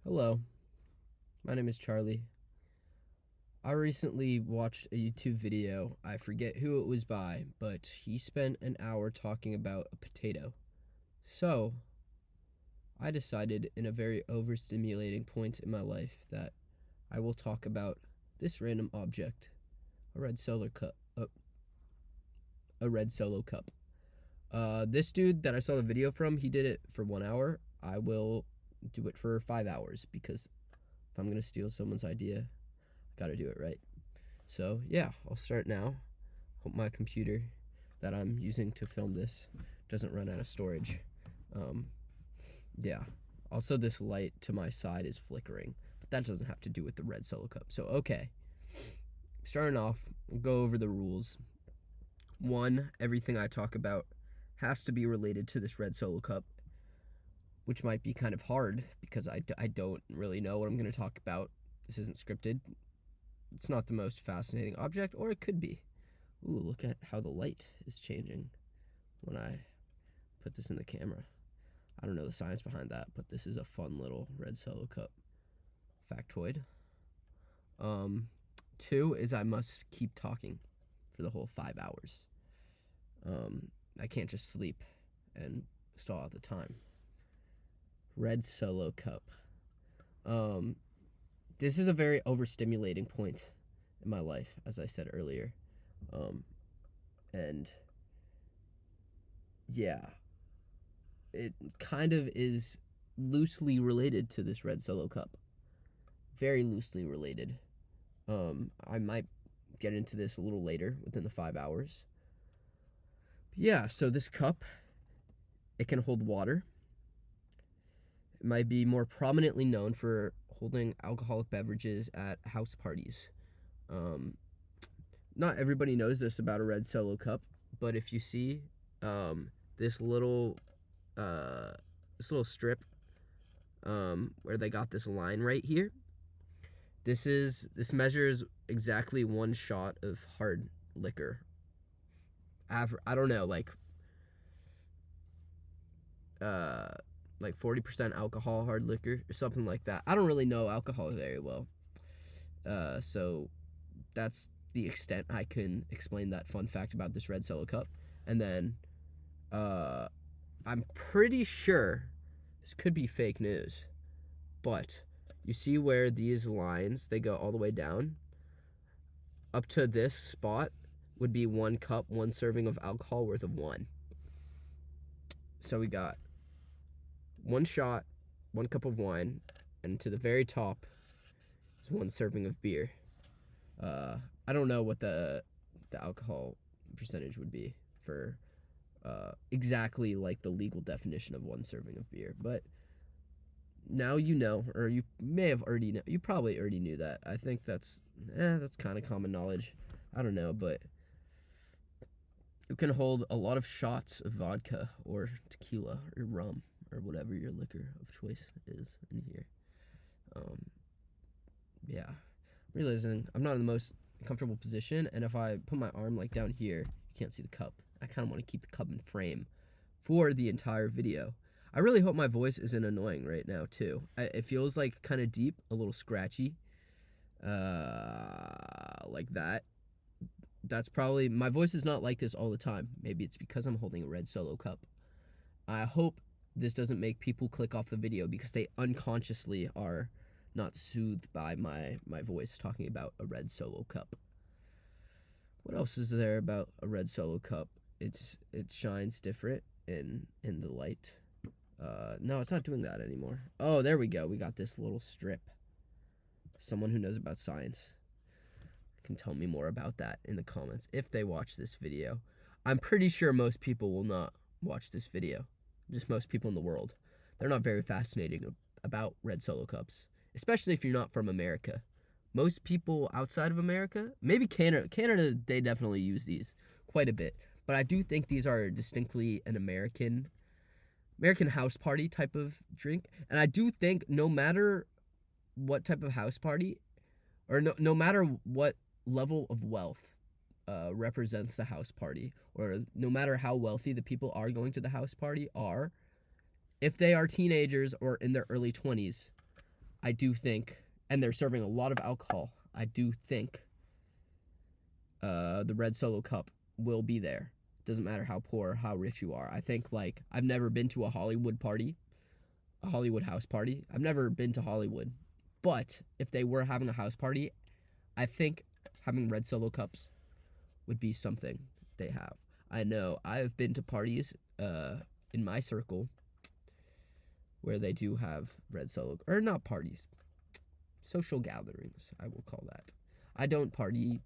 Hello, my name is Charlie. I recently watched a YouTube video. I forget who it was by, but he spent an hour talking about a potato. So, I decided in a very overstimulating point in my life that I will talk about this random object, a red solo cup. A red solo cup. This dude that I saw the video from, he did it for 1 hour. I will do it for 5 hours because if I'm gonna steal someone's idea, I gotta do it right. So yeah, I'll start now. Hope my computer that I'm using to film this doesn't run out of storage. Um, yeah. Also, this light to my side is flickering, but that doesn't have to do with the red solo cup. So okay, starting off, we'll go over the rules. One, everything I talk about has to be related to this red solo cup, which might be kind of hard because I don't really know what I'm going to talk about. This isn't scripted. It's not the most fascinating object, or it could be. Ooh, look at how the light is changing when I put this in the camera. I don't know the science behind that, but this is a fun little red solo cup factoid. Two is I must keep talking for the whole 5 hours. I can't just sleep and stall out the time. Red solo cup. This is a very overstimulating point in my life, as I said earlier. And yeah, it kind of is loosely related to this red solo cup. Very loosely related. I might get into this a little later within the 5 hours. But yeah, so this cup, it can hold water. It might be more prominently known for holding alcoholic beverages at house parties. Not everybody knows this about a red solo cup, but if you see this little strip where they got this line right here, this measures exactly one shot of hard liquor. I don't know, like 40% alcohol, hard liquor, or something like that. I don't really know alcohol very well, so that's the extent I can explain that fun fact about this red solo cup. And then I'm pretty sure this could be fake news, but you see where these lines, they go all the way down? Up to this spot would be 1 cup, 1 serving of alcohol worth of 1. So we got 1 shot, 1 cup of wine, and to the very top is 1 serving of beer. I don't know what the alcohol percentage would be for exactly like the legal definition of 1 serving of beer, but now you know, or you may have already know. You probably already knew that. I think that's kind of common knowledge. I don't know, but you can hold a lot of shots of vodka or tequila or rum or whatever your liquor of choice is in here. Yeah, realizing I'm not in the most comfortable position, and if I put my arm like down here, you can't see the cup. I kind of want to keep the cup in frame for the entire video. I really hope my voice isn't annoying right now too. It feels like kind of deep, a little scratchy, like that. That's probably, my voice is not like this all the time. Maybe it's because I'm holding a red solo cup. I hope this doesn't make people click off the video because they unconsciously are not soothed by my voice talking about a red solo cup. What else is there about a red solo cup? It shines different in the light. No, it's not doing that anymore. Oh, there we go. We got this little strip. Someone who knows about science can tell me more about that in the comments if they watch this video. I'm pretty sure most people will not watch this video. Just most people in the world. They're not very fascinated about red solo cups, especially if you're not from America. Most people outside of America, maybe Canada, they definitely use these quite a bit. But I do think these are distinctly an American house party type of drink. And I do think no matter what type of house party, or no matter what level of wealth represents the house party, or no matter how wealthy the people are going to the house party are, if they are teenagers or in their early 20s, I do think, and they're serving a lot of alcohol, I do think the Red Solo Cup will be there. Doesn't matter how poor or how rich you are. I think, like, I've never been to a Hollywood party, a Hollywood house party. I've never been to Hollywood. But if they were having a house party, I think having Red Solo Cups would be something they have. I know I've been to parties in my circle where they do have Red Solo, or not parties, social gatherings, I will call that. I don't party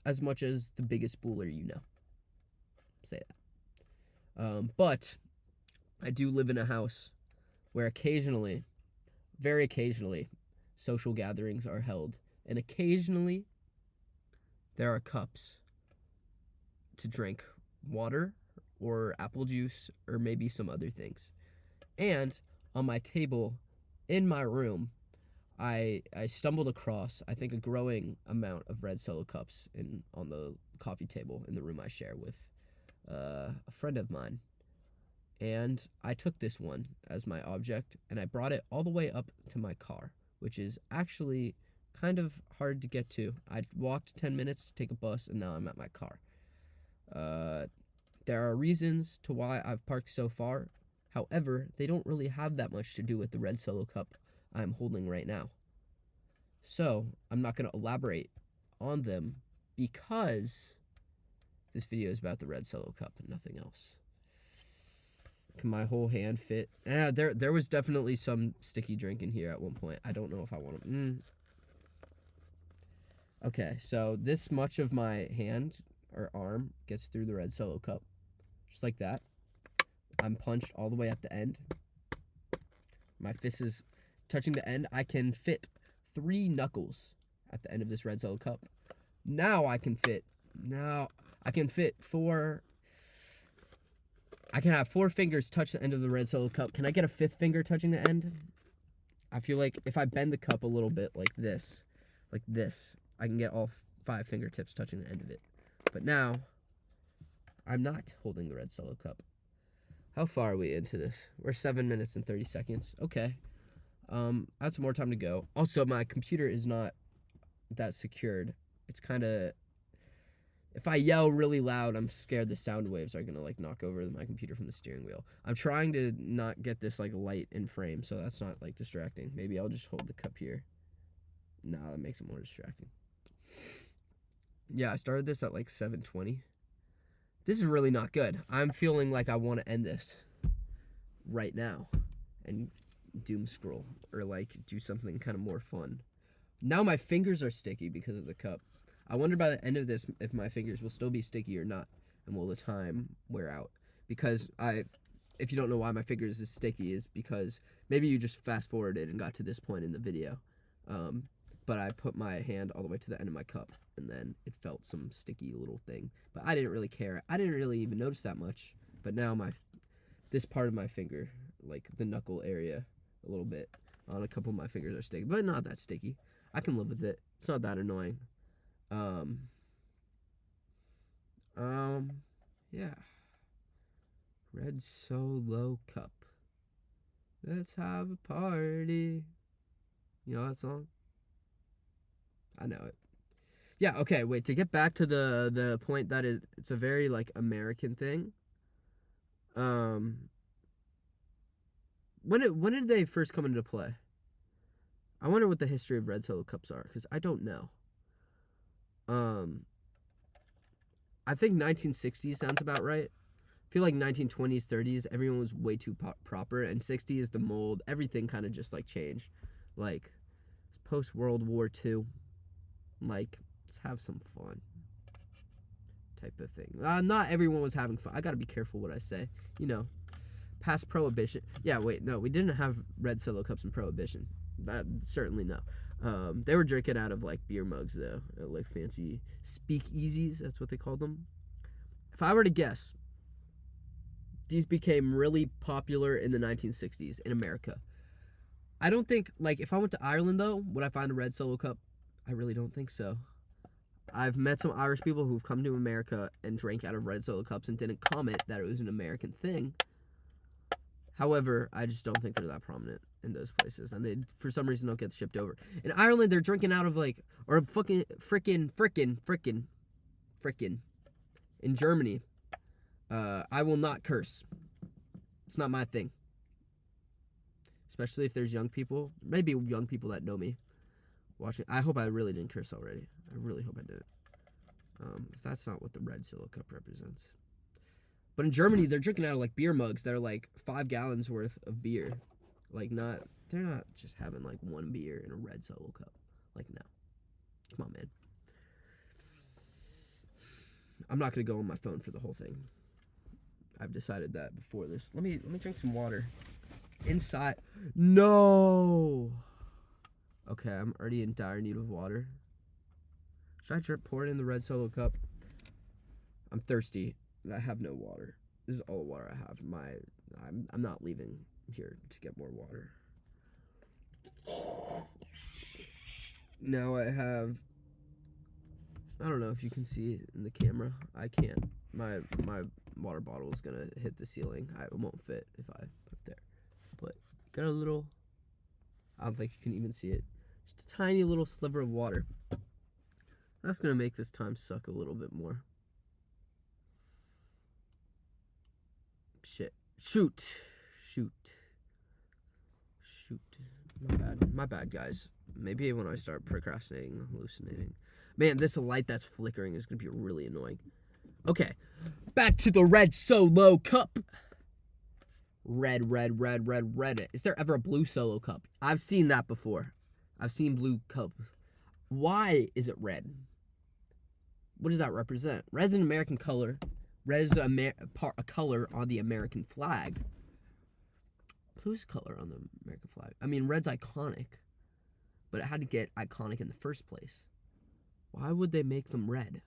as much as the biggest booler you know. Say that. But I do live in a house where occasionally, very occasionally, social gatherings are held. And occasionally, there are cups to drink water or apple juice or maybe some other things. And on my table in my room, I stumbled across, I think, a growing amount of Red Solo cups on the coffee table in the room I share with a friend of mine. And I took this one as my object, and I brought it all the way up to my car, which is actually kind of hard to get to. I walked 10 minutes to take a bus, and now I'm at my car. There are reasons to why I've parked so far. However, they don't really have that much to do with the Red Solo Cup I'm holding right now. So, I'm not going to elaborate on them because this video is about the Red Solo Cup and nothing else. Can my whole hand fit? There was definitely some sticky drink in here at one point. I don't know if I want to. Okay, so this much of my hand or arm gets through the Red Solo Cup. Just like that. I'm punched all the way at the end. My fist is touching the end. I can fit 3 knuckles at the end of this Red Solo Cup. Now I can fit 4. I can have 4 fingers touch the end of the Red Solo Cup. Can I get a 5th finger touching the end? I feel like if I bend the cup a little bit like this, I can get all 5 fingertips touching the end of it. But now, I'm not holding the Red Solo Cup. How far are we into this? We're 7 minutes and 30 seconds. Okay. I have some more time to go. Also, my computer is not that secured. It's kind of... If I yell really loud, I'm scared the sound waves are going to, like, knock over my computer from the steering wheel. I'm trying to not get this, like, light in frame, so that's not, like, distracting. Maybe I'll just hold the cup here. Nah, that makes it more distracting. Yeah, I started this at, like, 7:20. This is really not good. I'm feeling like I want to end this right now and doom scroll or, like, do something kind of more fun. Now my fingers are sticky because of the cup. I wonder by the end of this if my fingers will still be sticky or not, and will the time wear out. Because if you don't know why my fingers is sticky, is because maybe you just fast forwarded and got to this point in the video. But I put my hand all the way to the end of my cup, and then it felt some sticky little thing. But I didn't really care. I didn't really even notice that much. But now this part of my finger, like the knuckle area, a little bit on a couple of my fingers are sticky, but not that sticky. I can live with it. It's not that annoying. Yeah. Red Solo Cup. Let's have a party. You know that song? I know it. Yeah, okay, wait, to get back to the point that it's a very, like, American thing. When did they first come into play? I wonder what the history of Red Solo Cups are, because I don't know. I think 1960s sounds about right. I feel like 1920s, 30s, everyone was way too proper, and 60s, the mold, everything kind of just, like, changed. Like, post-World War II, like, let's have some fun type of thing. Not everyone was having fun. I gotta be careful what I say. You know, past Prohibition. Yeah, wait, no, we didn't have Red Solo Cups in Prohibition. That, certainly no. They were drinking out of, like, beer mugs, though. Like, fancy speakeasies, that's what they called them. If I were to guess, these became really popular in the 1960s in America. I don't think, like, if I went to Ireland, though, would I find a Red Solo Cup? I really don't think so. I've met some Irish people who've come to America and drank out of Red Solo Cups and didn't comment that it was an American thing. However, I just don't think they're that prominent in those places, and they for some reason don't get shipped over. In Ireland, they're drinking out of like, or fucking frickin'. In Germany, I will not curse. It's not my thing. Especially if there's young people, maybe young people that know me watching. I hope I really didn't curse already. I really hope I didn't. 'Cause that's not what the red Solo cup represents. But in Germany, they're drinking out of like beer mugs that are like 5 gallons worth of beer. Like they're not just having like one beer in a red Solo cup. Like no, come on, man. I'm not gonna go on my phone for the whole thing. I've decided that before this. Let me drink some water. Inside. No. Okay, I'm already in dire need of water. Should I pour it in the red Solo cup? I'm thirsty and I have no water. This is all the water I have. I'm not leaving here to get more water. Now I have, I don't know if you can see it in the camera. I can't. My water bottle is gonna hit the ceiling. It won't fit if I put it there. But got a little, I don't think you can even see it. Just a tiny little sliver of water. That's gonna make this time suck a little bit more. Shit. Shoot. My bad, guys. Maybe when I start procrastinating, hallucinating. Man, this light that's flickering is gonna be really annoying. Okay, back to the red Solo cup. Red. Is there ever a blue Solo cup? I've seen that before. I've seen blue cup. Why is it red? What does that represent? Red is an American color. Red is a color on the American flag. Blue's color on the American flag. I mean, red's iconic, but it had to get iconic in the first place. Why would they make them red?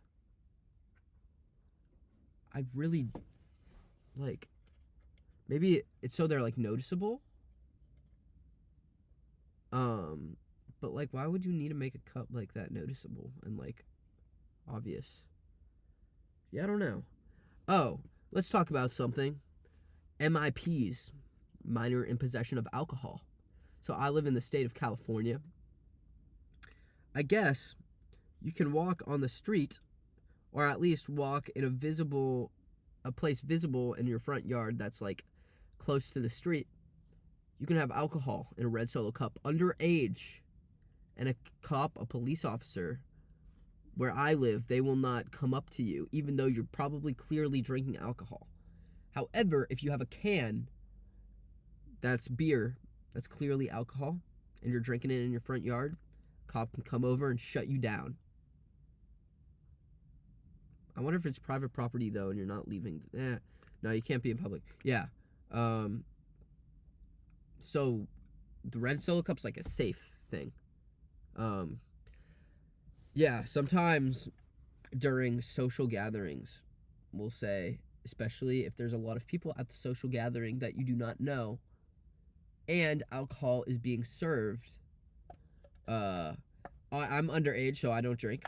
I really, like, maybe it's so they're, like, noticeable? But, like, why would you need to make a cup like that noticeable and, like, obvious? Yeah, I don't know. Oh, let's talk about something. MIPs, minor in possession of alcohol. So I live in the state of California. I guess you can walk on the street, or at least walk in a place visible in your front yard that's like close to the street. You can have alcohol in a red Solo cup, underage. And a police officer, where I live, they will not come up to you, even though you're probably clearly drinking alcohol. However, if you have a can that's beer, that's clearly alcohol, and you're drinking it in your front yard, cop can come over and shut you down. I wonder if it's private property, though, and you're not leaving. No, you can't be in public. Yeah. So the red Solo cup's like a safe thing. Yeah, sometimes during social gatherings, we'll say, especially if there's a lot of people at the social gathering that you do not know, and alcohol is being served. I'm underage, so I don't drink.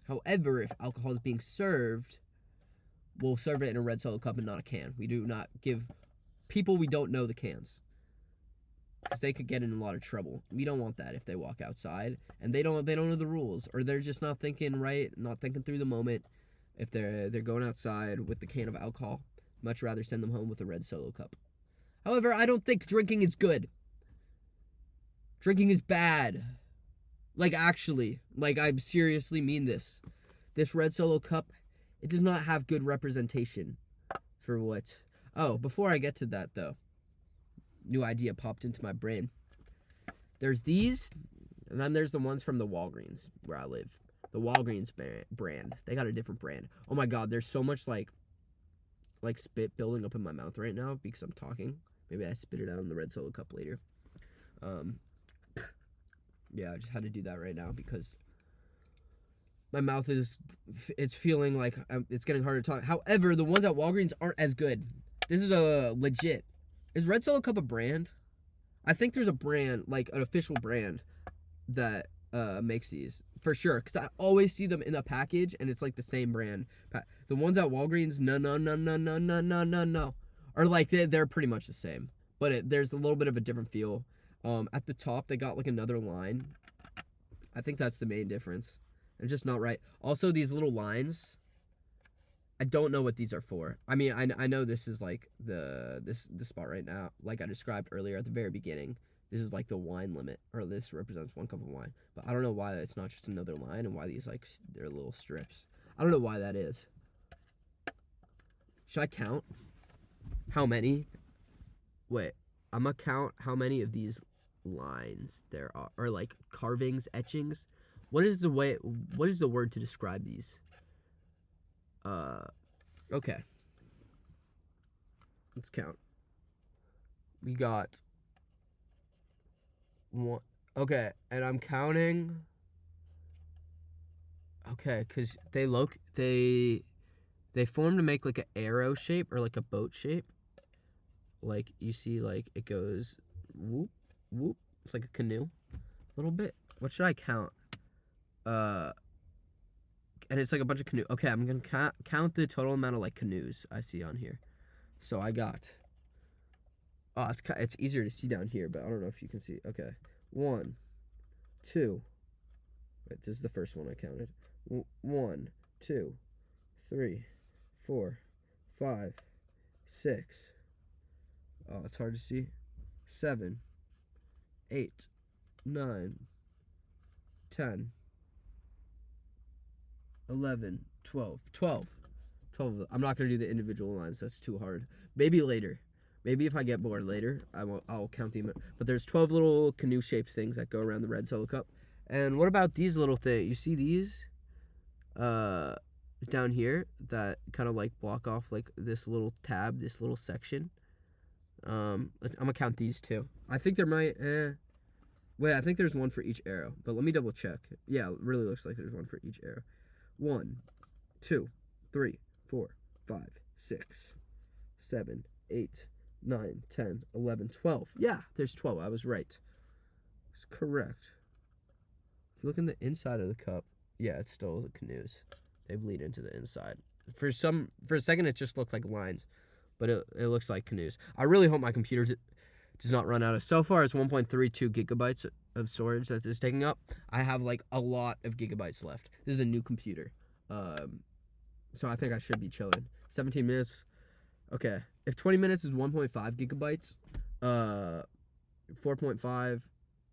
However, if alcohol is being served, we'll serve it in a red Solo cup and not a can. We do not give people we don't know the cans, because they could get in a lot of trouble. We don't want that if they walk outside and they don't know the rules, or they're just not thinking right, not thinking through the moment. If they're going outside with the can of alcohol, much rather send them home with a red Solo cup. However, I don't think drinking is good. Drinking is bad. Like, actually, like, I seriously mean this. This red Solo cup, it does not have good representation for what. Oh, before I get to that, though, new idea popped into my brain. There's these, and then there's the ones from the Walgreens where I live. The Walgreens brand. They got a different brand. Oh my god, there's so much like spit building up in my mouth right now because I'm talking. Maybe I spit it out in the red Solo cup later. Yeah, I just had to do that right now because my mouth it's feeling like it's getting harder to talk. However, the ones at Walgreens aren't as good. This is a legit. Is red Solo cup a brand? I think there's a brand, like an official brand, that makes these for sure, because I always see them in the package and it's like the same brand. The ones at Walgreens, no, or like they're pretty much the same, but there's a little bit of a different feel. At the top they got like another line. I think that's the main difference. It's just not right. Also, these little lines, I don't know what these are for. I mean, I know this is like the spot right now, like I described earlier at the very beginning. This is like the wine limit, or this represents 1 cup of wine. But I don't know why it's not just another line, and why these like they're little strips. I don't know why that is. Should I count how many? Wait, I'm gonna count how many of these lines there are, or like carvings, etchings. What is the word to describe these? Okay. Let's count. We got one. Okay, and I'm counting. Okay, because they form to make like an arrow shape or like a boat shape. Like you see, like it goes whoop whoop. It's like a canoe, a little bit. What should I count? And it's like a bunch of canoe. Okay, I'm gonna count the total amount of like canoes I see on here. So I got. Oh, it's easier to see down here, but I don't know if you can see. Okay, 1, 2. Wait, this is the first one I counted. 1, 2, 3, 4, 5, 6. Oh, it's hard to see. 7, 8, 9, 10, 11, 12. 12. I'm not going to do the individual lines. That's too hard. Maybe later. Maybe if I get bored later, I'll count them. But there's 12 little canoe-shaped things that go around the red Solo Cup. And what about these little things? You see these? Down here that kind of like block off like this little tab, this little section. I'm going to count these too. I think there might... Wait, I think there's one for each arrow. But let me double check. Yeah, it really looks like there's one for each arrow. 1, 2, 3, 4, 5, 6, 7, 8, 9, 10, 11, 12. Yeah, there's 12. I was right. It's correct. If you look in the inside of the cup, yeah, it's still the canoes. They bleed into the inside. For a second, it just looked like lines, but it looks like canoes. I really hope my computer does not run out of. So far, it's 1.32 gigabytes of storage that is taking up. I have like a lot of gigabytes left. This is a new computer, so I think I should be chilling. 17 minutes. Okay, if 20 minutes is 1.5 gigabytes, 4.5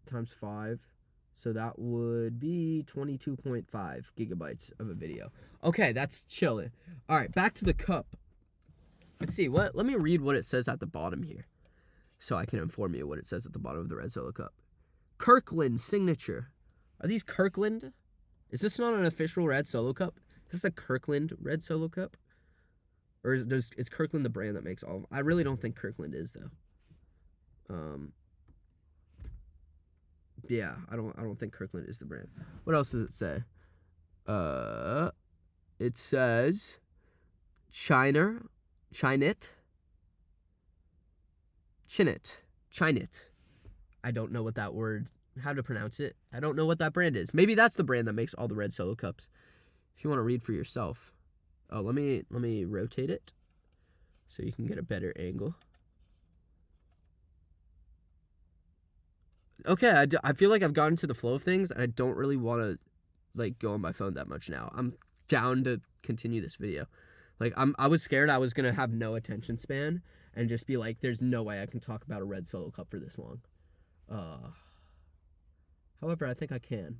times 5, so that would be 22.5 gigabytes of a video. Okay, that's chilling. All right, back to the cup. Let's see, let me read what it says at the bottom here, so I can inform you what it says at the bottom of the red Solo Cup. Kirkland signature. Are these Kirkland? Is this not an official red Solo Cup? Is this a Kirkland red Solo Cup? Or is Kirkland the brand that makes all of them? I really don't think Kirkland is, though. Yeah, I don't think Kirkland is the brand. What else does it say? It says Chinet. I don't know what that word, how to pronounce it. I don't know what that brand is. Maybe that's the brand that makes all the red Solo Cups. If you want to read for yourself. Oh, let me rotate it so you can get a better angle. Okay, I feel like I've gotten to the flow of things, and I don't really want to like go on my phone that much now. I'm down to continue this video. Like I was scared I was gonna have no attention span and just be like, there's no way I can talk about a red Solo Cup for this long. However, I think I can.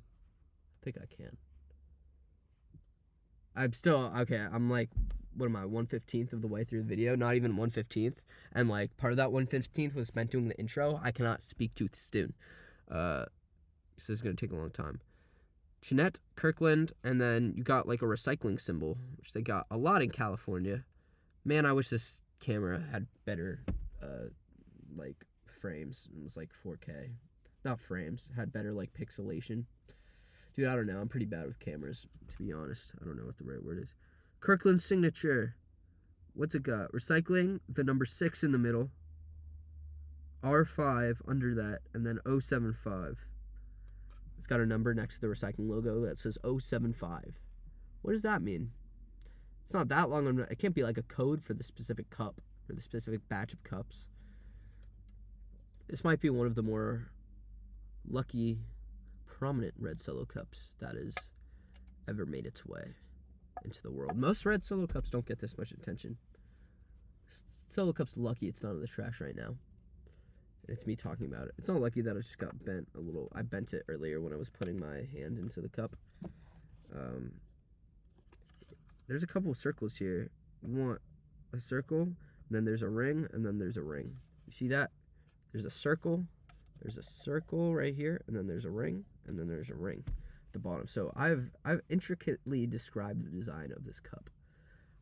I'm still okay. I'm like, what am I, 1/15 of the way through the video? Not even 1/15. And like part of that 1/15 was spent doing the intro. I cannot speak too soon. So this is gonna take a long time. Jeanette, Kirkland, and then you got like a recycling symbol, which they got a lot in California. Man, I wish this camera had better like frames. It was like 4K. Not frames, had better like pixelation. Dude, I don't know. I'm pretty bad with cameras, to be honest. I don't know what the right word is. Kirkland signature. What's it got? Recycling, the number 6 in the middle. R5 under that, and then 075. It's got a number next to the recycling logo that says 075. What does that mean? It's not that long. It can't be like a code for the specific cup or the specific batch of cups. This might be one of the more lucky, prominent red Solo cups that has ever made its way into the world. Most red Solo cups don't get this much attention. Solo cup's lucky it's not in the trash right now. It's me talking about it. It's not lucky that it just got bent a little. I bent it earlier when I was putting my hand into the cup. There's a couple of circles here. You want a circle, and then there's a ring, and then there's a ring. You see that? There's a circle right here, and then there's a ring, and then there's a ring at the bottom. So I've intricately described the design of this cup.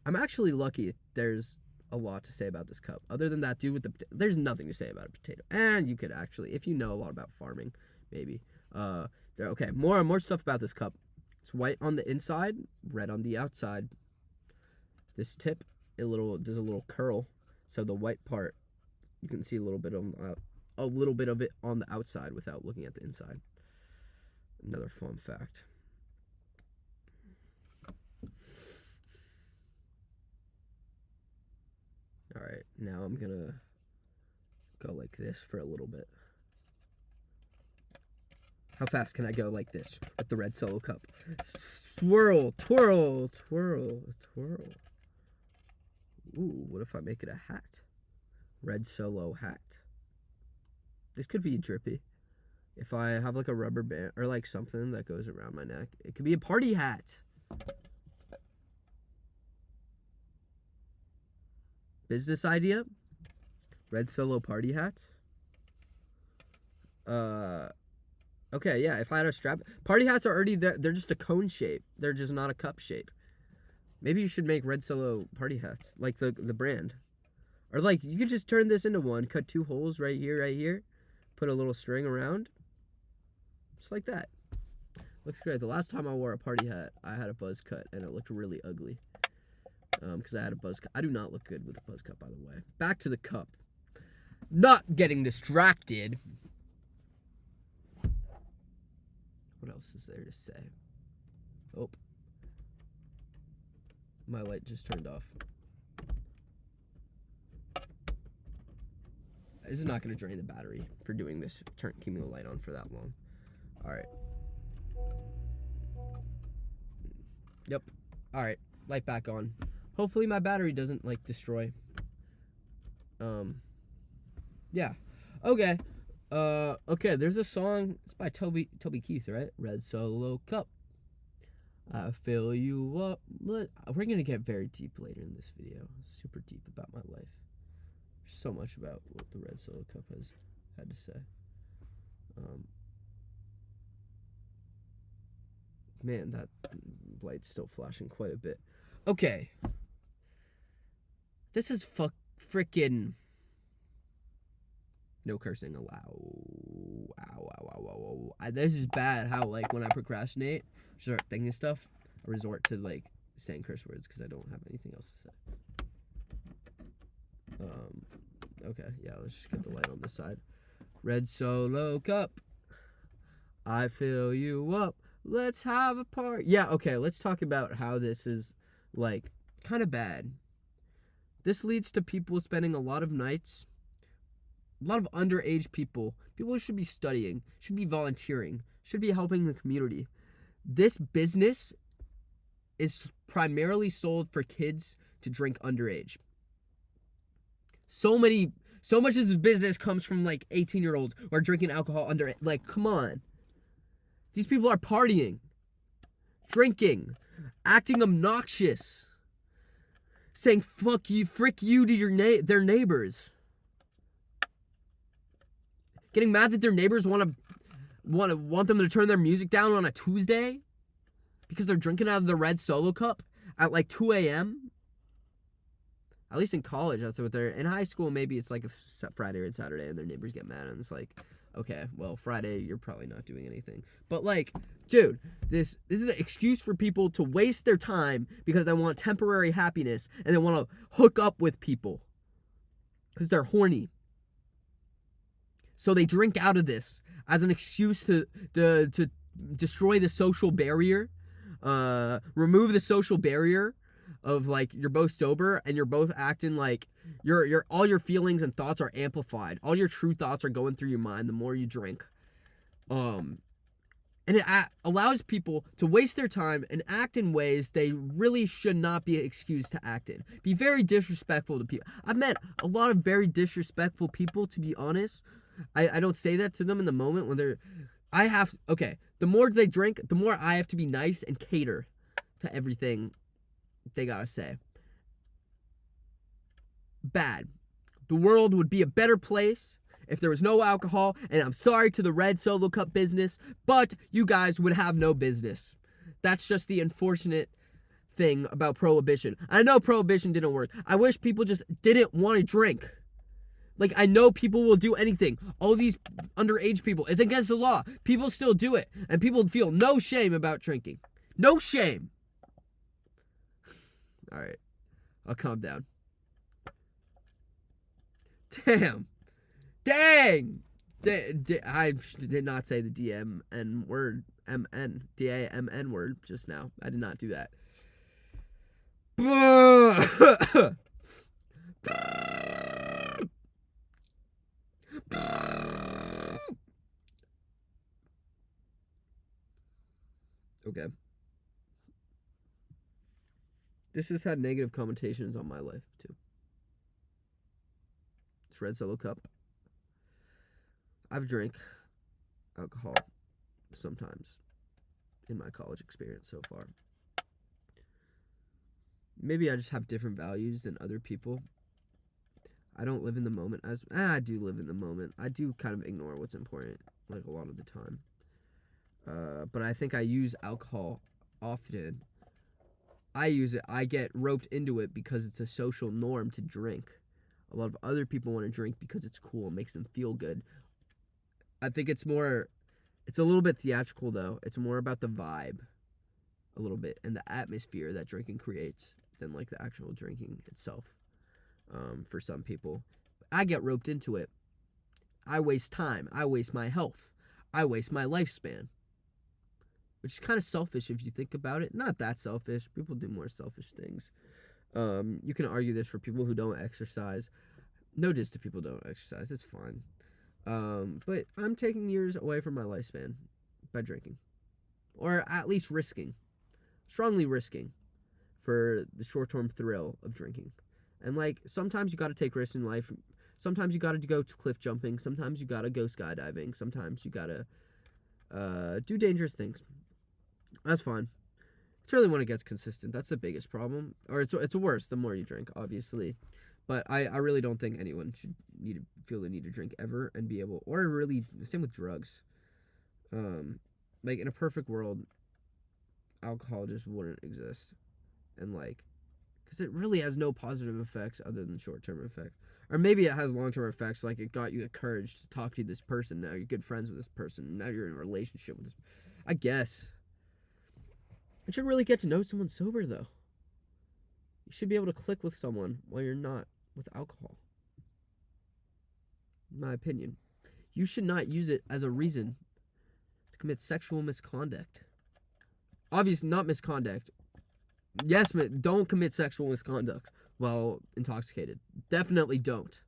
I'm actually lucky there's a lot to say about this cup. Other than that dude with there's nothing to say about a potato. And you could actually, if you know a lot about farming, maybe. Okay, more stuff about this cup. It's white on the inside, red on the outside. This tip, there's a little curl, so the white part, you can see a little bit of it on the outside without looking at the inside. Another fun fact. All right, now I'm gonna go like this for a little bit. How fast can I go like this with the red Solo cup? Swirl, twirl, twirl, twirl. Ooh, what if I make it a hat? Red Solo hat. This could be drippy. If I have like a rubber band or like something that goes around my neck, it could be a party hat. Business idea? Red Solo party hats? Okay, yeah, if I had a strap. Party hats are already there. They're just a cone shape. They're just not a cup shape. Maybe you should make Red Solo party hats, like the brand. Or like, you could just turn this into one. Cut 2 holes right here. Put a little string around. Just like that. Looks great. The last time I wore a party hat, I had a buzz cut, and it looked really ugly. Because I had a buzz cut. I do not look good with a buzz cut, by the way. Back to the cup. Not getting distracted. What else is there to say? Oh. My light just turned off. This is not going to drain the battery for doing this, keeping the light on for that long. Alright. Yep. Alright. Light back on. Hopefully my battery doesn't, like, destroy. Yeah. Okay. Okay, there's a song. It's by Toby Keith, right? Red Solo Cup. I fill you up. We're going to get very deep later in this video. Super deep about my life. There's so much about what the Red Solo Cup has had to say. Man, that light's still flashing quite a bit. Okay. This is frickin'. No cursing allowed. Ow. This is bad how, like, when I procrastinate, start thinking stuff, I resort to, like, saying curse words because I don't have anything else to say. Okay, yeah, let's just get the light on this side. Red Solo Cup. I fill you up. Let's have a party. Yeah, okay, let's talk about how this is, like, kind of bad. This leads to people spending a lot of nights, a lot of underage people who should be studying, should be volunteering, should be helping the community. This business is primarily sold for kids to drink underage. So much of this business comes from, like, 18-year-olds who are drinking alcohol under, like, come on. These people are partying, drinking, acting obnoxious, saying fuck you, frick you to their neighbors. Getting mad that their neighbors want them to turn their music down on a Tuesday because they're drinking out of the Red Solo Cup at like 2 a.m. At least in college, that's what they're. In high school, maybe it's like a Friday or Saturday, and their neighbors get mad, and it's like, okay, well, Friday you're probably not doing anything. But like, dude, this is an excuse for people to waste their time because they want temporary happiness and they want to hook up with people because they're horny. So they drink out of this as an excuse to destroy the social barrier, remove the social barrier of like you're both sober and you're both acting like your all your feelings and thoughts are amplified. All your true thoughts are going through your mind the more you drink. And it allows people to waste their time and act in ways they really should not be excused to act in. Be very disrespectful to people. I've met a lot of very disrespectful people, to be honest. I don't say that to them in the moment when they're... the more they drink, the more I have to be nice and cater to everything they gotta say. Bad. The world would be a better place if there was no alcohol, and I'm sorry to the Red Solo Cup business, but you guys would have no business. That's just the unfortunate thing about Prohibition. I know Prohibition didn't work. I wish people just didn't want to drink. Like, I know people will do anything. All these underage people, it's against the law. People still do it, and people feel no shame about drinking. No shame. All right, I'll calm down. Damn. Dang! I did not say the DMN word, DAMN word just now. I did not do that. Okay. This has had negative connotations on my life, too. It's Red Solo Cup. I've drank alcohol sometimes in my college experience so far. Maybe I just have different values than other people. I don't live in the moment as... I do live in the moment. I do kind of ignore what's important, like, a lot of the time. But I think I use alcohol often. I use it. I get roped into it because it's a social norm to drink. A lot of other people want to drink because it's cool. It makes them feel good. I think it's a little bit theatrical, though. It's more about the vibe a little bit and the atmosphere that drinking creates than, like, the actual drinking itself. For some people, I get roped into it. I waste time. I waste my health. I waste my lifespan. Which is kind of selfish if you think about it. Not that selfish. People do more selfish things. You can argue this for people who don't exercise. No diss to people who don't exercise. It's fine. But I'm taking years away from my lifespan by drinking. Or at least strongly risking for the short-term thrill of drinking. And, like, sometimes you gotta take risks in life. Sometimes you gotta go to cliff jumping. Sometimes you gotta go skydiving. Sometimes you gotta do dangerous things. That's fine. It's really when it gets consistent. That's the biggest problem. Or it's worse the more you drink, obviously. But I really don't think anyone should feel the need to drink ever and be able... Or really, same with drugs. Like, in a perfect world, alcohol just wouldn't exist. And, like... Because it really has no positive effects other than short-term effects. Or maybe it has long-term effects, like it got you the courage to talk to this person. Now you're good friends with this person. Now you're in a relationship with this... I guess. You should really get to know someone sober, though. You should be able to click with someone while you're not with alcohol. In my opinion. You should not use it as a reason to commit sexual misconduct. Obviously, not misconduct. Yes, don't commit sexual misconduct while intoxicated. Definitely don't.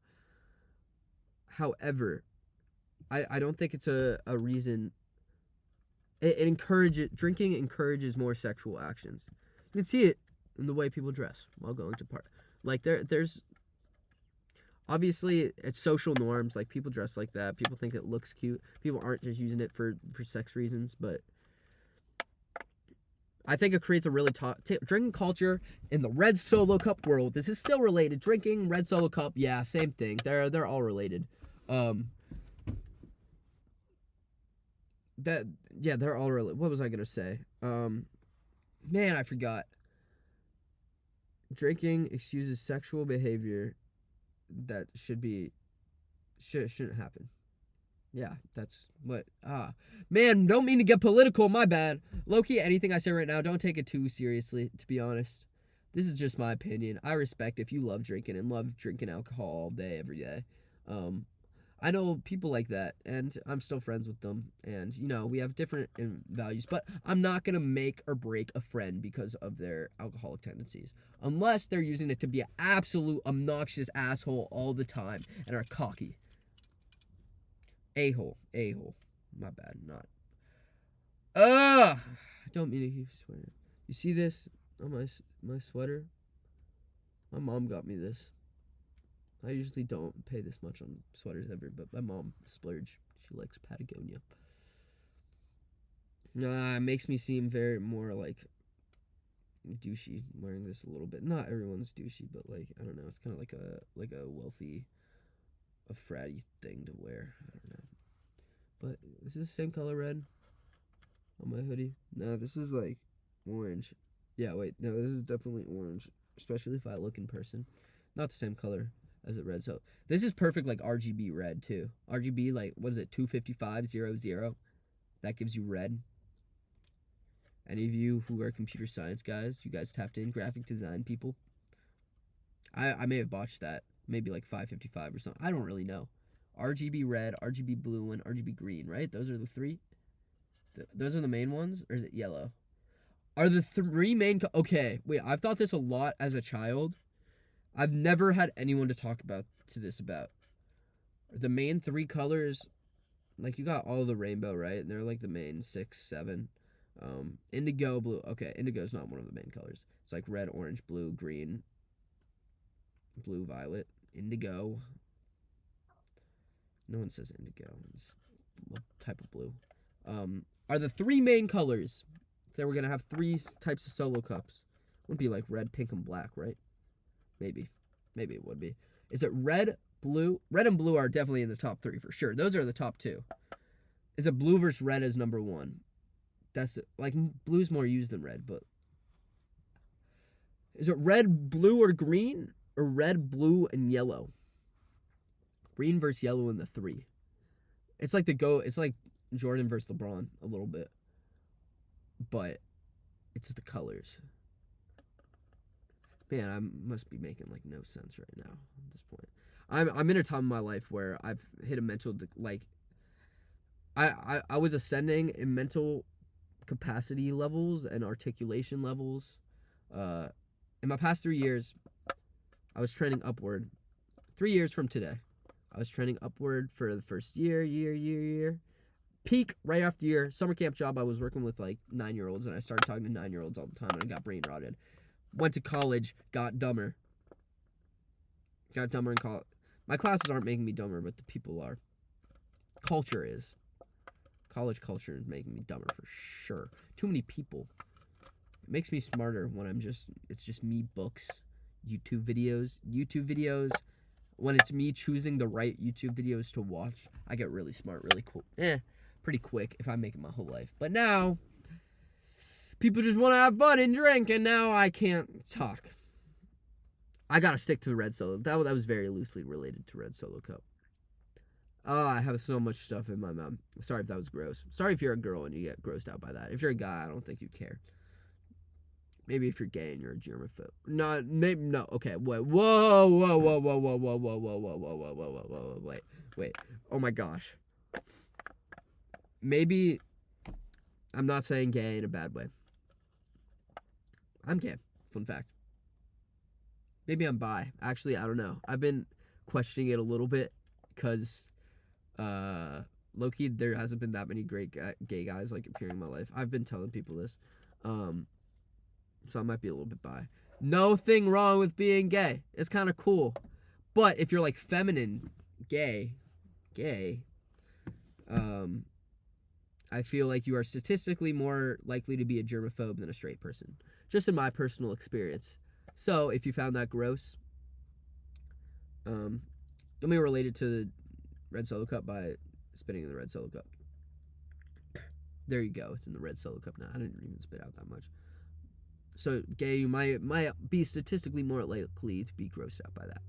However, I don't think it's a reason. Drinking encourages more sexual actions. You can see it in the way people dress while going to party. Like, there's... Obviously, it's social norms. Like, people dress like that. People think it looks cute. People aren't just using it for sex reasons, but... I think it creates a really drinking culture in the Red Solo Cup world. This is still related. Drinking, Red Solo Cup, yeah, same thing. They're all related. They're all related. What was I gonna say? Man, I forgot. Drinking excuses sexual behavior that shouldn't happen. Yeah, that's what... Man, don't mean to get political, my bad. Low-key, anything I say right now, don't take it too seriously, to be honest. This is just my opinion. I respect if you love drinking and love drinking alcohol all day, every day. I know people like that, and I'm still friends with them. And, you know, we have different values, but I'm not going to make or break a friend because of their alcoholic tendencies. Unless they're using it to be an absolute obnoxious asshole all the time and are cocky. A-hole. My bad, not. I don't mean to keep sweating. You see this on my sweater? My mom got me this. I usually don't pay this much on sweaters ever, but my mom splurged. She likes Patagonia. It makes me seem very more like douchey wearing this a little bit. Not everyone's douchey, but like I don't know. It's kind of like a wealthy, a fratty thing to wear. I don't know. But is this the same color red on my hoodie? No, this is like orange. Yeah, wait. No, this is definitely orange, especially if I look in person. Not the same color as the red. So this is perfect like RGB red too. RGB, like, what is it, 25500? That gives you red. Any of you who are computer science guys, you guys tapped in, graphic design people? I may have botched that. Maybe like 555 or something. I don't really know. RGB red, RGB blue, and RGB green, right? Those are the three? Those are the main ones? Or is it yellow? Are the three main... Okay, wait, I've thought this a lot as a child. I've never had anyone to talk about the main three colors. Like, you got all the rainbow, right? And they're like the main 6, 7. Indigo, blue. Okay, indigo is not one of the main colors. It's like red, orange, blue, green, blue, violet, indigo. No one says indigo. It's what type of blue? Are the three main colors. If they were gonna have three types of solo cups, wouldn't be like red, pink, and black, right? Maybe it would be. Is it red, blue? Red and blue are definitely in the top 3 for sure. Those are the top 2. Is it blue versus red as number 1? That's it. Like, blue's more used than red, but is it red, blue, or green? Or red, blue, and yellow? Green versus yellow in the 3. It's like it's like Jordan versus LeBron a little bit. But it's the colors. Man, I must be making like no sense right now at this point. I'm in a time in my life where I've hit a mental I was ascending in mental capacity levels and articulation levels. In my past 3 years, I was trending upward. 3 years from today, I was trending upward for the first year. Peak right after year. Summer camp job, I was working with like 9-year-olds, and I started talking to 9-year-olds all the time, and I got brain rotted. Went to college, got dumber. Got dumber in college. My classes aren't making me dumber, but the people are. Culture is. College culture is making me dumber for sure. Too many people. It makes me smarter when it's just me, books, YouTube videos. When it's me choosing the right YouTube videos to watch, I get really smart, really cool. Pretty quick if I make it my whole life. But now, people just want to have fun and drink, and now I can't talk. I gotta stick to the Red Solo. That was very loosely related to Red Solo Cup. Oh, I have so much stuff in my mouth. Sorry if that was gross. Sorry if you're a girl and you get grossed out by that. If you're a guy, I don't think you care. Maybe if you're gay and you're a germaphobe. No. Okay, wait. Whoa. Wait. Oh my gosh. Maybe I'm not saying gay in a bad way. I'm gay. Fun fact. Maybe I'm bi. Actually, I don't know. I've been questioning it a little bit because low-key, there hasn't been that many great gay guys like appearing in my life. I've been telling people this. So I might be a little bit bi. Nothing wrong with being gay. It's kind of cool. But if you're like feminine, gay, I feel like you are statistically more likely to be a germaphobe than a straight person. Just in my personal experience. So if you found that gross, let me relate it to the Red Solo Cup by spitting in the Red Solo Cup. There you go. It's in the Red Solo Cup now. I didn't even spit out that much. So gay, you might be statistically more likely to be grossed out by that.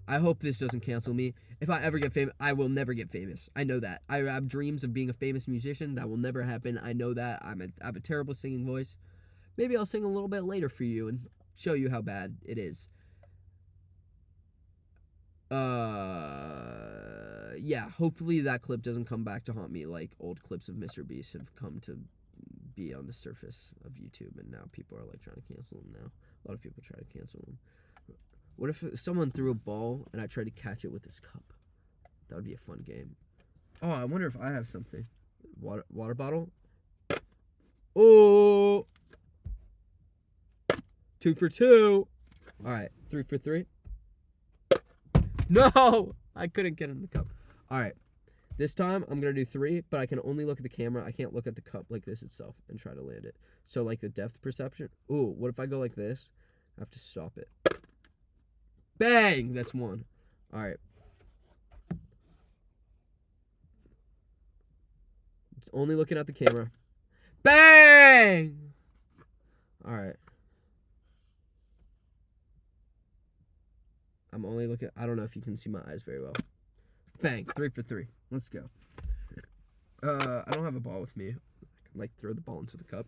I hope this doesn't cancel me. If I ever get famous, I will never get famous. I know that. I have dreams of being a famous musician. That will never happen. I know that. I have a terrible singing voice. Maybe I'll sing a little bit later for you and show you how bad it is. Yeah, yeah, hopefully that clip doesn't come back to haunt me like old clips of Mr. Beast have come to be on the surface of YouTube, and now people are like trying to cancel him now. A lot of people try to cancel him. What if someone threw a ball and I tried to catch it with this cup? That would be a fun game. Oh, I wonder if I have something. Water bottle? Oh! 2 for 2. All right, 3 for 3. No! I couldn't get in the cup. All right. This time, I'm going to do 3, but I can only look at the camera. I can't look at the cup like this itself and try to land it. So, like the depth perception. Ooh, what if I go like this? I have to stop it. Bang! That's 1. All right. It's only looking at the camera. Bang! All right. I'm only looking. I don't know if you can see my eyes very well. Bang! 3 for 3. Let's go. I don't have a ball with me. I can, like, throw the ball into the cup.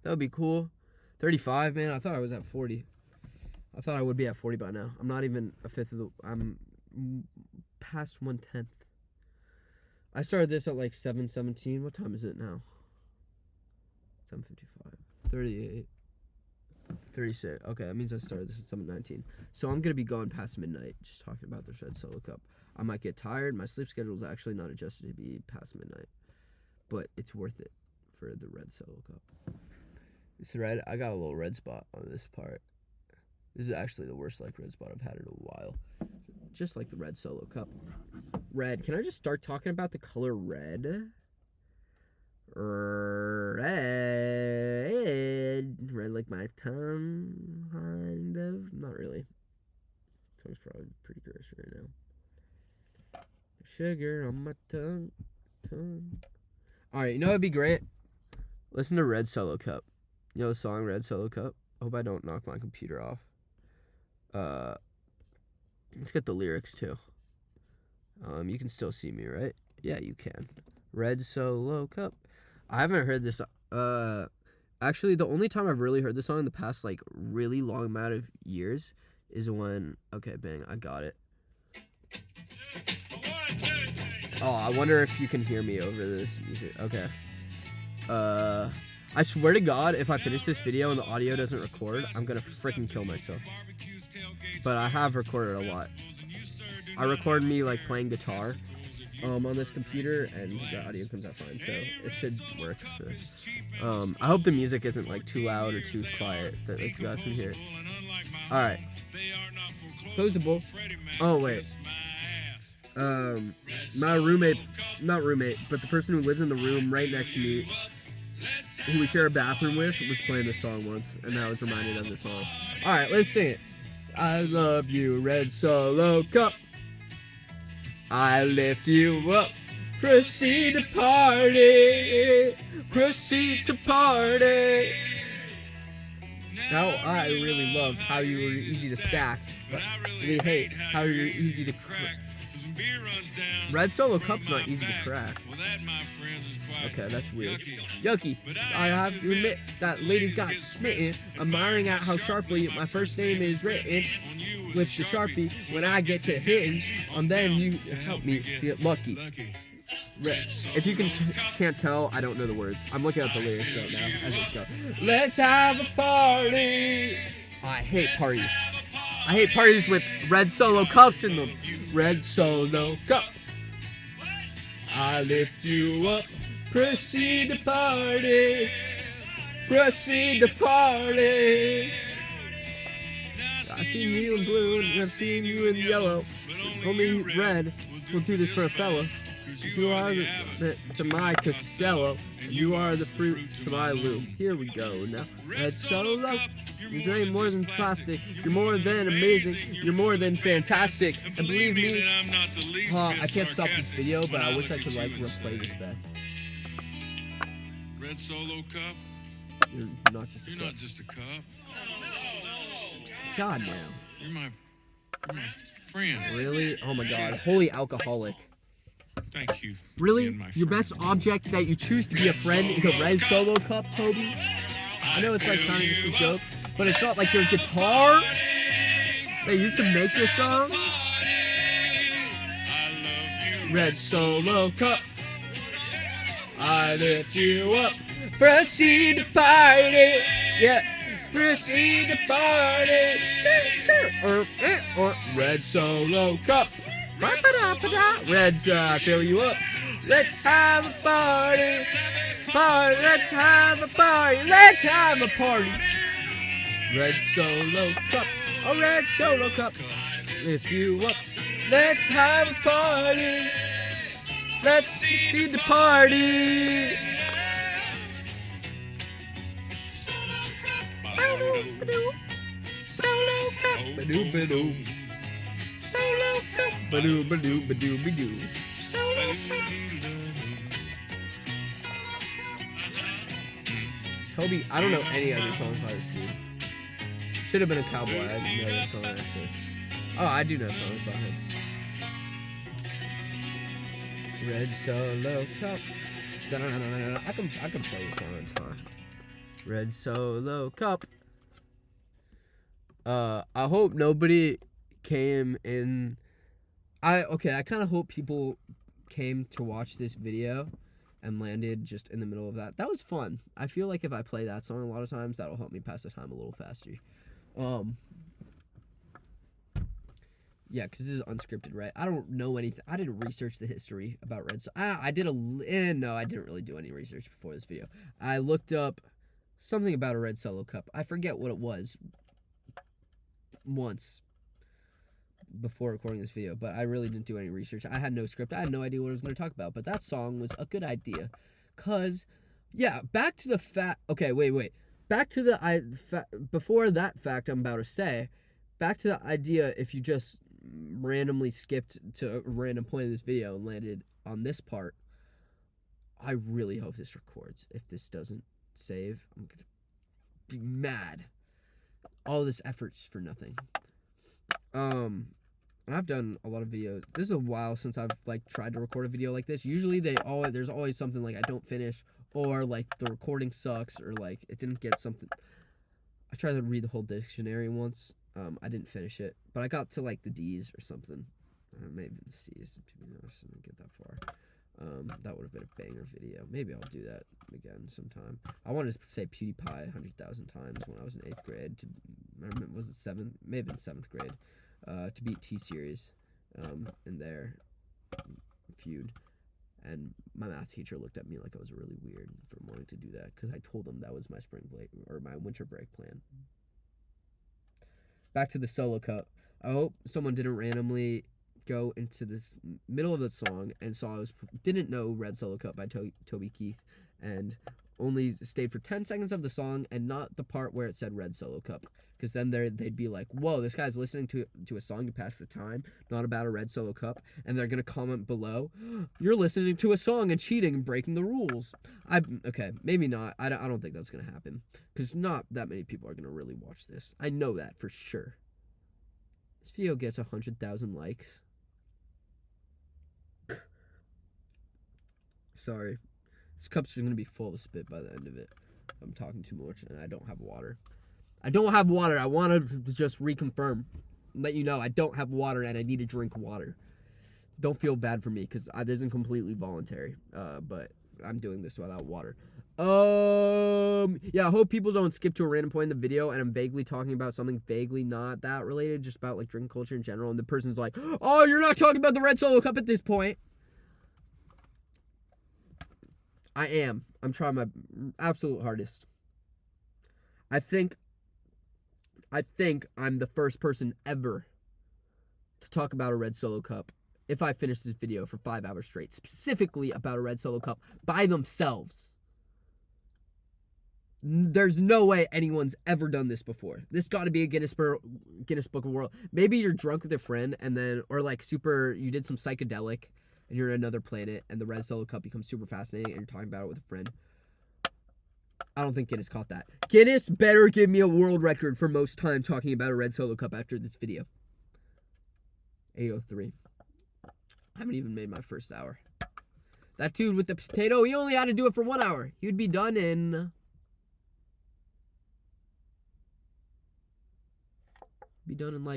That would be cool. 35, man. I thought I was at 40. I thought I would be at 40 by now. I'm not even a fifth of the... I'm past 1/10. I started this at, like, 7:17. What time is it now? 7:55. 38. 36. Okay, that means I started this at 7:19. So I'm going to be going past midnight just talking about this Red Solo Cup. I might get tired. My sleep schedule is actually not adjusted to be past midnight. But it's worth it for the Red Solo Cup. It's red. I got a little red spot on this part. This is actually the worst like red spot I've had in a while. Just like the Red Solo Cup. Red. Can I just start talking about the color red? Red like my tongue, kind of. Not really. Tongue's probably pretty gross right now. Sugar on my tongue. Alright, you know what'd be great? Listen to Red Solo Cup. You know the song Red Solo Cup? I hope I don't knock my computer off. Let's get the lyrics too. You can still see me, right? Yeah, you can. Red Solo Cup. I haven't heard this. Actually, the only time I've really heard this song in the past, like, really long amount of years is when... Okay, bang, I got it. Oh, I wonder if you can hear me over this music. Okay. I swear to God, if I finish this video and the audio doesn't record, I'm gonna freaking kill myself. But I have recorded a lot. I record me, like, playing guitar on this computer, and the audio comes out fine, so it should work for this. I hope the music isn't, like, too loud or too quiet, that like, you guys can hear it. Alright. Closable. Oh, wait. My roommate, not roommate, but the person who lives in the room right next to me, who we share a bathroom with, was playing this song once, and I was reminded of this song. Alright, let's sing it. I love you, Red Solo Cup. I lift you up. Proceed to party. Proceed to party. Now I really love how you were easy to stack, but really hate how you're easy to crack. Red Solo Cup's not easy to crack. Okay, that's weird. Yucky. I have to admit that ladies got smitten, admiring at how sharply my first name is written with the Sharpie. When I get to hitting, then you help me get lucky. If you can't tell, I don't know the words. I'm looking at the lyrics right now as it goes. Let's have a party. I hate parties. I hate parties with Red Solo Cups in them. Red Solo Cup. I lift you up. Proceed to party. Proceed to party. I've seen you in blue and I've seen you in yellow. Only red will do this for a fella. You are the to my Costello. You are the fruit to my loom. Here we go now. Red Solo. You're ain't more than plastic. You're more than amazing. You're more than fantastic. And believe me, I can't stop this video, but I wish I could like replay this back. Red Solo Cup. You're not just a cup. Not just a cup. God, man. You're my friend. Really? Oh my God. Holy alcoholic. Thank you. Really? Your best object that you choose to be a friend is a Red Solo Cup, Toby? I know it's like kind of just a joke, but it's not like your guitar that used to make this song. Red Solo Cup. I lift you up. Proceed to party. Yeah. Proceed to party. Red Solo Cup. Reds, fill you up. Let's have a party. Let's have a party. Let's have a party. Red Solo Cup. A Red Solo Cup. Lift you up. Let's have a party. Let's see the party. Solo Cup. Ba-doo-ba-doo. Solo Cup. Ba-doo-ba-doo-ba-doo-ba-doo. Solo Cup. Toby, I don't know any other songs by this dude. Should have been a cowboy. I didn't know this song actually. Oh, I do know songs by him. Red Solo Cup. I can play this song on guitar. Red Solo Cup. I hope nobody came in. I kind of hope people came to watch this video and landed just in the middle of that. That was fun. I feel like if I play that song a lot of times, that'll help me pass the time a little faster. Yeah, because this is unscripted, right? I don't know anything. I didn't research the history about Red Solo. I did no, I didn't really do any research before this video. I looked up something about a Red Solo Cup. I forget what it was once before recording this video, but I really didn't do any research. I had no script. I had no idea what I was going to talk about, but that song was a good idea. Because, yeah, back to the fact. Okay, wait. Back to the before that fact I'm about to say, back to the idea if you just randomly skipped to a random point in this video and landed on this part, I really hope this records. If this doesn't save, I'm going to be mad. All this effort's for nothing. I've done a lot of videos. This is a while since I've tried to record a video like this. Usually there's always something I don't finish, or the recording sucks, or it didn't get something. I tried to read the whole dictionary once. I didn't finish it, but I got to the D's or something. Maybe the C's, to be honest. I didn't get that far. That would have been a banger video. Maybe I'll do that again sometime. I wanted to say PewDiePie 100,000 times when I was in 8th grade. Was it 7th? Maybe in 7th grade. To beat T-Series in their feud. And my math teacher looked at me like I was really weird for wanting to do that, because I told him that was my my winter break plan. Back to the Solo Cup. I hope someone didn't randomly go into this middle of the song and didn't know Red Solo Cup by Toby Keith, and only stayed for 10 seconds of the song and not the part where it said Red Solo Cup, because then they'd be like, whoa, this guy's listening to a song to pass the time, not about a Red Solo Cup, and they're gonna comment below, you're listening to a song and cheating and breaking the rules. Okay, maybe not. I don't think that's gonna happen, because not that many people are gonna really watch this. I know that for sure. This video gets 100,000 likes. Sorry. This cup's going to be full of spit by the end of it. I'm talking too much, and I don't have water. I want to just reconfirm, let you know I don't have water, and I need to drink water. Don't feel bad for me, because this isn't completely voluntary, but I'm doing this without water. Yeah, I hope people don't skip to a random point in the video, and I'm vaguely talking about something vaguely not that related, just about drinking culture in general, and the person's like, oh, you're not talking about the Red Solo Cup at this point. I am. I'm trying my absolute hardest. I think I'm the first person ever to talk about a Red Solo Cup, if I finish this video, for 5 hours straight, specifically about a Red Solo Cup by themselves. There's no way anyone's ever done this before. This got to be a Guinness Book of World. Maybe you're drunk with a friend, and then, or you did some psychedelic, and you're on another planet, and the Red Solo Cup becomes super fascinating, and you're talking about it with a friend. I don't think Guinness caught that. Guinness better give me a world record for most time talking about a Red Solo Cup after this video. 8:03. I haven't even made my first hour. That dude with the potato, he only had to do it for 1 hour. He would be done in...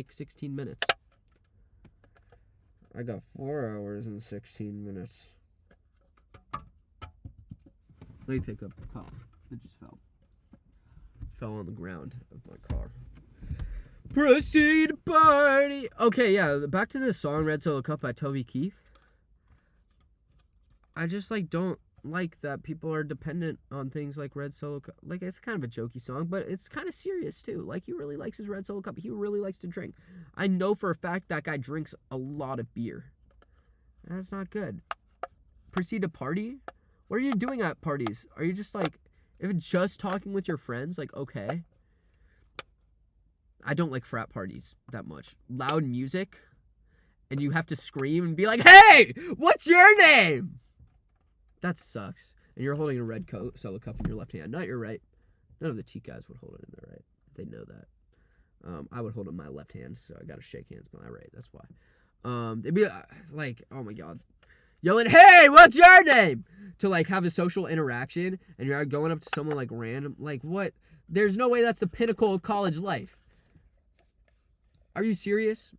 16 minutes. I got 4 hours and 16 minutes. Let me pick up the car. It just fell. Fell on the ground of my car. Proceed to party. Okay, yeah. Back to the song "Red Solo Cup" by Toby Keith. I just don't like that people are dependent on things like Red Solo Cup. Like, it's kind of a jokey song, but it's kind of serious too. Like, he really likes his Red Solo Cup. He really likes to drink. I know for a fact that guy drinks a lot of beer. That's not good. Proceed to party? What are you doing at parties? Are you just if it's just talking with your friends, okay. I don't like frat parties that much. Loud music, and you have to scream and be like, "Hey, what's your name?" That sucks. And you're holding a red Solo Cup in your left hand, not your right. None of the T guys would hold it in their right. They know that. I would hold it in my left hand, so I gotta shake hands with my right. That's why. They'd be like, oh my god, yelling, "Hey, what's your name?" To have a social interaction, and you're going up to someone random. What? There's no way that's the pinnacle of college life. Are you serious?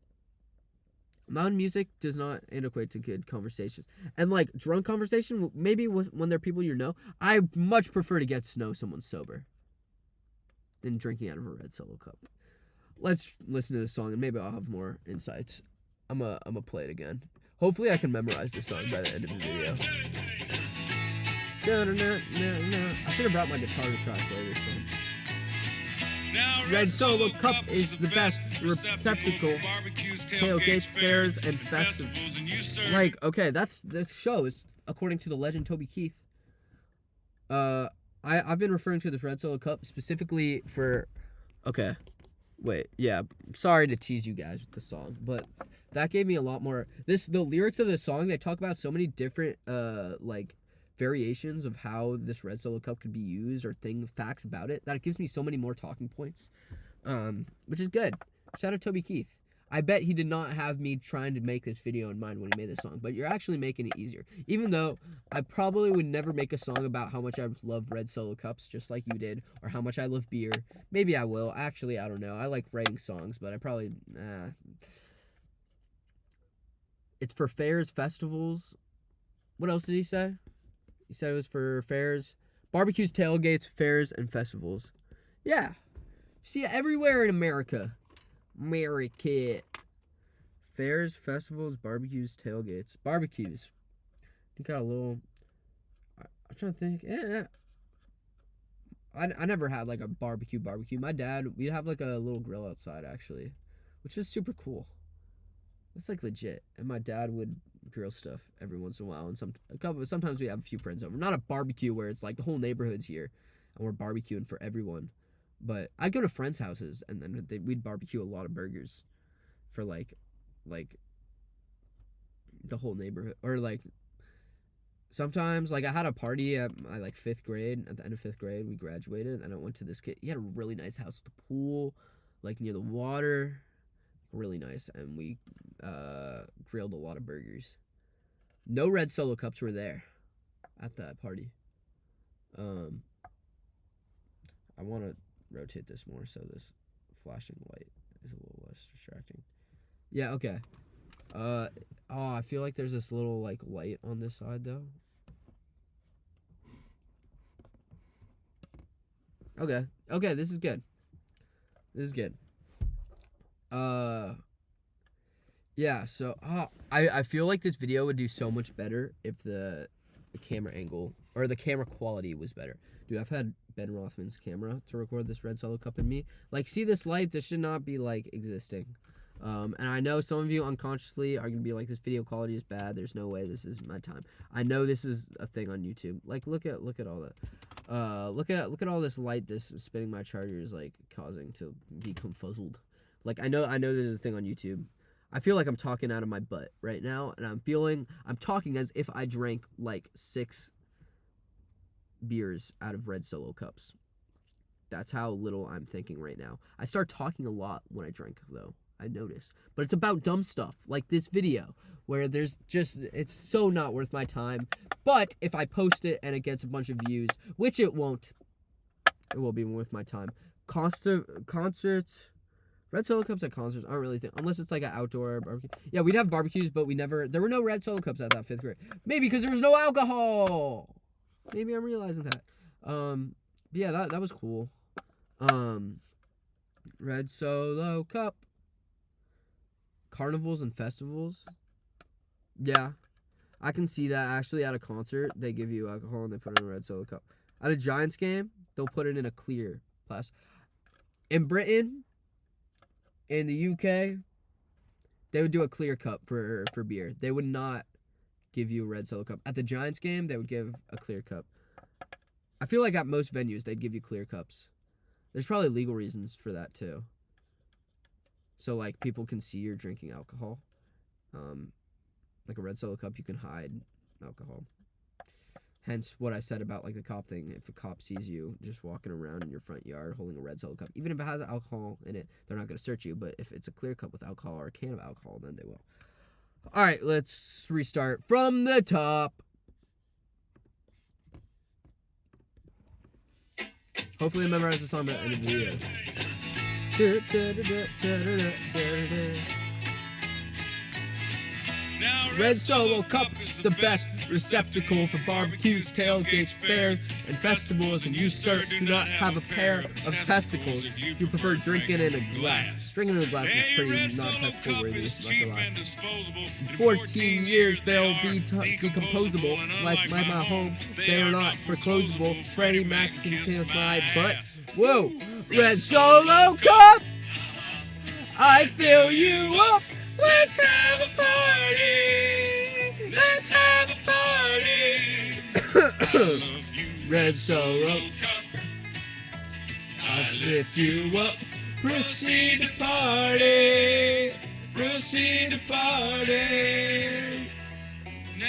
Loud music does not equate to good conversations. And drunk conversation, maybe when they're people you know, I much prefer to get to know someone sober than drinking out of a red Solo Cup. Let's listen to this song and maybe I'll have more insights. I'm gonna play it again. Hopefully I can memorize this song by the end of the video. I should have brought my guitar to try to play this song. Red Solo Cup is the best receptacle. Tailgates, fairs, and festivals. Okay, this show is according to the legend Toby Keith. I've been referring to this Red Solo Cup specifically for. Okay, wait, yeah. Sorry to tease you guys with the song, but that gave me a lot more. The lyrics of the song, they talk about so many different variations of how this Red Solo Cup could be used or facts about it, that it gives me so many more talking points, which is good. Shout out Toby Keith. I bet he did not have me trying to make this video in mind when he made this song, but you're actually making it easier. Even though I probably would never make a song about how much I love Red Solo Cups just like you did, or how much I love beer. Maybe I will. Actually, I don't know. I like writing songs, but I probably... It's for fairs, festivals. What else did he say? He said it was for fairs, barbecues, tailgates, fairs, and festivals. Yeah. See, everywhere in America. Fairs, festivals, barbecues, tailgates. Barbecues. You got a little... I'm trying to think. Yeah. I never had a barbecue. My dad, we'd have a little grill outside, actually, which is super cool. It's legit. And my dad would grill stuff every once in a while, and sometimes we have a few friends over. Not a barbecue where it's the whole neighborhood's here and we're barbecuing for everyone, but I'd go to friends' houses and then we'd barbecue a lot of burgers for the whole neighborhood. Or sometimes I had a party at my 5th grade. At the end of 5th grade, we graduated, and I went to this kid. He had a really nice house with a pool near the water, really nice, and we grilled a lot of burgers. No Red Solo Cups were there at that party. I want to rotate this more so this flashing light is a little less distracting. Yeah, okay. I feel like there's this little light on this side though. Okay, this is good. Yeah, so I feel like this video would do so much better if the camera angle or the camera quality was better. Dude, I've had Ben Rothman's camera to record this Red Solo Cup and me. See this light? This should not be existing. And I know some of you unconsciously are gonna be this video quality is bad. There's no way this is my time. I know this is a thing on YouTube. Look at all that. Look at all this light this spinning my charger is causing to become fuzzled. I know this is a thing on YouTube. I feel like I'm talking out of my butt right now, and I'm talking as if I drank 6 beers out of Red Solo Cups. That's how little I'm thinking right now. I start talking a lot when I drink, though. I notice. But it's about dumb stuff, like this video, where it's so not worth my time. But if I post it and it gets a bunch of views, which it won't, it will be worth my time. Concerts, Red Solo cups at concerts aren't really unless it's like an outdoor barbecue. Yeah, we'd have barbecues, but there were no red Solo cups at that 5th grade. Maybe because there was no alcohol. Maybe I'm realizing that. But yeah, that was cool. Red Solo cup. Carnivals and festivals. Yeah, I can see that. Actually, at a concert, they give you alcohol and they put it in a red Solo cup. At a Giants game, they'll put it in a clear plastic. In Britain, in the UK, they would do a clear cup for beer. They would not give you a red Solo cup. At the Giants game, they would give a clear cup. I feel like at most venues, they'd give you clear cups. There's probably legal reasons for that, too. So, like, people can see you're drinking alcohol. Like a red Solo cup, you can hide alcohol. Hence what I said about, like, the cop thing. If a cop sees you just walking around in your front yard holding a red Solo cup, even if it has alcohol in it, they're not going to search you. But if it's a clear cup with alcohol or a can of alcohol, then they will. All right, let's restart from the top. Hopefully I memorize the song by the end of the video. Now, Red Solo cup is the best receptacle for barbecues, tailgates, fairs, and festivals, and you, sir, do not have a pair of testicles. You prefer drinking in a glass. Drinking in a glass is pretty not testicle worthy, not gonna lie. In 14 years, they'll be decomposable. Like my home, they are not foreclosable. Freddie Mac can kiss my butt. Whoa! Red Solo cup! I fill you up! Let's have a party! Let's have a party! Red Solo cup, I lift you up. Proceed to party! Proceed to party!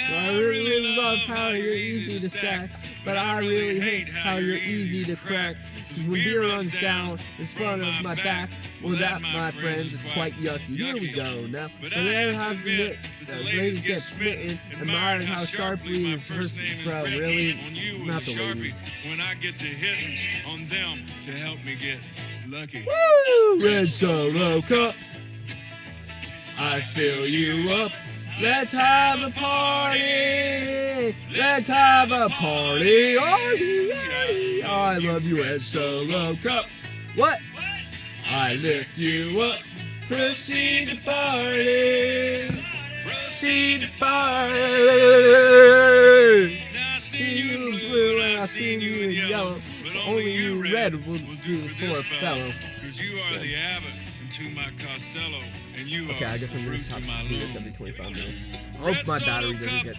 I really love how you're easy to stack, but I really hate how you're easy to crack. 'Cause when beer runs down in front of my back, well, that, my friends, is quite yucky. Here we go now. But I have to admit, the ladies get smitten, admiring how sharply his first bro, really, not the ladies. When I get to hitting on them to help me get lucky. Woo! Red Solo cup, I fill you up. Let's have a party! Let's have a party! I love you, Red Solo cup. What? I lift you up. Proceed to party. Proceed to party. Now I See see you you in blue blue and and I've seen you in yellow, but only you red will do for a fellow. Cause you are the Abbott to my Costello, and you Okay, are I guess I'm gonna fruit have to my to do this loom. every 25 minutes. I hope my battery doesn't get...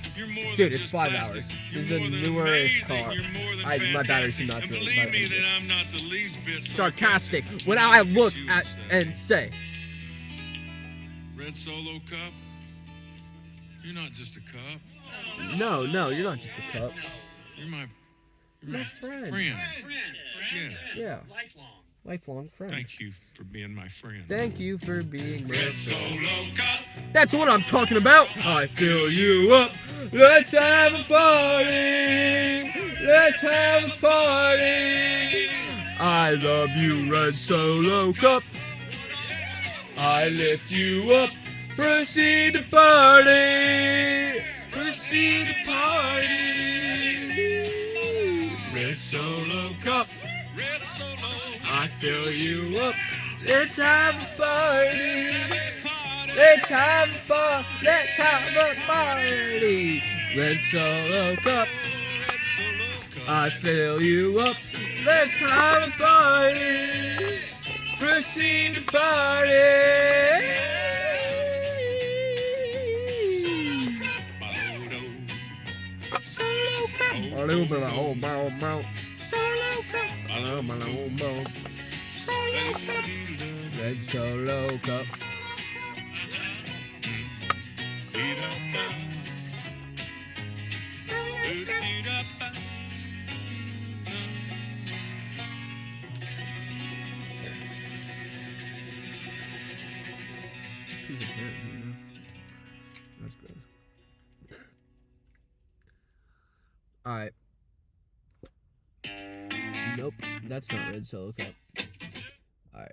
Dude, it's 5 hours. This is a newer-ish car. My battery should not drain. Believe me that I'm not the least bit Sarcastic when I look at and say, Red Solo cup, you're not just a cup. no, you're not just a cup. You're my friend. Yeah, lifelong friend. Thank you for being my friend. Thank you for being Red my Solo friend. cup. That's what I'm talking about. I fill you up. Let's have a party. Let's have a party. I love you, Red Solo cup. I lift you up. Proceed to party. Proceed to party. Red Solo cup. Red Solo. I fill you up. Let's have a party. Party. Let's have a party. Let's have a party. Red Solo cup. Red Solo cup. I fill you up. Let's have a party. Proceed to party. Solo cup. Solo cup. Red Solo cup. That's good. Alright. Nope, that's not Red Solo cup. Alright.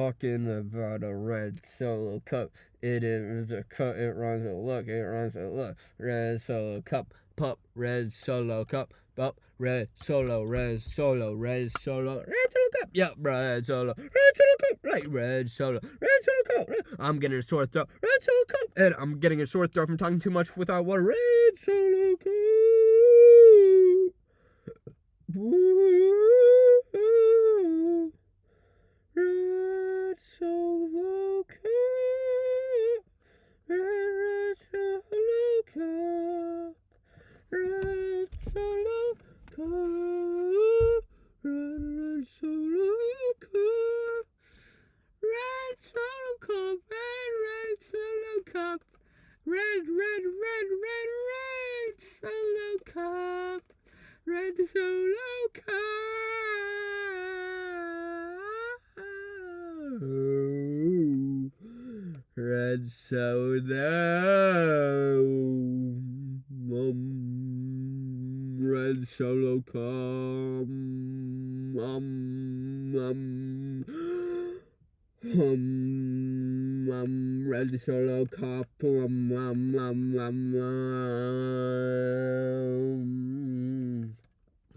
talking about a red Solo cup. It is a cup, it runs a look, it runs a look. Red Solo cup, pup, red Solo cup, pup, red Solo, red Solo, red Solo, red Solo cup. Yep, red Solo cup, right, red Solo cup. Right. I'm getting a sore throat, red Solo cup. And I'm getting a sore throat from talking too much without water, red Solo cup. Red Solo cup, red Solo cup, red Solo cup, red Solo cup, red Solo cup, red Solo cup, red Solo cup, red Solo cup. Red soda, red Solo cup, red Solo cup,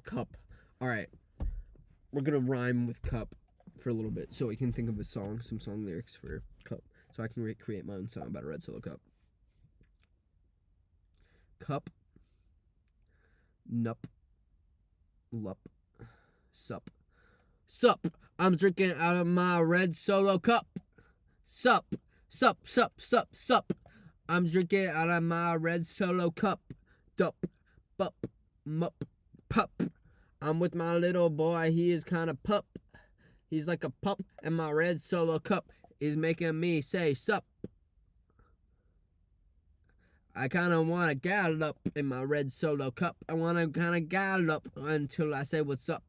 cup. All right, we're gonna rhyme with cup for a little bit, so we can think of a song, some song lyrics for cup, so I can recreate my own song about a red Solo cup. Cup, nup, lup, sup. Sup, I'm drinking out of my red Solo cup. Sup, sup, sup, sup, sup. I'm drinking out of my red Solo cup. Dup, bup, mup, pup. I'm with my little boy, he is kind of pup. He's like a pup, and my red Solo cup is making me say sup. I kind of want to gallop in my red Solo cup. I want to kind of gallop until I say what's up,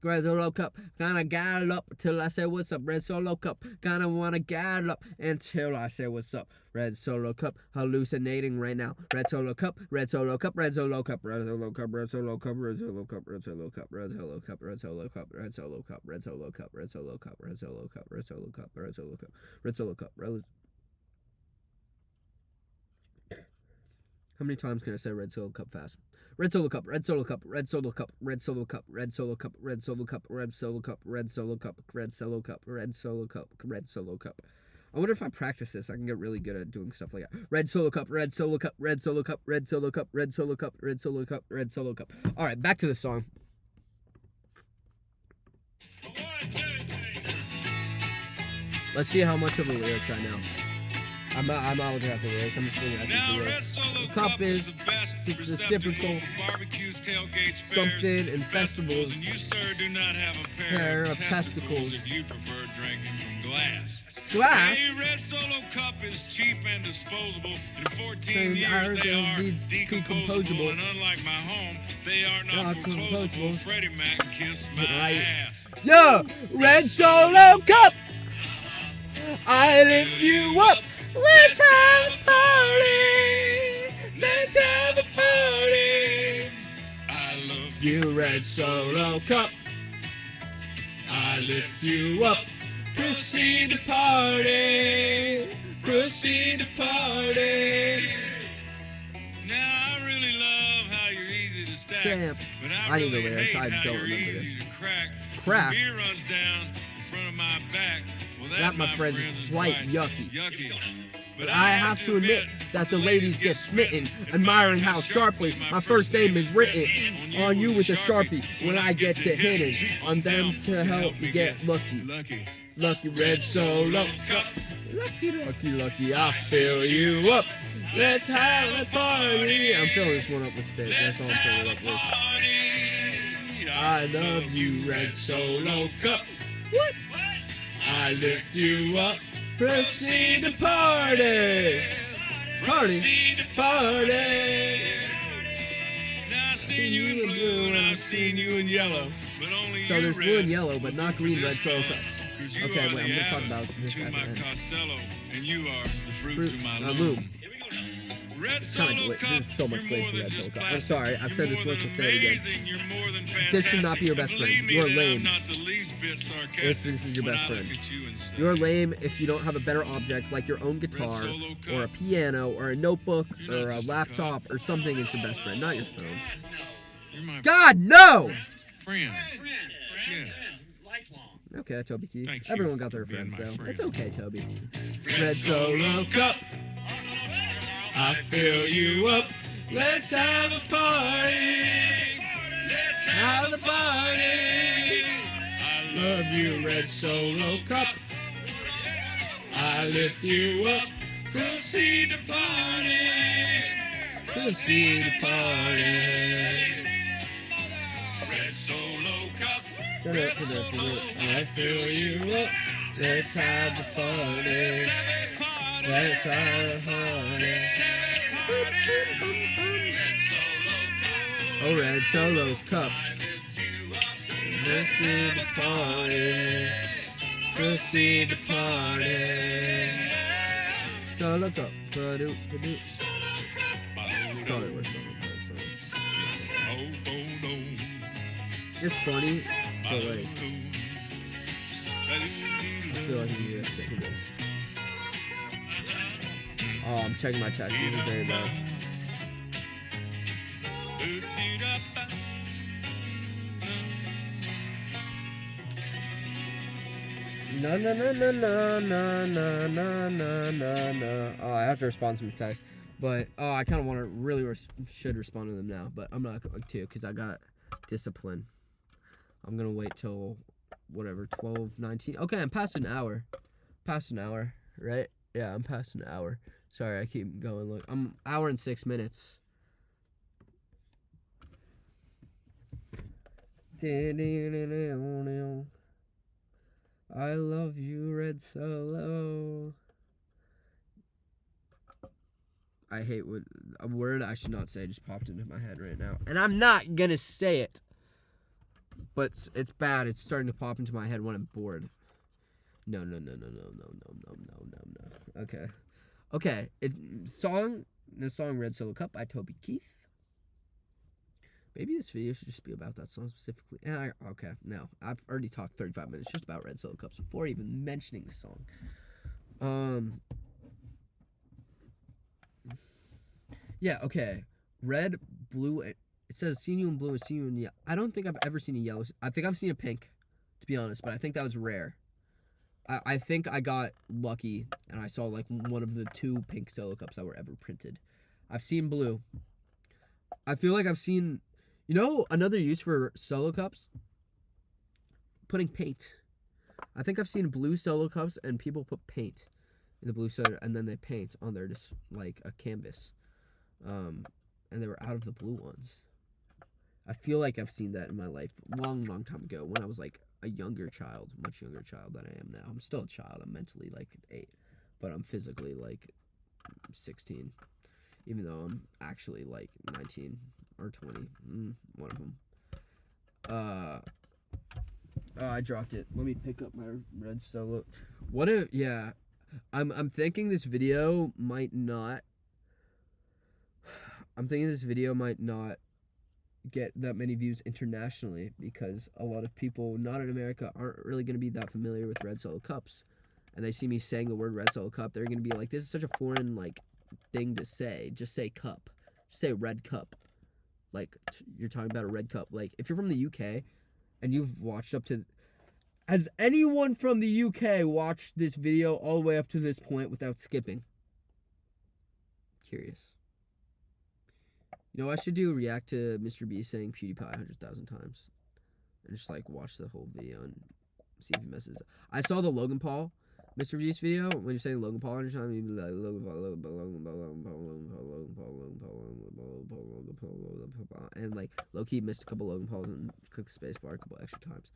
red Solo cup. Kind of gallop till I say what's up, red Solo cup. Kind of want to gallop until I say what's up, red Solo cup. Hallucinating right now, red Solo cup, red Solo cup, red Solo cup, red Solo cup, red Solo cup, red Solo cup, red Solo cup, red Solo cup, red Solo cup, red Solo cup, red Solo cup, red Solo cup, red Solo cup, red Solo cup, red Solo cup, red Solo cup, red. How many times can I say red Solo cup fast? Red Solo cup, red Solo cup, red Solo cup, red Solo cup, red Solo cup, red Solo cup, red Solo cup, red Solo cup, red Solo cup, red Solo cup, red Solo cup. I wonder if I practice this, I can get really good at doing stuff like that. Red Solo cup, red Solo cup, red Solo cup, red Solo cup, red Solo cup, red Solo cup, red Solo cup. All right, back to the song. Let's see how much of the lyrics I know. I'm not looking at the lyrics. I'm just looking at the lyrics. The cup is reciprocal, barbecues, tailgates, something in festivals. And you, sir, do not have a pair of testicles if you prefer drinking from glass. Glass? A red Solo cup is cheap and disposable. In 14 years, they are decomposable. And unlike my home, they are not foreclosable. Freddie Mac kissed my ass. Yo, red Solo cup, I lift you up. Let's have a party. Let's have a party. I love you, red Solo cup. I lift you up. Proceed to party. Proceed to party. Now I really love how you're easy to stack, Damn. but I I need really the lyrics. hate I how don't you're remember easy this. to crack. Crack? Beer runs down in front of my back. Well, That, my friends, is quite yucky. But I have to admit that the ladies get smitten, admiring how sharply my first name is written on you with a Sharpie when I get to hitting on them to help me get lucky. Lucky red Solo cup. Lucky, I fill you up. Let's have a party. I'm filling this one up with spit. That's all I'm filling it up with. I love you, red Solo cup. What? I lift you up. Proceed to party. Party. Party. Now I've seen you in blue and I've seen you in yellow, but only So you there's blue red. and yellow, but not green, red Solo cups. Okay, Okay, wait, I'm gonna talk about this to at the my end. Costello, and you are the fruit Fruit, to my loom. loom. Red It's kinda Solo glitch. Cup, This is so much you're glitch more for than Red just Solo Cup. I'm classic. sorry, I've said You're this more once, than I'll say it again. amazing. You're more than fantastic. This should not be your best And believe friend. me You're that lame. I'm not the least bit sarcastic If this is your when best I friend. look at you and say, You're lame if you don't have a better object like your own guitar Solo Cup. or a piano or a notebook You're or not a just a laptop cup. or something is your best friend, not your phone. You're my God, no! friend. Yeah. Lifelong. Okay, Toby Keith. Thank you Everyone got their for being friends, my though. friend. It's okay, Toby. Red Solo Cup, I fill you up. Let's have a party. Let's have a party. I love you, Red Solo Cup. I lift you up. Proceed to party. Proceed to party. Red Solo Cup. Red Solo, I fill you up. Let's have a party. Let's have a party. Oh, Red Solo Cup. Proceed to party. Proceed to party. Solo Cup. Ba-do-ba-do. Probably worth it. It's funny, but like, I feel like you need to stick with this. Oh, I'm checking my text. This is very bad. No, no, no, no, no, no, no, no, no, no, no. Oh, I have to respond to some text. But, I kind of want to really should respond to them now. But I'm not going to because I got discipline. I'm going to wait till, whatever, 12:19. Okay, I'm past an hour. Past an hour, right? Yeah, I'm past an hour. Sorry, I keep going. Look, I'm hour and 6 minutes. I love you, Red Solo. I hate what a word I should not say just popped into my head right now, and I'm not gonna say it. But it's bad. It's starting to pop into my head when I'm bored. No. Okay. The song Red Solo Cup by Toby Keith. Maybe this video should just be about that song specifically. Okay, no. I've already talked 35 minutes just about Red Solo Cups before even mentioning the song. Yeah, okay. Red, blue, it says seen you in blue and seen you in yellow. I don't think I've ever seen a yellow. I think I've seen a pink, to be honest, but I think that was rare. I think I got lucky and I saw like one of the 2 pink Solo Cups that were ever printed. I've seen blue. I feel like I've seen, another use for Solo Cups? Putting paint. I think I've seen blue Solo Cups and people put paint in the blue soda and then they paint on there just like a canvas. And they were out of the blue ones. I feel like I've seen that in my life long time ago when I was like a younger child, much younger child than I am now. I'm still a child. I'm mentally like 8, but I'm physically like 16, even though I'm actually like 19 or 20. One of them. I dropped it. Let me pick up my Red Solo. I'm thinking this video might not. I'm thinking this video might not get that many views internationally because a lot of people not in America aren't really going to be that familiar with Red Solo Cups, and they see me saying the word Red Solo Cup. They're going to be like, this is such a foreign like thing to say. Just say cup. Just say red cup. Like you're talking about a red cup. Like if you're from the UK and you've watched up to, has anyone from the UK watched this video all the way up to this point without skipping? Curious. I should react to Mr. Beast saying PewDiePie 100,000 times. And just, like, watch the whole video and see if he messes up. I saw the Logan Paul Mr. Beast video. When you're saying Logan Paul 100 times, you'd be like, Logan Paul. And, like, low-key missed a couple Logan Pauls and clicked the spacebar a couple extra times.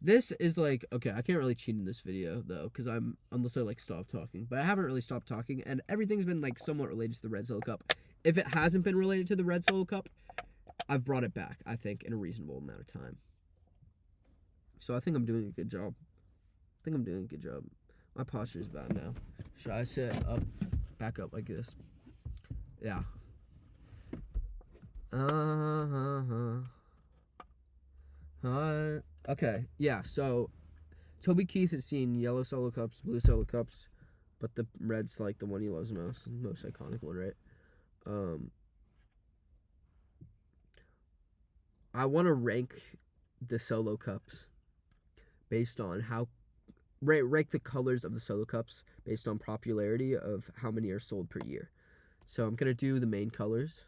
This is, like, okay, I can't really cheat in this video, though, because unless I, like, stop talking. But I haven't really stopped talking, and everything's been, like, somewhat related to the Red Solo Cup. If it hasn't been related to the Red Solo Cup, I've brought it back, I think, in a reasonable amount of time. So I think I'm doing a good job. My posture is bad now. Should I sit up, back up like this? Yeah. Okay. Yeah. So Toby Keith has seen yellow Solo Cups, blue Solo Cups, but the red's like the one he loves most iconic one, right? I want to rank the Solo Cups based on how rank the colors of the Solo Cups based on popularity of how many are sold per year. So I'm gonna do the main colors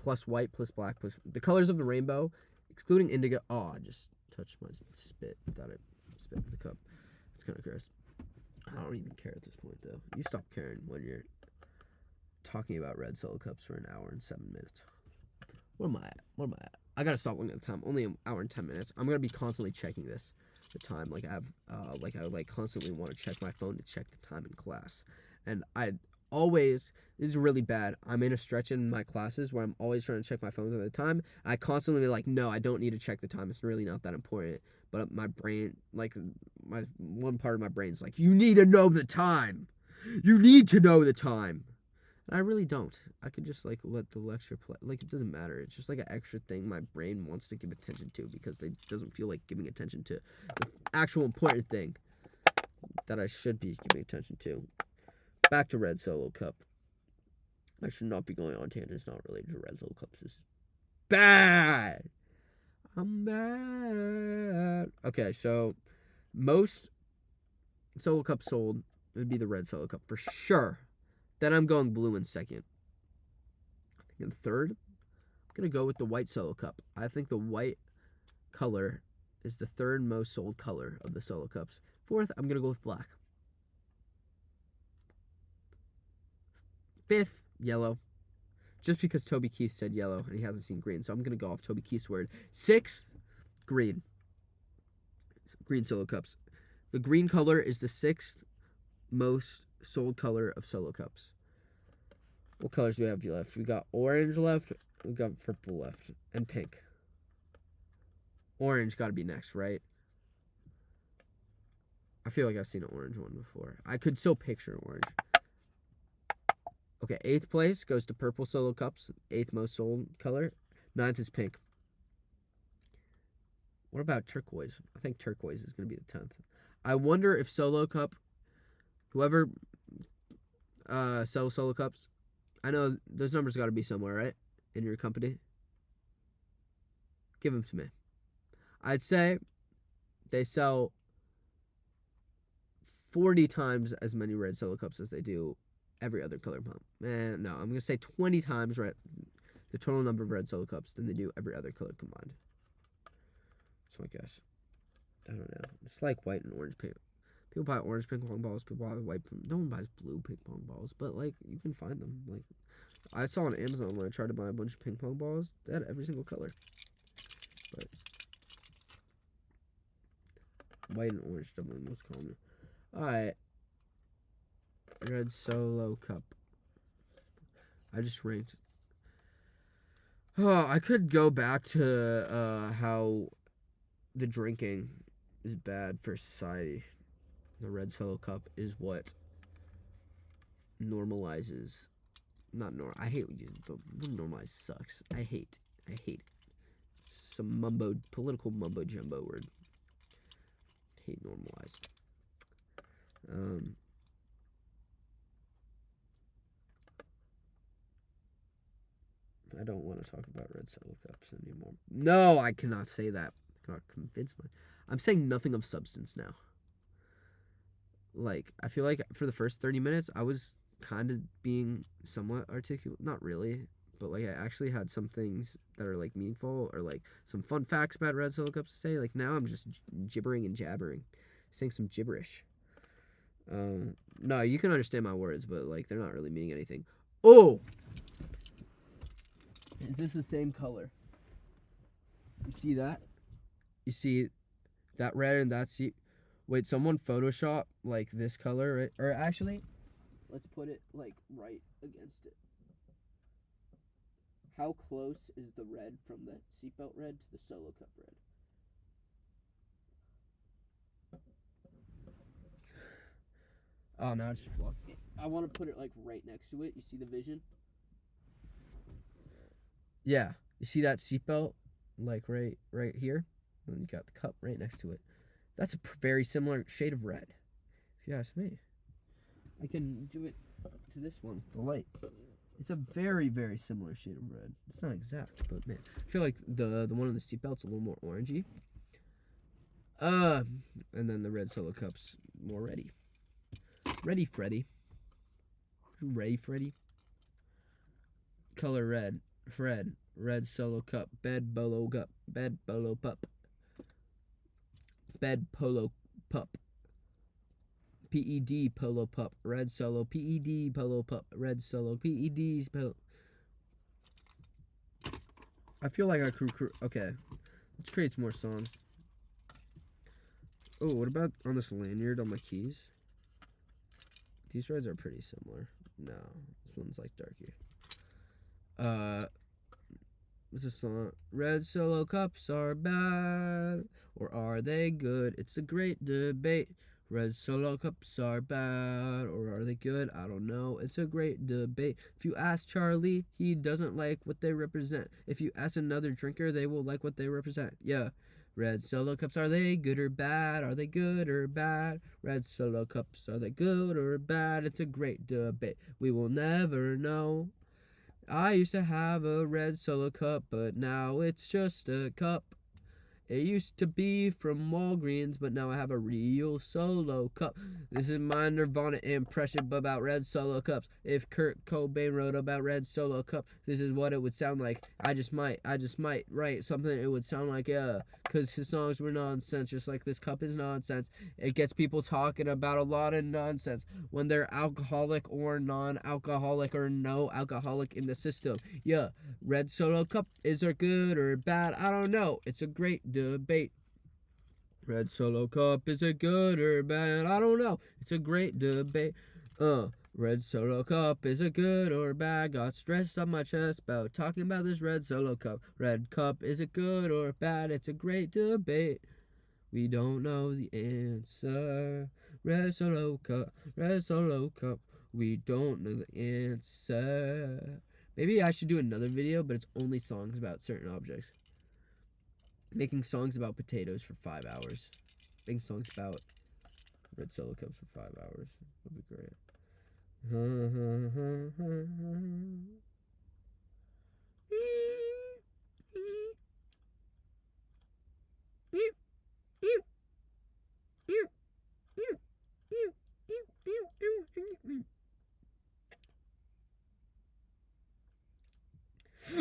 plus white plus black plus the colors of the rainbow, excluding indigo. Oh, I just touched my spit without it spit in the cup. It's kind of gross. I don't even care at this point though. You stop caring when you're talking about red Solo Cups for an hour and 7 minutes. What am I at? I gotta stop looking at the time. Only an hour and 10 minutes. I'm gonna be constantly checking the time. Like I constantly want to check my phone to check the time in class. And this is really bad. I'm in a stretch in my classes where I'm always trying to check my phone at the time. I constantly like, no, I don't need to check the time. It's really not that important. But my brain, like my one part of my brain's like, you need to know the time. You need to know the time. And I really don't. I could just like let the lecture play. Like it doesn't matter. It's just like an extra thing my brain wants to give attention to because it doesn't feel like giving attention to the actual important thing that I should be giving attention to. Back to Red Solo Cup. I should not be going on tangents not related to Red Solo Cups. This is bad. I'm bad. Okay, so most Solo Cups sold would be the Red Solo Cup for sure. Then I'm going blue in second. In third, I'm going to go with the white Solo Cup. I think the white color is the third most sold color of the Solo Cups. Fourth, I'm going to go with black. Fifth, yellow. Just because Toby Keith said yellow and he hasn't seen green. So I'm going to go off Toby Keith's word. Sixth, green. Green Solo Cups. The green color is the sixth most sold color of Solo Cups. What colors do we have left? We got orange left. We got purple left. And pink. Orange got to be next, right? I feel like I've seen an orange one before. I could still picture orange. Okay, 8th place goes to purple Solo Cups. 8th most sold color. 9th is pink. What about turquoise? I think turquoise is going to be the 10th. I wonder if Solo Cup, whoever sells Solo Cups, I know those numbers got to be somewhere, right? In your company. Give them to me. I'd say they sell 40 times as many red Solo Cups as they do every other color pump. No, I'm going to say 20 times the total number of red Solo Cups than they do every other color combined. So I guess. I don't know. It's like white and orange pink. People buy orange ping pong balls. People buy white. No one buys blue ping pong balls, but like you can find them. Like I saw on Amazon when I tried to buy a bunch of ping pong balls. They had every single color. But white and orange definitely most common. All right, red Solo Cup. I just ranked. Oh, I could go back to how the drinking is bad for society. The red Solo Cup is what normalizes. Not normal. I hate the normalize sucks. I hate some political mumbo jumbo word. Hate normalized. I don't want to talk about red Solo Cups anymore. No, I cannot say that. I cannot convince my. I'm saying nothing of substance now. Like, I feel like for the first 30 minutes, I was kind of being somewhat articulate. Not really, but, like, I actually had some things that are, like, meaningful or, like, some fun facts about red Solo Cups to say. Like, now I'm just gibbering and jabbering. Saying some gibberish. No, you can understand my words, but, like, they're not really meaning anything. Oh! Is this the same color? You see that? You see that red and that wait, someone Photoshop like this color, right? Or actually, let's put it like right against it. How close is the red from the seatbelt red to the Solo Cup red? Oh, now it's just blocking it. I want to put it like right next to it. You see the vision? Yeah, you see that seatbelt, like right here, and you got the cup right next to it. That's a very similar shade of red, if you ask me. I can do it to this one, the light. It's a very, very similar shade of red. It's not exact, but man, I feel like the one on the seatbelt's a little more orangey. And then the red Solo cup's more ready. Ready, Freddy. Ready, Freddy. Color red. Fred. Red Solo cup. Bed Bolo cup. Bed Bolo pup. Bed Polo pup. PED Polo pup. Red Solo. PED Polo pup. Red Solo. PED Polo. I feel like I crew. Okay. Let's create some more songs. Oh, what about on this lanyard on my keys? These reds are pretty similar. No, this one's like darker. What's this song? Red Solo cups are bad, or are they good? It's a great debate. Red Solo cups are bad, or are they good? I don't know. It's a great debate. If you ask Charlie, he doesn't like what they represent. If you ask another drinker, they will like what they represent. Yeah. Red Solo cups, are they good or bad? Are they good or bad? Red Solo cups, are they good or bad? It's a great debate. We will never know. I used to have a red Solo cup, but now it's just a cup. It used to be from Walgreens, but now I have a real Solo cup. This is my Nirvana impression about red Solo cups. If Kurt Cobain wrote about red Solo cup, this is what it would sound like. I just might write something it would sound like, yeah. Because his songs were nonsense, just like this cup is nonsense. It gets people talking about a lot of nonsense when they're alcoholic or non-alcoholic or no alcoholic in the system. Yeah, red Solo cup, is it good or bad? I don't know. It's a great debate. Red Solo cup, is it good or bad? I don't know. It's a great debate. Red Solo cup, is it good or bad? Got stressed on my chest about talking about this red Solo cup. Red cup, is it good or bad? It's a great debate. We don't know the answer. Red Solo cup, red Solo cup. We don't know the answer. Maybe I should do another video, but it's only songs about certain objects. Making songs about potatoes for 5 hours. Making songs about red Solo cups for 5 hours. That'd be great.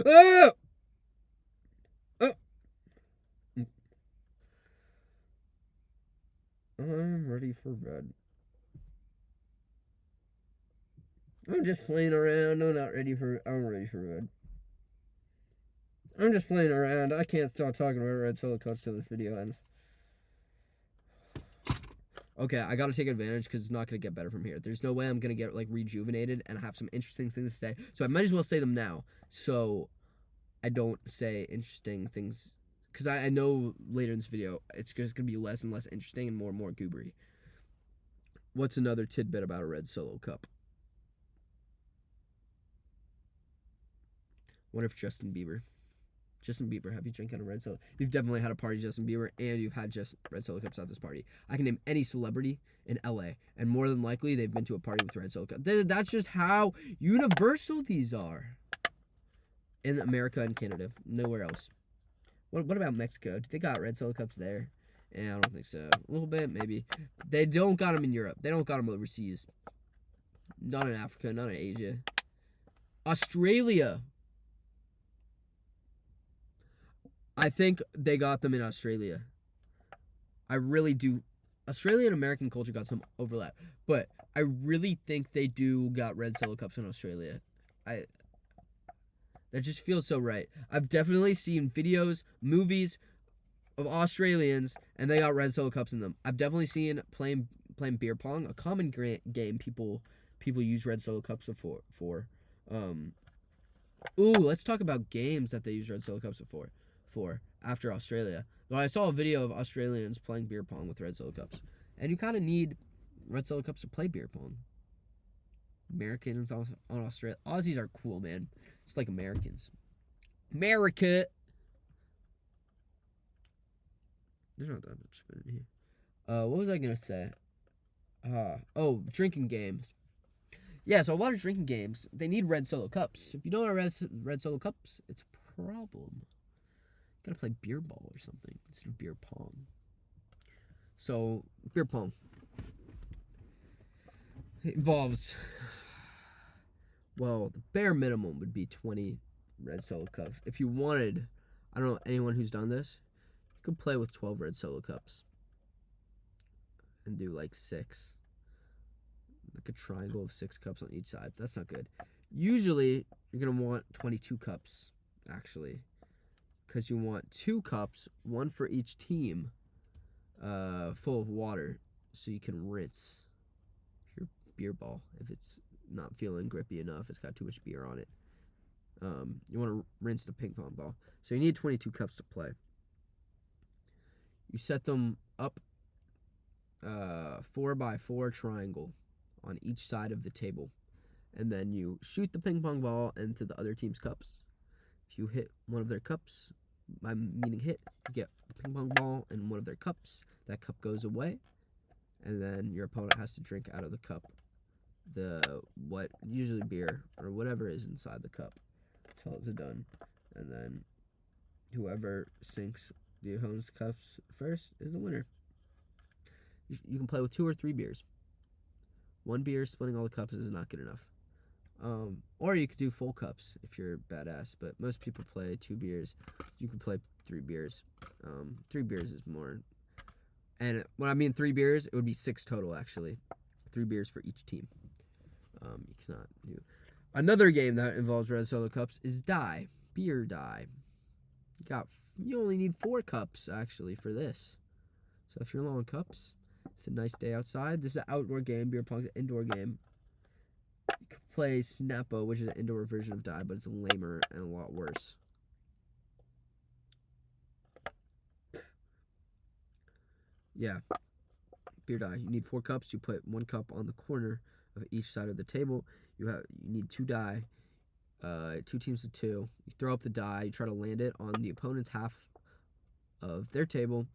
Oh! Oh! I'm ready for red. I'm just playing around. I'm ready for red. I'm just playing around. I can't stop talking about red Solo cups till this video ends. Okay, I gotta take advantage because it's not gonna get better from here. There's no way I'm gonna get like rejuvenated and have some interesting things to say. So I might as well say them now, so I don't say interesting things, because I know later in this video it's just gonna be less and less interesting and more goobery. What's another tidbit about a red Solo cup? What if Justin Bieber, have you drank out a red Solo? You've definitely had a party Justin Bieber, and you've had just red Solo cups at this party. I can name any celebrity in LA, and more than likely they've been to a party with red Solo cups. That's just how universal these are. In America and Canada, nowhere else. What about Mexico? Do they got red Solo cups there? Yeah, I don't think so. A little bit, maybe. They don't got them in Europe. They don't got them overseas. Not in Africa, not in Asia. Australia. I think they got them in Australia. I really do. Australian and American culture got some overlap, but I really think they do got red Solo cups in Australia. That just feels so right. I've definitely seen videos, movies of Australians, and they got red Solo cups in them. I've definitely seen playing beer pong, a common game people use red Solo cups for. Let's talk about games that they use red Solo cups for after Australia. Though I saw a video of Australians playing beer pong with red Solo cups, and you kind of need red Solo cups to play beer pong. Americans on Australia, Aussies are cool, man. Just like Americans. America. There's not that much spinning here. What was I gonna say? Drinking games. Yeah, so a lot of drinking games, they need red Solo cups. If you don't have red Solo cups, it's a problem. You gotta play beer ball or something instead of beer pong. So, beer pong. It involves, well, the bare minimum would be 20 red Solo cups. If you wanted, I don't know anyone who's done this, you could play with 12 red Solo cups and do like 6. Like a triangle of 6 cups on each side. That's not good. Usually, you're going to want 22 cups, actually. Because you want 2 cups, one for each team, full of water, so you can rinse your beer ball if it's not feeling grippy enough. It's got too much beer on it. You want to rinse the ping pong ball. So you need 22 cups to play. You set them up 4x4 triangle on each side of the table, and then you shoot the ping pong ball into the other team's cups. If you hit one of their cups, meaning hit, you get a ping pong ball in one of their cups. That cup goes away, and then your opponent has to drink out of the cup usually beer or whatever is inside the cup until it's done, and then whoever sinks the opponent's cups first is the winner. You can play with 2 or 3 beers. 1 beer splitting all the cups is not good enough. Or you could do full cups if you're badass, but most people play 2 beers. You can play 3 beers. 3 beers is more. And when I mean 3 beers, it would be 6 total, actually. 3 beers for each team. You cannot do. Another game that involves red Solo cups is die. Beer die. You only need 4 cups, actually, for this. So if you're low on cups, it's a nice day outside. This is an outdoor game. Beer pong's an indoor game. You could play Snappo, which is an indoor version of die, but it's lamer and a lot worse. Yeah. Beer die. You need 4 cups. You put 1 cup on the corner of each side of the table. You need 2 die. 2 teams of 2. You throw up the die. You try to land it on the opponent's half of their table.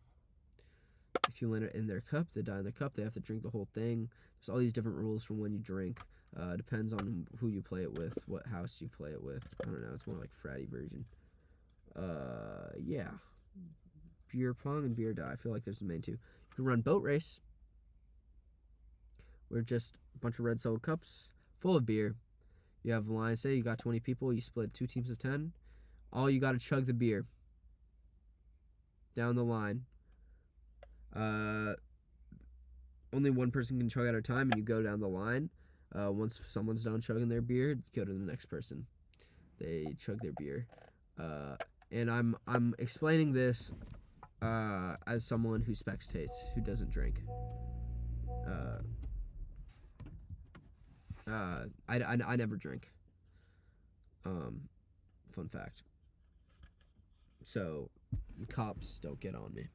If you land it in their cup, they die in their cup. They have to drink the whole thing. There's all these different rules from when you drink. Depends on who you play it with, what house you play it with. I don't know. It's more like fratty version. Yeah. Beer pong and beer die. I feel like there's the main 2. You can run boat race. We're just a bunch of red Solo cups full of beer. You have a line. Say you got 20 people. You split 2 teams of 10. All you got to chug the beer down the line. Only one person can chug at a time, and you go down the line. Once someone's done chugging their beer, you go to the next person. They chug their beer. And I'm explaining this as someone who spectates, who doesn't drink. I never drink. Fun fact. So, cops don't get on me.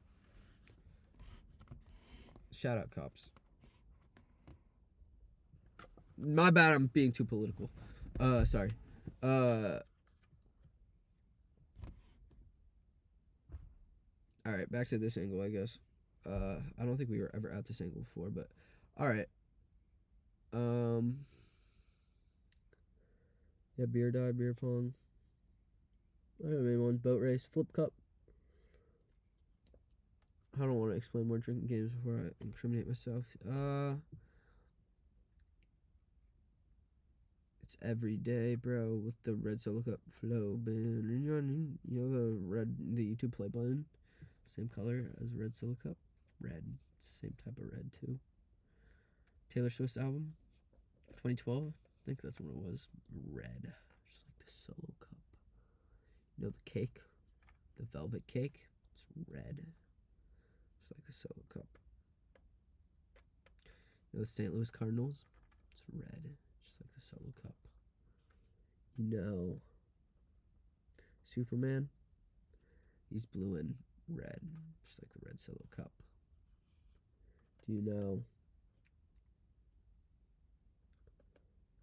Shout out, cops. My bad, I'm being too political. Sorry. Alright, back to this angle, I guess. I don't think we were ever at this angle before, but alright. Yeah, beer die, beer pong. I don't have anyone. Boat race, flip cup. I don't want to explain more drinking games before I incriminate myself. It's every day, bro, with the red Solo cup flow. You know the YouTube play button? Same color as red Solo cup. Red. Same type of red, too. Taylor Swift's album, 2012. I think that's when it was. Red. Just like the Solo cup. You know the cake? The velvet cake? It's red. Just like the Solo cup. You know the St. Louis Cardinals? It's red. Just like the Solo cup. You know Superman? He's blue and red. Just like the red Solo cup. Do you know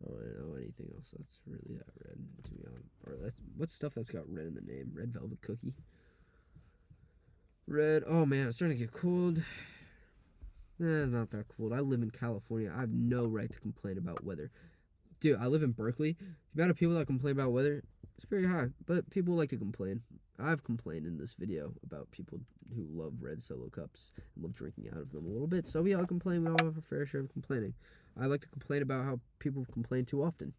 I don't know anything else that's really that red, to be honest. Or what's stuff that's got red in the name? Red velvet cookie. Red. Oh man, it's starting to get cold. It's not that cold. I live in California. I have no right to complain about weather. Dude, I live in Berkeley. The amount of people that complain about weather is very high, but people like to complain. I've complained in this video about people who love red Solo cups and love drinking out of them a little bit. So we all complain. We all have a fair share of complaining. I like to complain about how people complain too often.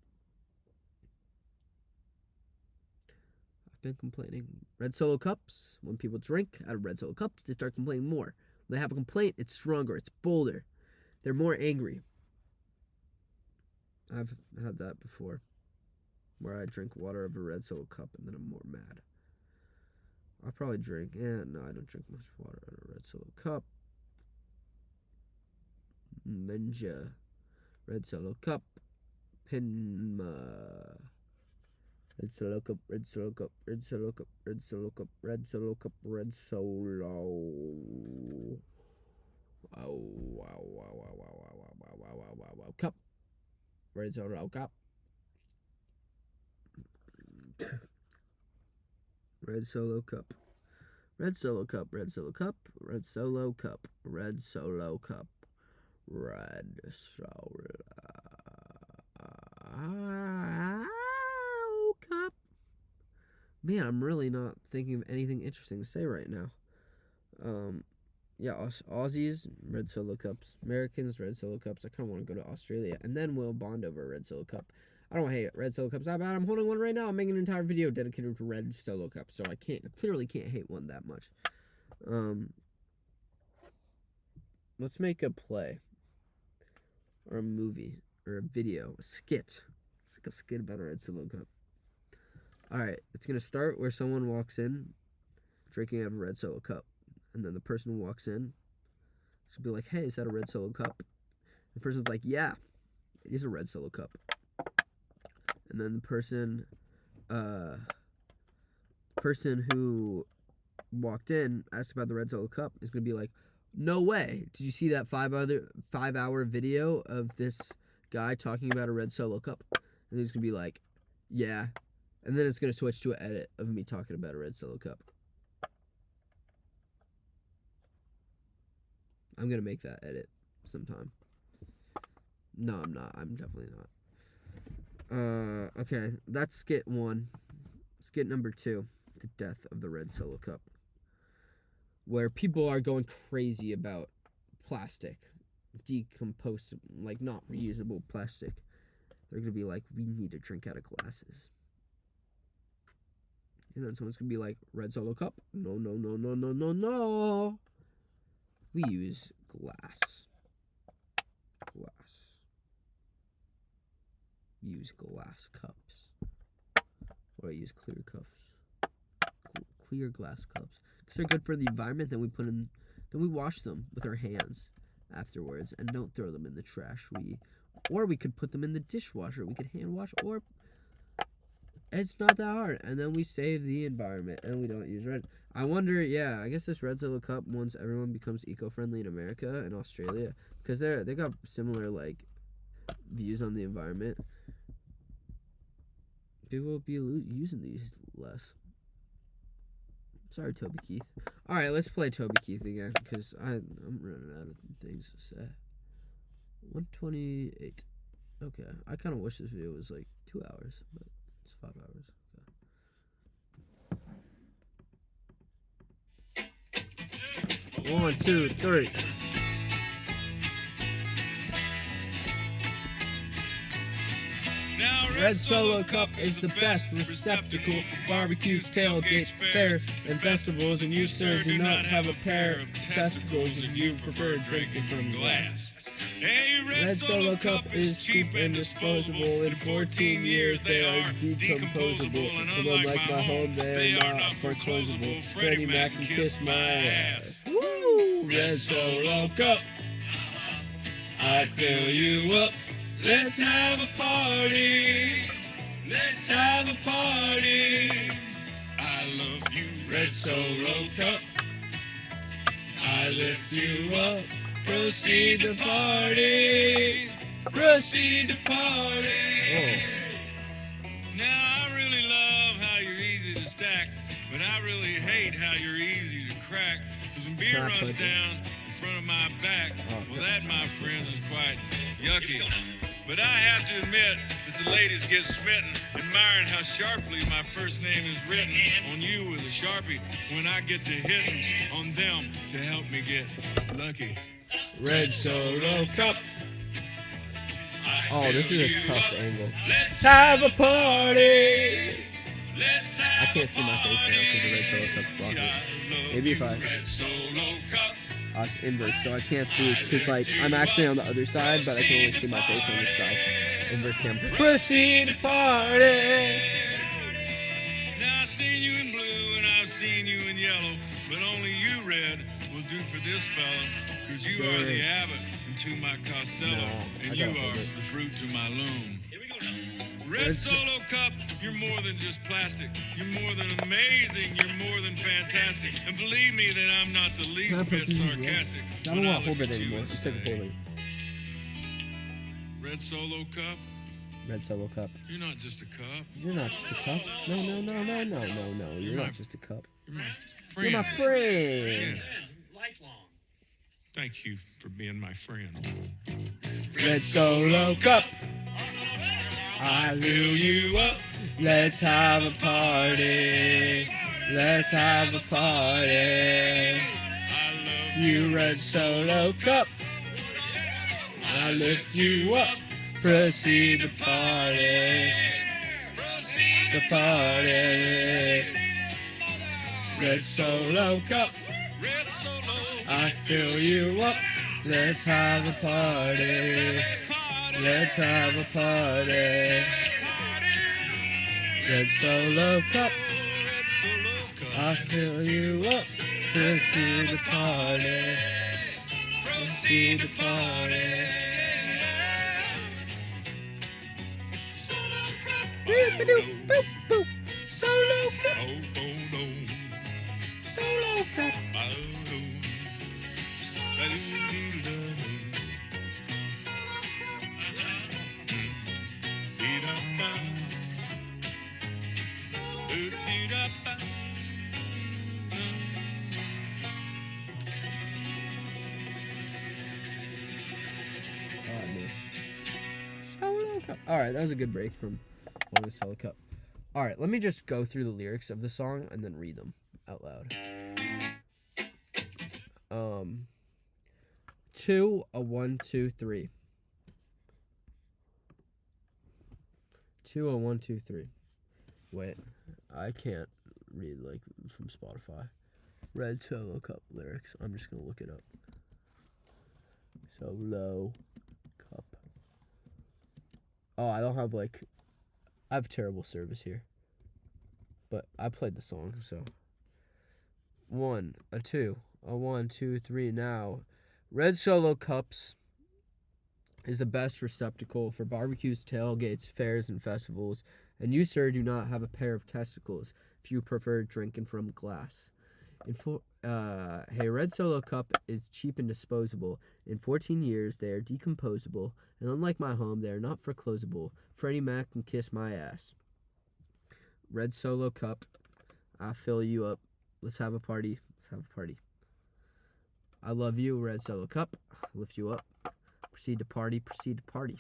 I've been complaining. Red Solo cups, when people drink out of red Solo cups, they start complaining more. When they have a complaint, it's stronger, it's bolder. They're more angry. I've had that before, where I drink water out of a red Solo cup and then I'm more mad. I'll probably drink, no, I don't drink much water out of a red Solo cup. Ninja, red Solo cup, Pinma. Red Solo cup, red Solo cup, red Solo cup, red Solo cup, red Solo cup, red Solo. Cup. Red Solo cup. Red Solo cup. Red Solo cup, red Solo cup, red Solo cup, red Solo cup, red Solo cup. Man, I'm really not thinking of anything interesting to say right now. Yeah, Aussies, red Solo cups. Americans, red Solo cups. I kind of want to go to Australia and then we'll bond over a red Solo cup. I don't hate red Solo cups that bad. I'm holding one right now. I'm making an entire video dedicated to red Solo cups, so I clearly can't hate one that much. Let's make a play or a movie or a video, a skit. It's like a skit about a red Solo cup. All right, it's gonna start where someone walks in, drinking out of a red Solo cup, and then the person who walks in, it's gonna be like, "Hey, is that a red Solo cup?" The person's like, "Yeah, it is a red Solo cup." And then the person who walked in, asked about the red Solo cup, is gonna be like, "No way! Did you see that 5-hour video of this guy talking about a red Solo cup?" And he's gonna be like, "Yeah." And then it's gonna switch to an edit of me talking about a red Solo cup. I'm gonna make that edit sometime. No, I'm not. I'm definitely not. Okay, that's skit 1. Skit number 2, the death of the red Solo cup, where people are going crazy about plastic, decomposable, like not reusable plastic. They're gonna be like, "We need to drink out of glasses." And then someone's gonna be like, "Red Solo cup? No, no, no, no, no, no, no. We use glass. Use glass cups, or I use clear glass cups, because they're good for the environment. Then we wash them with our hands afterwards and don't throw them in the trash. Or we could put them in the dishwasher. We could hand wash, or it's not that hard, and then we save the environment and we don't use red. I wonder, I guess this red Solo cup, once everyone becomes eco-friendly in America and Australia, because they got similar like views on the environment, people will be using these less. Sorry, Toby Keith. All right, let's play Toby Keith again, because I'm running out of things to say. 128. Okay, I kind of wish this video was like 2 hours, but it's 5 hours. Okay. 1, 2, 3. Now, Red Solo cup is the best receptacle for barbecues, tailgates, fairs, and festivals. And you, sir, do not have a pair of testicles if you prefer drinking from glass. A Red Solo cup is cheap and disposable. In 14 years, they are decomposable. And unlike my home, they are not foreclosable. Freddie Mac can kiss my ass. Woo! Red Solo cup, I fill you up. Let's have a party. Let's have a party. I love you, Red Solo cup. I lift you up. Proceed to party. proceed to party. Oh. Now I really love how you're easy to stack, but I really hate how you're easy to crack. Cause when beer Not runs pussy. down in front of my back, well that, my friends, is quite yucky. But I have to admit that the ladies get smitten, admiring how sharply my first name is written on you with a Sharpie when I get to hitting on them to help me get lucky. Red Solo Cup. Oh, this is a tough angle. Let's have a party. Let's have I can't see my face now because the Red Solo Cup's blocking. Maybe if I... Red Solo Cup. It's inverse, so I can't see because like I'm actually on the other side, but I can only see my face on this side. Inverse cam. Proceed to party. Now I've seen you in blue and I've seen you in yellow, but only you, Red, will do for this fella, cause you are the Abbott to my Costello, No, and I you gotta are hold it. the fruit to my loom. Red Solo Cup, you're more than just plastic. You're more than amazing. You're more than fantastic. And believe me that I'm not the least bit sarcastic. I don't when want to look hold it at you anymore. and It's sick of say, holding. Red Solo Cup, Red Solo Cup. you're not just a cup. You're not just a cup. No. You're not my- just a cup. You're my friend. You're my friend. Yeah. Lifelong. Thank you for being my friend. Red Solo Cup. I Fill you up. Let's have a party. Let's have a party. I love You Red Solo Cup. I lift you up. Proceed to party. Proceed The party. Red Solo Cup. Red Solo. I fill you up. Let's have a party. Let's have a party. Red Solo Cup. Red Solo Cup. I fill you up. Proceed to party. Proceed to party. Boop, boop, boop. Solo Cup. Oh, oh, no. Solo Cup. Solo Cup. All right, that was a good break from one of the Solo Cup. All right, let me just go through the lyrics of the song and then read them out loud. 2, a 1, 2, 3. 2, a 1, 2, 3. Wait, I can't read like from Spotify. Red Solo Cup lyrics. I'm just gonna look it up. Solo Cup. Oh, I don't have like. I have terrible service here. But I played the song, so. 1, a 2, a 1, 2, 3. Now, Red Solo Cups is the best receptacle for barbecues, tailgates, fairs, and festivals. And you, sir, do not have a pair of testicles if you prefer drinking from glass. Hey, Red Solo Cup is cheap and disposable. In 14 years, they are decomposable. And unlike my home, they are not foreclosable. Freddie Mac can kiss my ass. Red Solo Cup, I fill you up. Let's have a party. Let's have a party. I love you, Red Solo Cup. I lift you up. Proceed to party. Proceed to party.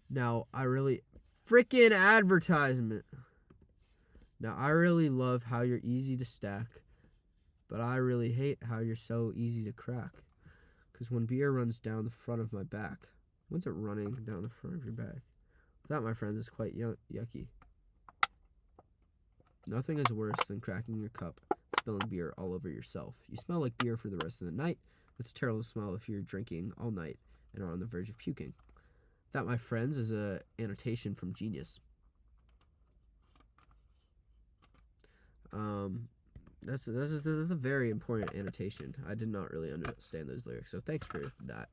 Now, I really... Freaking advertisement. Now, I really love how you're easy to stack, but I really hate how you're so easy to crack. Because when beer runs down the front of my back, when's it running down the front of your back? That, my friends, is quite yucky. Nothing is worse than cracking your cup, spilling beer all over yourself. You smell like beer for the rest of the night. It's a terrible smell if you're drinking all night and are on the verge of puking. That, my friends, is a annotation from Genius. That's a very important annotation. I did not really understand those lyrics, so thanks for that.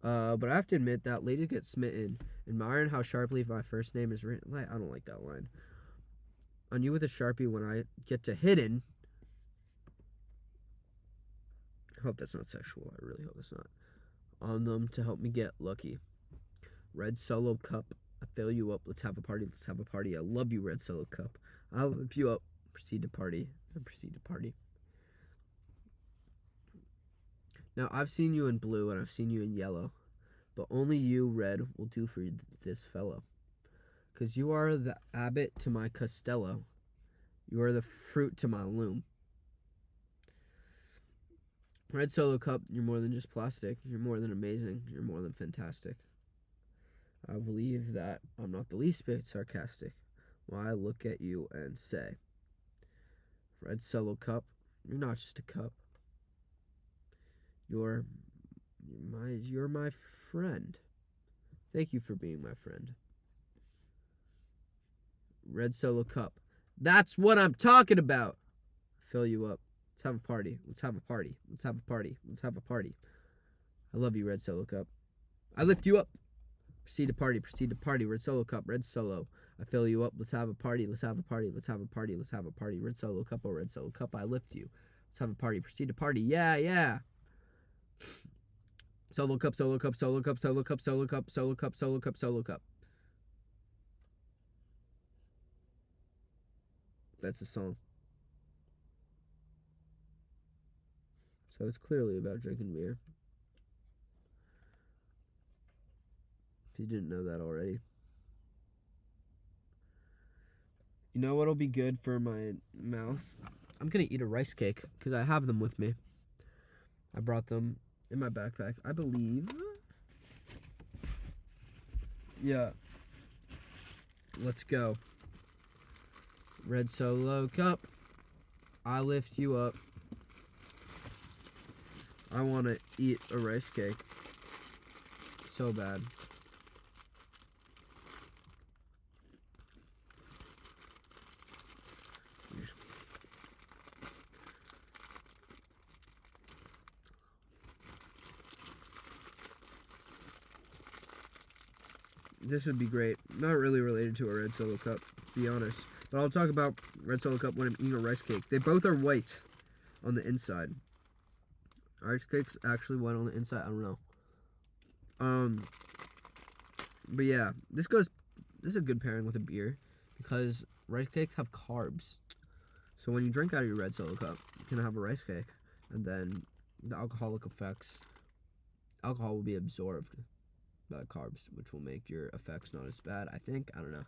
But I have to admit that ladies get smitten, admiring how sharply my first name is written. I don't like that line. On you with a Sharpie when I get to hidden. I hope that's not sexual. I really hope that's not. on them to help me get lucky. Red Solo Cup, I fill you up. Let's have a party. Let's have a party. I love you, Red Solo Cup. I'll lift you up. Proceed to party. And proceed to party. Now, I've seen you in blue and I've seen you in yellow, but only you, Red, will do for this fellow. 'Cause you are the abbot to my Costello. You are the fruit to my loom. Red Solo Cup, you're more than just plastic. You're more than amazing. You're more than fantastic. I believe that I'm not the least bit sarcastic when I look at you and say, Red Solo Cup, you're not just a cup. You're my friend. Thank you for being my friend. Red Solo Cup. That's what I'm talking about. Fill you up. Let's have a party. Let's have a party. Let's have a party. Let's have a party. I love you, Red Solo Cup. I lift you up. Proceed to party. Proceed to party. Red Solo Cup. Red Solo. I fill you up. Let's have a party. Let's have a party. Let's have a party. Let's have a party. Red Solo Cup. Oh, Red Solo Cup. I lift you. Let's have a party. Proceed to party. Yeah, yeah. Solo Cup. Solo Cup. Solo Cup. Solo Cup. Solo Cup. Solo Cup. Solo Cup. Solo Cup. That's the song. So it's clearly about drinking beer. If you didn't know that already. You know what'll be good for my mouth? I'm gonna eat a rice cake because I have them with me. I brought them in my backpack, I believe. Yeah. Let's go. Red Solo Cup. I lift you up. I want to eat a rice cake so bad. This would be great. Not really related to a Red Solo Cup, to be honest. But I'll talk about Red Solo Cup when I'm eating a rice cake. They both are white on the inside. Rice cake's actually white on the inside. I don't know. But yeah, this is a good pairing with a beer because rice cakes have carbs. So when you drink out of your Red Solo Cup, you can have a rice cake, and then the alcohol will be absorbed by carbs, which will make your effects not as bad. I think. I don't know.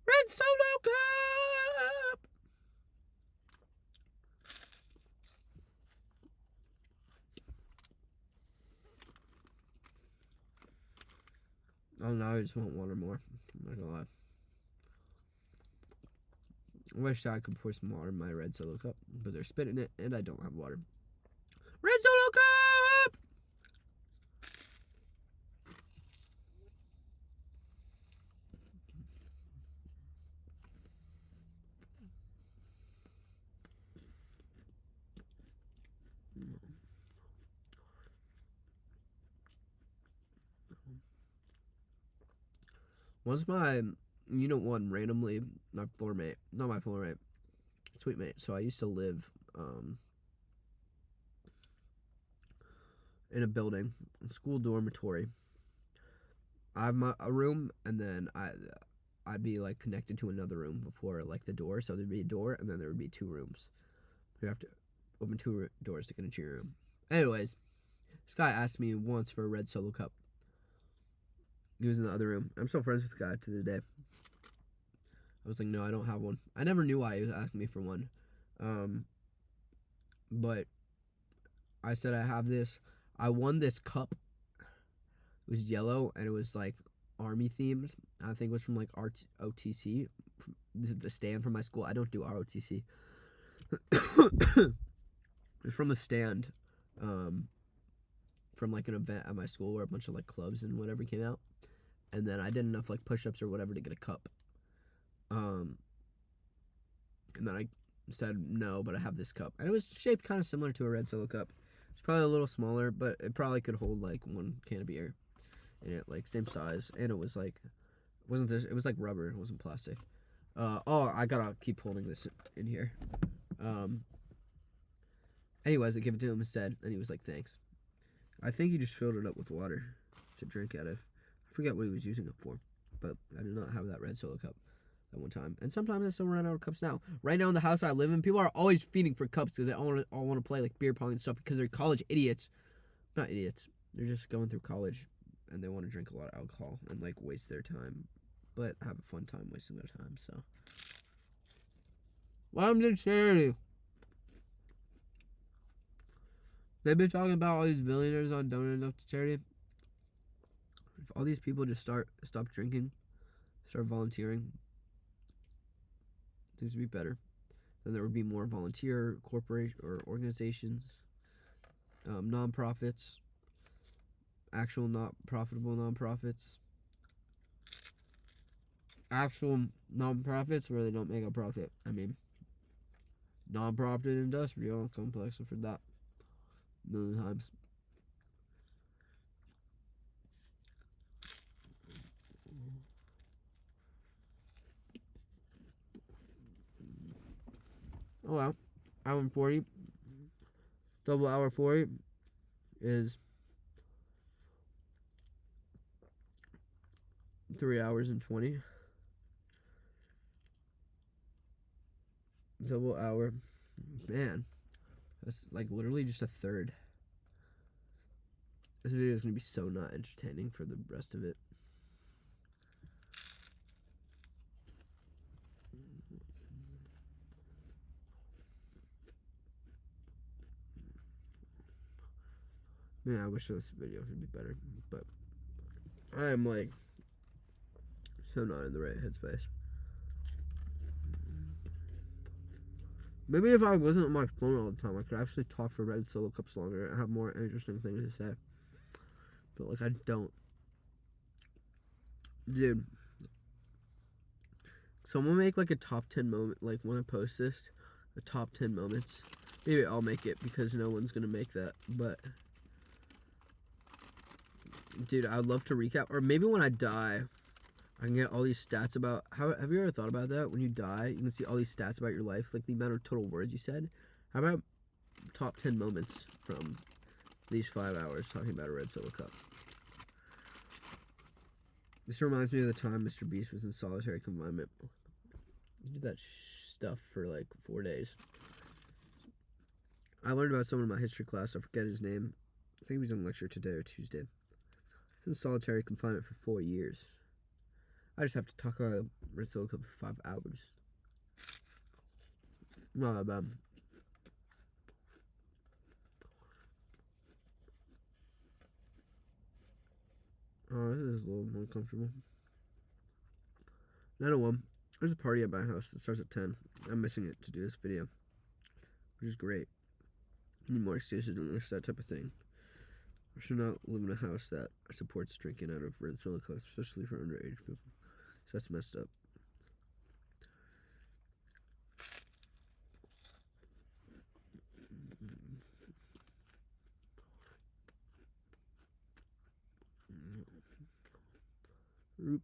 Red Solo Cup. Oh no, I just want water more. I'm not gonna lie. I wish I could pour some water in my Red Solo Cup, but they're spitting it, and I don't have water. Red Solo Cup! Once my unit 1 randomly, not my floor mate, suite mate. So I used to live in a building, a school dormitory. I have a room, and then I'd be like connected to another room before like the door. So there'd be a door, and then there would be 2 rooms. You have to open 2 doors to get into your room. Anyways, this guy asked me once for a Red Solo Cup. He was in the other room. I'm still friends with the guy to this day. I was like, no, I don't have one. I never knew why he was asking me for one. But I said I have this. I won this cup. It was yellow, and it was like army themed. I think it was from like ROTC, the stand from my school. I don't do ROTC. It was from a stand, from like an event at my school where a bunch of like clubs and whatever came out. And then I did enough like push-ups or whatever to get a cup. And then I said no, but I have this cup. And it was shaped kind of similar to a Red Solo Cup. It's probably a little smaller, but it probably could hold like 1 can of beer in it, like same size. And it was like, it was like rubber, it wasn't plastic. I gotta keep holding this in here. Anyways, I give it to him instead, and he was like, "Thanks." I think he just filled it up with water to drink out of. I forget what he was using it for, but I did not have that red Solo cup that one time. And sometimes I still run out of cups now. Right now in the house I live in, people are always feeding for cups because they all want to play like beer pong and stuff because they're college idiots. Not idiots. They're just going through college and they want to drink a lot of alcohol and like waste their time, but have a fun time wasting their time. So, welcome to charity. They've been talking about all these billionaires on donating enough to charity. If all these people just stop drinking, start volunteering, things would be better. Then there would be more volunteer corporation or organizations, nonprofits, actual not profitable nonprofits, actual nonprofits where they don't make a profit. I mean, nonprofit industrial complex. I've heard that a million times. Oh well, hour 40, double hour 40 is 3 hours and 20. Double hour, man, that's like literally just a third. This video is gonna be so not entertaining for the rest of it. Man, I wish this video could be better, but I am like so not in the right headspace. Maybe if I wasn't on my phone all the time, I could actually talk for red Solo cups longer and have more interesting things to say. But like, I don't. Dude, someone make like a top 10 moment, like when I post this, a top 10 moments. Maybe I'll make it because no one's gonna make that, but dude, I'd love to recap, or maybe when I die, I can get all these stats about how. Have you ever thought about that? When you die, you can see all these stats about your life, like the amount of total words you said. How about top 10 moments from these 5 hours talking about a red Solo cup? This reminds me of the time Mr. Beast was in solitary confinement. He did that stuff for like 4 days. I learned about someone in my history class. I forget his name. I think he was in lecture today or Tuesday. He was in solitary confinement for 4 years. I just have to talk about red Solo cup for 5 hours. Not that bad. Oh, this is a little more comfortable. 9:01. There's a party at my house. It starts at 10. I'm missing it to do this video, which is great. I need more excuses to miss that type of thing. I should not live in a house that supports drinking out of red Solo cups, especially for underage people. So that's messed up. Oop.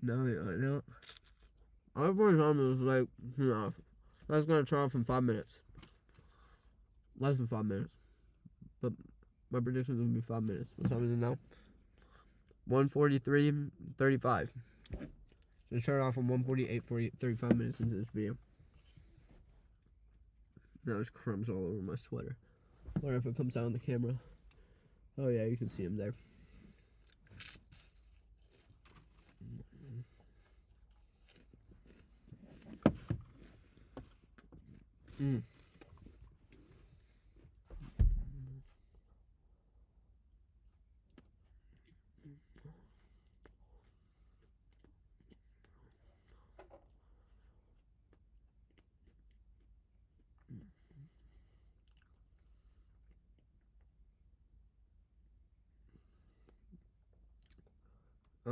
No, I know. Everyone's on was like, no, that's gonna turn off in 5 minutes. Less than 5 minutes. But my prediction is gonna be 5 minutes. What time is it now? 1:43:35. So turn off from 35 minutes into this video. Now there's crumbs all over my sweater. Wonder if it comes out on the camera. Oh yeah, you can see them there.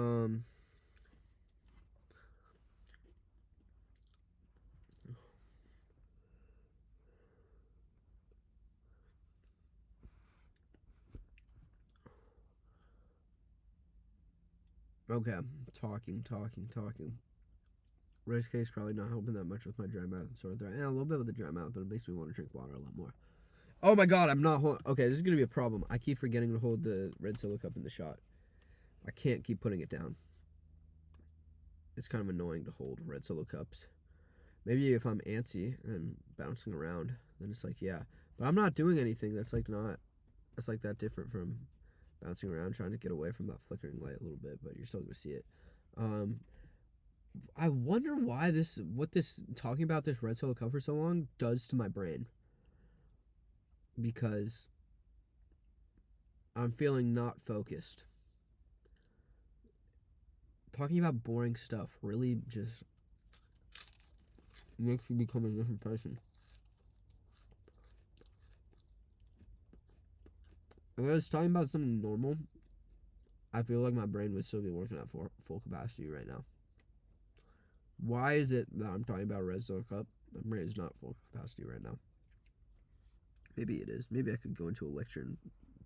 Um. Okay, talking. Rice cake's probably not helping that much with my dry mouth and sore throat. And a little bit with the dry mouth, but it makes me want to drink water a lot more. Oh my god, I'm not holding. Okay, this is gonna be a problem. I keep forgetting to hold the red Solo cup in the shot. I can't keep putting it down. It's kind of annoying to hold red Solo cups. Maybe if I'm antsy and bouncing around, then it's like, yeah. But I'm not doing anything that's like that different from bouncing around, trying to get away from that flickering light a little bit, but you're still gonna see it. I wonder why what talking about this red Solo cup for so long does to my brain. Because I'm feeling not focused. Talking about boring stuff really just makes you become a different person. If I was talking about something normal, I feel like my brain would still be working at full capacity right now. Why is it that I'm talking about red Solo cup? My brain is not full capacity right now. Maybe it is. Maybe I could go into a lecture and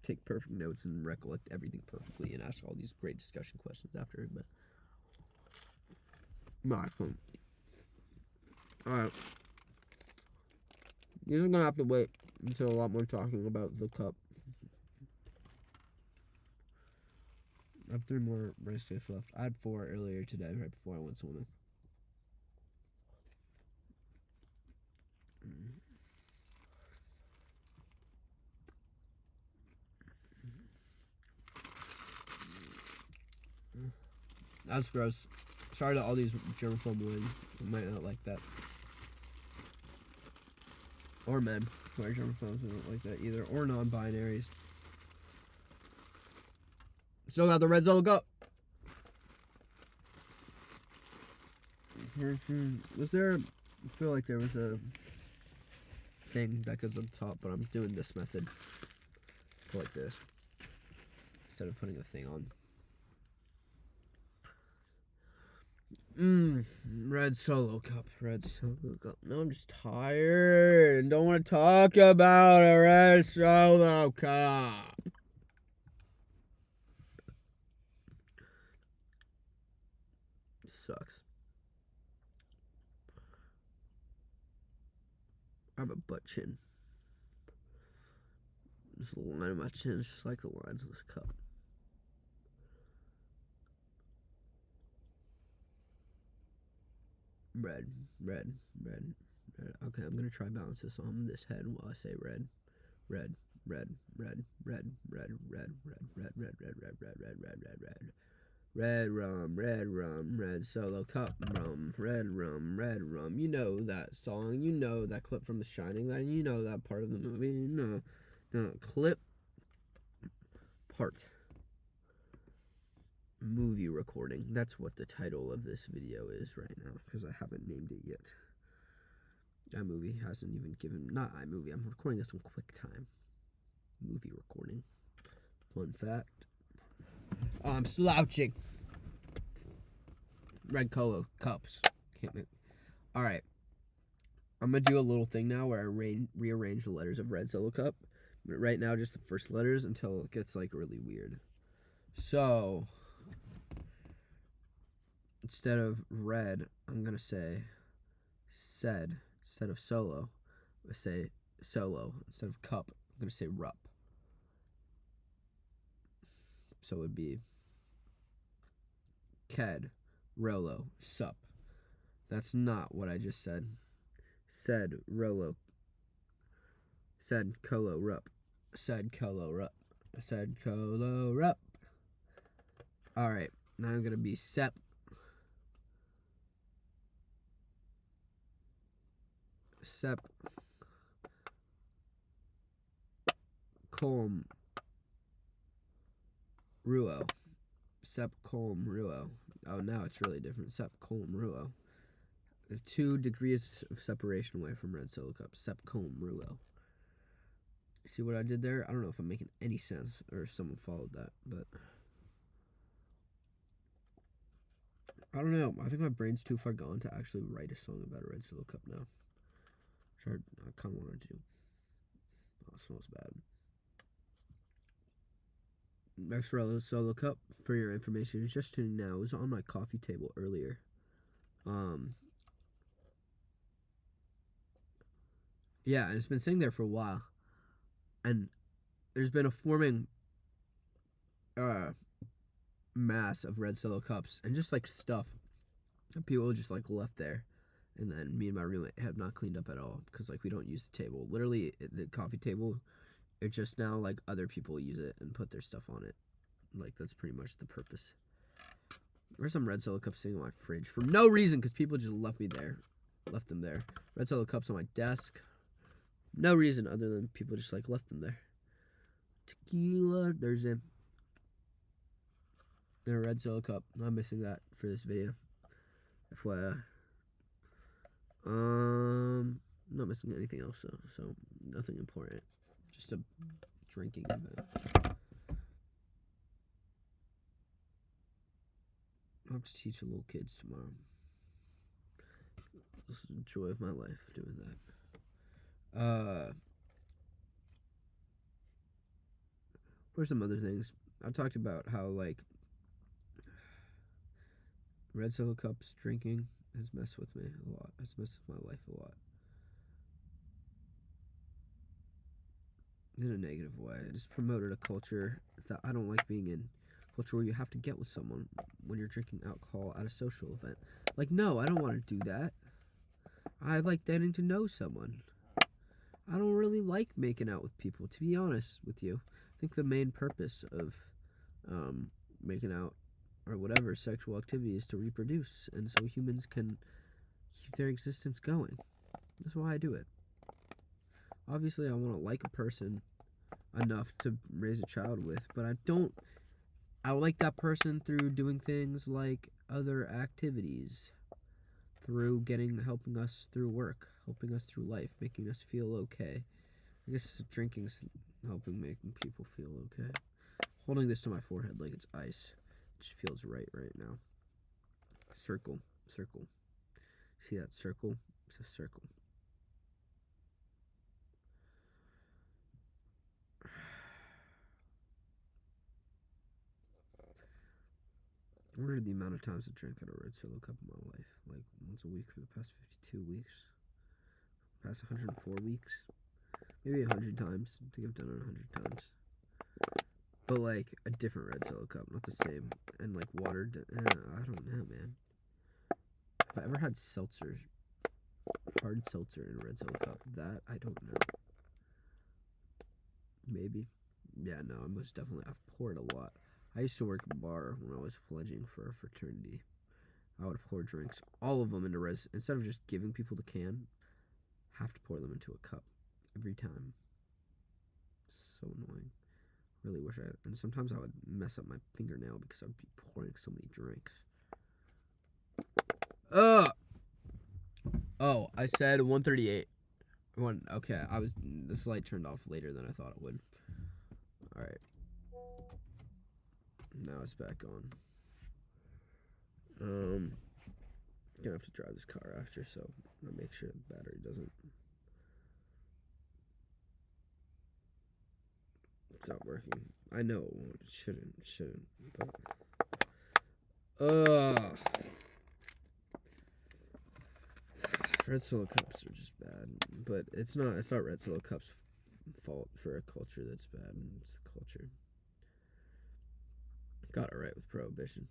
take perfect notes and recollect everything perfectly and ask all these great discussion questions after. But no, alright. You're just gonna have to wait until a lot more talking about the cup. I have 3 more rice cakes left. I had 4 earlier today, right before I went swimming. That's gross. Sorry to all these germaphobe women who might not like that. Or men who are germaphobes who don't like that either. Or non-binaries. Still got the red Solo cup. Was there... I feel like there was a thing that goes on top, but I'm doing this method. Go like this. Instead of putting the thing on. Red Solo cup. Red Solo cup. No, I'm just tired. Don't want to talk about a red Solo cup. Sucks. I have a butt chin. Just a line of my chin is just like the lines of this cup. Red. Okay, I'm gonna try balance this on this head while I say red. Red. Red rum, red Solo cup rum, red rum. You know that song. You know that clip from The Shining. That you know that part of the movie. No, clip part. Movie recording. That's what the title of this video is right now, because I haven't named it yet. iMovie hasn't even given... Not iMovie, I'm recording this on QuickTime. Movie recording. Fun fact. I'm slouching. Red Solo cups. Can't make... Alright. I'm going to do a little thing now where I rearrange the letters of red Solo cup. But right now, just the first letters until it gets, like, really weird. So... Instead of red, I'm going to say said. Instead of solo, I say solo. Instead of cup, I'm going to say rup. So it would be ked, rolo, sup. That's not what I just said. Said, rolo. Said, colo, rup. Said, colo, rup. Said, colo, rup. Alright, now I'm going to be sep. Sep colm ruo. Sep colm ruo. Oh, now it's really different. Sep colm ruo. 2 degrees of separation away from red Solo cup. Sep colm ruo. See what I did there? I don't know if I'm making any sense or if someone followed that, but I don't know. I think my brain's too far gone to actually write a song about a red Solo cup now. Which I kind of want to do. Oh, it smells bad. Next Solo cup, for your information, is just tuning now. It was on my coffee table earlier. Yeah, and it's been sitting there for a while. And there's been a forming mass of red Solo cups and just like stuff that people just like left there. And then me and my roommate have not cleaned up at all because like we don't use the table. Literally, the coffee table, it's just now like other people use it and put their stuff on it. Like that's pretty much the purpose. There's some red Solo cups sitting on my fridge for no reason because people just left them there. Red Solo cups on my desk. No reason other than people just like left them there. Tequila. There's a red Solo cup. I'm missing that for this video. FYI. Not missing anything else though, so nothing important. Just a drinking event. I'll have to teach the little kids tomorrow. This is the joy of my life doing that. What are some other things? I talked about how like red Solo cups drinking has messed with me a lot. Has messed with my life a lot. In a negative way. I just promoted a culture that I don't like being in. Culture where you have to get with someone when you're drinking alcohol at a social event. Like, no, I don't want to do that. I like getting to know someone. I don't really like making out with people, to be honest with you. I think the main purpose of making out or whatever sexual activity is to reproduce, and so humans can keep their existence going. That's why I do it. Obviously, I want to like a person enough to raise a child with, but I like that person through doing things like other activities, through helping us through work, helping us through life, making us feel okay. I guess drinking's making people feel okay. Holding this to my forehead like it's ice. It just feels right now. Circle. See that circle? It's a circle. I wondered the amount of times I drank out of a red Solo cup in my life. Like once a week for the past 52 weeks. Past 104 weeks. Maybe 100 times. I think I've done it 100 times. But like a different red Solo cup, not the same. And like watered. I don't know, man. If I ever had seltzers, hard seltzer in a red Solo cup, that I don't know. Maybe. Yeah, no, I've poured a lot. I used to work at a bar when I was pledging for a fraternity. I would pour drinks, all of them into res. Instead of just giving people the can, have to pour them into a cup every time. So annoying. Really wish and sometimes I would mess up my fingernail because I would be pouring so many drinks. Oh, I said 138. Okay, this light turned off later than I thought it would. Alright. Now it's back on. Gonna have to drive this car after, so I'll make sure the battery doesn't stop working. I know it won't. It shouldn't. But red Solo cups are just bad. But it's not red Solo cups' fault for a culture that's bad. It's the culture. Got it right with Prohibition.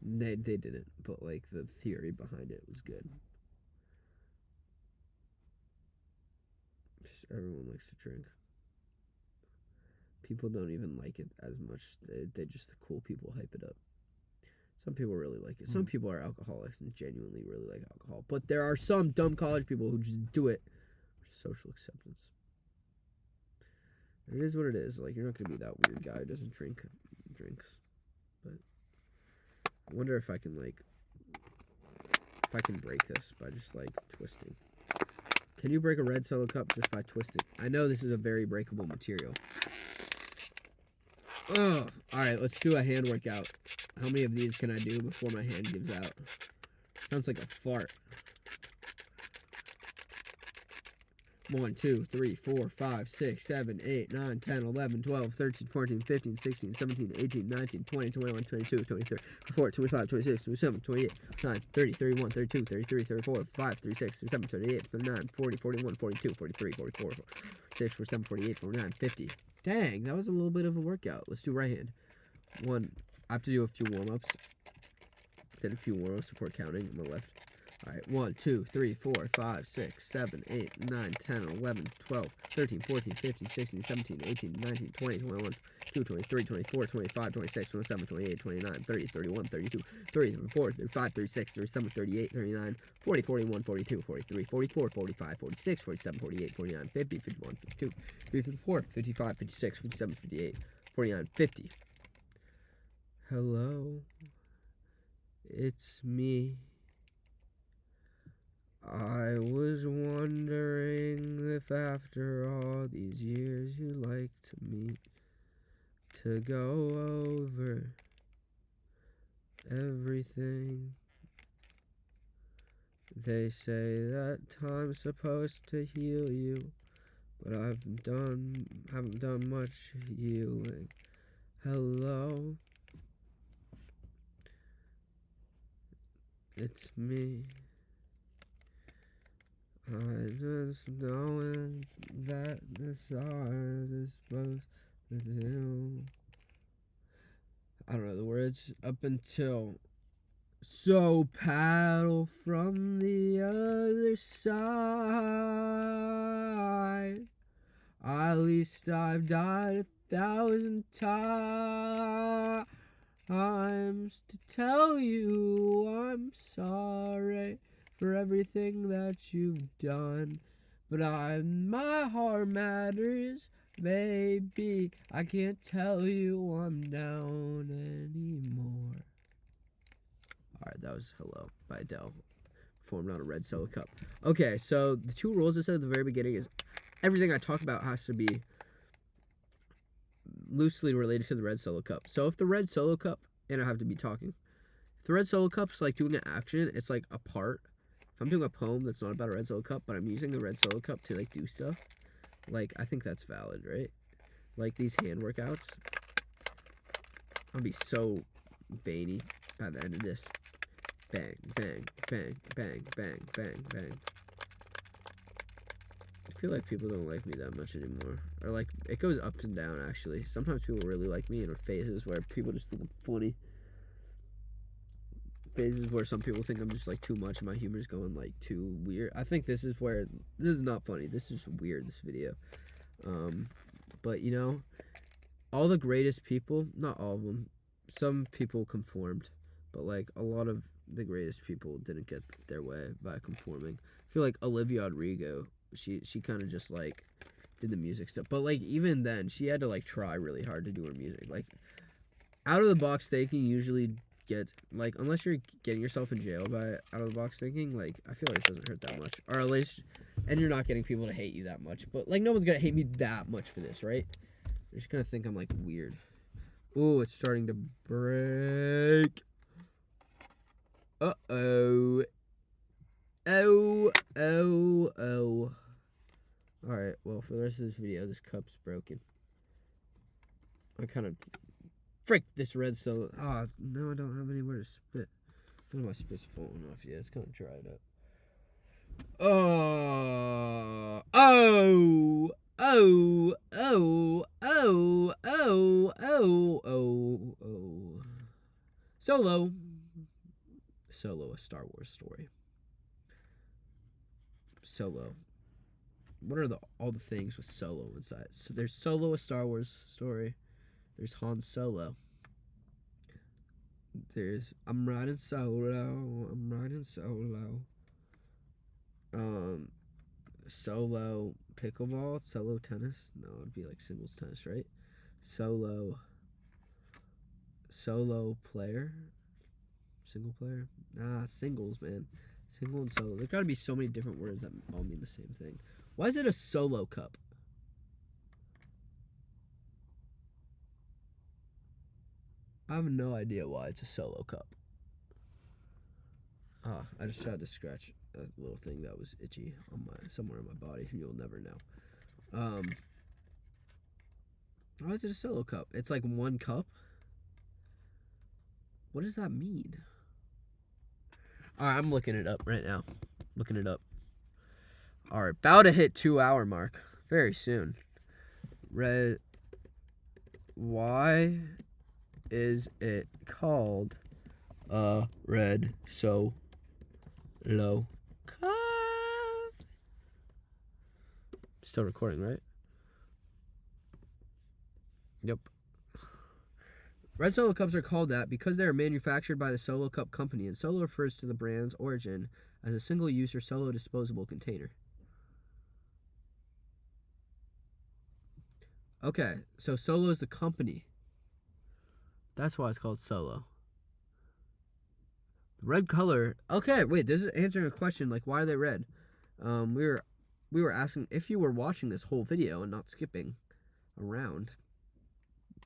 They didn't, but like the theory behind it was good. Just everyone likes to drink. People don't even like it as much. They just the cool people hype it up. Some people really like it. Some people are alcoholics and genuinely really like alcohol. But there are some dumb college people who just do it for social acceptance. It is what it is. Like, you're not going to be that weird guy who doesn't drink drinks. But I wonder if I can break this by just, like, twisting. Can you break a red Solo cup just by twisting? I know this is a very breakable material. Oh, all right, let's do a hand workout. How many of these can I do before my hand gives out? Sounds like a fart. 1, 2, 3, 4, 5, 6, 7, 8, 9, 10, 11, 12, 13, 14, 15, 16, 17, 18, 19, 20, 21, 22, 23, 24, 25, 26, 27, 28, 29, 30, 31, 32, 33, 34, 35, 36, 37, 38, 39, 40, 41, 42, 43, 44, 46, 47, 48, 49, 50. Dang, that was a little bit of a workout. Let's do right hand. I have to do a few warm-ups. Did a few warm-ups before counting on my left. All right, 1, 2, 3, 4, 5, 6, 7, 8, 9, 10, 11, 12, 13, 14, 15, 16, 17, 18, 19, 20, 21, 22, 23, 24, 25, 26, 27, 28, 29, 30, 31, 32, 34, 35, 36, 37, 38, 39, 40, 41, 42, 43, 44, 45, 46, 47, 48, 49, 50, 51, 52, 54, 55, 56, 57, 58, 49, 50. Hello, it's me. I was wondering if after all these years you'd like to meet, to go over everything. They say that time's supposed to heal you, but I haven't done much healing. Hello, it's me. I just knowing that the stars is supposed to do. I don't know the words up until so paddle from the other side. At least I've died 1,000 times to tell you I'm sorry for everything that you've done, but my heart matters, baby. I can't tell you I'm down anymore. Alright, that was Hello by Adele, performed on a red Solo cup. Okay, so the 2 rules I said at the very beginning is everything I talk about has to be loosely related to the red Solo cup. So if the red Solo cup, and I have to be talking, if the red Solo cup's like doing an action, it's like a part. If I'm doing a poem that's not about a red Solo cup, but I'm using the red Solo cup to like do stuff, like I think that's valid, right? Like these hand workouts, I'll be so veiny by the end of this. Bang, bang, bang, bang, bang, bang, bang. I feel like people don't like me that much anymore. Or like, it goes up and down actually. Sometimes people really like me in phases where people just think I'm funny. Phases where some people think I'm just like too much and my humor's going like too weird. I think this is not funny. This is weird, this video. But you know, all the greatest people, not all of them, some people conformed, but like a lot of the greatest people didn't get their way by conforming. I feel like Olivia Rodrigo, she kind of just like did the music stuff, but like even then she had to like try really hard to do her music. Like out of the box thinking usually get like, unless you're getting yourself in jail by out of the box thinking, like I feel like it doesn't hurt that much, or at least, and you're not getting people to hate you that much. But like no one's gonna hate me that much for this, right? They're just gonna think I'm like weird. Ooh, it's starting to break. Uh-oh. Oh. Alright, well, for the rest of this video, this cup's broken. I kind of... Frick, this red Solo... Oh, no, I don't have anywhere to spit. None of my spit's falling off yet. It's kind of dried up. Oh. Solo, a Star Wars story. Solo. What are all the things with Solo inside? So there's Solo, a Star Wars story. There's Han Solo. There's I'm riding solo. Solo pickleball, solo tennis. No, it'd be like singles tennis, right? Solo player. Single player? Nah, singles, man. Single and solo. There's gotta be so many different words that all mean the same thing. Why is it a Solo cup? I have no idea why it's a Solo cup. I just tried to scratch a little thing that was itchy on somewhere in my body. You'll never know. Why is it a Solo cup? It's like one cup. What does that mean? All right, I'm looking it up right now. Looking it up. All right, about to hit 2-hour mark very soon. Red. Why is it called a red Solo cup? Still recording, right? Yep. Red Solo cups are called that because they are manufactured by the Solo Cup Company, and Solo refers to the brand's origin as a single-use or Solo disposable container. Okay, so Solo is the company. That's why it's called Solo. Red color. Okay, wait, this is answering a question, like, why are they red? We were asking, if you were watching this whole video and not skipping around,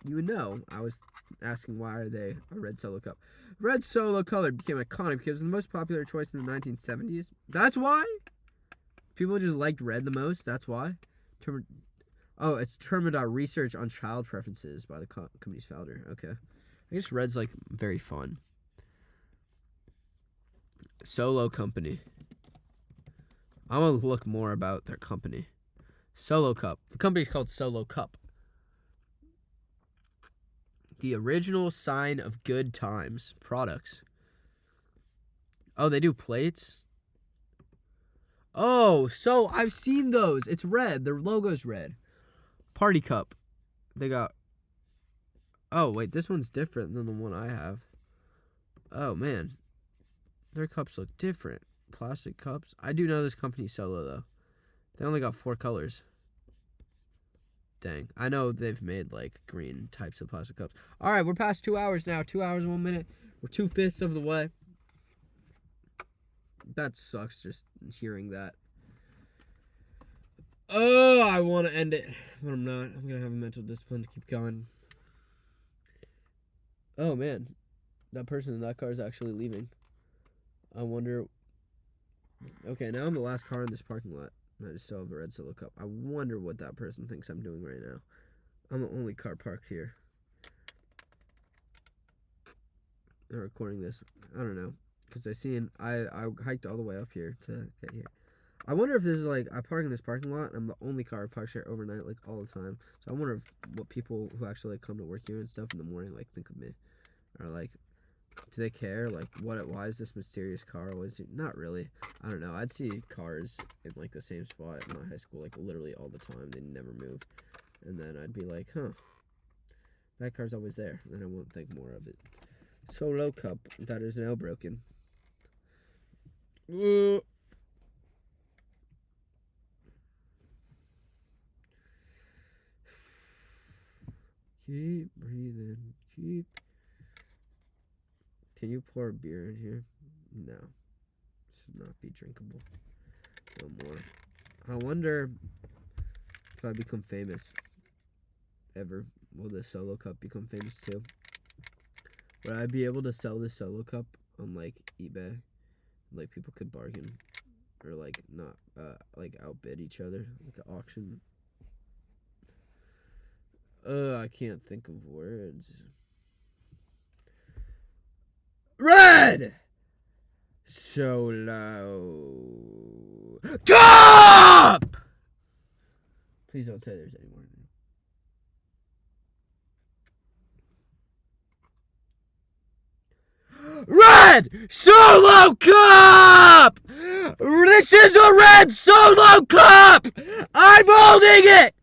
you would know I was asking why are they a red Solo cup. Red Solo color became iconic because it was the most popular choice in the 1970s. That's why? People just liked red the most? That's why? It's determined our research on child preferences by the company's founder. Okay. I guess red's, like, very fun. Solo Company. I'm going to look more about their company. Solo Cup. The company's called Solo Cup. The original sign of good times. Products. Oh, they do plates? Oh, so I've seen those. It's red. Their logo's red. Party Cup. They got... Oh, wait. This one's different than the one I have. Oh, man. Their cups look different. Plastic cups. I do know this company Solo, though. They only got 4 colors. Dang. I know they've made, like, green types of plastic cups. All right, we're past 2 hours now. 2 hours and 1 minute. We're 2/5 of the way. That sucks, just hearing that. Oh, I want to end it, but I'm not. I'm going to have a mental discipline to keep going. Oh, man. That person in that car is actually leaving. I wonder... Okay, now I'm the last car in this parking lot. And I just still have a red Solo cup. I wonder what that person thinks I'm doing right now. I'm the only car parked here. I'm recording this. I don't know. Because I hiked all the way up here to get here. I wonder if there's, like, I park in this parking lot, and I'm the only car parked here overnight, like, all the time. So I wonder what people who actually, like, come to work here and stuff in the morning, like, think of me. Or, like, do they care? Like, why is this mysterious car always... Not really. I don't know. I'd see cars in, like, the same spot in my high school, like, literally all the time. They never move. And then I'd be like, huh. That car's always there. And then I won't think more of it. Solo cup. That is now broken. Keep breathing. Keep... Can you pour a beer in here? No. Should not be drinkable. No more. I wonder if I become famous. Ever. Will this Solo cup become famous too? Would I be able to sell this Solo cup on, like, eBay? Like, people could bargain. Or, like, not, like, outbid each other. Like an auction. I can't think of words. Red Solo cup! Please don't say there's any more. Red Solo cup! This is a red Solo cup! I'm holding it!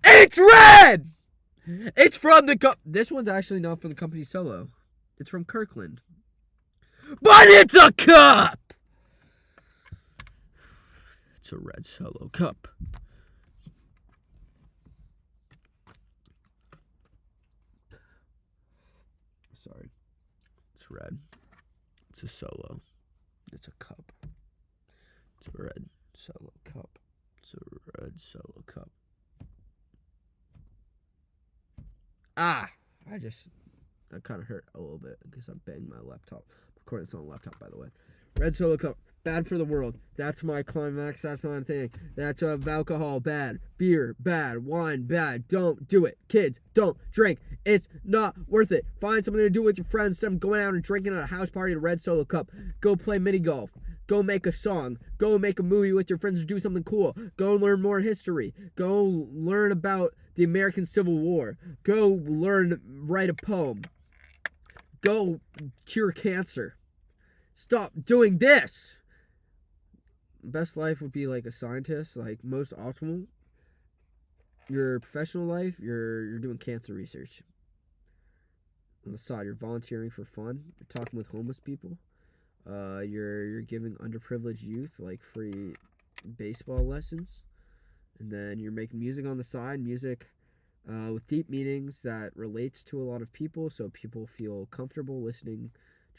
It's red! It's from the This one's actually not from the company Solo. It's from Kirkland. But it's a cup! It's a red Solo cup. Sorry. It's red. It's a Solo. It's a cup. It's a red Solo cup. It's a red Solo cup. Ah! That kind of hurt a little bit because I banged my laptop. I'm recording this on a laptop, by the way. Red Solo Cup, bad for the world. That's my climax. That's my thing. That's alcohol, bad. Beer, bad. Wine, bad. Don't do it. Kids, don't drink. It's not worth it. Find something to do with your friends instead of going out and drinking at a house party at a Red Solo Cup. Go play mini golf. Go make a song. Go make a movie with your friends to do something cool. Go learn more history. Go learn about the American Civil War. Go write a poem. Go cure cancer. Stop doing this. Best life would be like a scientist, like most optimal. Your professional life, you're doing cancer research. On the side, you're volunteering for fun. You're talking with homeless people. You're giving underprivileged youth like free baseball lessons, and then you're making music on the side. Music with deep meanings that relates to a lot of people, so people feel comfortable listening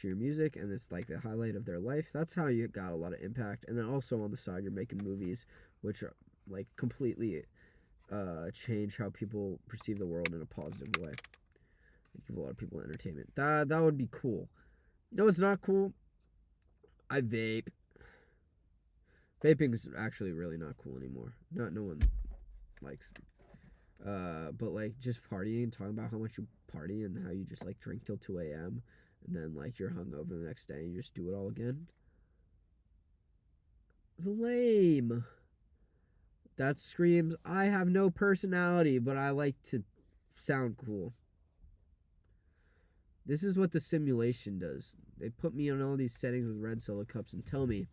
to your music, and it's like the highlight of their life. That's how you got a lot of impact. And then also on the side, you're making movies which are like completely change how people perceive the world in a positive way. Give a lot of people entertainment. That would be cool. You know what's not cool? I vape. Vaping is actually really not cool anymore. No one likes. But like just partying, talking about how much you party and how you just like drink till 2 a.m. and then like you're hungover the next day and you just do it all again. Lame. That screams, I have no personality, but I like to sound cool. This is what the simulation does. They put me on all these settings with Red Solo Cups and tell me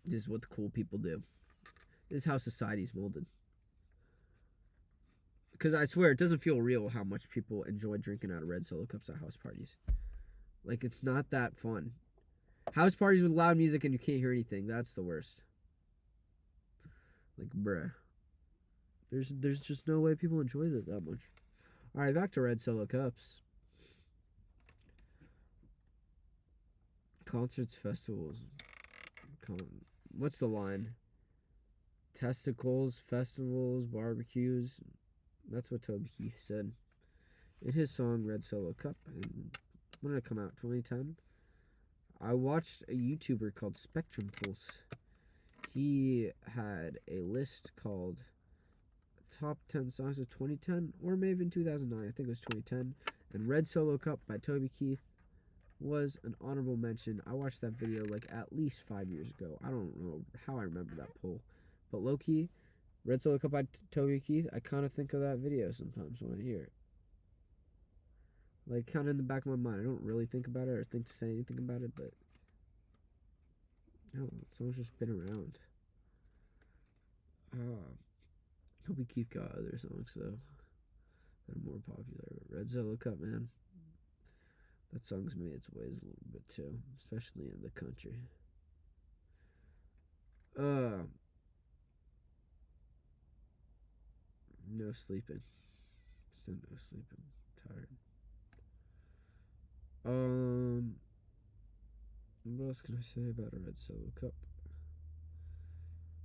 this is what the cool people do. This is how society's molded. Because I swear, it doesn't feel real how much people enjoy drinking out of Red Solo Cups at house parties. Like, it's not that fun. House parties with loud music and you can't hear anything. That's the worst. Like, bruh. There's just no way people enjoy that much. Alright, back to Red Solo Cups. Concerts, festivals. What's the line? Testicles, festivals, barbecues. That's what Toby Keith said in his song Red Solo Cup. And when did it come out? 2010? I watched a YouTuber called Spectrum Pulse. He had a list called Top 10 Songs of 2010, or maybe in 2009. I think it was 2010. And Red Solo Cup by Toby Keith was an honorable mention. I watched that video like at least 5 years ago. I don't know how I remember that poll. But low-key, Red Solo Cup by Toby Keith, I kind of think of that video sometimes when I hear it. Like, kind of in the back of my mind. I don't really think about it or think to say anything about it, but no, that song's just been around. Toby Keith got other songs, though, that are more popular. But Red Solo Cup, man, that song's made its ways a little bit, too, especially in the country. No sleeping. Still no sleeping. Tired. What else can I say about a Red Solo Cup?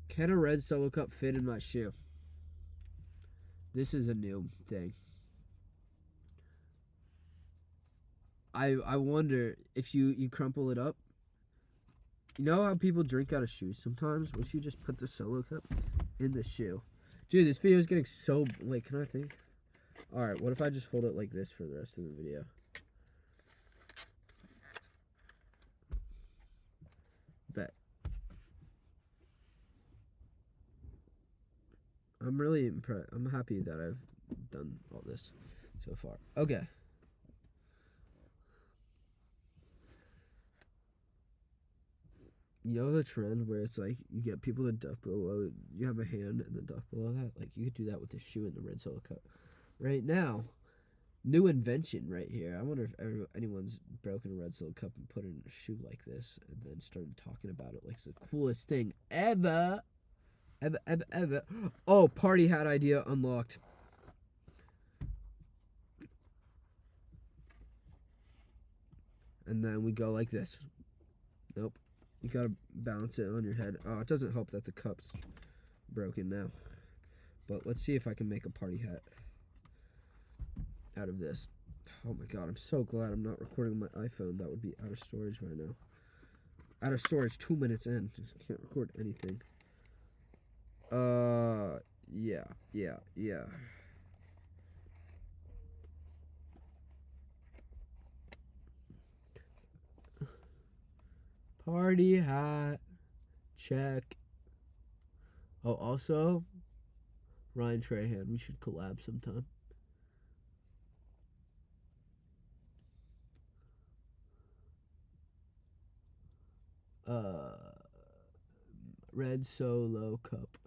Can a Red Solo Cup fit in my shoe? This is a new thing. I wonder if you crumple it up. You know how people drink out of shoes sometimes? What if you just put the Solo Cup in the shoe? Dude, this video is getting so... Wait, can I think? Alright, what if I just hold it like this for the rest of the video? Bet. I'm really impressed. I'm happy that I've done all this so far. Okay. You know the trend where it's like you get people to duck below, you have a hand and then duck below that? Like you could do that with the shoe in the Red Solo Cup. Right now, new invention right here. I wonder if anyone's broken a Red Solo Cup and put in a shoe like this and then started talking about it like it's the coolest thing ever. Ever. Oh, party hat idea unlocked. And then we go like this. Nope. You gotta balance it on your head. Oh, it doesn't help that the cup's broken now. But let's see if I can make a party hat. out of this. Oh my god, I'm so glad I'm not recording on my iPhone. That would be out of storage by now. Out of storage 2 minutes in. Just can't record anything. Yeah. Party hat. Check. Oh, also, Ryan Trahan. We should collab sometime. Red Solo Cup.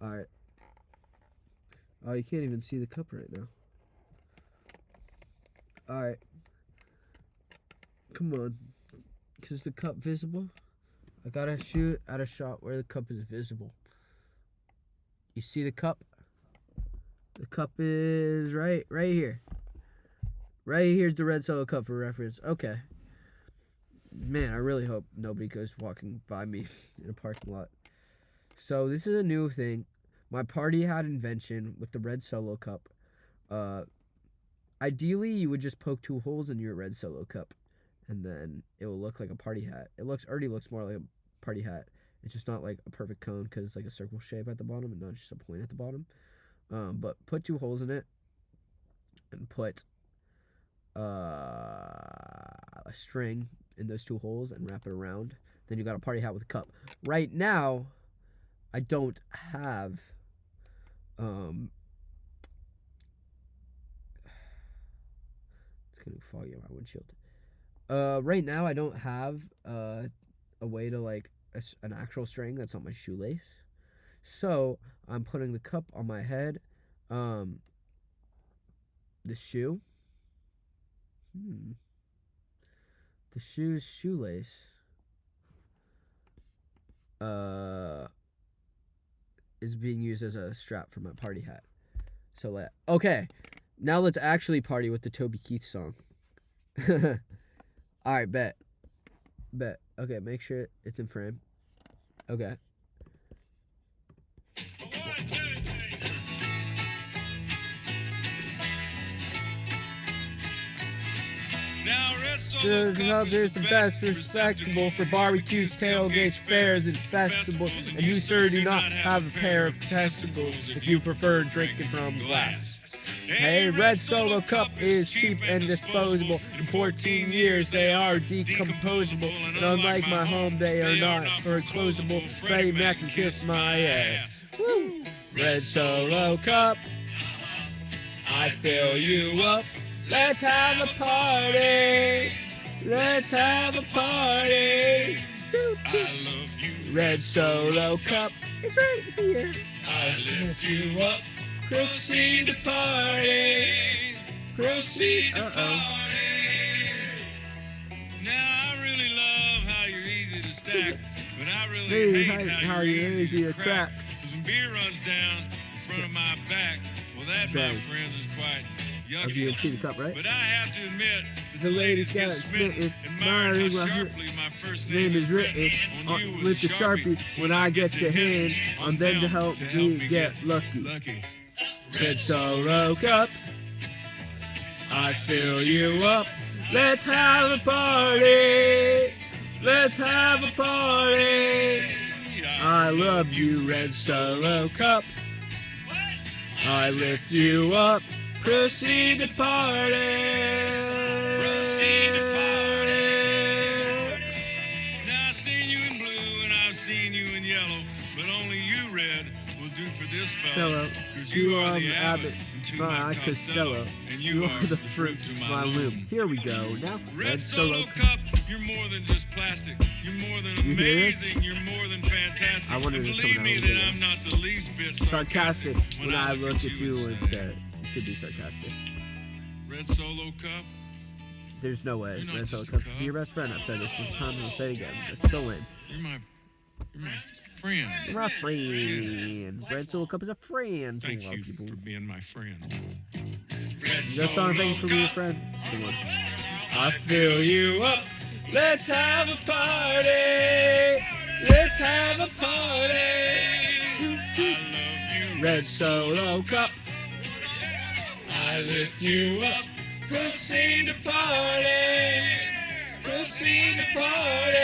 Alright. Oh, you can't even see the cup right now. Alright. Come on. Is the cup visible? I gotta shoot at a shot where the cup is visible. You see the cup? The cup is right here. Right here's the Red Solo Cup for reference. Okay. Man, I really hope nobody goes walking by me in a parking lot. So this is a new thing. My party hat invention with the Red Solo Cup. Ideally, you would just poke 2 holes in your Red Solo Cup, and then it will look like a party hat. It already looks more like a party hat. It's just not like a perfect cone because it's like a circle shape at the bottom and not just a point at the bottom. But put 2 holes in it and put a string in those 2 holes and wrap it around. Then you got a party hat with a cup. Right now, I don't have it's getting foggy on my windshield. Right now I don't have a way to like an actual string that's on my shoelace. So I'm putting the cup on my head. The shoe. The shoe's shoelace. Is being used as a strap for my party hat. So okay, now let's actually party with the Toby Keith song. All right, bet. Okay, make sure it's in frame. Okay. There's the best, respectable for barbecues, tailgates, fairs, and festivals. And you, sir, do not have a pair of testicles if you prefer drinking from glass. Hey, Red Solo Cup is cheap and disposable. In 14 years, they are decomposable. And unlike my home, they are not foreclosable. Freddie Mac can kiss my ass. Woo! Red Solo Cup, I fill you up. Let's have a party. Let's have a party. I love you. Red Solo Cup is right here. I lift you up. Proceed to party. Proceed to party. Now I really love how you're easy to stack, but I really hate how you're easy to crack. Cause when beer runs down in front of my back, well that, my friends, is quite yucky. See the cup, right? But I have to admit that the ladies get smitten, admiring how sharply my first name is written on you with the Sharpie. When I get the hand on them to help me get lucky. Red Solo Cup, I fill you up. Let's have a party. Let's have a party. I love you, Red Solo Cup. I lift you up. Proceed to party. Proceed to party. Now I've seen you in blue and I've seen you in yellow, but only you, Red, will do for this fellow. Cause you are the abbot to my Costello, and you are the fruit to my loom. Here we go. Now, Red Solo Cup, you're more than just plastic. You're more than amazing. You're more than fantastic. I wonder if believe me that I'm not the least bit sarcastic when I look at you instead. It should be sarcastic. Red Solo Cup. There's no way. Red Solo Cup. Be your best friend. I've said this one time and I'll say it again. It's still in. You're my friend. You're my friend. Red Solo Cup is a friend. Thank you for being my friend. That song, thank you for being a friend. Come on. I fill you up. Let's have a party. Let's have a party. I love you, Red Solo Cup. I lift you up. Proceed to party. Proceed to party.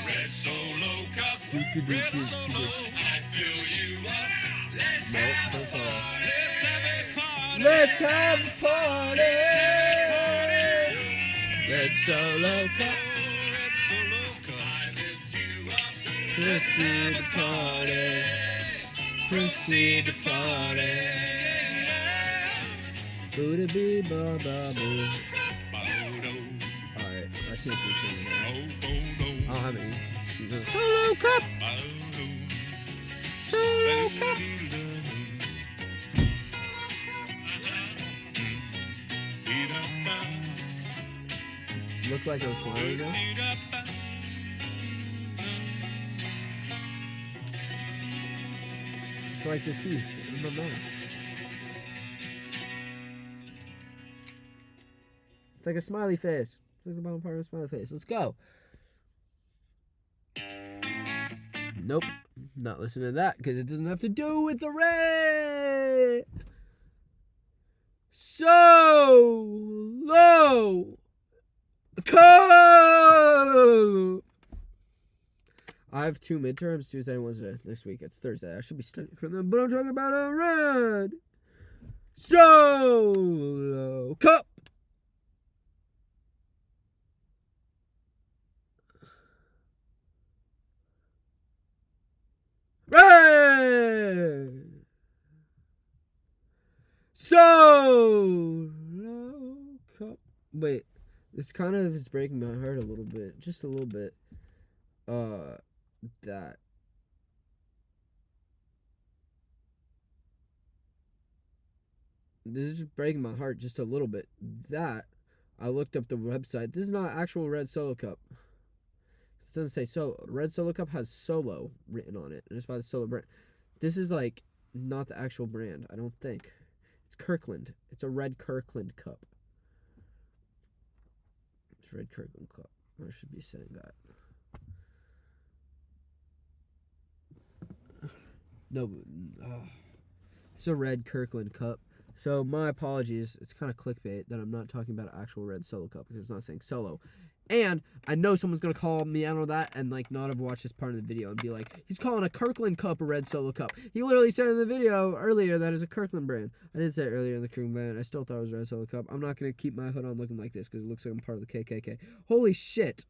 Red Solo Cup. Red Solo. I fill you up. Let's have a party. Let's have a party. Red Solo Cup. Red Solo Cup. I lift you up. Proceed to party. Proceed to party. Boo-da-bee-ba-ba-boo. Alright, I think we can. I don't have any. Solo Cup! Solo Cup! Look like those flowers though. It's like the teeth in my mouth. It's like a smiley face. It's like the bottom part of a smiley face. Let's go. Nope. Not listening to that because it doesn't have to do with the red. Solo Cup. I have 2 midterms, Tuesday and Wednesday. Next week, it's Thursday. I should be studying for them, but I'm talking about a red Solo Cup. Red Solo Cup. Wait, this kind of is breaking my heart a little bit, just a little bit. That this is just breaking my heart just a little bit. That I looked up the website. This is not actual Red Solo Cup. It doesn't say Solo. Red Solo Cup has Solo written on it, and it's by the Solo brand. This is like not the actual brand, I don't think. It's Kirkland. It's a Red Kirkland cup. It's Red Kirkland cup. I should be saying that. No, it's a Red Kirkland cup. So my apologies. It's kind of clickbait that I'm not talking about an actual Red Solo Cup because it's not saying Solo. And I know someone's going to call me out on that and like not have watched this part of the video and be like, he's calling a Kirkland cup a Red Solo Cup. He literally said in the video earlier that it's a Kirkland brand. I did say it earlier in the Kirkland brand. I still thought it was a Red Solo Cup. I'm not going to keep my hood on looking like this because it looks like I'm part of the KKK. Holy shit.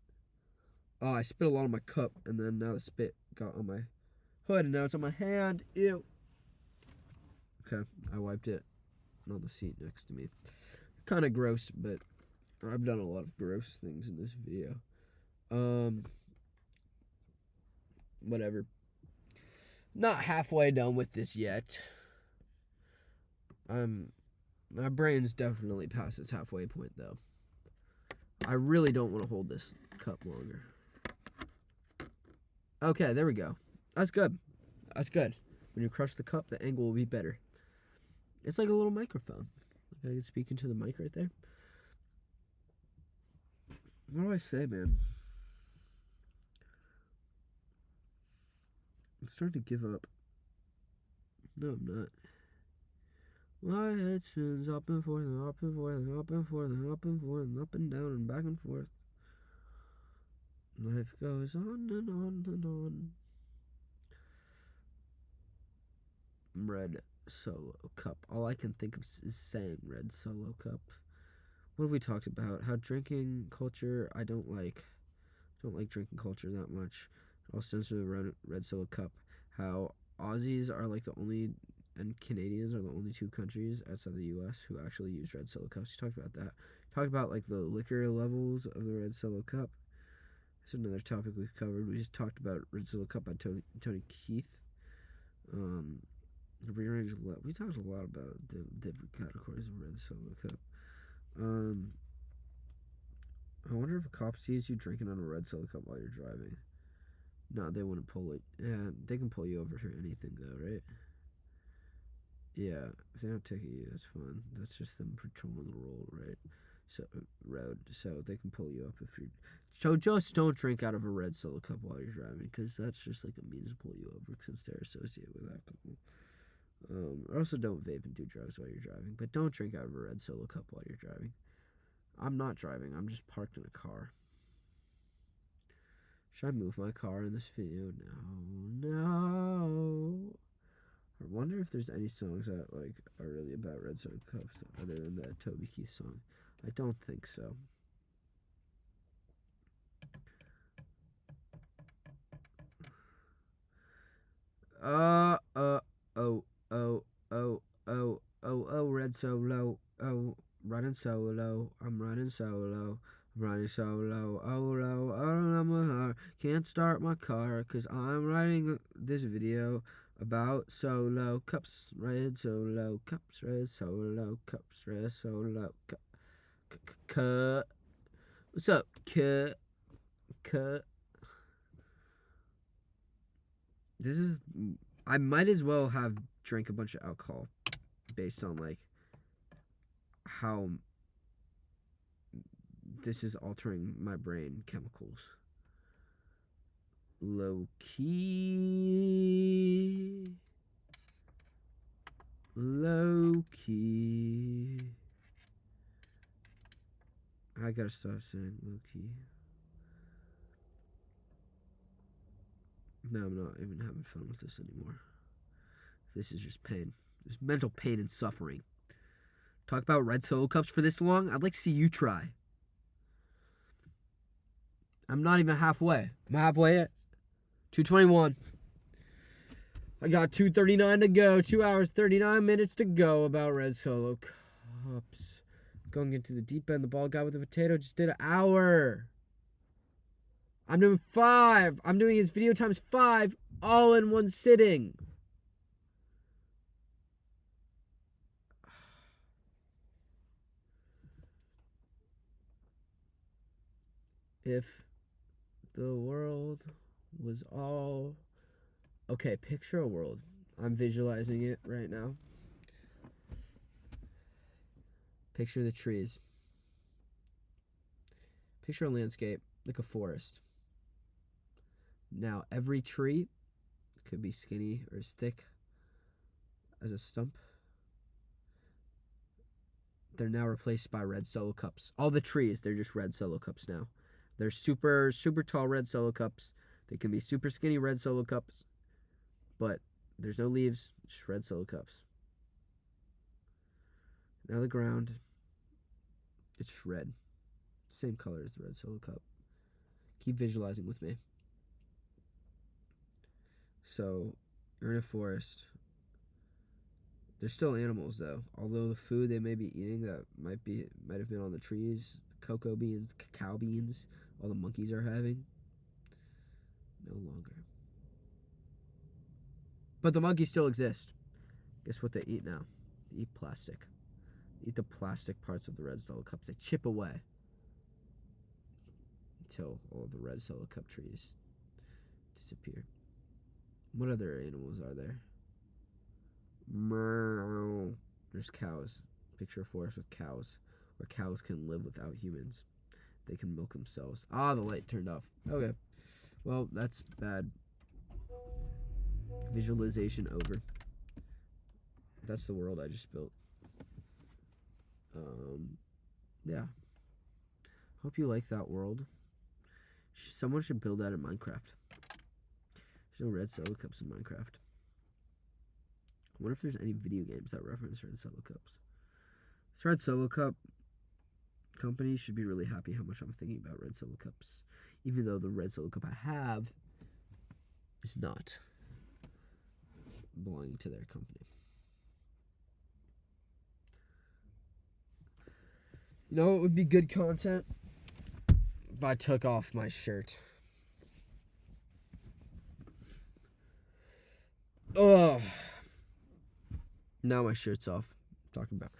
Oh, I spit a lot on my cup and then now the spit got on my hood and now it's on my hand. Ew. Okay, I wiped it on the seat next to me. Kind of gross, but I've done a lot of gross things in this video. Whatever. Not halfway done with this yet. My brain's definitely past its halfway point, though. I really don't want to hold this cup longer. Okay, there we go. That's good. That's good. When you crush the cup, the angle will be better. It's like a little microphone. Like I can speak into the mic right there. What do I say, man? I'm starting to give up. No, I'm not. My head spins up and forth and up and forth and up and forth and up and forth and up and down and back and forth. Life goes on and on and on. Red Solo Cup. All I can think of is saying Red Solo Cup. What have we talked about? How drinking culture, I don't like drinking culture that much. All stems from the Red Solo Cup. How Aussies are like the only, and Canadians are the only 2 countries outside the U.S. who actually use Red Solo Cups. We talked about that. Talked about like the liquor levels of the Red Solo Cup. That's another topic we've covered. We just talked about Red Solo Cup by Tony Keith. We talked a lot about the different categories of Red Solo Cup. I wonder if a cop sees you drinking on a Red Solo Cup while you're driving. No, they wouldn't pull it. Yeah, they can pull you over for anything, though, right? Yeah, if they don't ticket you, it's fine. That's just them patrolling the road, right? so they can pull you up if you're. So just don't drink out of a red Solo cup while you're driving, because that's just like a means to pull you over since they're associated with that company. Also, don't vape and do drugs while you're driving, but don't drink out of a red Solo cup while you're driving. I'm not driving. I'm just parked in a car. Should I move my car in this video? No. I wonder if there's any songs that like are really about red Solo cups other than that Toby Keith song. I don't think so. Red Solo. Oh, running solo. I'm running solo. I'm running solo. Oh, can't start my car because I'm writing this video about Solo cups. Red Solo cups. Red Solo cups. Red Solo cup. What's up, cut? This is. I might as well have drank a bunch of alcohol based on like how this is altering my brain chemicals. Low key. I gotta stop saying low key. No, I'm not even having fun with this anymore. This is just pain. There's mental pain and suffering. Talk about red Solo cups for this long? I'd like to see you try. I'm not even halfway. I'm halfway at 2:21. I got 2:39 to go. 2 hours, 39 minutes to go about red Solo cups. Going into the deep end. The bald guy with the potato just did an hour. I'm doing 5. I'm doing his video times 5 all in one sitting. If the world was all... Okay, picture a world. I'm visualizing it right now. Picture the trees. Picture a landscape like a forest. Now, every tree could be skinny or as thick as a stump. They're now replaced by red Solo cups. All the trees, they're just red Solo cups now. They're super, super tall red Solo cups. They can be super skinny red Solo cups. But there's no leaves, just red Solo cups. Now the ground, it's red. Same color as the red Solo cup. Keep visualizing with me. So, you're in a forest. There's still animals, though. Although the food they may be eating that might have been on the trees, cocoa beans, cacao beans, all the monkeys are having, no longer. But the monkeys still exist. Guess what they eat now? They eat plastic. They eat the plastic parts of the red Solo cups. They chip away until all of the red Solo cup trees disappear. What other animals are there? There's cows. Picture a forest with cows, where cows can live without humans. They can milk themselves. Ah, the light turned off. Okay. Well, that's bad. Visualization over. That's the world I just built. Yeah. Hope you like that world. Someone should build that in Minecraft. There's no red Solo cups in Minecraft. I wonder if there's any video games that reference red Solo cups. This red Solo cup company should be really happy how much I'm thinking about red Solo cups. Even though the red Solo cup I have is not belonging to their company. You know what would be good content? If I took off my shirt. Ugh. Now my shirt's off. I'm talking about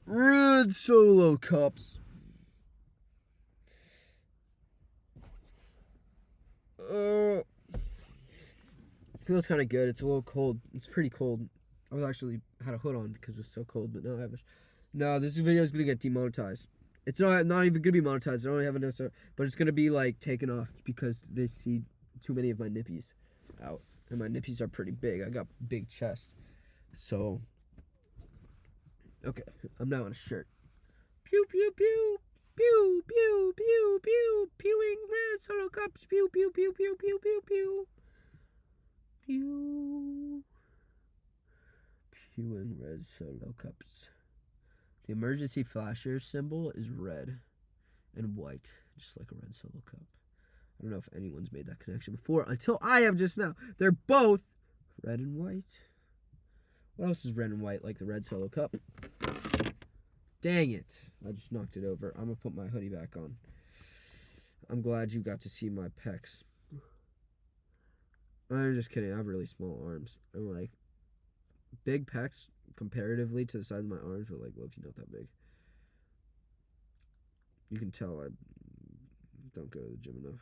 red Solo cups. Feels kind of good. It's a little cold. It's pretty cold. I was actually had a hood on because it was so cold, but no, this video is gonna get demonetized. It's not even gonna be monetized. I don't have enough, but it's gonna be like taken off because they see too many of my nippies out, and my nippies are pretty big. I got big chest, so okay. I'm now in a shirt. Pew pew pew pew pew pew pew pewing red solo cups. Pew pew pew pew pew pew pew pew pewing red solo cups. The emergency flasher symbol is red and white, just like a red solo cup. I don't know if anyone's made that connection before until I have just now. They're both red and white. What else is red and white like the red solo cup? Dang it. I just knocked it over. I'm going to put my hoodie back on. I'm glad you got to see my pecs. I'm just kidding. I have really small arms. I'm like, big pecs comparatively to the size of my arms, but like, look, not that big. You can tell I don't go to the gym enough.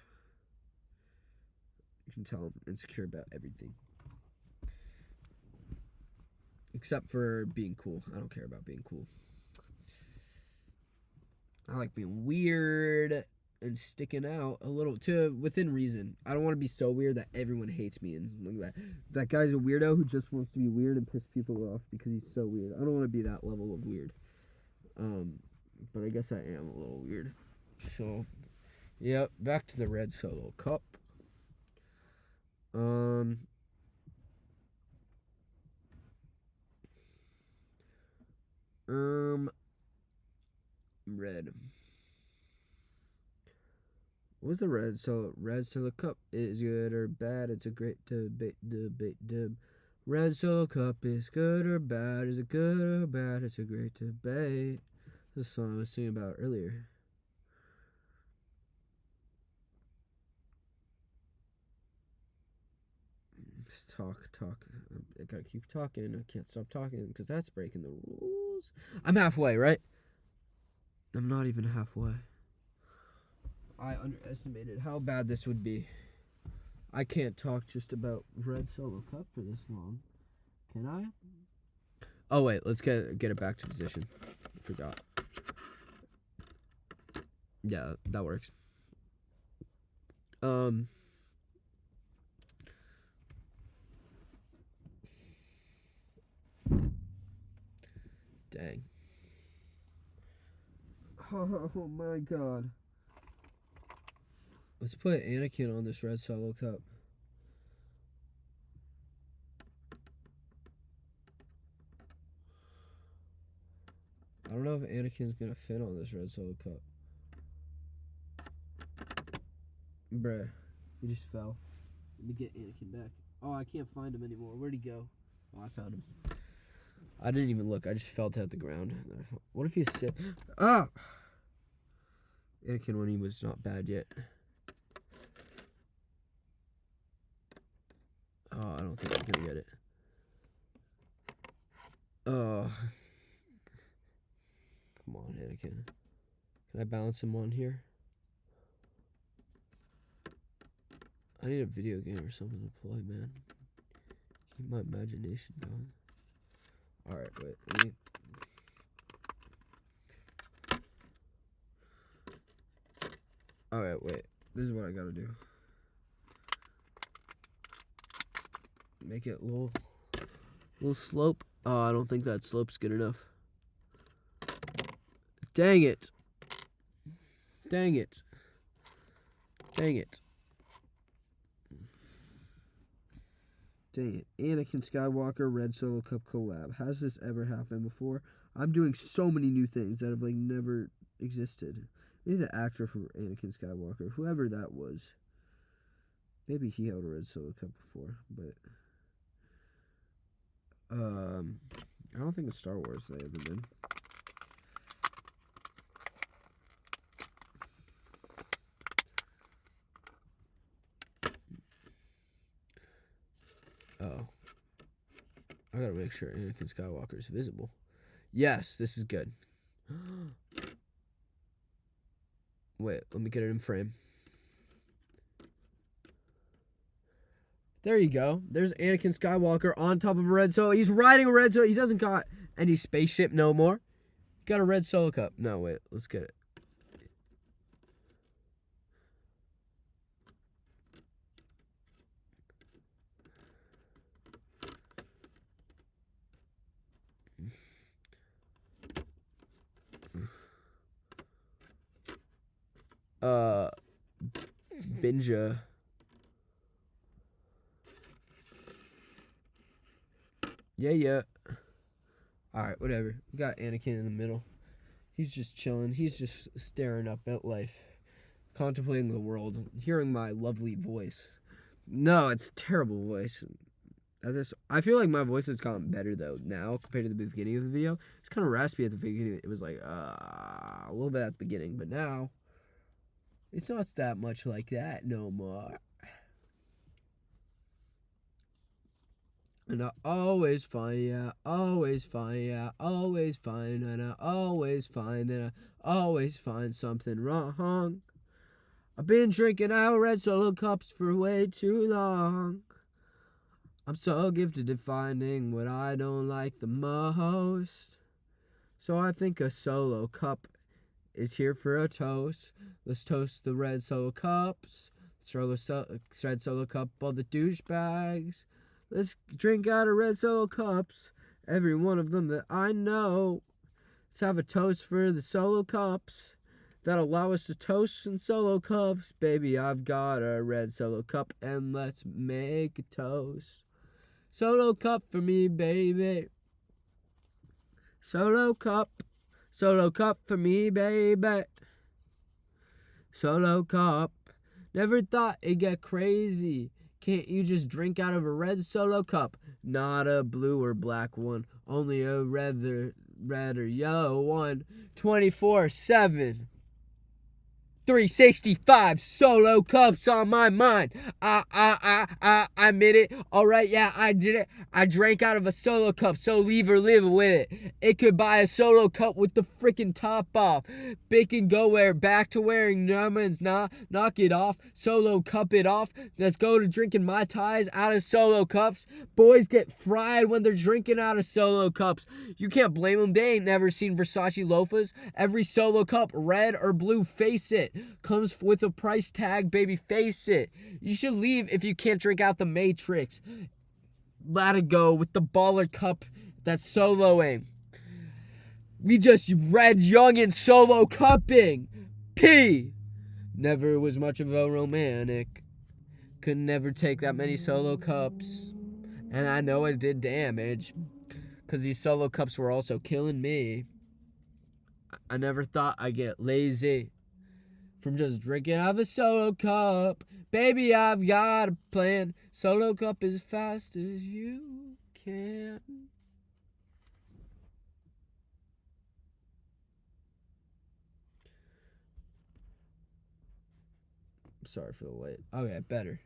You can tell I'm insecure about everything. Except for being cool. I don't care about being cool. I like being weird and sticking out a little within reason. I don't want to be so weird that everyone hates me and look at that. That guy's a weirdo who just wants to be weird and piss people off because he's so weird. I don't want to be that level of weird. But I guess I am a little weird. So, yep, back to the red solo cup. Red. What's the red solo cup is good or bad? It's a great debate. Red solo cup is good or bad? Is it good or bad? It's a great debate. This is a song I was singing about earlier. Just talk. I gotta keep talking. I can't stop talking because that's breaking the rules. I'm halfway, right? I'm not even halfway. I underestimated how bad this would be. I can't talk just about red solo cup for this long. Can I? Oh wait, let's get it back to position. I forgot. Yeah, that works. Dang. Oh my god. Let's put Anakin on this red solo cup. I don't know if Anakin's gonna fit on this red solo cup. Bruh, he just fell. Let me get Anakin back. Oh, I can't find him anymore. Where'd he go? Oh, I found him. I didn't even look. I just fell to the ground. What if he's sick? Ah! Anakin when he was not bad yet. Oh, I don't think I'm gonna get it. Oh. Come on, Anakin. Can I balance him on here? I need a video game or something to play, man. Keep my imagination going. Alright, wait. Let me... Alright, wait. This is what I gotta do. Make it a little slope. Oh, I don't think that slope's good enough. Dang it. Dang it. Dang it. Dang it. Anakin Skywalker Red Solo Cup collab. Has this ever happened before? I'm doing so many new things that have like never existed. Maybe the actor for Anakin Skywalker, whoever that was. Maybe he held a Red Solo Cup before, but I don't think it's Star Wars they ever been. Oh. I gotta make sure Anakin Skywalker is visible. Yes, this is good. Wait, let me get it in frame. There you go. There's Anakin Skywalker on top of a red solo. He's riding a red solo. He doesn't got any spaceship no more. Got a red solo cup. No, wait. Let's get it. Binja. Yeah. Alright, whatever. We got Anakin in the middle. He's just chilling. He's just staring up at life, contemplating the world, hearing my lovely voice. No, it's a terrible voice. I feel like my voice has gotten better, though, now, compared to the beginning of the video. It's kind of raspy at the beginning. It was like, a little bit at the beginning. But now, it's not that much like that no more. And I always find, yeah, always find, yeah, always find, and I always find, and I always find something wrong. I've been drinking out red Solo cups for way too long. I'm so gifted at finding what I don't like the most. So I think a Solo cup is here for a toast. Let's toast the red Solo cups. Red Solo cup, all the douchebags. Let's drink out of red Solo cups, every one of them that I know. Let's have a toast for the Solo cups that allow us to toast in Solo cups. Baby, I've got a red Solo cup, and let's make a toast. Solo cup for me, baby. Solo cup for me, baby. Solo cup. Never thought it'd get crazy. Can't you just drink out of a red Solo cup? Not a blue or black one, only a red or yellow one. 24/7. 365 Solo cups on my mind. I admit it. Alright, yeah, I did it. I drank out of a Solo cup, so leave or live with it. It could buy a Solo cup with the freaking top off. Big and go back to wearing numbers, knock it off. Solo cup it off. Let's go to drinking Mai Tais out of Solo cups. Boys get fried when they're drinking out of Solo cups. You can't blame them. They ain't never seen Versace loafers. Every Solo cup, red or blue, face it. Comes with a price tag, baby, face it. You should leave if you can't drink out the Matrix. Let it go with the baller cup that's soloing. We just read Young and Solo cupping. P. Never was much of a romantic. Could never take that many Solo cups. And I know it did damage, because these Solo cups were also killing me. I never thought I'd get lazy from just drinking out of a Solo cup. Baby, I've got a plan. Solo cup as fast as you can. Sorry for the late. Okay, better.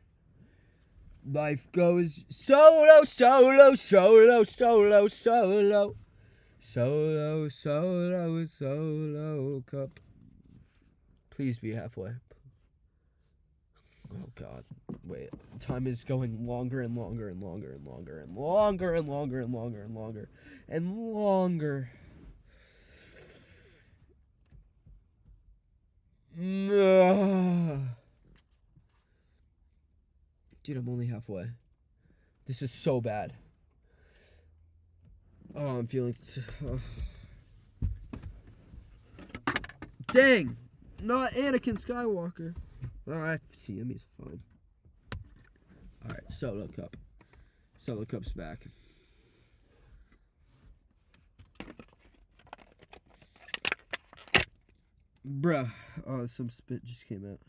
Life goes solo, solo, solo, solo, solo. Solo, solo, Solo cup. Please be halfway. Oh God. Wait. Time is going longer and longer and longer and longer and longer and longer and longer and longer and longer. Dude, I'm only halfway. This is so bad. Oh, I'm feeling... Dang! Not Anakin Skywalker. Oh, I see him. He's fine. Alright, Solo cup. Solo cup's back. Bruh. Oh, some spit just came out.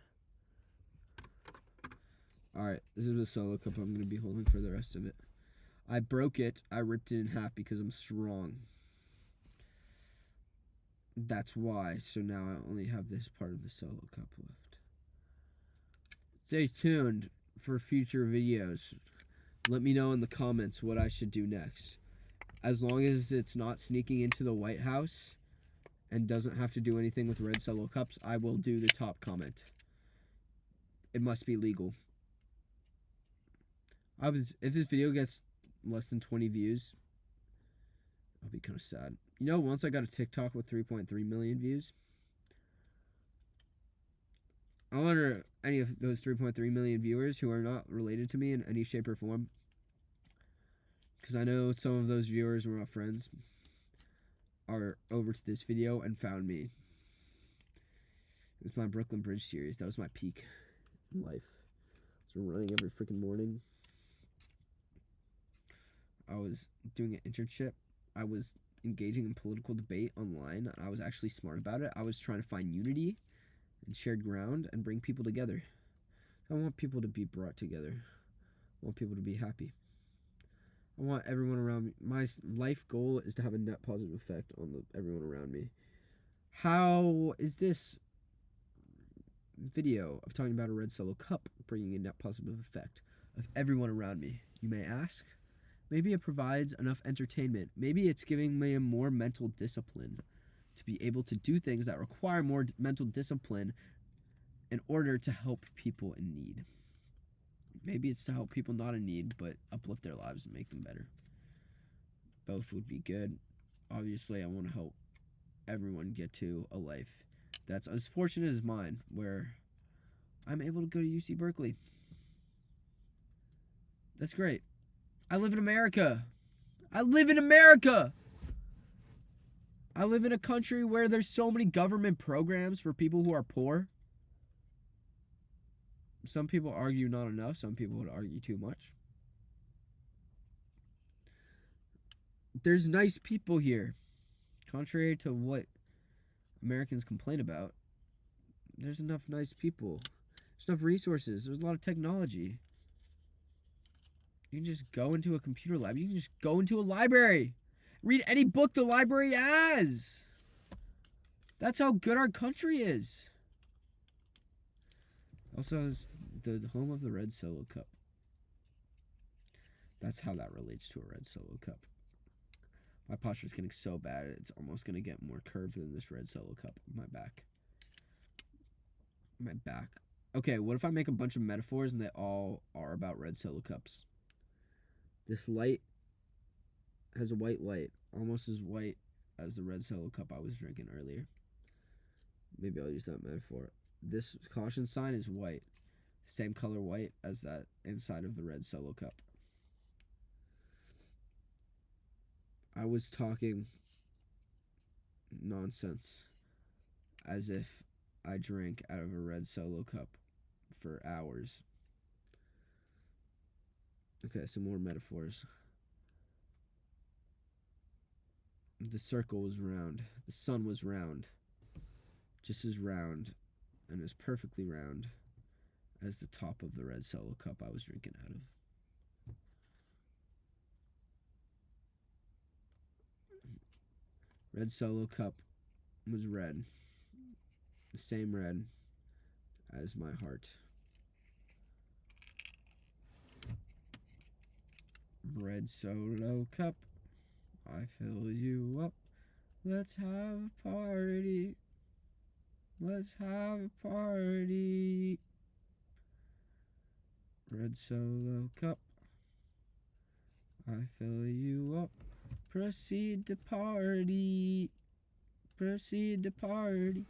Alright, this is the Solo cup I'm going to be holding for the rest of it. I broke it. I ripped it in half because I'm strong. That's why. So now I only have this part of the Solo cup left. Stay tuned for future videos. Let me know in the comments what I should do next. As long as it's not sneaking into the White House and doesn't have to do anything with red Solo cups, I will do the top comment. It must be legal. If this video gets less than 20 views, I'll be kind of sad. You know, once I got a TikTok with 3.3 million views, I wonder any of those 3.3 million viewers who are not related to me in any shape or form, because I know some of those viewers were not friends, are over to this video and found me. It was with my Brooklyn Bridge series. That was my peak in life. So running every freaking morning. I was doing an internship. I was engaging in political debate online. I was actually smart about it. I was trying to find unity and shared ground and bring people together. I want people to be brought together. I want people to be happy. I want everyone around me. My life goal is to have a net positive effect on everyone around me. How is this video of talking about a red Solo cup bringing a net positive effect of everyone around me, you may ask? Maybe it provides enough entertainment. Maybe it's giving me a more mental discipline to be able to do things that require more mental discipline in order to help people in need. Maybe it's to help people not in need, but uplift their lives and make them better. Both would be good. Obviously, I want to help everyone get to a life that's as fortunate as mine, where I'm able to go to UC Berkeley. That's great. I live in America. I live in America. I live in a country where there's so many government programs for people who are poor. Some people argue not enough. Some people would argue too much. There's nice people here. Contrary to what Americans complain about, there's enough nice people. There's enough resources. There's a lot of technology. You can just go into a computer lab. You can just go into a library. Read any book the library has. That's how good our country is. Also, it's the home of the red Solo cup. That's how that relates to a red Solo cup. My posture is getting so bad, it's almost going to get more curved than this red Solo cup. My back. My back. Okay, what if I make a bunch of metaphors and they all are about red Solo cups? This light has a white light, almost as white as the red Solo cup I was drinking earlier. Maybe I'll use that metaphor. This caution sign is white. Same color white as that inside of the red Solo cup. I was talking nonsense as if I drank out of a red Solo cup for hours. Okay, some more metaphors. The circle was round. The sun was round. Just as round and as perfectly round as the top of the red Solo cup I was drinking out of. Red Solo cup was red. The same red as my heart. Red Solo cup, I fill you up. Let's have a party. Let's have a party. Red Solo cup, I fill you up. Proceed to party. Proceed to party.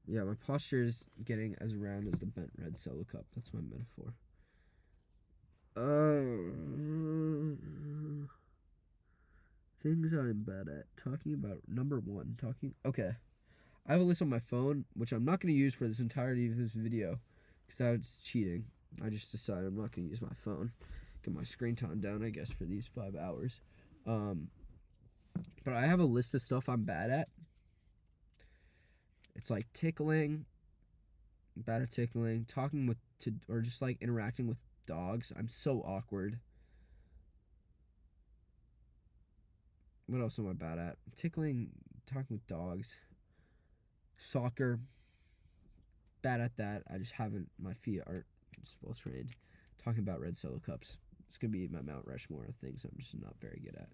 Yeah, my posture is getting as round as the bent red Solo cup. That's my metaphor. Things I'm bad at. Talking about number one. Okay. I have a list on my phone, which I'm not going to use for this entirety of this video, because that's cheating. I just decided I'm not going to use my phone. Get my screen time down, I guess, for these 5 hours. But I have a list of stuff I'm bad at. It's like tickling, bad at tickling, or just like interacting with dogs. I'm so awkward. What else am I bad at? Tickling, talking with dogs. Soccer, bad at that. I just haven't, my feet aren't just well trained. Talking about red Solo cups. It's going to be my Mount Rushmore of things I'm just not very good at.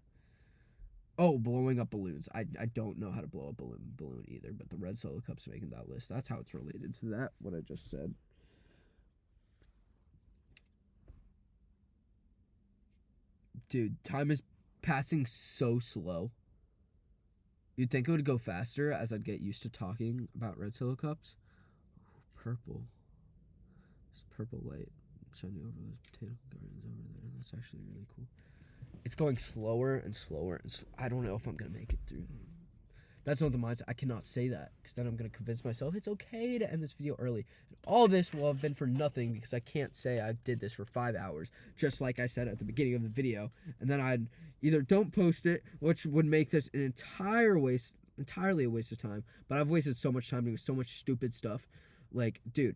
Oh, blowing up balloons. I don't know how to blow up a balloon either, but the red Solo cup's making that list. That's how it's related to that, what I just said. Dude, time is passing so slow. You'd think it would go faster as I'd get used to talking about red Solo cups. Purple. This purple light shining over those potato gardens over there. That's actually really cool. It's going slower and slower and I don't know if I'm gonna make it through. That's not the mindset. I cannot say that because then I'm gonna convince myself it's okay to end this video early. And all this will have been for nothing because I can't say I did this for 5 hours, just like I said at the beginning of the video, and then I'd either don't post it, which would make this an entirely a waste of time. But I've wasted so much time doing so much stupid stuff. Like, dude,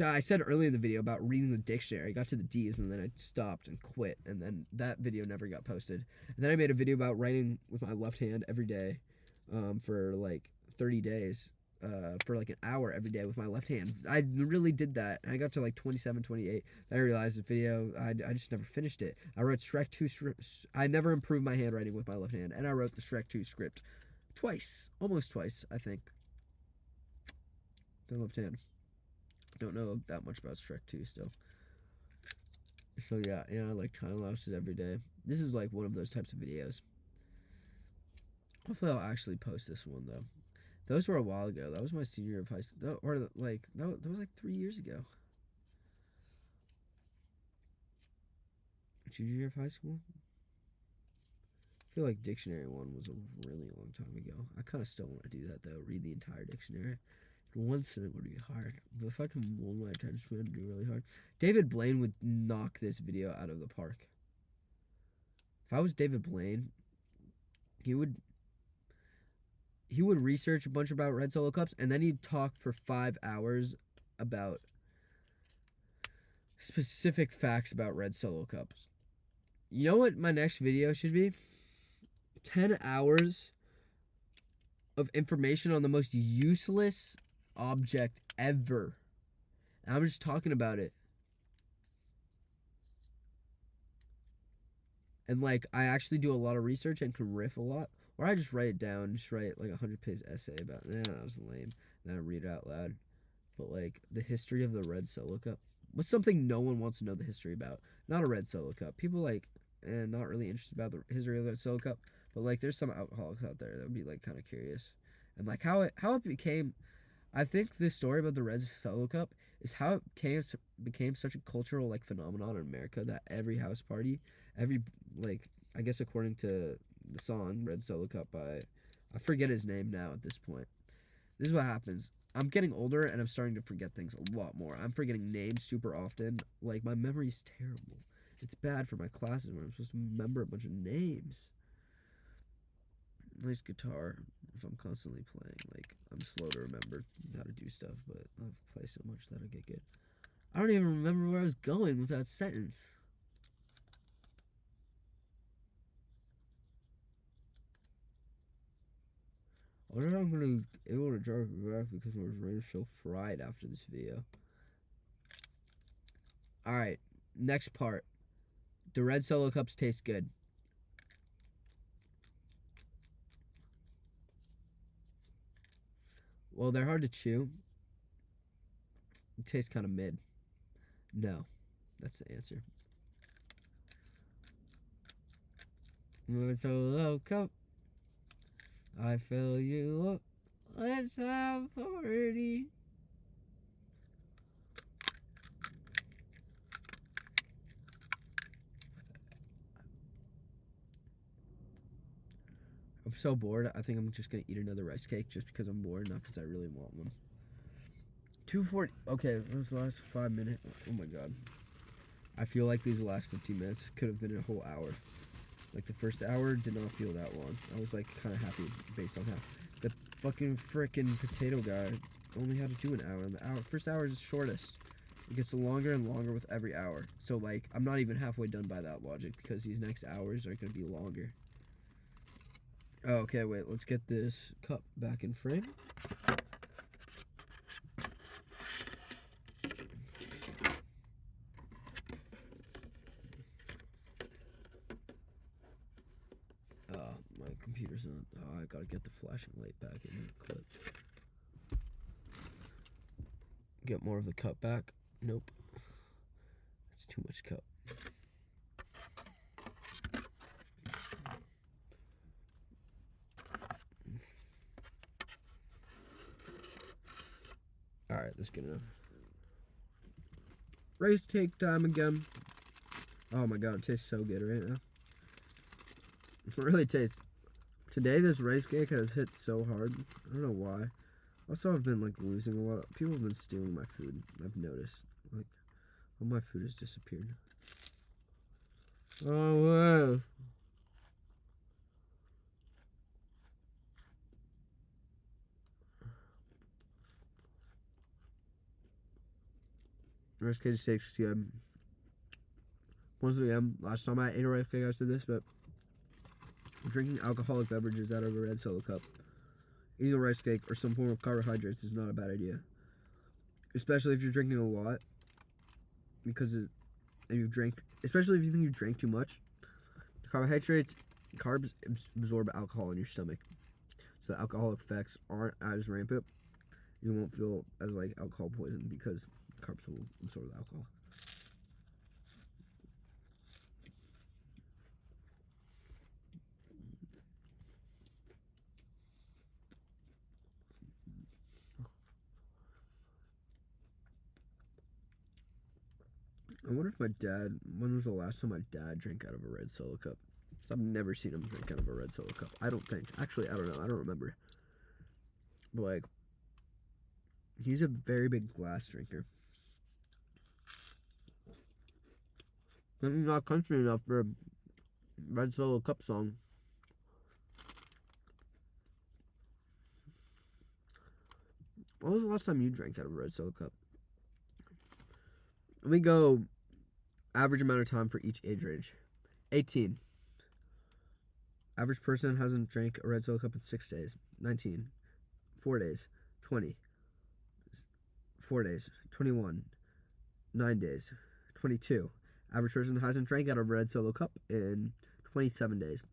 I said earlier in the video about reading the dictionary. I got to the D's and then I stopped and quit, and then that video never got posted. And then I made a video about writing with my left hand every day for like 30 days, for like an hour every day with my left hand. I really did that, and I got to like 27, 28. I realized the video, I just never finished it. I wrote Shrek 2 script. I never improved my handwriting with my left hand, and I wrote the Shrek 2 script twice, almost twice, I think. The left hand. Don't know that much about Shrek 2 still. So yeah, I like time lapses every day. This is like one of those types of videos. Hopefully I'll actually post this one though. Those were a while ago. That was my senior year of high school. Or like that was like 3 years ago. Junior year of high school? I feel like dictionary one was a really long time ago. I kind of still want to do that though. Read the entire dictionary. Once it would be hard, but if I can hold my attention span, it'd be really hard. David Blaine would knock this video out of the park. If I was David Blaine, he would research a bunch about red Solo cups, and then he'd talk for 5 hours about specific facts about red Solo cups. You know what my next video should be? 10 hours of information on the most useless object ever. And I'm just talking about it. And like, I actually do a lot of research and can riff a lot. Or I just write it down, just write like a 100-page essay about it. That was lame. And then I read it out loud. But like, the history of the red Solo cup. What's something no one wants to know the history about? Not a red Solo cup. People like, not really interested about the history of the Solo cup. But like, there's some alcoholics out there that would be like kind of curious. And like how it became, I think this story about the red Solo cup is how it became such a cultural like phenomenon in America that every house party, every like, I guess according to the song Red Solo Cup by, I forget his name now at this point. This is what happens. I'm getting older and I'm starting to forget things a lot more. I'm forgetting names super often. Like, my memory's terrible. It's bad for my classes where I'm supposed to remember a bunch of names. Nice guitar. If I'm constantly playing, like, I'm slow to remember how to do stuff, but I've played so much that I get good. I don't even remember where I was going with that sentence. I wonder if I'm going to be able to draw a graph because my brain's so fried after this video. Alright, next part. The red Solo cups taste good. Well, they're hard to chew. It tastes kind of mid. No, that's the answer. Red Solo cup, I fill you up. Let's have a party. I'm so bored. I think I'm just gonna eat another rice cake just because I'm bored, not because I really want one. 2:40. Okay, that was the last 5 minutes. Oh my god. I feel like these last 15 minutes could have been a whole hour. Like, the first hour did not feel that long. I was like kind of happy based on how the fucking frickin' potato guy only had to do an hour, and the first hour is the shortest. It gets longer and longer with every hour. So like, I'm not even halfway done by that logic because these next hours are gonna be longer. Oh, okay, wait, let's get this cup back in frame. My computer's not. Oh, I gotta get the flashing light back in the clip. Get more of the cup back. Nope. It's too much cup. Alright, that's good enough. Rice cake time again. Oh my god, it tastes so good right now. It really tastes. Today, this rice cake has hit so hard. I don't know why. Also, I've been, like, losing a lot. People have been stealing my food. I've noticed. Like, all my food has disappeared. Oh, wow. Rice cake tastes good. Once again, last time I ate a rice cake, I said this, but drinking alcoholic beverages out of a red Solo cup, eating a rice cake, or some form of carbohydrates is not a bad idea. Especially if you're drinking a lot, because especially if you think you drank too much. Carbs absorb alcohol in your stomach, so the alcoholic effects aren't as rampant. You won't feel as like alcohol poison because carbs will absorb the alcohol. I wonder if when was the last time my dad drank out of a red Solo cup? So I've never seen him drink out of a red Solo cup. I don't think. Actually, I don't know. I don't remember. But, like, he's a very big glass drinker. But he's not country enough for a red Solo cup song. When was the last time you drank out of a red Solo cup? Let me go average amount of time for each age range. 18. Average person hasn't drank a red Solo cup in 6 days. 19. 4 days. 20. 4 days. 21. 9 days. 22. Average person hasn't drank out of a red Solo cup in 27 days.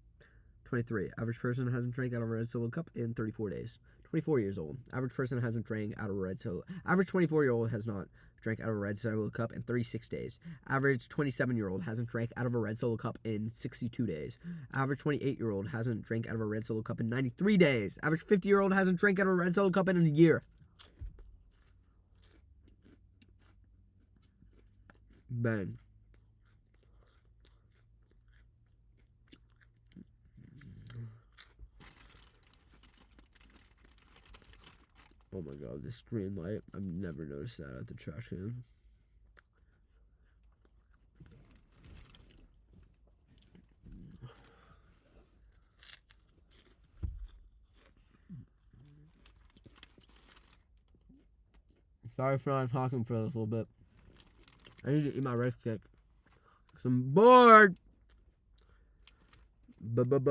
23. Average person hasn't drank out of a red Solo cup in 34 days. 24 years old. Average person hasn't drank out of a red Solo. Average 24-year-old has not drank out of a red Solo cup in 36 days. Average 27-year-old hasn't drank out of a red Solo cup in 62 days. Average 28-year-old hasn't drank out of a red Solo cup in 93 days. Average 50-year-old hasn't drank out of a red Solo cup in a year. Bang. Oh my god, this green light. I've never noticed that at the trash can. Sorry for not talking for a little bit. I need to eat my rice cake. 'Cause I'm bored. Bored.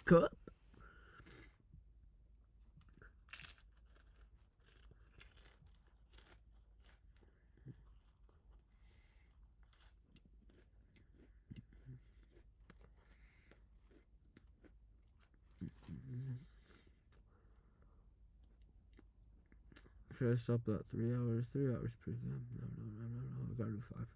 Cool. Should I stop at 3 hours? 3 hours pretty good. No. I gotta do 5.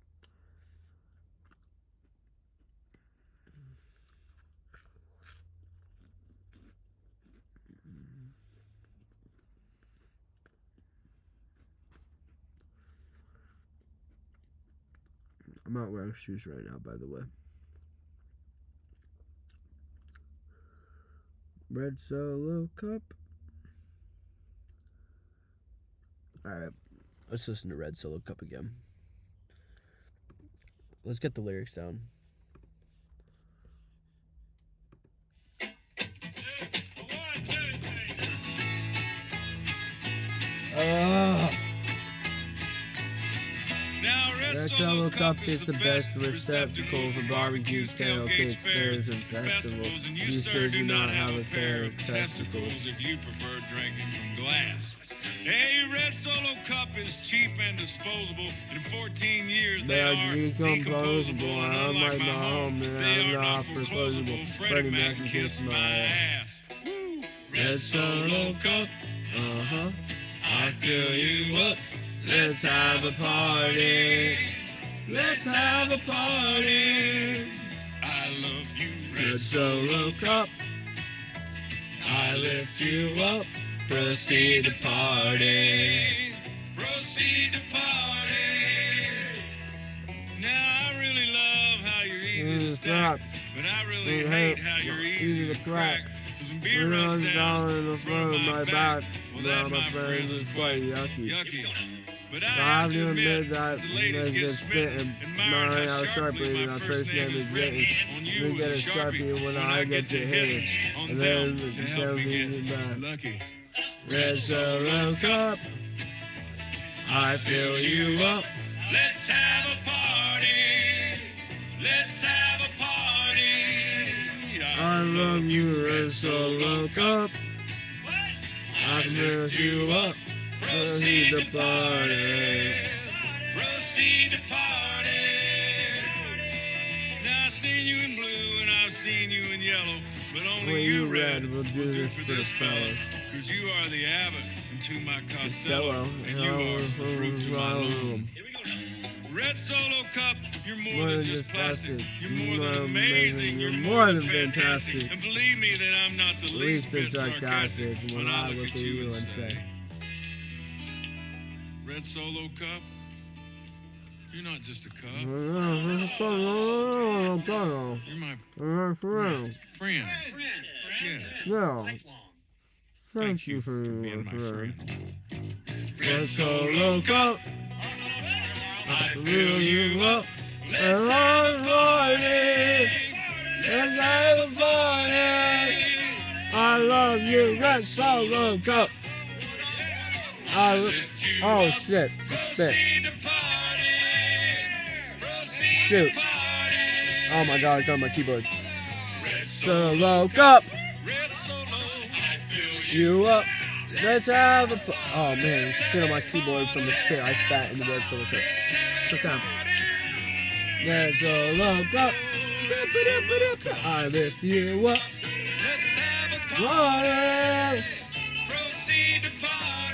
I'm not wearing shoes right now, by the way. Red Solo cup. Alright, let's listen to Red Solo cup again. Let's get the lyrics down. Now Red Solo cup is the best receptacle for barbecues, tailgates, fairs, and festivals. And you, sir, do not have a pair of testicles if you prefer drinking from glass. A red Solo cup is cheap and disposable. In 14 years they They are decomposable, and unlike my home, they are not foreclosable. Freddie Mac can kiss my ass. Woo! Red Solo cup, I fill you up. Let's have a party. Let's have a party. I love you, Red Solo cup. I lift you up. Proceed to party. Proceed to party. Now I really love how you're easy to stack, but I really hate how you're easy to crack. 'Cause when beer runs down in the front of my back, well that, my friends, is quite yucky. But I have to admit that the ladies get spittin', admiring how sharply my first name is written on you with a Sharpie when I get to hit it, on them to help me get lucky. Red Solo cup, I fill you up. Let's have a party. Let's have a party. I love you, Red Solo cup. I lift you up. Proceed to party. Proceed to party. Now I've seen you in blue and I've seen you in yellow, but only you, Red, will do for this fellow. 'Cause you are the Abbott to my Costello, and you are the fruit to my loom. Red Solo cup, you're more than just plastic. You're more than amazing. You're more than fantastic. And believe me that I'm not the least bit sarcastic when I look at you and say, Red Solo cup, you're not just a cup. You're my friend. Yeah. Thank you for being my friend. Red Solo cup, I fill you up. Let's have a party. Let's have a party. I love you, Red Solo cup. Oh shit! Spit. Shoot! Oh my god! I got my keyboard. Solo cup. You up? Let's have a. Oh man! It's shit on my keyboard from the spit I spat in the Red Solo cup. Sit down. Red Solo cup. I lift you up. Party.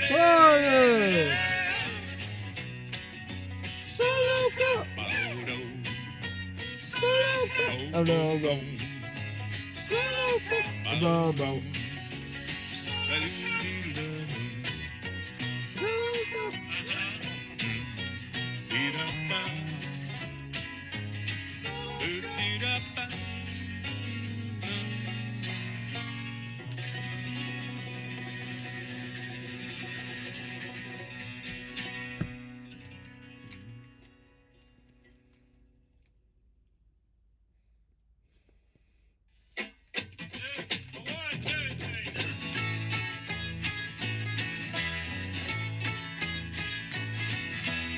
Party! Solo cup! Solo cup! Oh no, no. Solo cup! No, no. Solo cup!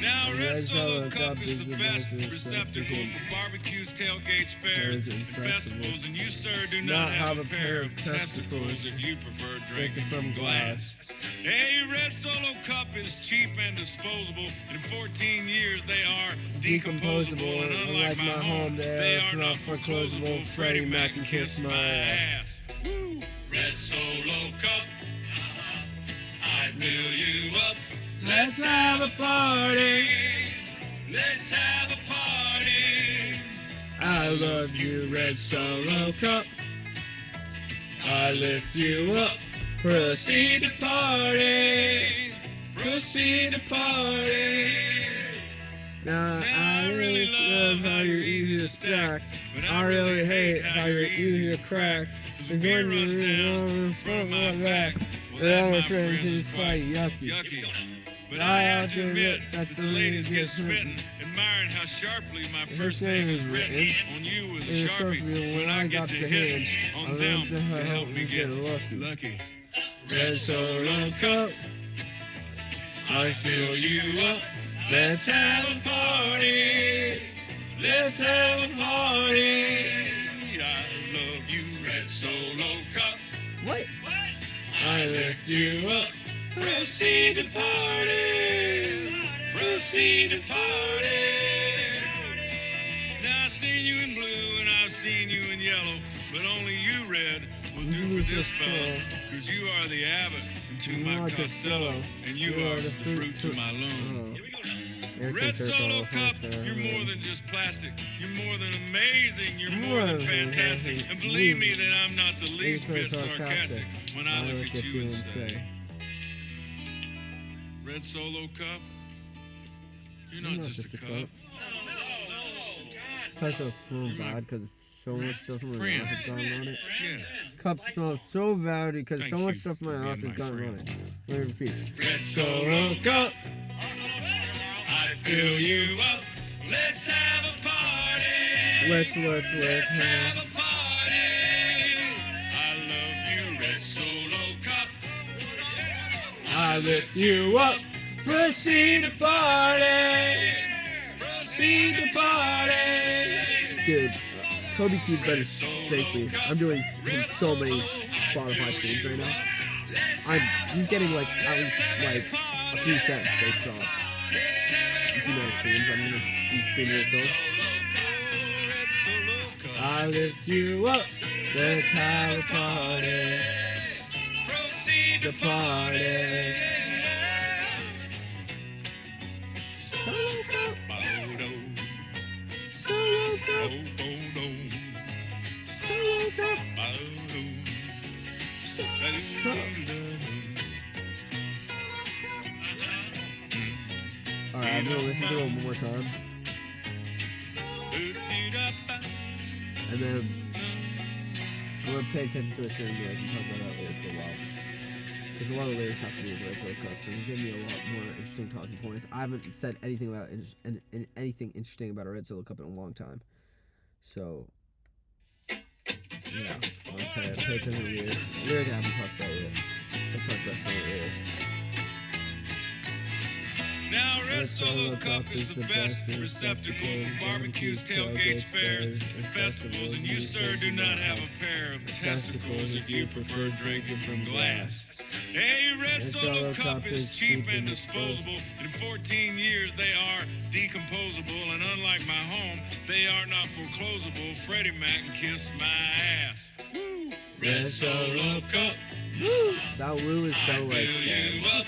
Now, Red Solo cup is the best receptacle for barbecues, tailgates, fairs, and festivals. And you, sir, do not have a pair of testicles if you prefer drinking from glass. A Red Solo cup is cheap and disposable. In 14 years, they are decomposable. And unlike my home, they are not foreclosable. Freddie Mac can kiss my ass. Woo! Red Solo cup, I fill you up. Let's have a party. Let's have a party. I love you, Red Solo cup. I lift you up. Proceed to party. Proceed to party. Now I really love how you're easy to stack, but I really hate how you're easy to crack. Cause when beer runs down in front of my back, well, that, my friends, is quite yucky. But I have to admit that the ladies get smitten, admiring how sharply my first name is written on you with a Sharpie when I get to hit on them to help me get lucky. Red Solo cup, I fill you up. Let's have a party. Let's have a party. I love you, Red Solo cup. What? I lift you up. Proceed to party. Proceed to party. Now I've seen you in blue and I've seen you in yellow, but only you, red, will do for this fellow. Cause you are the abbot to my Costello, and you are the fruit to my loom. Red Solo Cup, you're more than just plastic. You're more than amazing. You're more than fantastic. And believe me that I'm not the least bit sarcastic when I look at you and say, Red Solo Cup, you're not just a cup. Cup smells so bad because so much stuff in my mouth has gotten on it. Yeah. Cup smells so bad because Thank so much you stuff in my for mouth being has my gotten on friend. it. Let me repeat. Red Solo Cup, I fill you up. Let's have a party. Let's have a party. I love you, Red Solo Cup. I lift you up. Proceed to party. Proceed to party. Dude, Kobe Keith better thank me. I'm doing so many Spotify streams right now. He's getting like at least like a few cents based off. If you know the streams, I'm gonna be streaming it so. I lift you up. Let's have a party. Proceed to party. Solo Cup. Solo Cup. Alright, I'm gonna listen to it one more time. And then I'm gonna pay attention to it certain lyrics and talk about that later for a while. Because a lot of lyrics have to do with Red Solo Cup, so it's giving me a lot more interesting talking points. I haven't said anything about anything interesting about a Red Solo Cup in a long time. So yeah, pay attention to the lyrics. Lyrics I haven't talked about yet. I'll talk about some of the lyrics. Now Red Solo Cup is the best receptacle for barbecues, tailgates, fairs, and festivals. And you, sir, do not have a pair of testicles if you prefer drinking from glass. Hey, Red Solo Cup is cheap and disposable. In 14 years, they are decomposable. And unlike my home, they are not foreclosable. Freddie Mac can kiss my ass. Woo! Red Solo Cup. Woo! That woo is so like Fill you sad. up.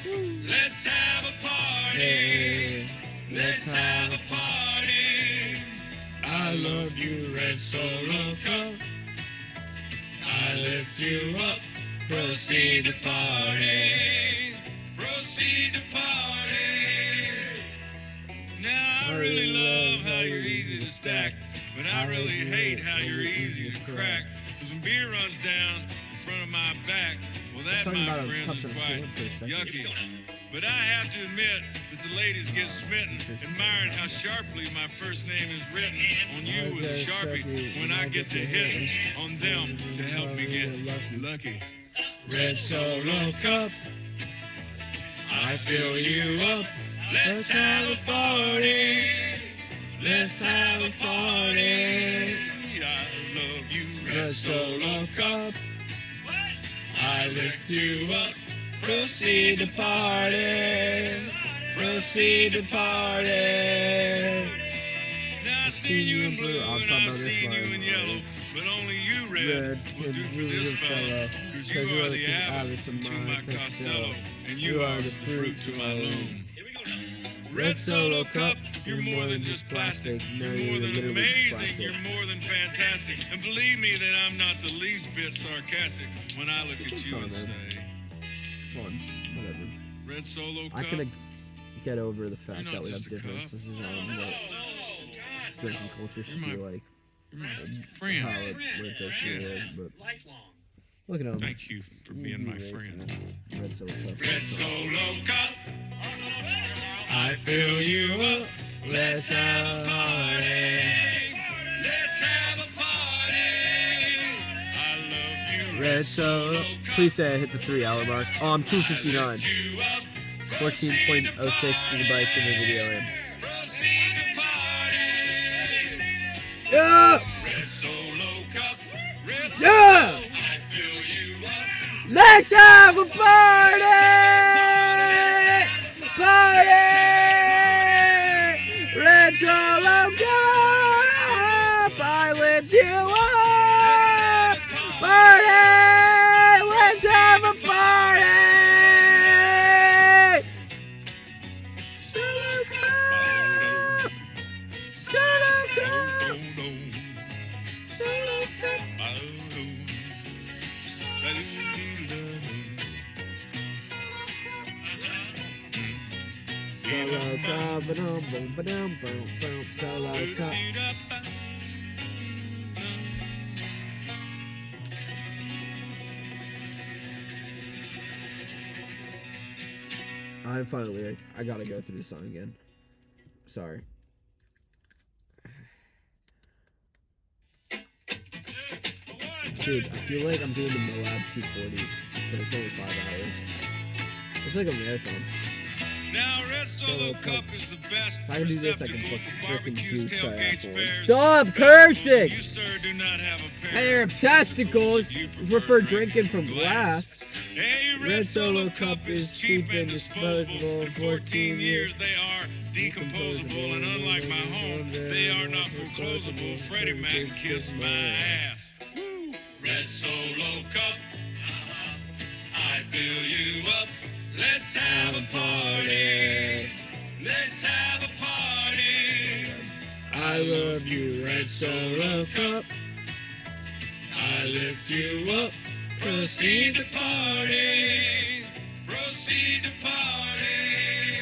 Let's have a party. Hey, Let's have a party. I love you, Red Solo Cup. I lift you up. Proceed to party. Proceed to party. Now I really love how you're easy to stack, but I really hate how you're easy to crack. Cause when beer runs down in front of my back, well that, Talking my about a friends, cup is of quite tea for a second. yucky. But I have to admit that the ladies get smitten, admiring how sharply my first name is written on you with a Sharpie when I get to hitting on them to help me get lucky. Red Solo Cup, I fill you up. Let's have a party. Let's have a party. I love you, Red Solo Cup. I lift you up. Proceed to party. Proceed to party. Now I seen you in blue and I've seen you in yellow, but only you, red, will do for this fella. Cause you are the abbot to my Costello, and you are the fruit to my loom. Red Solo Cup, you're more than just plastic. You're more than amazing. You're more than fantastic. And believe me that I'm not the least bit sarcastic when I look at you and say, Fun, whatever. Red Solo Cup. I can get over the fact You're that not we have just a difference. cup. This is what drinking culture should be like. You're my How friend. it does for the world, but Lifelong. look at him. Thank you for being my friend. Red Solo Cup. Red Solo Cup, I fill you up. Let's have a party. Let's have a party. I love you, Red Solo. Please say I hit the 3 hour mark. Oh, I'm 259. you up. 14.06 gigabytes in the video in. Proceed to party. Yeah! Red Solo Cup. Red Yeah! Solo, I fill you up. Let's have a party! Solo cup, ba-dum, boom, ba-dum, boom, boom, solo cup. I'm fine lyric. I gotta go through the song again. Sorry. Dude, I feel like I'm doing the Moab 240, but it's only 5 hours. It's like a marathon. Now, Red Solo Cup is the best If I can do this, I can receptacle fucking for freaking barbecues, do tailgates, triathlon. fairs. Stop Best cursing! food. You, sir, do not have a pair Pair of testicles. You Prefer drinking from glass. Hey, Red Solo Cup is cheap and disposable. In 14 years, they are decomposable. And unlike my home, they are not foreclosable. Freddie Mac kiss my ass. Woo! Red Solo Cup, I fill you up. Let's have a party. Let's have a party. I love you, Red Solo Cup. I lift you up. Proceed to party. Proceed to party.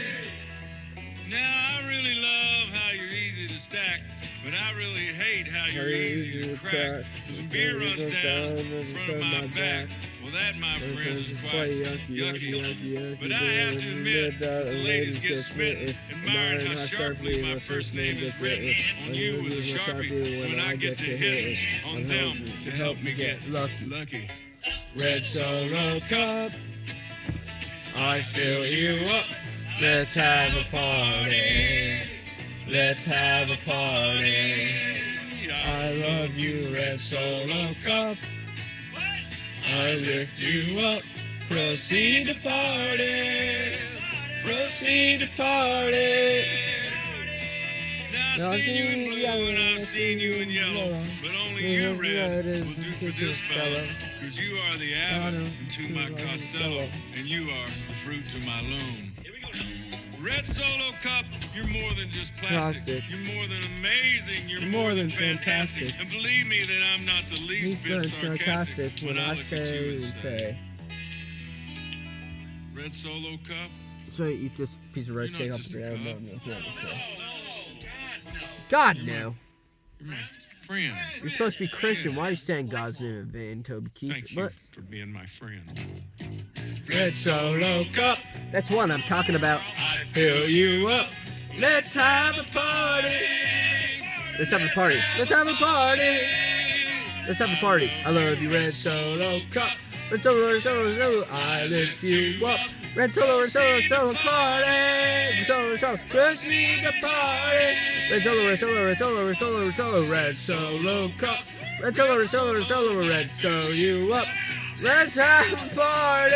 Now, I really love how you're easy to stack, but I really hate how you're easy to crack. Cause when beer runs down in front of my back, well, that, my friends, is quite yucky. But I have to admit, the ladies get smitten, admiring how sharply my first name is written. On you with a Sharpie when I get to hit on them to help me get lucky. Red Solo Cup, I fill you up. Let's have a party. Let's have a party. I love you, Red Solo Cup. I lift you up. Proceed to party. Proceed to party. Now I've seen you in blue and I've seen you in yellow, but only you, Red, will do for this fella. Cause you are the Abbott to my Costello, and you are the fruit to my loom. Red Solo Cup, you're more than just plastic. You're more than amazing. You're more than fantastic. And believe me that I'm not the least bit sarcastic when I look at you and say, Red Solo Cup? So I eat this piece of rice You're cake not off just the a ground. cup. God, You're no. You're my friend. You're supposed to be Christian. Why are you saying God's name in vain, Toby Keith? Thank you What? for being my friend. Red Solo Cup, That's one I'm talking about. I fill you up. Let's have a party. Let's have a party. Let's have a party. Let's have a party. I love you, Red Solo Cup. Red Solo, Red Solo, Red Solo. I lift you up. Red Solo, Red Solo, Red Solo, party. Red Solo, Red Solo. Proceed to party. Red Solo, Red Solo, Red Solo, Red Solo, Red Solo, Red Solo Cup. Red Solo, Red Solo, Red Solo, Red Solo you up. Let's have a party.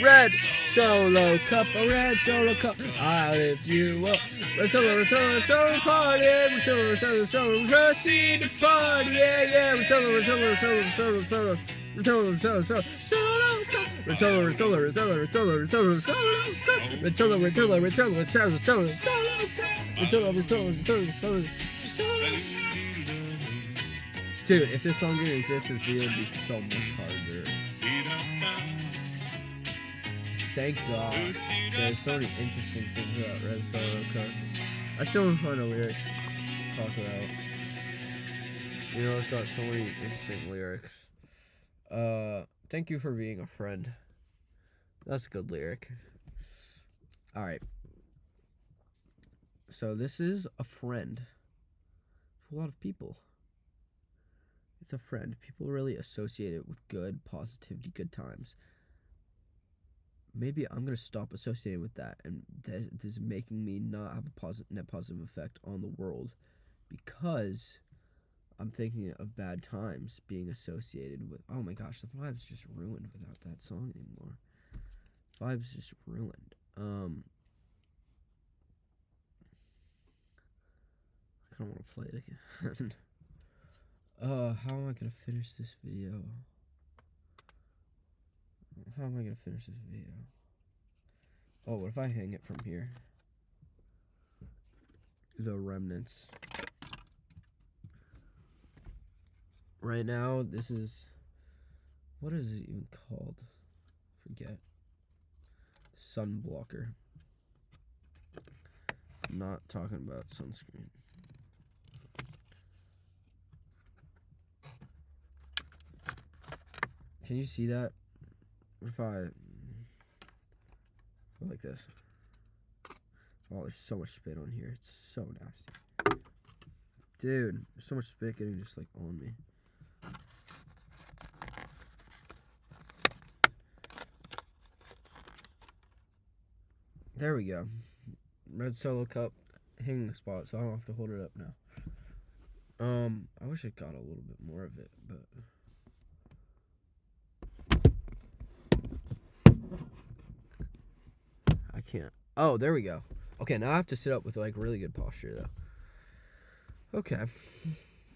Red Solo Cup, a Red Solo Cup. I lift you up. Red Solo, Red Solo, Red Solo party. Red Solo, Red Solo, Red Solo, proceed to party. Yeah, yeah. Red Solo, Red Solo, Red Solo, Red Solo, Red Solo. Red Solo, Red Solo, Solo, Solo Cup. Red Solo, Red Solo, Red Solo, Red Solo, Red Solo, Solo Cup. Red Solo, Red Solo, Red Solo, Red Solo, Solo, Solo Cup. Red Solo, Red Solo, Red Solo, Solo, Solo. Dude, if this song didn't exist, this video would be so much harder. Thank God. There's so many interesting things about Red Solo Cup. I still don't find a lyric to talk about. You know, it's got so many interesting lyrics. Thank you for being a friend. That's a good lyric. Alright. So this is a friend to a lot of people. It's a friend. People really associate it with good, positivity, good times. Maybe I'm going to stop associating with that, and this is making me not have a net positive effect on the world because I'm thinking of bad times being associated with, oh my gosh, the vibe's just ruined without that song anymore. Vibe's just ruined. I kind of want to play it again. How am I gonna finish this video? How am I gonna finish this video? Oh, what if I hang it from here? The remnants. right now, this is, what is it even called? Forget. Sun blocker. I'm not talking about sunscreen. Can you see that? If I go like this. Oh, there's so much spit on here. It's so nasty. Dude, there's so much spit getting just like on me. There we go. Red Solo cup hanging spot, so I don't have to hold it up now. I wish it got a little bit more of it, but I can't. Oh, there we go. Okay, now I have to sit up with like really good posture though. Okay.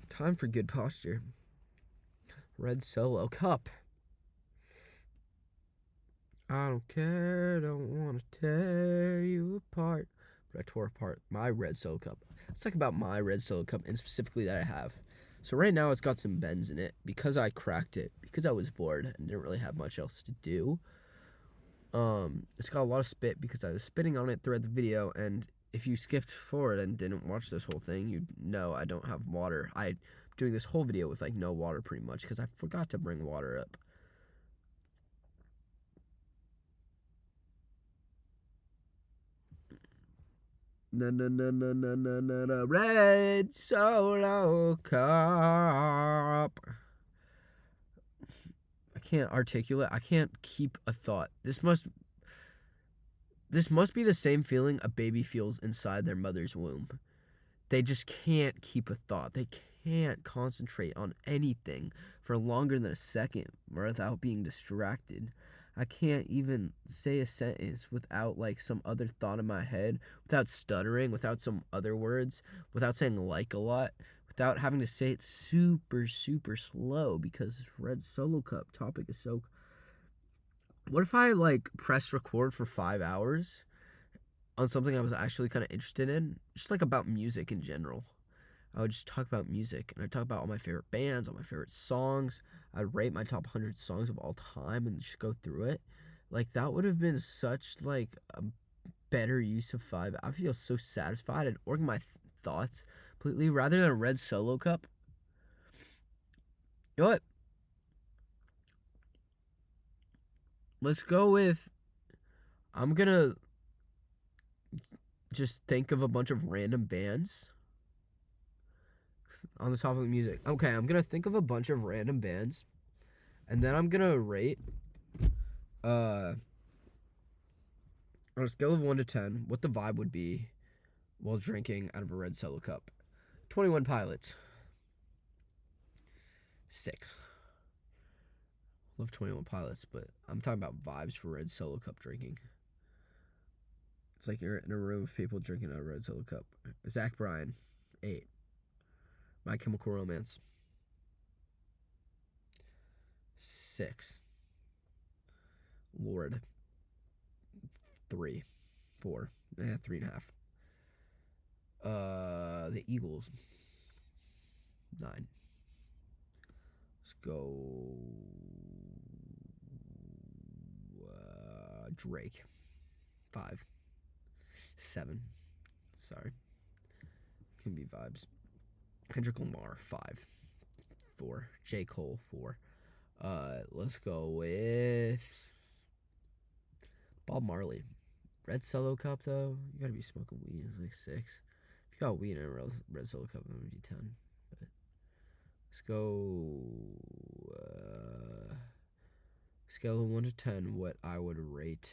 Time for good posture. Red Solo cup. I don't care, don't want to tear you apart. But I tore apart my Red Solo cup. Let's talk about my Red Solo cup, and specifically that I have. So right now it's got some bends in it because I cracked it, because I was bored and didn't really have much else to do. It's got a lot of spit because I was spitting on it throughout the video, and if you skipped forward and didn't watch this whole thing, you'd know I don't have water. I'm doing this whole video with like no water pretty much because I forgot to bring water up. Na Red Solo cup. I can't articulate. I can't keep a thought. This must be the same feeling a baby feels inside their mother's womb. They just can't keep a thought. They can't concentrate on anything for longer than a second without being distracted. I can't even say a sentence without like some other thought in my head, without stuttering, without some other words, without saying like a lot, without having to say it super, super slow because Red Solo cup topic is so... What if I like press record for 5 hours on something I was actually kind of interested in? Just like about music in general. I would just talk about music, and I'd talk about all my favorite bands, all my favorite songs. I'd rate my top 100 songs of all time and just go through it. Like, that would have been such, like, a better use of 5. I feel so satisfied. I'd organize my thoughts completely rather than a Red Solo cup. You know what? Let's go with... I'm gonna just think of a bunch of random bands on the topic of music. Okay, I'm gonna think of a bunch of random bands, and then I'm gonna rate on a scale of 1 to 10 what the vibe would be while drinking out of a Red Solo cup. 21 Pilots. 6. Love 21 Pilots, but I'm talking about vibes for Red Solo cup drinking. It's like you're in a room of people drinking out of a Red Solo cup. Zach Bryan. 8. My Chemical Romance. 6. Lord. 3. 4. 3.5. The Eagles. 9. Let's go. Drake. 5. 7. Sorry. Can be vibes. Kendrick Lamar. 5. 4. J. Cole. 4. Let's go with Bob Marley. Red Solo cup though, you gotta be smoking weed. It's like 6. If you got weed in a Red Solo cup, that would be 10. But let's go. Scale of 1 to 10, what I would rate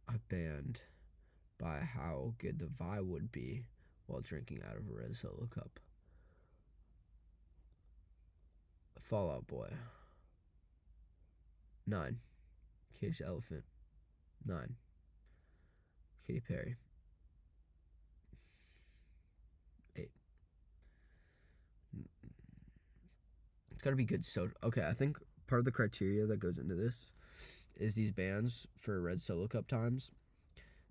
a band by how good the vibe would be while drinking out of a Red Solo cup. Fall Out Boy. 9. Cage the Elephant. 9. Katy Perry. 8. It's gotta be good soda. Okay, I think part of the criteria that goes into this is these bands for Red Solo cup times.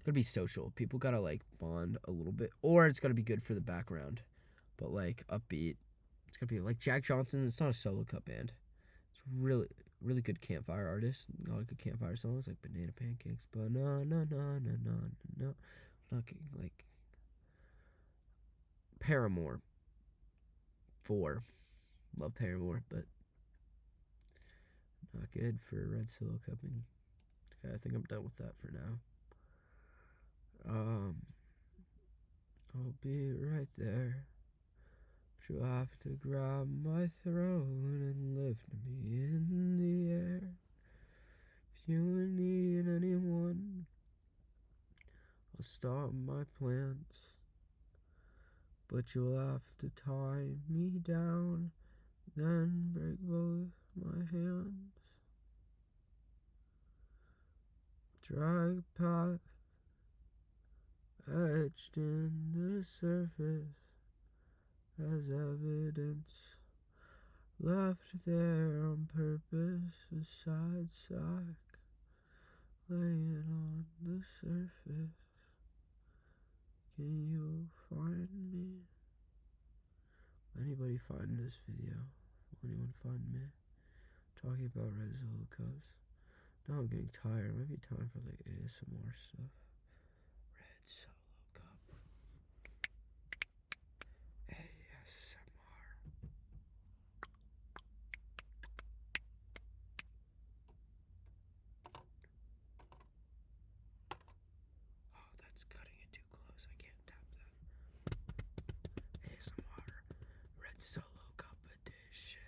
gotta be social. People gotta like bond a little bit, or it's gotta be good for the background, but like upbeat. It's gotta be like Jack Johnson. It's not a solo cup band. It's really good campfire artist. A lot of good campfire songs like Banana Pancakes, banana na na na na. Not like Paramore. 4. Love Paramore, but not good for Red Solo Cupping. Okay, I think I'm done with that for now. I'll be right there. But you'll have to grab my throat and lift me in the air. If you need anyone, I'll start my plans. But you'll have to tie me down, then break both my hands. Drag path etched in the surface as evidence, left there on purpose, a side sack laying on the surface. Can you find me? Anybody find this video? Anyone find me? Talking about Red Solo Cups. Now I'm getting tired. It might be time for like ASMR stuff. Red Solo Cup. ASMR. Oh, that's cutting it too close. I can't tap that. ASMR. Red Solo Cup edition.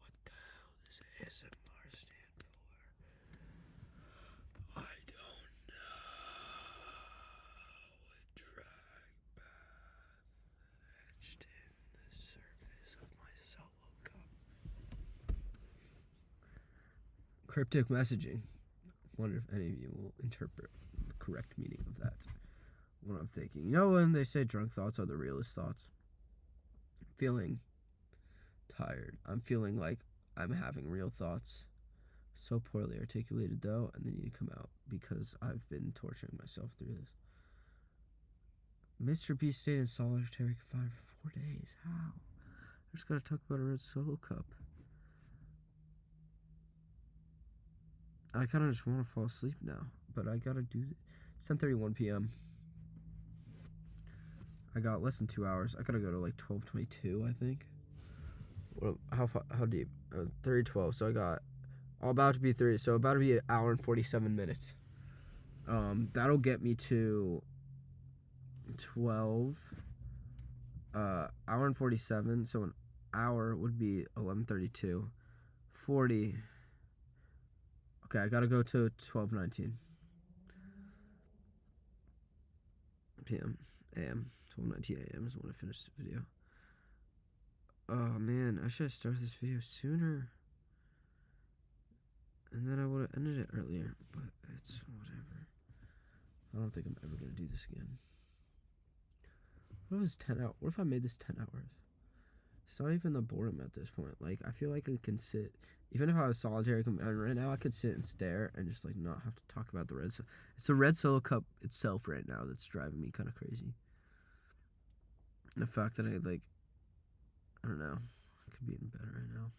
What the hell does ASMR stand for? I don't know. A drag path etched in the surface of my solo cup. Cryptic messaging. Wonder if any of you will interpret the correct meaning of that. What I'm thinking. You know when they say drunk thoughts are the realest thoughts? I'm feeling tired. I'm feeling like I'm having real thoughts. So poorly articulated though, and they need to come out because I've been torturing myself through this. Mr. Beast stayed in solitary confinement for 4 days. How? I just gotta talk about a Red Solo Cup. I kind of just want to fall asleep now, but I gotta do. It's 10:31 p.m. I got less than 2 hours. I gotta go to like 12:22, I think. How deep? 3:12. So I got about to be 3. So about to be an hour and 47 minutes. That'll get me to 12. Hour and 47. So an hour would be 11:32. 40. Okay, I gotta go to 12:19 p.m. a.m. 12:19 a.m. is when I finish the video. Oh man, I should have started this video sooner. And then I would have ended it earlier, but it's whatever. I don't think I'm ever gonna do this again. What if it's 10 hours? What if I made this 10 hours? It's not even the boredom at this point. Like, I feel like I can sit, even if I was solitary right now, I could sit and stare and just like not have to talk about the Red Solo. It's the Red Solo Cup itself right now that's driving me kind of crazy. And the fact that I don't know, I could be in bed right now.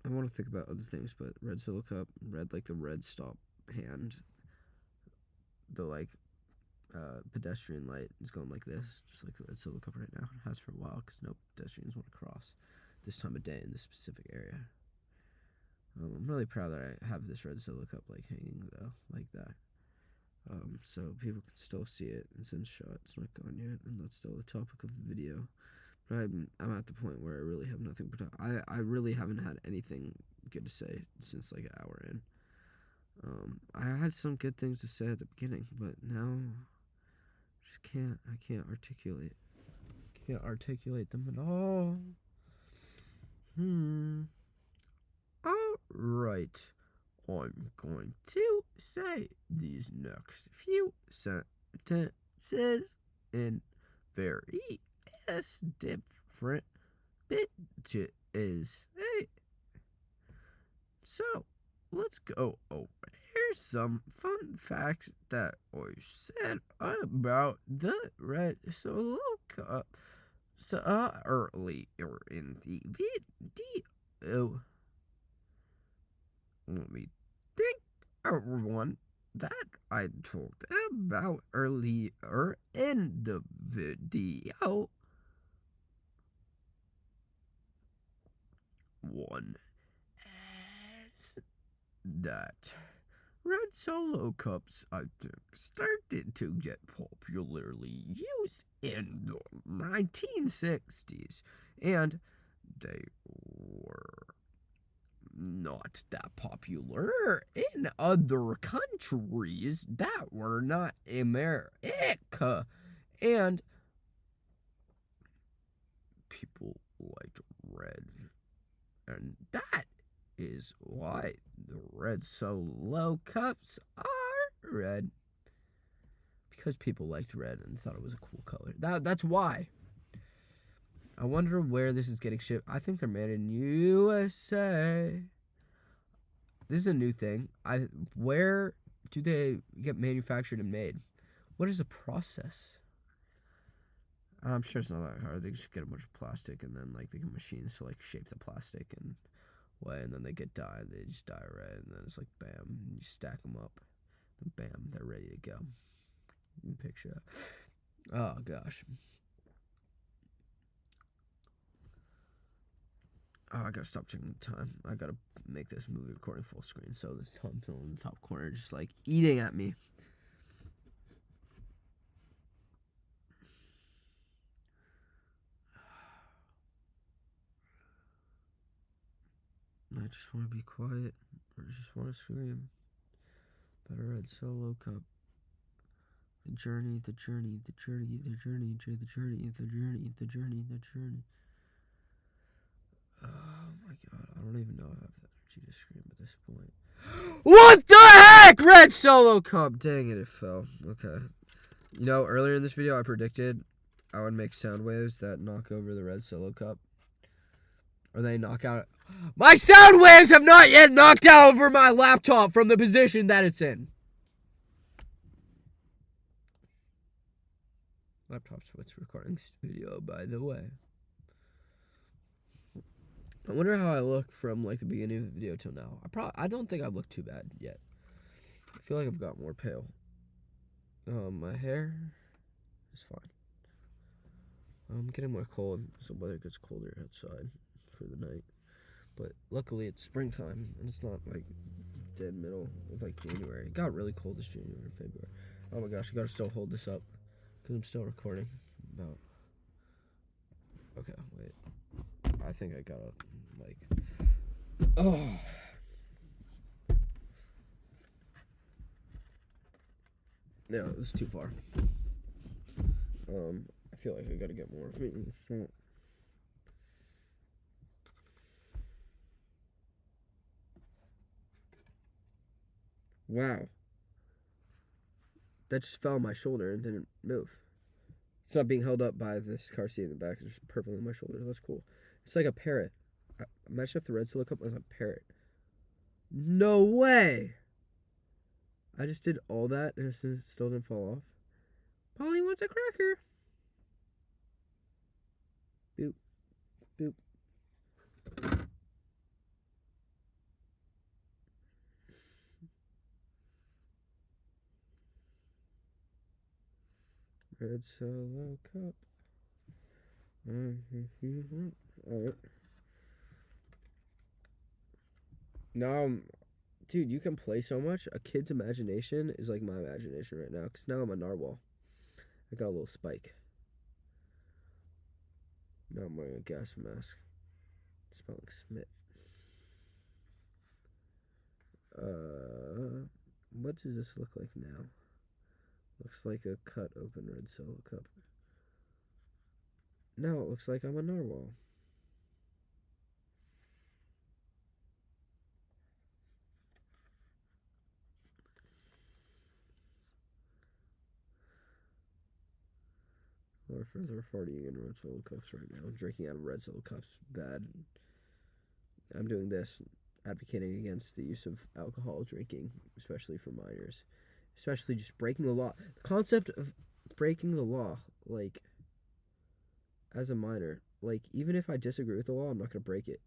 I want to think about other things, but Red Solo Cup, red like the red stop hand, the like pedestrian light is going like this, just like the Red Solo Cup right now. It has for a while because no pedestrians want to cross this time of day in this specific area. I'm really proud that I have this Red Solo Cup like hanging though, like that. So people can still see it. It's in shot. It's not gone yet, and that's still the topic of the video. But I'm at the point where I really have nothing but I really haven't had anything good to say since like an hour in. I had some good things to say at the beginning, but now I can't articulate. Can't articulate them at all. Alright. I'm going to say these next few sentences in various different bitches. Hey. So, let's go over. Here's some fun facts that I said about the Red Solo Cup earlier in the video. Let me think everyone that I talked about earlier in the video. One is that Red Solo Cups, I think, started to get popularly used in the 1960s, and they were not that popular in other countries that were not America, and people liked red, and that is why the Red Solo Cups are red, because people liked red and thought it was a cool color. That's why. I wonder where this is getting shipped. I think they're made in USA. This is a new thing. Where do they get manufactured and made? What is the process? I'm sure it's not that hard. They just get a bunch of plastic and then like they get machines to like shape the plastic and way, and then they get dyed. They just dye red, and then it's like bam, you stack them up, and bam, they're ready to go. You can picture that. Oh gosh. Oh, I gotta stop checking the time. I gotta make this movie recording full screen, so this thumbnail in the top corner just like eating at me. I just want to be quiet. I just want to scream. But a Red Solo Cup. The journey, the journey, the journey, the journey, the journey, the journey, the journey, the journey. Oh my god, I don't even know if I have the energy to scream at this point. What the heck? Red Solo Cup! Dang it, it fell. Okay. You know, earlier in this video I predicted I would make sound waves that knock over the Red Solo Cup. Or they knock out... My sound waves have not yet knocked out over my laptop from the position that it's in. Laptop's what's recording this video, by the way. I wonder how I look from like the beginning of the video till now. I don't think I look too bad yet. I feel like I've got more pale. My hair is fine. I'm getting more cold, so the weather gets colder outside for the night. But luckily it's springtime and it's not like dead middle of like January. It got really cold this January, February. Oh my gosh, I gotta still hold this up because I'm still recording. Okay, wait. I think I gotta like. Oh. No, it was too far. I feel like I gotta get more. Wow. That just fell on my shoulder and didn't move. It's not being held up by this car seat in the back. It's just perfectly on my shoulder. That's cool. It's like a parrot. Imagine if the Red Solo Cup was a parrot. No way! I just did all that and it still didn't fall off. Polly wants a cracker. Boop. Boop. Red Solo Cup. Alright. Now, dude, you can play so much. A kid's imagination is like my imagination right now. Because now I'm a narwhal. I got a little spike. Now I'm wearing a gas mask. Smell like Smith. What does this look like now? Looks like a cut open Red Solo Cup. Now it looks like I'm a narwhal. Our friends are farting in red Solo cups right now. Drinking out of red Solo cups, bad. I'm doing this, advocating against the use of alcohol drinking, especially for minors. Especially just breaking the law. The concept of breaking the law, like, as a minor, like, even if I disagree with the law, I'm not going to break it.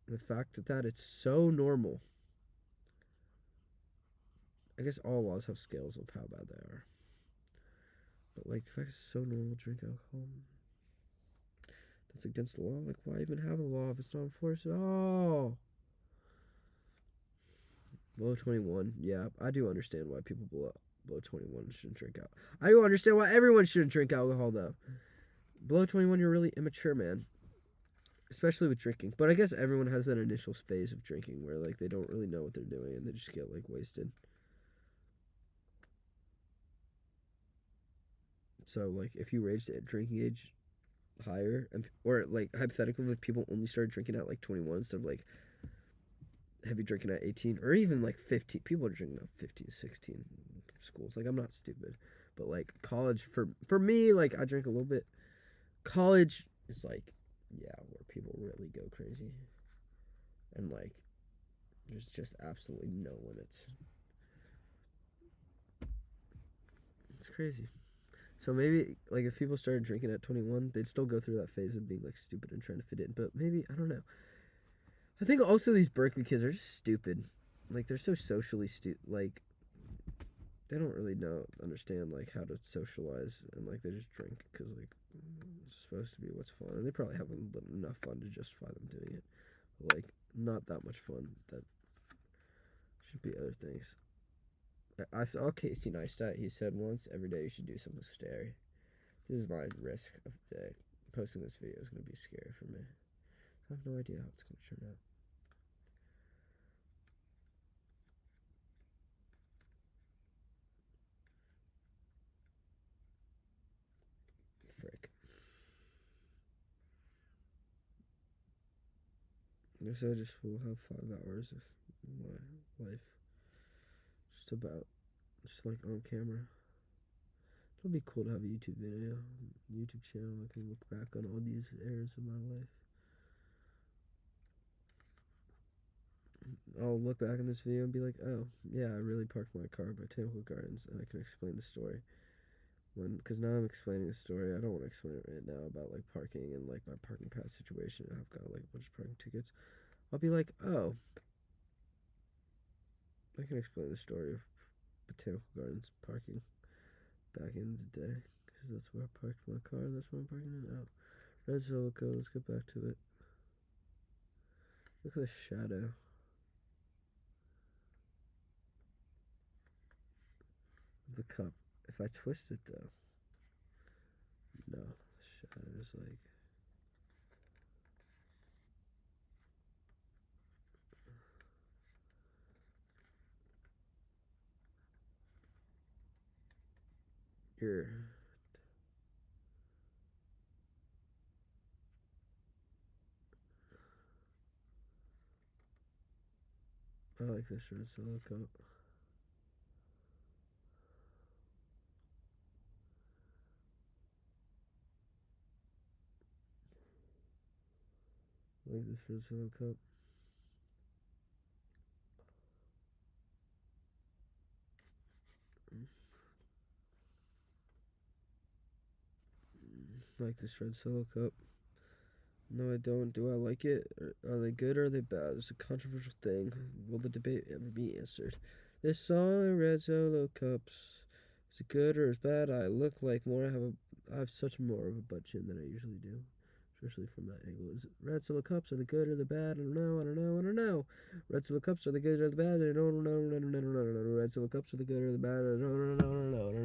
The fact that it's so normal. I guess all laws have scales of how bad they are. But, like, the fact it's so normal to drink alcohol, that's against the law. Like, why even have a law if it's not enforced at all? Below 21, yeah, I do understand why people below 21 shouldn't drink alcohol. I do understand why everyone shouldn't drink alcohol, though. Below 21, you're really immature, man. Especially with drinking. But I guess everyone has that initial phase of drinking where, like, they don't really know what they're doing and they just get, like, wasted. So, like, if you raise the drinking age higher, or, like, hypothetically, if people only started drinking at, like, 21 instead of, like, heavy drinking at 18, or even, like, 15. People are drinking at 15, 16 schools. Like, I'm not stupid. But, like, college, for me, like, I drink a little bit. College is, like, yeah, where people really go crazy. And, like, there's just absolutely no limits. It's crazy. So maybe, like, if people started drinking at 21, they'd still go through that phase of being, like, stupid and trying to fit in. But maybe, I don't know. I think also these Berkeley kids are just stupid. Like, they're so socially like, they don't really understand, like, how to socialize. And, like, they just drink because, like, it's supposed to be what's fun. And they probably have enough fun to justify them doing it. But, like, not that much fun. That should be other things. I saw Casey Neistat. He said once, every day you should do something scary. This is my risk of the day. Posting this video is going to be scary for me. I have no idea how it's going to turn out. Frick. I guess I just will have 5 hours of my life. Just like on camera. It'll be cool to have a YouTube channel. I can look back on all these eras of my life. I'll look back in this video and be like, oh, yeah, I really parked my car by Botanical Gardens, and I can explain the story. Because now I'm explaining the story, I don't want to explain it right now about, like, parking and, like, my parking pass situation. I've got, like, a bunch of parking tickets. I'll be like, oh, I can explain the story of Botanical Gardens parking back in the day, because that's where I parked my car, and that's where I'm parking it now. Red Silico, let's get back to it. Look at the shadow. Of the cup. If I twist it, though, no, the shadow is like... I like this Red Solo cup. I like this Red Solo cup. I like this Red Solo cup. No, I don't. Do I like it? Are they good or are they bad? It's a controversial thing. Will the debate ever be answered? This song, Red Solo cups. Is it good or is it bad? I look like I have such more of a butt chin than I usually do. Especially from that angle. Is it Red Solo cups? Are they good or the bad? I don't know. Red Solo cups are they good or the bad? I don't know. Red Solo cups are the good or the bad? I don't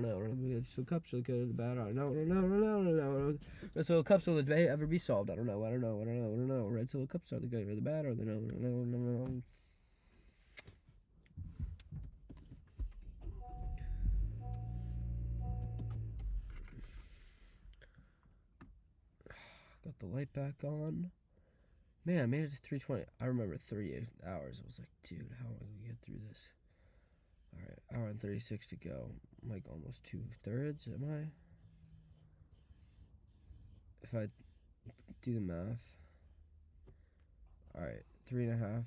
know. Red Solo cups are the good or the bad? I don't know. Red Solo cups will the debate ever be solved? I don't know. Red Solo cups are the good or the bad? Or they no. Got the light back on. Man, I made it to 3:20. I remember 3 hours. I was like, dude, how am I going to get through this? Alright, hour and 36 to go. I'm like almost 2/3, am I? If I do the math. Alright, 3.5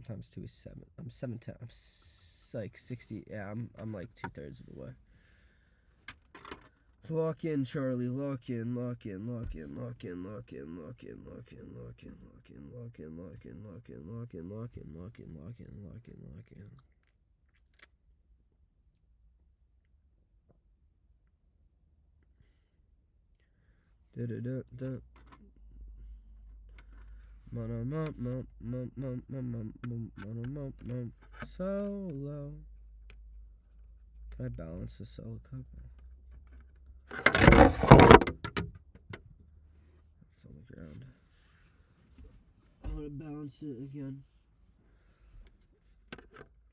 times 2 is 7. I'm 7/10. I'm like 60. Yeah, I'm like 2/3 of the way. Lock in, Charlie. Lock in, lock in, lock in, lock in, lock in, lock in, lock in, lock in, lock in, lock in, lock in, lock in, lock in, lock in, lock in, lock in, lock in, lock in. Da da da da. Solo. Can I balance the solo cup? It's on the ground. I want to balance it again.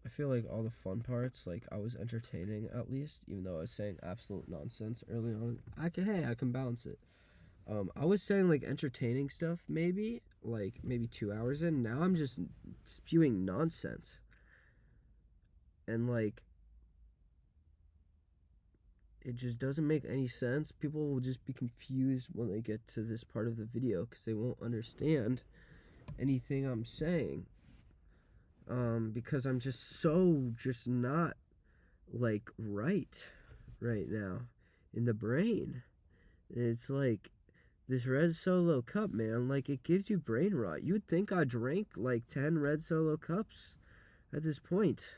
I feel like all the fun parts, like I was entertaining at least, even though I was saying absolute nonsense early on. I can balance it. I was saying like entertaining stuff maybe 2 hours in. Now I'm just spewing nonsense. And like it just doesn't make any sense. People will just be confused when they get to this part of the video because they won't understand anything I'm saying. Because I'm just not like right now in the brain. And it's like this red Solo cup, man, like it gives you brain rot. You'd think I drank like 10 red Solo cups at this point.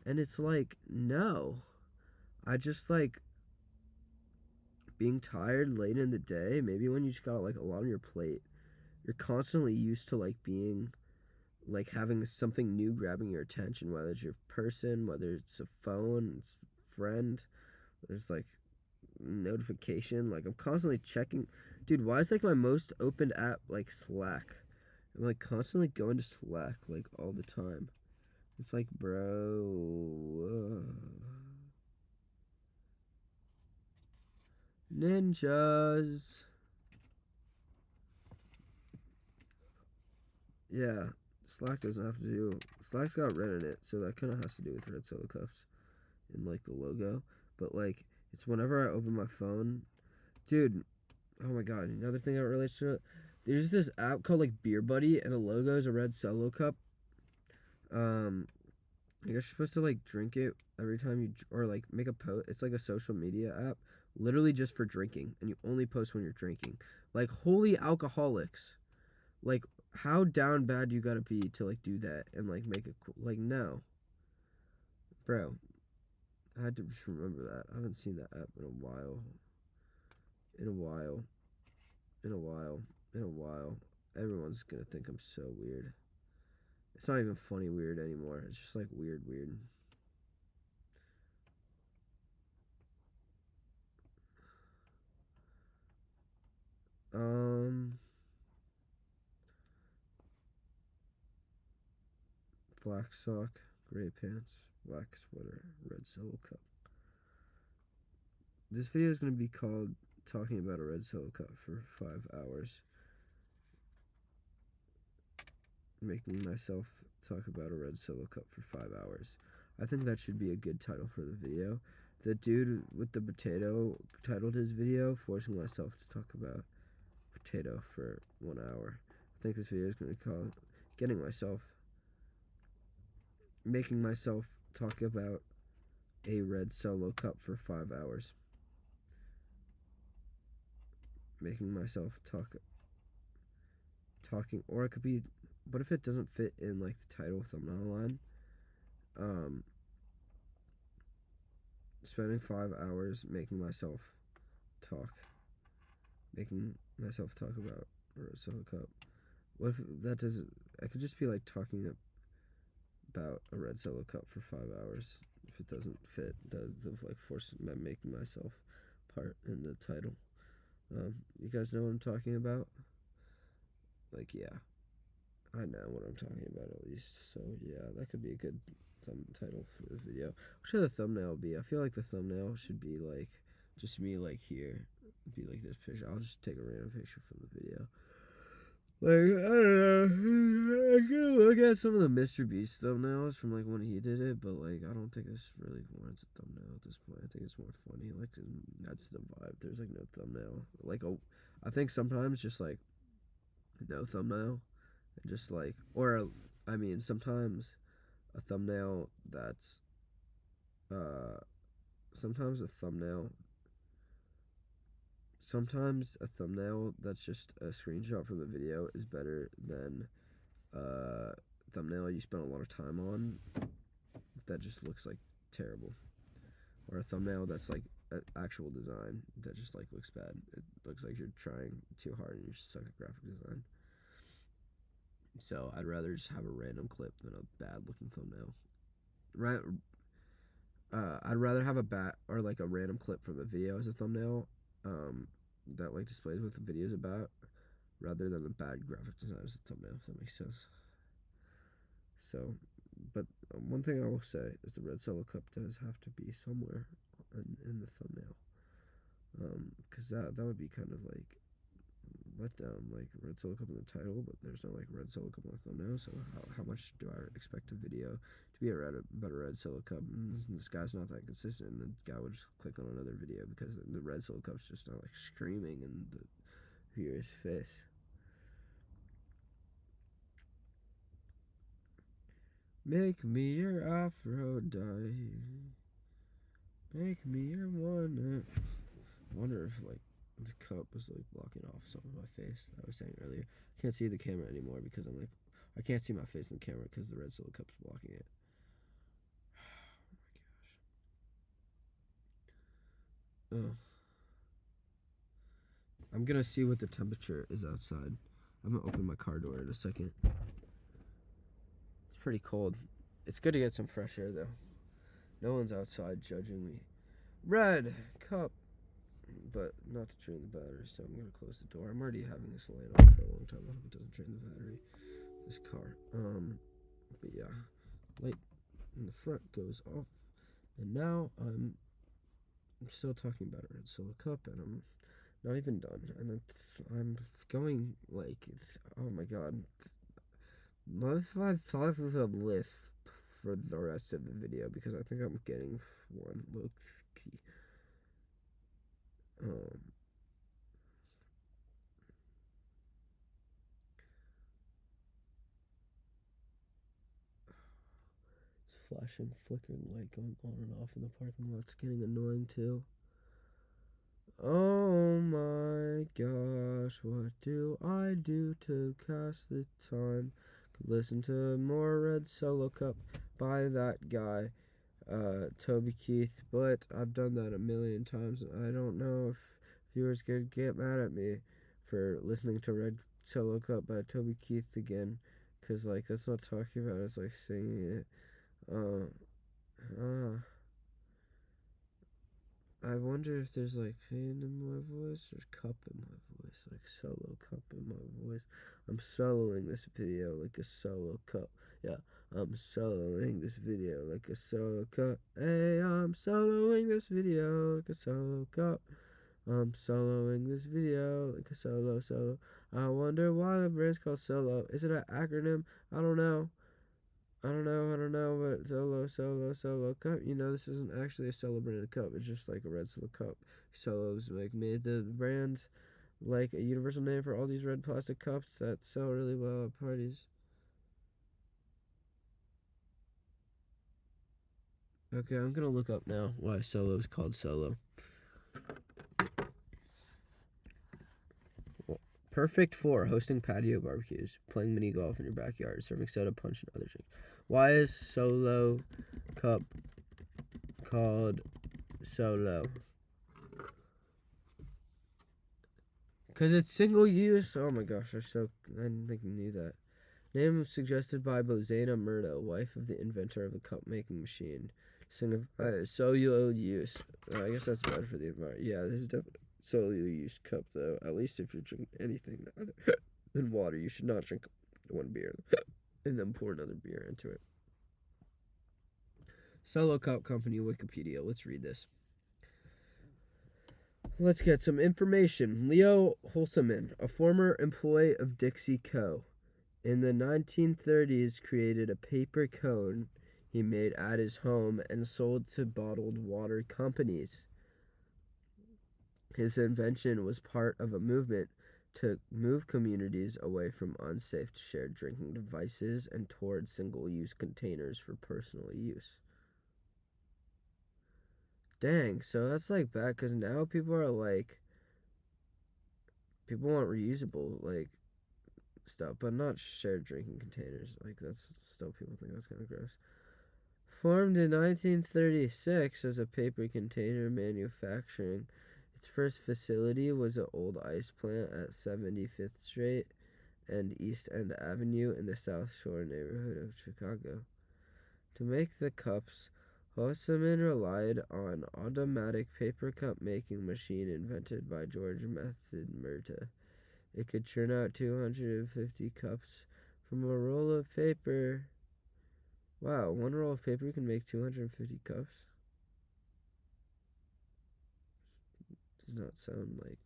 And it's like, no. I just like being tired late in the day. Maybe when you just got like a lot on your plate, you're constantly used to like being like having something new grabbing your attention, whether it's your person, whether it's a phone, it's a friend, there's like notification. Like I'm constantly checking. Dude, why is like my most opened app like Slack? I'm like constantly going to Slack like all the time. It's like, bro. Ninjas. Yeah, Slack doesn't have to do. Slack's got red in it, so that kind of has to do with red Solo cups in like the logo. But like, it's whenever I open my phone, dude. Oh my god! Another thing that relates to it. There's this app called like Beer Buddy, and the logo is a red Solo cup. I guess you're supposed to like drink it every time you or like make a post. It's like a social media app, literally just for drinking, and you only post when you're drinking. Like holy alcoholics, like how down bad you gotta be to like do that and like make it cool. Like no, bro. I had to just remember that. I haven't seen that app in a while. Everyone's gonna think I'm so weird. It's not even funny weird anymore. It's just like weird. Black sock, gray pants, black sweater, red Solo cup. This video is going to be called talking about a red Solo cup for 5 hours. Making myself talk about a red Solo cup for 5 hours. I think that should be a good title for the video. The dude with the potato titled his video, forcing myself to talk about potato for 1 hour. I think this video is going to be called making myself talk about a red Solo cup for 5 hours. Making myself talking, or it could be, but if it doesn't fit in like the title thumbnail line, spending 5 hours making myself talk about a red Solo cup. What if that doesn't? I could just be like talking about a red Solo cup for 5 hours. If it doesn't fit, of like making myself part in the title. You guys know what I'm talking about? Like, yeah, I know what I'm talking about at least. So yeah, that could be a good title for this video. What should the thumbnail be? I feel like the thumbnail should be like just me like here. Be like this picture. I'll just take a random picture from the video. Like, I don't know. I can look at some of the Mr. Beast thumbnails from like when he did it, but like I don't think this really warrants a thumbnail at this point. I think it's more funny. Like that's the vibe. There's like no thumbnail. Like I think sometimes just like no thumbnail, and just like, or I mean sometimes a thumbnail that's sometimes a thumbnail that's just a screenshot from the video is better than a thumbnail you spent a lot of time on that just looks like terrible, or a thumbnail that's like an actual design that just like looks bad. It looks like you're trying too hard and you just suck at graphic design. So I'd rather just have a random clip than a bad looking thumbnail. I'd rather have a random clip from the video as a thumbnail, that like displays what the video's about, rather than the bad graphic design as a thumbnail, if that makes sense. So, but one thing I will say is the Red Solo Cup does have to be somewhere in the thumbnail, because that would be kind of like let down, like Red Solo Cup in the title, but there's no like Red Solo Cup on the thumbnail. So how much do I expect a video to be about a Red Solo Cup? And this guy's not that consistent, and the guy would just click on another video because the Red Solo Cup's just not like screaming in the viewer's face. Make me your Aphrodite. Make me your one. I wonder if like the cup was like blocking off some of my face that I was saying earlier. I can't see the camera anymore because I can't see my face in the camera because the Red Solo Cup's blocking it. Oh my gosh. Oh. I'm gonna see what the temperature is outside. I'm gonna open my car door in a second. It's pretty cold. It's good to get some fresh air though. No one's outside judging me. Red Cup. But not to drain the battery, so I'm gonna close the door. I'm already having this light on for a long time. I hope it doesn't drain the battery. This car. But yeah, light in the front goes off, and now I'm still talking about a Red Solo Cup, and I'm not even done. And I'm going like, oh my god. What if I thought of a list for the rest of the video, because I think I'm getting one low key. Flashing, flickering light going on and off in the parking lot. It's getting annoying too. Oh my gosh, what do I do to pass the time? Could listen to more Red Solo Cup by that guy, Toby Keith, but I've done that a million times, and I don't know if viewers could get mad at me for listening to Red Solo Cup by Toby Keith again, because like that's not talking about it, it's like singing it. I wonder if there's like pain in my voice or cup in my voice, like solo cup in my voice. I'm soloing this video like a solo cup. Yeah, I'm soloing this video like a solo cup. Hey, I'm soloing this video like a solo cup. I'm soloing this video like a solo. I wonder why the brand's called Solo. Is it an acronym? I don't know, but Solo Cup. You know, this isn't actually a Solo branded cup. It's just like a Red Solo Cup. Solo's like made the brand like a universal name for all these red plastic cups that sell really well at parties. Okay, I'm gonna look up now why Solo is called Solo. Perfect for hosting patio barbecues, playing mini golf in your backyard, serving soda, punch, and other drinks. Why is Solo Cup called Solo? Because it's single use. Oh my gosh, I didn't think you knew that. Name was suggested by Bozena Murdo, wife of the inventor of the cup making machine. Solo use. I guess that's bad for the environment. Yeah, this is definitely solo use cup though. At least if you're drinking anything other than water, you should not drink one beer and then pour another beer into it. Solo Cup Company Wikipedia. Let's read this. Let's get some information. Leo Holseman, a former employee of Dixie Co., in the 1930s created a paper cone he made at his home and sold to bottled water companies. His invention was part of a movement to move communities away from unsafe shared drinking devices and towards single-use containers for personal use. Dang, so that's like bad, because now people want reusable stuff, but not shared drinking containers. That's still, people think that's kind of gross. Formed in 1936 as a paper container manufacturing, its first facility was an old ice plant at 75th Street and East End Avenue in the South Shore neighborhood of Chicago. To make the cups, Hossaman relied on automatic paper cup making machine invented by George Method Murta. It could churn out 250 cups from a roll of paper. Wow, one roll of paper can make 250 cups? Does not sound like...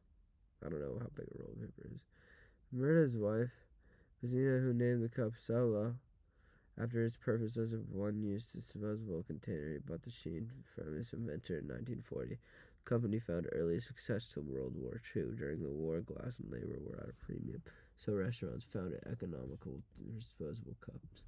I don't know how big a roll of paper is. Murta's wife, Rosina, who named the cup Solo, after its purpose as a one-use disposable container, he bought the sheen from his inventor in 1940. The company found early success till World War II. During the war, glass and labor were at a premium, so restaurants found it economical disposable cups.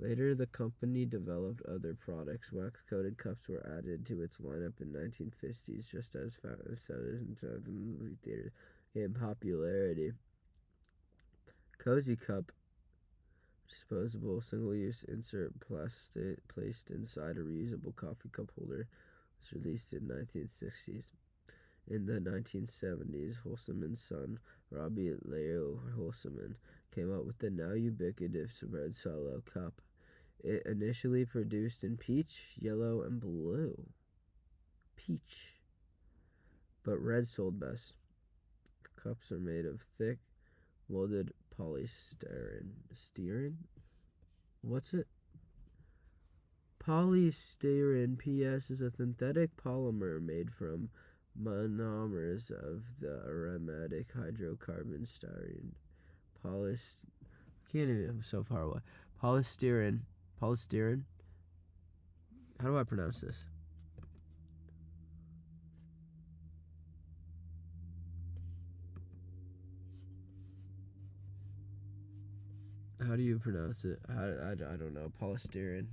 Later, the company developed other products. Wax-coated cups were added to its lineup in the 1950s, just as fountain sodas inside the movie theaters gained popularity. Cozy Cup, disposable, single-use insert plastic placed inside a reusable coffee cup holder, was released in the 1960s. In the 1970s, Holseman's son, Robbie Leo Holseman, came up with the now ubiquitous Red Solo cup. It initially produced in peach, yellow, and blue. Peach. But red sold best. The cups are made of thick, molded polystyrene. Styrene? What's it? Polystyrene, PS, is a synthetic polymer made from monomers of the aromatic hydrocarbon styrene. Can't even, I'm so far away. Polystyrene. How do I pronounce this? How do you pronounce it? I don't know. Polystyrene.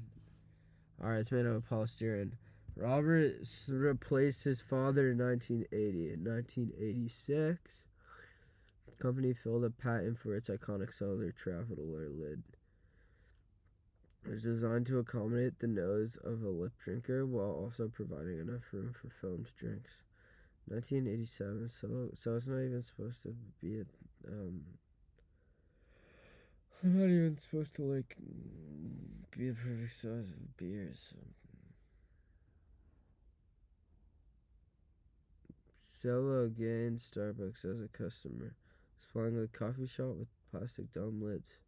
Alright, it's made out of polystyrene. Robert replaced his father in 1980. In 1986, the company filed a patent for its iconic solar traveler lid. It was designed to accommodate the nose of a lip drinker while also providing enough room for foamed drinks. 1987, so it's not even supposed to be a, I'm not even supposed to, be a perfect size of beers. Solo gained Starbucks as a customer, supplying the coffee shop with plastic dome lids.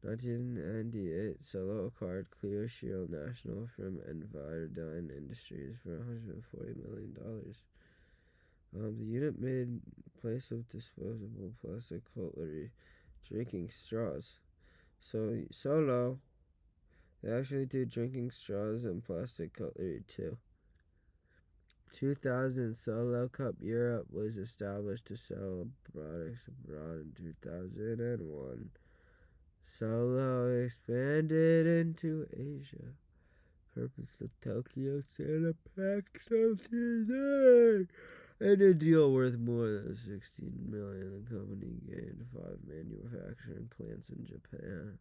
1998, Solo acquired Clear Shield National from Envirodyne Industries for $140 million. The unit made place of disposable plastic cutlery, drinking straws. So Solo, they actually do drinking straws and plastic cutlery too. 2000, Solo Cup Europe was established to sell products abroad in 2001. Solo expanded into Asia. Purpose of Tokyo Santa Pack today. And a deal worth more than $16 million. The company gained 5 manufacturing plants in Japan.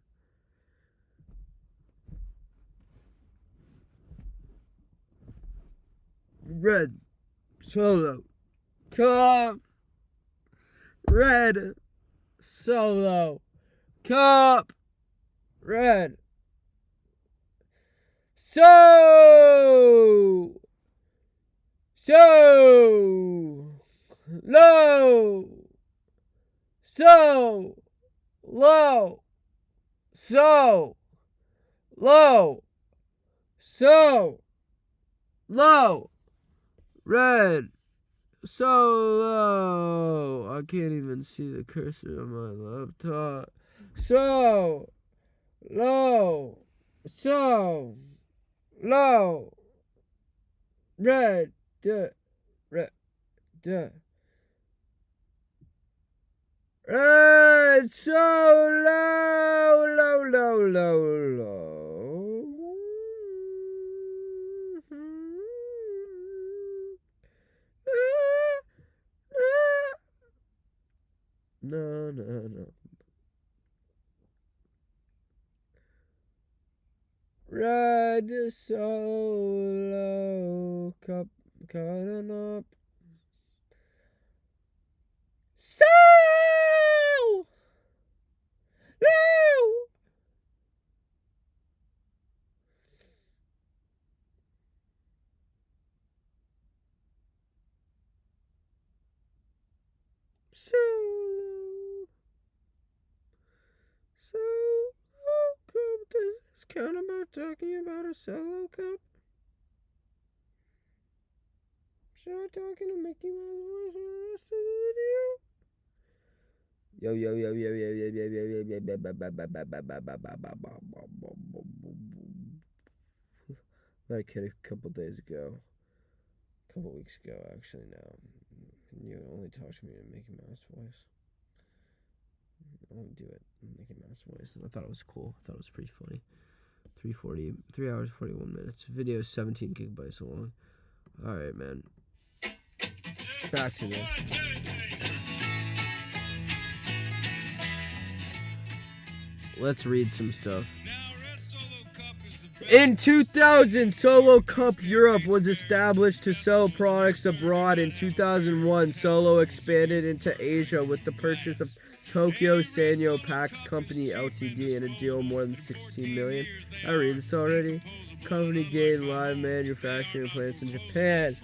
Red Solo Cup. Red Solo Cup. Red. So low. So low. So low. So low. Red low. I can't even see the cursor on my laptop. So low. So low. Red. Red. Red. So low. No. Red solo cup cutting up. So low. Solo cup. Does this count about talking about a solo cup? Should I talk in a Mickey Mouse voice for the rest of the video? Met a kid a couple weeks ago, actually, now. And you only talk to me in a Mickey Mouse voice. I only do it in Mickey Mouse voice, and I thought it was cool. I thought it was pretty funny. 3 hours, 41 minutes. Video is 17 gigabytes long. Alright, man. Back to this. Let's read some stuff. In 2000, Solo Cup Europe was established to sell products abroad. In 2001, Solo expanded into Asia with the purchase of Tokyo Sanyo Packs Company Ltd. and a deal more than $16 million. I read this already. Company gained live manufacturing plants in Japan.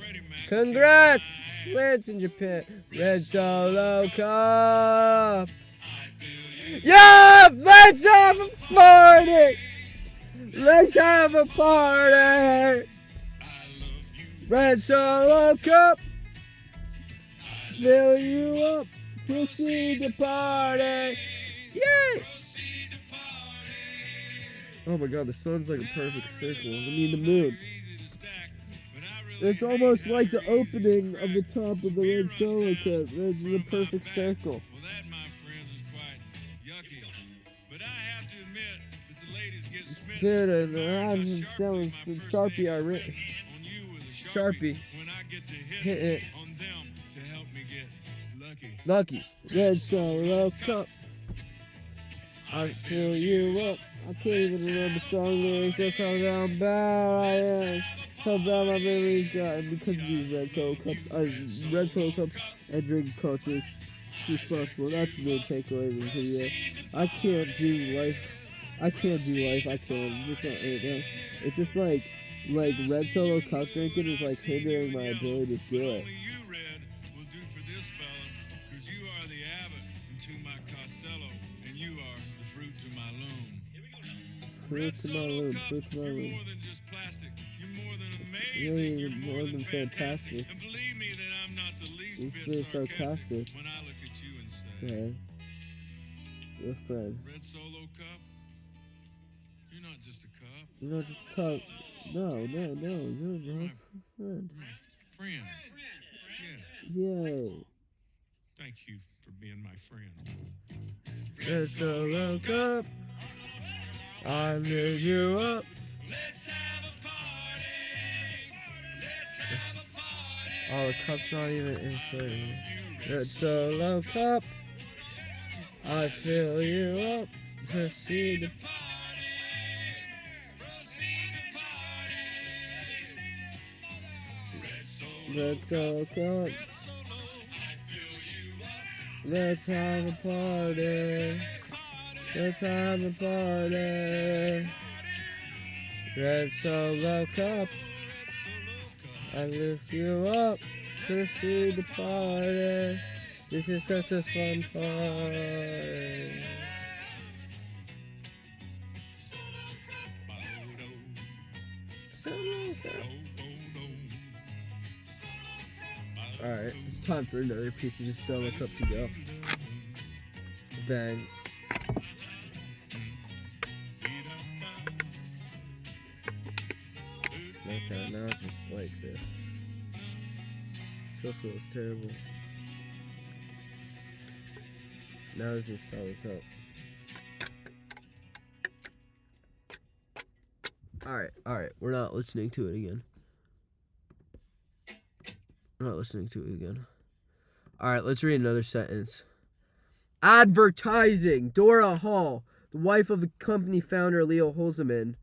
Congrats! Plants in Japan. Red Solo Cup. Yeah! Let's have a party! Let's have a party! Red Solo Cup. Fill you up. Proceed to party! Yay! Oh my god, the sun's like a perfect circle. I mean, the moon. It's almost like the opening of the top of the Red Solo Cup. This is a perfect circle. Well, that, my friends, is quite yucky. But I have to admit that the ladies get smitten. Dude, and I'm selling some Sharpie I writ. On you with a Sharpie. when I get to Hit it. on them to help me get lucky. Lucky. Red Solo Cup. I fill you up. I can't even remember song lyrics. That's how damn bad I am. How bad my memory got. And because of these Red Solo Cups, and drinking culture is responsible. That's the main takeaway of the video. I can't do life. I can. It's not right now. It's just like Red Solo Cup drinking is like hindering my ability to do it. Only you, Red, will do for this fella, 'cause you are the abbot into my Costello, and you are the fruit to my loom. Fruit to my loom. You're more than just plastic. You're more than amazing. You're more than fantastic. And believe me that I'm not the least It's bit really sarcastic sarcastic. when I look at you and say, Okay. Your friend. Red Solo Cup, you're not just a cup, You're not just a cup. No. You're my friend. you're my friend. Yay. Yeah, thank you for being my friend. Red Solo Cup. I lift you up. Let's have a party. Let's have a party. Oh, the cup's not even inflated. Red Solo Cup. I fill you up. Proceed. Red Solo Cup. Let's have a party. Let's have a party. Red Solo Cup. I lift you up. Proceed to party. This is such a fun party. Solo Cup. Alright, it's time for another piece of the solo cup to go. Bang. Okay, now it's just like this. So feels terrible. Now it's just solo cup. Alright, we're not listening to it again. Alright, let's read another sentence. Advertising! Dora Hall, the wife of the company founder Leo Holzman,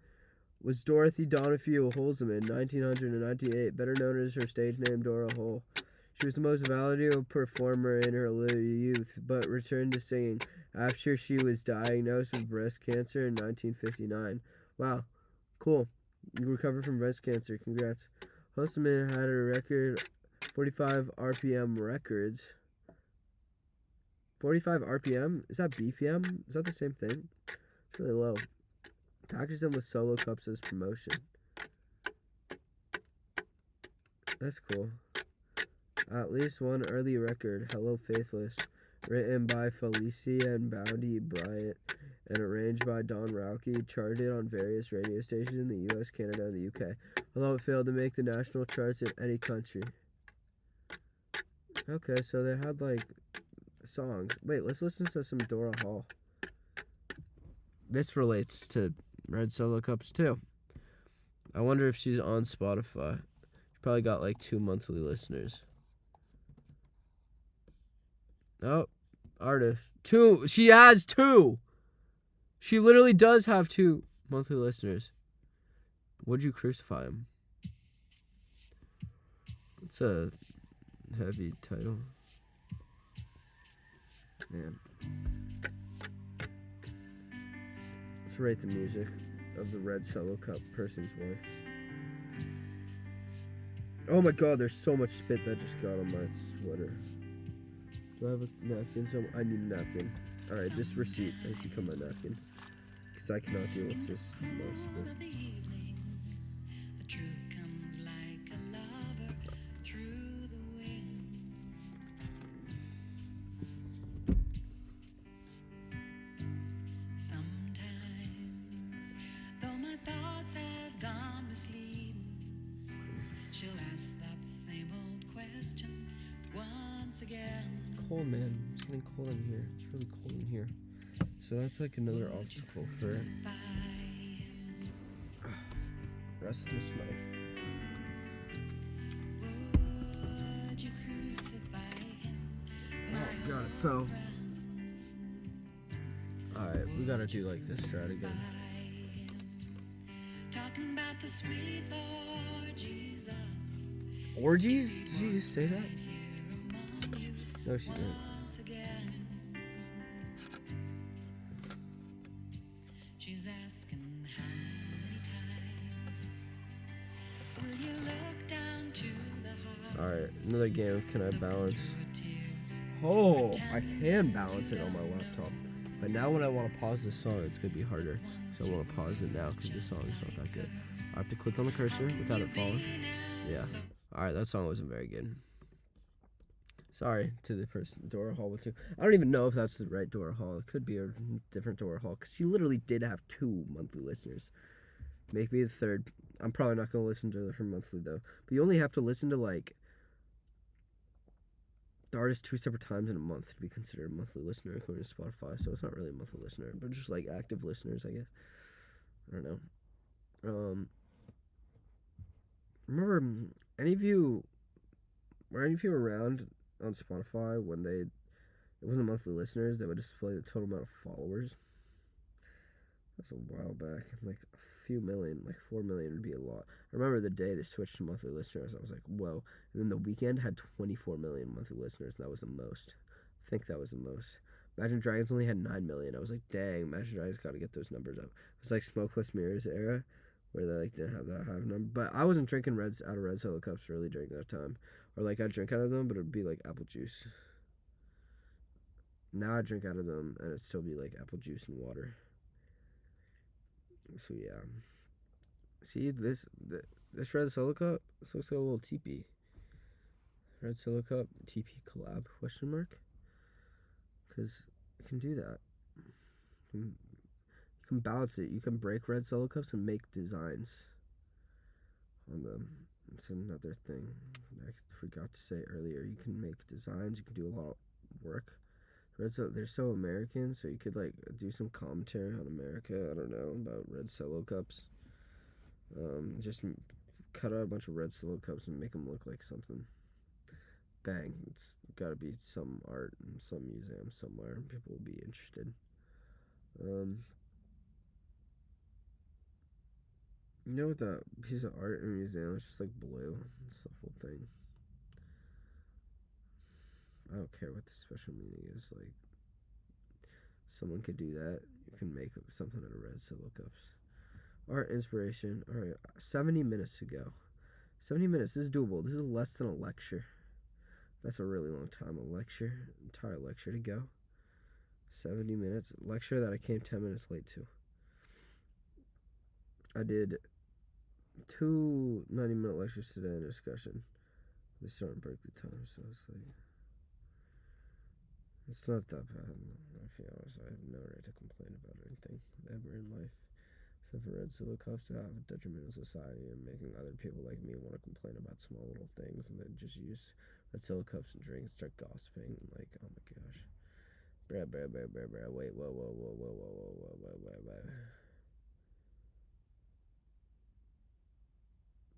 was Dorothy Donahue Holzman, 1900 to 1908, better known as her stage name Dora Hall. She was the most valuable performer in her youth, but returned to singing after she was diagnosed with breast cancer in 1959. Wow, cool. You recovered from breast cancer. Congrats. Holzman had a record 45 RPM records. 45 RPM? Is that BPM? Is that the same thing? It's really low. Package them with solo cups as promotion. That's cool. At least one early record, Hello Faithless, written by Felicia and Bounty Bryant and arranged by Don Rauke, charted on various radio stations in the US, Canada, and the UK, although it failed to make the national charts in any country. Okay, so they had like songs. Wait, let's listen to some Dora Hall. This relates to Red Solo Cups too. I wonder if she's on Spotify. She probably got like 2 monthly listeners. Oh, artist. 2. She has 2. She literally does have 2 monthly listeners. Would you crucify him? It's a heavy title. Man. Let's rate the music of the Red Solo Cup person's wife. Oh my god, there's so much spit that just got on my sweater. Do I have a napkin? I need a napkin. Alright, this receipt has become my napkin. Because I cannot deal with this most of it. Sometimes, though my thoughts have gone misleading, she'll ask that same old question once again. Cold, man. It's getting cold in here. It's really cold in here. So that's like another obstacle for the rest of this night. Oh god, it fell. Alright, we gotta do like this strat again. Talking about the sweet Lord Jesus. Orgies? Did she just say that? No, she didn't. She's asking how many times will you look down to the heart? Alright, another game of Can I Balance? Oh, I can balance it on my laptop. But now when I want to pause this song, it's going to be harder. So I want to pause it now because the song is not that good. I have to click on the cursor without it falling. Yeah. Alright, that song wasn't very good. Sorry to the person, Dora Hall with 2. I don't even know if that's the right Dora Hall. It could be a different Dora Hall because she literally did have 2 monthly listeners. Make me the 3rd. I'm probably not going to listen to her monthly though. But you only have to listen to like the artist 2 separate times in a month to be considered a monthly listener according to Spotify. So it's not really a monthly listener, but just like active listeners, I guess. I don't know. Remember were any of you around on Spotify when it wasn't monthly listeners, they would display the total amount of followers? That's a while back. Like a few million, like 4 million would be a lot. I remember the day they switched to monthly listeners, I was like, whoa. And then The Weeknd had 24 million monthly listeners, and that was the most. I think that was the most. Imagine Dragons only had 9 million. I was like, dang, Imagine Dragons got to get those numbers up. It was like Smokeless Mirrors era, where they like didn't have that high of a number. But I wasn't drinking out of Red Solo Cups really during that time. Or like I'd drink out of them, but it would be like apple juice. Now I drink out of them, and it'd still be like apple juice and water. So yeah. See this Red Solo Cup? This looks like a little teepee. Red Solo Cup TP collab question mark? Because you can do that. You can balance it. You can break Red Solo Cups and make designs on them. It's another thing I forgot to say earlier. You can make designs. You can do a lot of work. They're so American, so you could like do some commentary on America. I don't know about Red Solo Cups. Just cut out a bunch of Red Solo Cups and make them look like something. Bang! It's got to be some art in some museum somewhere. People will be interested. You know what that piece of art in a museum is just like blue. It's the whole thing. I don't care what the special meaning is. Like, someone could do that. You can make something out of Red Solo Cups. Art inspiration. All right, 70 minutes to go. 70 minutes. This is doable. This is less than a lecture. That's a really long time. A lecture, entire lecture to go. 70 minutes. Lecture that I came 10 minutes late to. I did 2 90-minute lectures today in a discussion. They start in Berkeley time, so it's like, it's not that bad. I'll be honest, I have no right to complain about anything ever in life, except for Red Solo Cups to have a detrimental society and making other people like me want to complain about small little things and then just use Red Solo Cups and drink and start gossiping. Like, oh my gosh. Bruh, wait, whoa.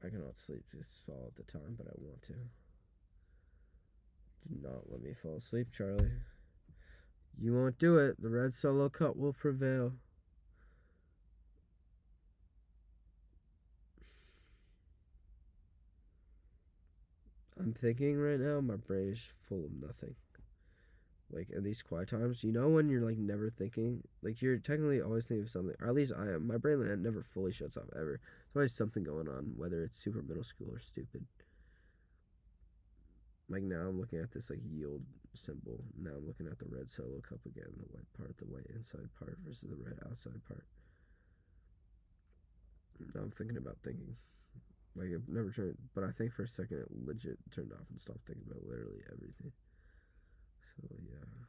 I cannot sleep this all at the time, but I want to. Do not let me fall asleep, Charlie. You won't do it. The Red Solo Cup will prevail. I'm thinking right now, my brain is full of nothing. Like, in these quiet times, you know when you're, like, never thinking? Like, you're technically always thinking of something. Or at least I am. My brain never fully shuts off, ever. There's always something going on, whether it's super middle school or stupid. Like, now I'm looking at this, like, yield symbol. Now I'm looking at the Red Solo Cup again. The white part, the white inside part versus the red outside part. Now I'm thinking about thinking. Like, I've never turned, but I think for a second it legit turned off and stopped thinking about literally everything. So, yeah.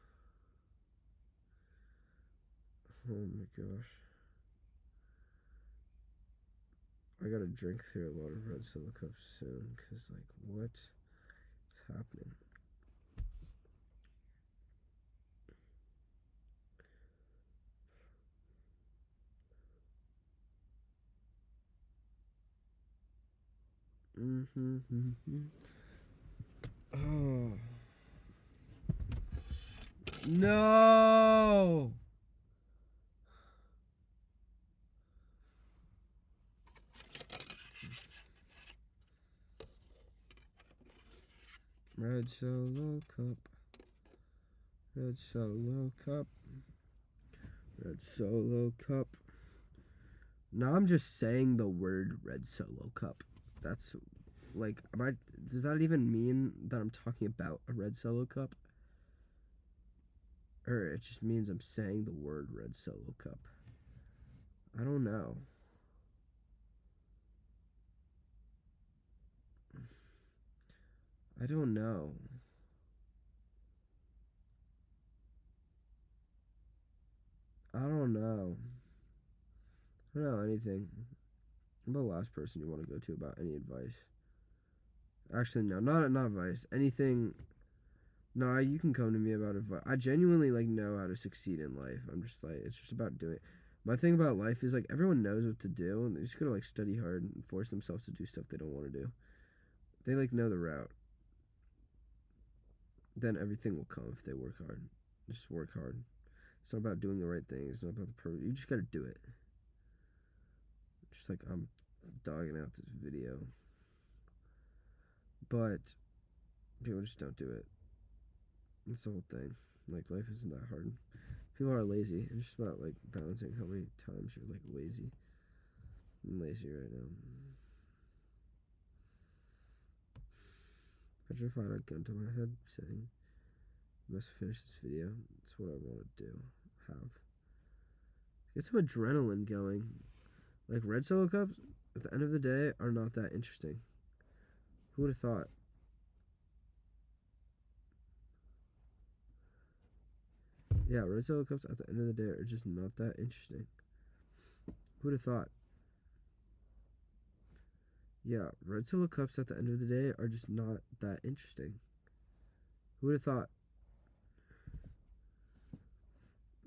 Oh my gosh. I gotta drink through a lot of Red Solo Cups soon, because, like, what is happening? Oh. No! Red Solo Cup. Red Solo Cup. Red Solo Cup. Now I'm just saying the word Red Solo Cup. That's like, does that even mean that I'm talking about a Red Solo Cup? Or it just means I'm saying the word Red Solo Cup? I don't know. I don't know. I don't know. I don't know anything. I'm the last person you want to go to about any advice. Actually, no, not advice. Anything. No, you can come to me about advice. I genuinely, like, know how to succeed in life. I'm just like, it's just about doing it. My thing about life is, like, everyone knows what to do, and they just gotta, like, study hard and force themselves to do stuff they don't want to do. They, like, know the route. Then everything will come if they work hard. Just work hard. It's not about doing the right thing. It's not about you just gotta do it. Just like I'm dogging out this video. But people just don't do it. That's the whole thing. Like, life isn't that hard. People are lazy. It's just about, like, balancing how many times you're, like, lazy. I'm lazy right now. Imagine if I had a gun to my head saying, you must finish this video. That's what I want to do. Get some adrenaline going. Like, Red Solo Cups, at the end of the day, are not that interesting. Who would have thought? Yeah, red Solo cups at the end of the day are just not that interesting. Who'd have thought? Yeah, red Solo cups at the end of the day are just not that interesting. Who would have thought?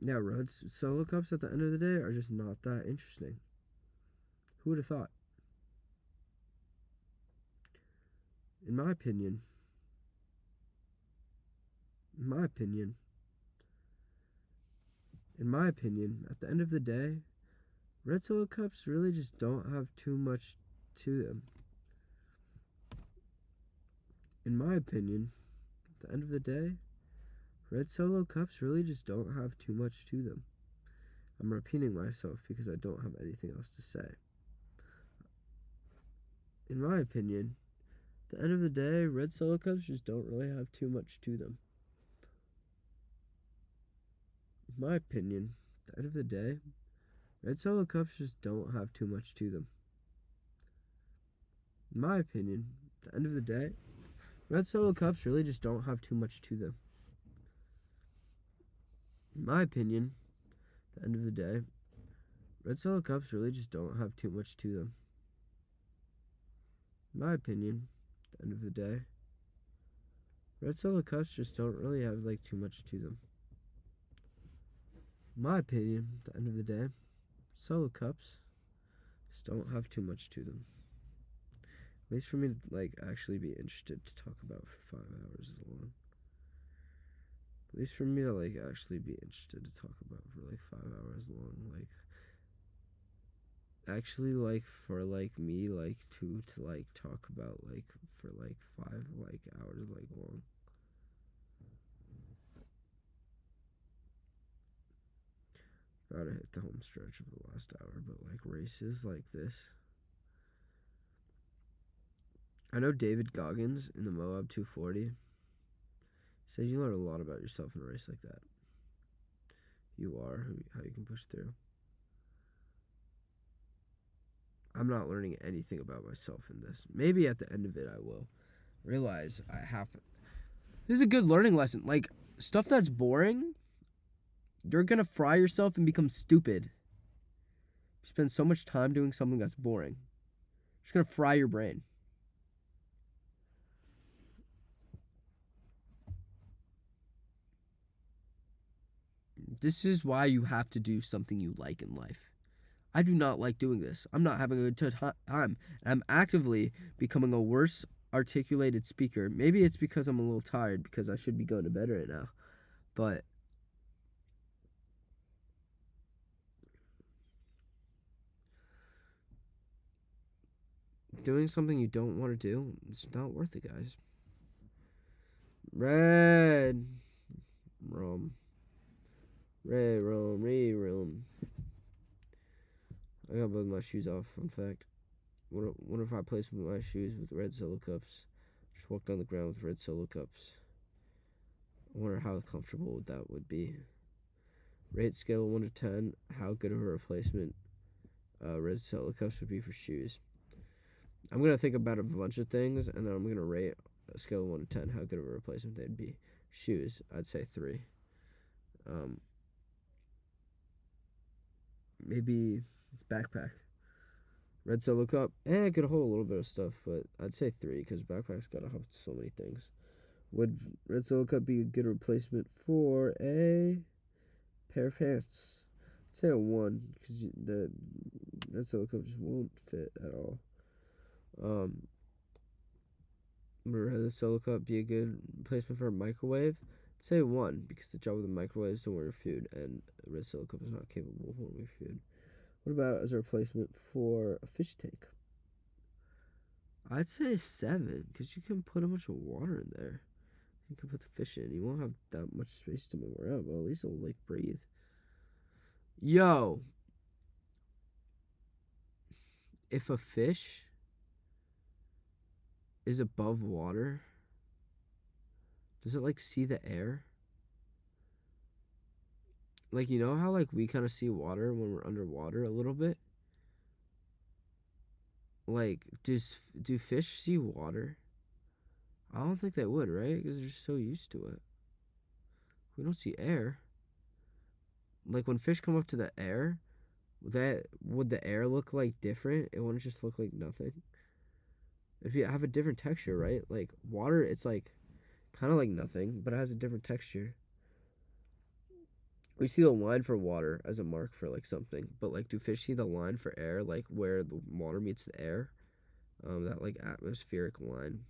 Yeah, red Solo cups at the end of the day are just not that interesting. Who would have thought? In my opinion, at the end of the day, red Solo cups really just don't have too much to them. In my opinion, at the end of the day, red Solo cups really just don't have too much to them. I'm repeating myself because I don't have anything else to say. In my opinion, at the end of the day, red Solo cups just don't really have too much to them. In my opinion, at the end of the day, red Solo cups just don't have too much to them. In my opinion, at the end of the day, red Solo cups really just don't have too much to them. In my opinion, at the end of the day, red Solo cups really just don't have too much to them. In my opinion, at the end of the day, red Solo cups just don't really have too much to them. In my opinion, at the end of the day, Solo cups just don't have too much to them. At least for me to actually be interested to talk about for 5 hours long. At least for me to actually be interested to talk about for 5 hours long. Actually for me to talk about for 5 hours long. Gotta hit the home stretch of the last hour, but races like this. I know David Goggins in the Moab 240 says you learn a lot about yourself in a race like that. You are, how you can push through. I'm not learning anything about myself in this. Maybe at the end of it I will realize I have. This is a good learning lesson. Stuff that's boring, you're gonna fry yourself and become stupid. You spend so much time doing something that's boring. You're just gonna fry your brain. This is why you have to do something you like in life. I do not like doing this. I'm not having a good time. I'm actively becoming a worse articulated speaker. Maybe it's because I'm a little tired because I should be going to bed right now. But doing something you don't want to do, it's not worth it, guys. Red rum. Red rum, red rum. I got both my shoes off, fun fact. Wonder if I place my shoes with red Solo cups. Just walked on the ground with red Solo cups. I wonder how comfortable that would be. Rate scale of 1 to 10, how good of a replacement red Solo cups would be for shoes. I'm going to think about a bunch of things, and then I'm going to rate a scale of 1 to 10 how good of a replacement they'd be. Shoes, I'd say 3. Maybe backpack. Red Solo cup, it could hold a little bit of stuff, but I'd say 3 because backpack's got to have so many things. Would red Solo cup be a good replacement for a pair of pants? I'd say a 1 because the red Solo cup just won't fit at all. Would red Solo cup be a good replacement for a microwave? I'd say 1 because the job of the microwave is to warm your food, and a red Solo cup is not capable of warming food. What about as a replacement for a fish tank? I'd say 7 because you can put a bunch of water in there. You can put the fish in. You won't have that much space to move around, but at least it'll breathe. Yo, if a fish is above water, does it see the air? You know how we kind of see water when we're underwater a little bit? Do fish see water? I don't think they would, right? Because they're so used to it. We don't see air. like when fish come up to the air, would the air look like different? It wouldn't just look like nothing. If you have a different texture, right? Like water, it's like kind of like nothing, but it has a different texture. We see the line for water as a mark for like something, but like do fish see the line for air, like where the water meets the air? That like atmospheric line.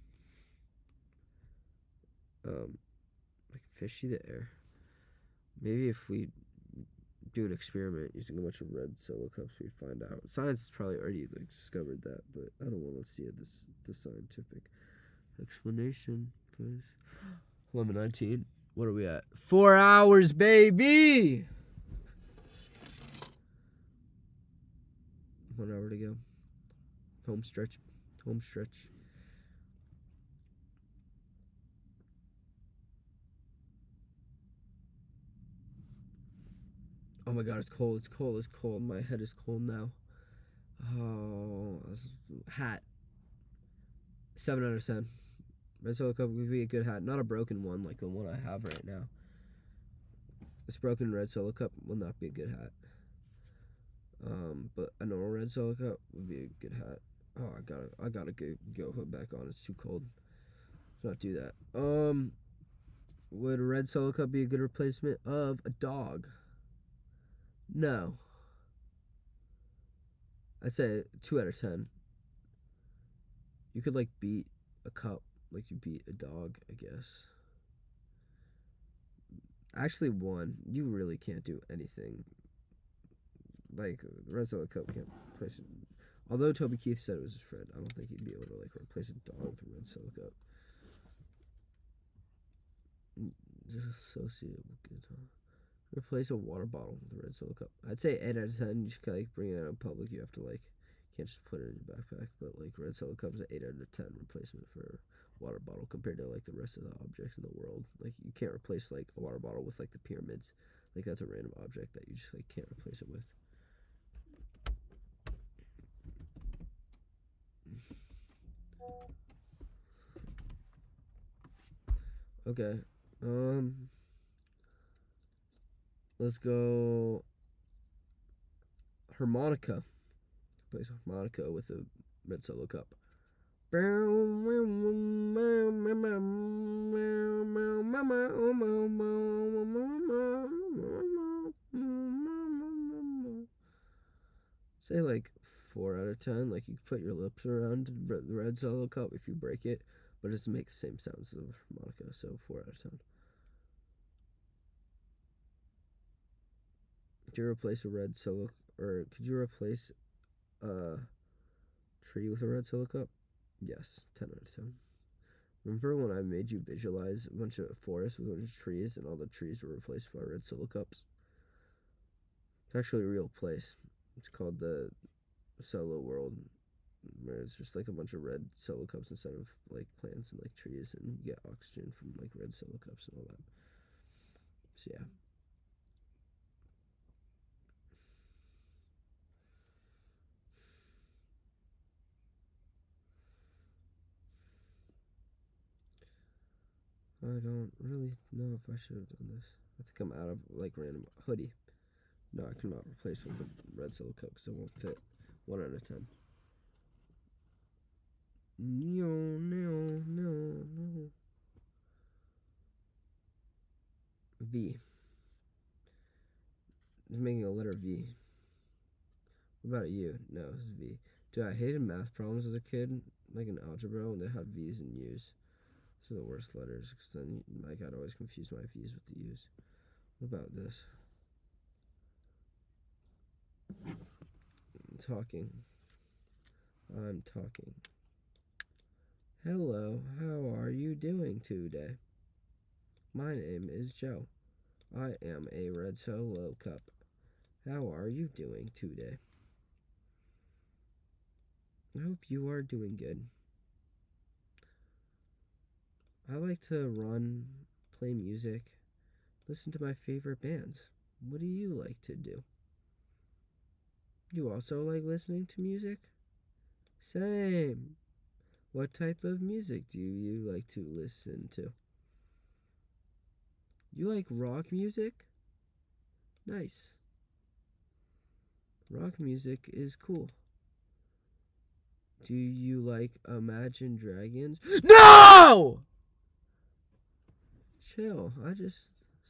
Like fish see the air. Maybe if we do an experiment using a bunch of red solo cups, we'd find out. Science has probably already like discovered that, but I don't want to see it the scientific explanation, guys. 11:19. What are we at? 4 hours, baby. 1 hour to go. Home stretch. Home stretch. Oh my god, it's cold. It's cold. It's cold. My head is cold now. Oh, hat. 7 out of 10. Red Solo Cup would be a good hat. Not a broken one like the one I have right now. This broken Red Solo Cup will not be a good hat. But a normal Red Solo Cup would be a good hat. Oh, I gotta go hood back on. It's too cold. Let's not do that. Would a Red Solo Cup be a good replacement of a dog? No. I'd say 2 out of 10. You could like beat a cup like you beat a dog, I guess. Actually, 1. You really can't do anything. Like the Red Solo Cup can't replace it. Although Toby Keith said it was his friend, I don't think he'd be able to like replace a dog with a Red Solo Cup. Disassociable guitar. Replace a water bottle with a Red Solo Cup. I'd say 8 out of 10. You should like bring it out in public. You have to like can't just put it in your backpack. But like Red Solo Cup is an 8 out of 10 replacement for a water bottle compared to like the rest of the objects in the world. Like you can't replace like a water bottle with like the pyramids. Like that's a random object that you just like can't replace it with. Okay. Let's go harmonica. Plays harmonica with a Red Solo Cup. Say like 4 out of 10. Like you can put your lips around the Red Solo Cup if you break it, but it doesn't make the same sounds as a harmonica. So 4 out of 10. Could you replace a Red Solo, or could you replace a tree with a Red Solo Cup? Yes, 10 out of 10. Remember when I made you visualize a bunch of forests with a bunch of trees and all the trees were replaced by Red Solo Cups? It's actually a real place. It's called the Solo World, where it's just like a bunch of red Solo Cups instead of like plants and like trees, and you get oxygen from like red Solo Cups and all that. So yeah. I don't really know if I should have done this. I think I'm out of like random hoodie. No, I cannot replace with the Red Solo Cup because it won't fit. 1 out of 10. No. V. It's making a letter V. What about you? No, this is V. Dude, I hated math problems as a kid, like in algebra when they had V's and U's. Those are the worst letters, because then like I'd always confuse my V's with the U's. What about this? I'm talking. Hello, how are you doing today? My name is Joe. I am a Red Solo Cup. How are you doing today? I hope you are doing good. I like to run, play music, listen to my favorite bands. What do you like to do? You also like listening to music? Same. What type of music do you like to listen to? You like rock music? Nice. Rock music is cool. Do you like Imagine Dragons? No! Chill.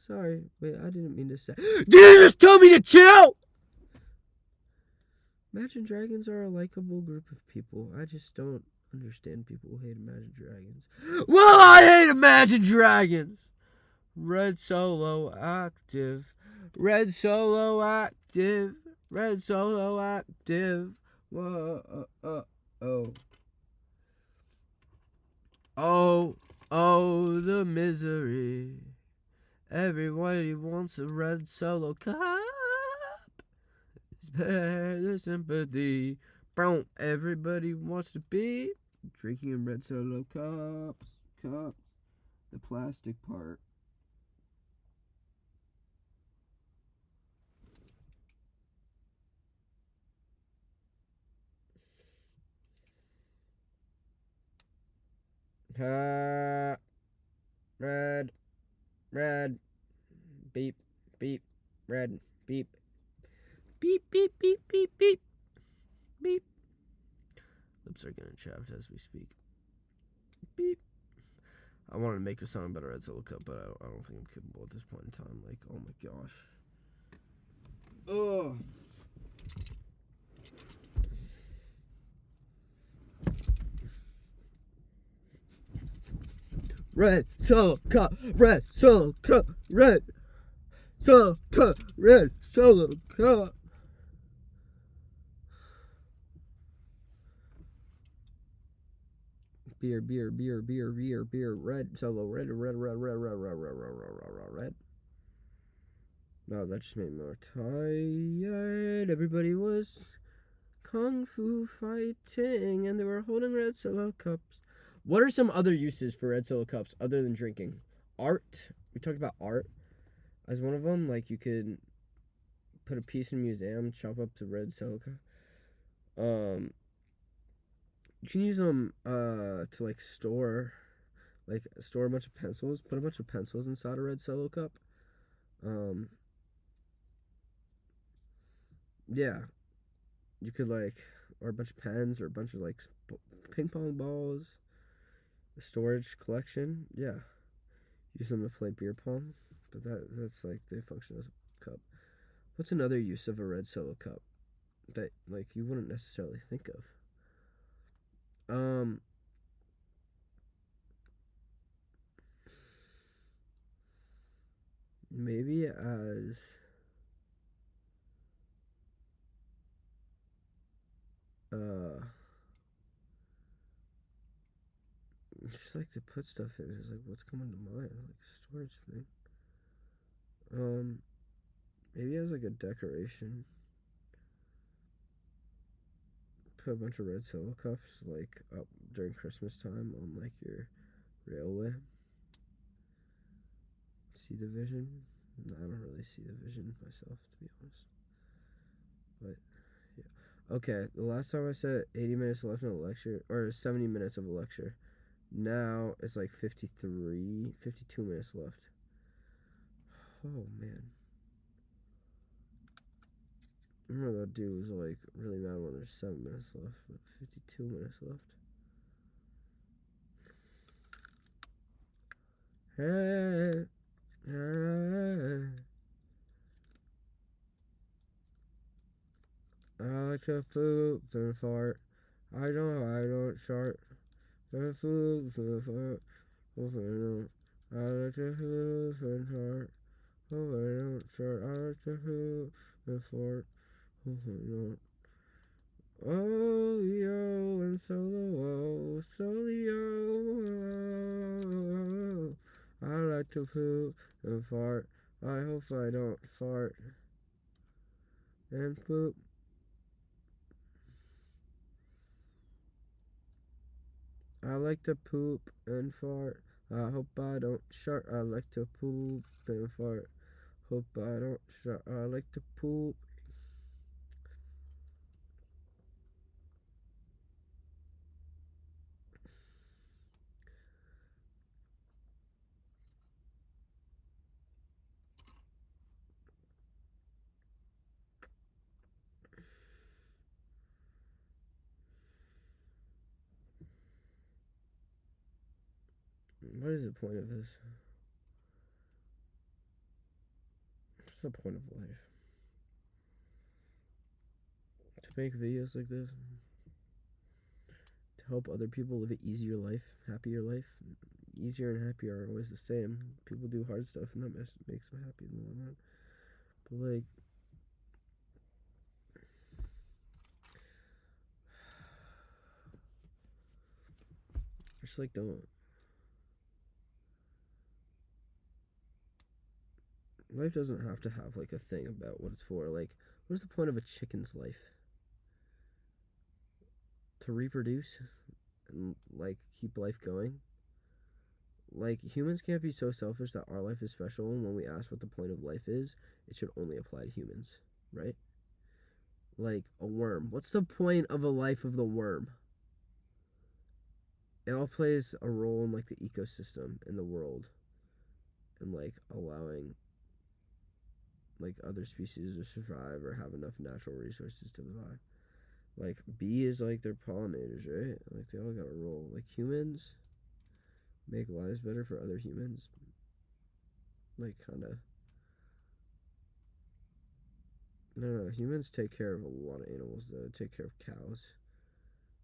Sorry. Wait, I didn't mean to say. Did you just tell me to chill? Imagine Dragons are a likable group of people. I just don't understand people who hate Imagine Dragons. Well, I hate Imagine Dragons! Red Solo active. Red Solo active. Red Solo active. Whoa, oh. Oh, the misery. Everybody wants a red Solo cup. Spare the sympathy. Boom. Everybody wants to be drinking in red Solo cups. The plastic part. Red, beep, beep, red, beep, beep, beep, beep, beep, beep, beep. Lips are getting chapped as we speak. Beep. I wanted to make a song about a red Solo cup, but I don't think I'm capable at this point in time. Like, oh my gosh. Ugh. Red Solo cup, red Solo cup, red Solo cup, red Solo cup. Beer, red Solo, red. No, that just made me more tired. Everybody was kung fu fighting, and they were holding red Solo cups. What are some other uses for red Solo cups other than drinking? Art. We talked about art as one of them. Like, you could put a piece in a museum, chop up the red Solo cup. You can use them to like store a bunch of pencils. Put a bunch of pencils inside a red Solo cup. Yeah, you could or a bunch of pens or a bunch of ping pong balls. A storage collection. Yeah, use them to play beer pong. But that's like they function as a cup. What's another use of a red Solo cup that you wouldn't necessarily think of? Maybe as just to put stuff in. It's what's coming to mind, storage thing. Maybe as a decoration. Put a bunch of red Solo cups up during Christmas time on your railway. See the vision? No, I don't really see the vision myself, to be honest. But yeah. Okay, the last time I said 80 minutes left in a lecture, or 70 minutes of a lecture. Now it's 52 minutes left. Oh man. I remember that dude was really mad when there's 7 minutes left, but 52 minutes left. Hey. I like to poop and fart. I don't shart. I poop and fart. I like to poop and fart. I don't shart. I like to poop and fart. Oh, yo, and solo, yo. I like to poop and fart. I hope I don't fart and poop. I like to poop and fart. I hope I don't shart. I like to poop and fart. Hope I don't shart. I like to poop. What is the point of this? What's the point of life? To make videos like this? To help other people live an easier life, happier life? Easier and happier are always the same. People do hard stuff and that makes them happy in the long run. But like, I just like don't. Life doesn't have to have like a thing about what it's for. Like, what is the point of a chicken's life? To reproduce and like keep life going? Like, humans can't be so selfish that our life is special, and when we ask what the point of life is, it should only apply to humans, right? Like a worm. What's the point of a life of the worm? It all plays a role in like the ecosystem in the world and like allowing like other species to survive or have enough natural resources to survive. Like bees, like they're pollinators, right? Like they all got a role. Like humans make lives better for other humans. Like kind of. No, humans take care of a lot of animals though. Take care of cows.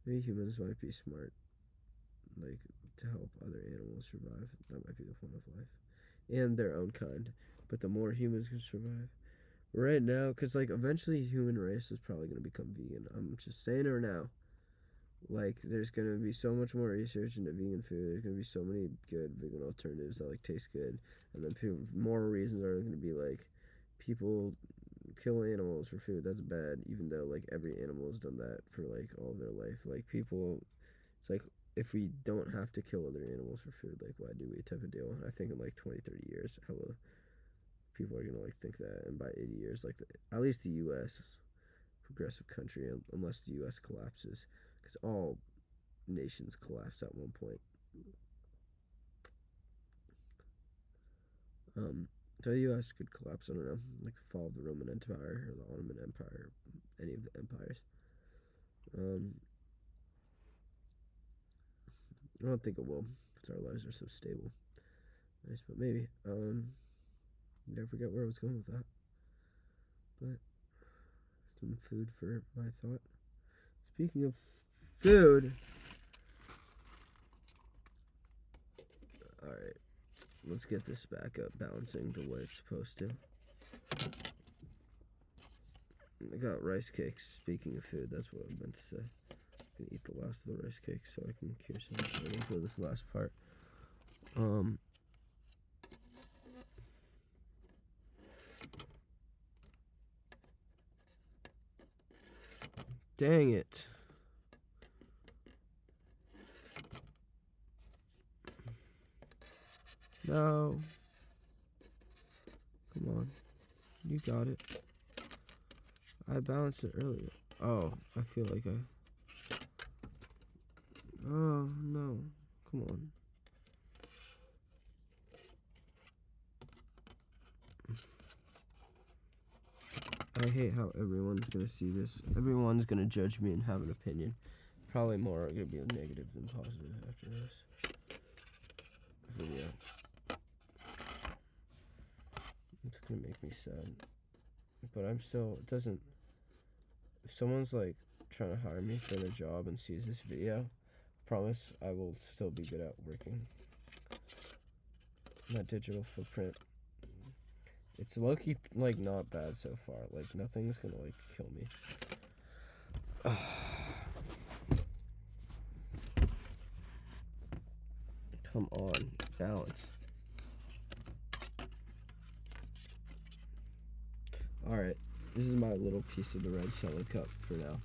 Maybe humans might be smart, like to help other animals survive. That might be the point of life, and their own kind. But the more humans can survive, right now, because like eventually human race is probably gonna become vegan. I'm just saying it now. Like there's gonna be so much more research into vegan food. There's gonna be so many good vegan alternatives that like taste good, and then more reasons are gonna be like people kill animals for food. That's bad, even though like every animal has done that for like all of their life. Like people, it's like if we don't have to kill other animals for food, like why do we type of deal? I think in like 20-30 years, hello, people are gonna like think that, and by 80 years, like at least the U.S. progressive country, unless the U.S. collapses, because all nations collapse at one point. The U.S. could collapse, I don't know, like the fall of the Roman Empire or the Ottoman Empire, any of the empires. I don't think it will, because our lives are so stable. Nice, but maybe. I forget where I was going with that. But some food for my thought. Speaking of food, alright, let's get this back up, balancing the way it's supposed to. I got rice cakes. Speaking of food, that's what I meant to say. I'm gonna eat the last of the rice cakes so I can cure some for this last part. Dang it. No. Come on. You got it. I balanced it earlier. Oh, I feel like I... Oh, no. Come on. I hate how everyone's gonna see this. Everyone's gonna judge me and have an opinion. Probably more are gonna be negative than positive after this video. It's gonna make me sad. But I'm still, it doesn't, if someone's like trying to hire me for their job and sees this video, promise I will still be good at working. My digital footprint, it's low-key like not bad so far. Like nothing's gonna like kill me. Come on, balance. Alright, this is my little piece of the red Solo cup for now.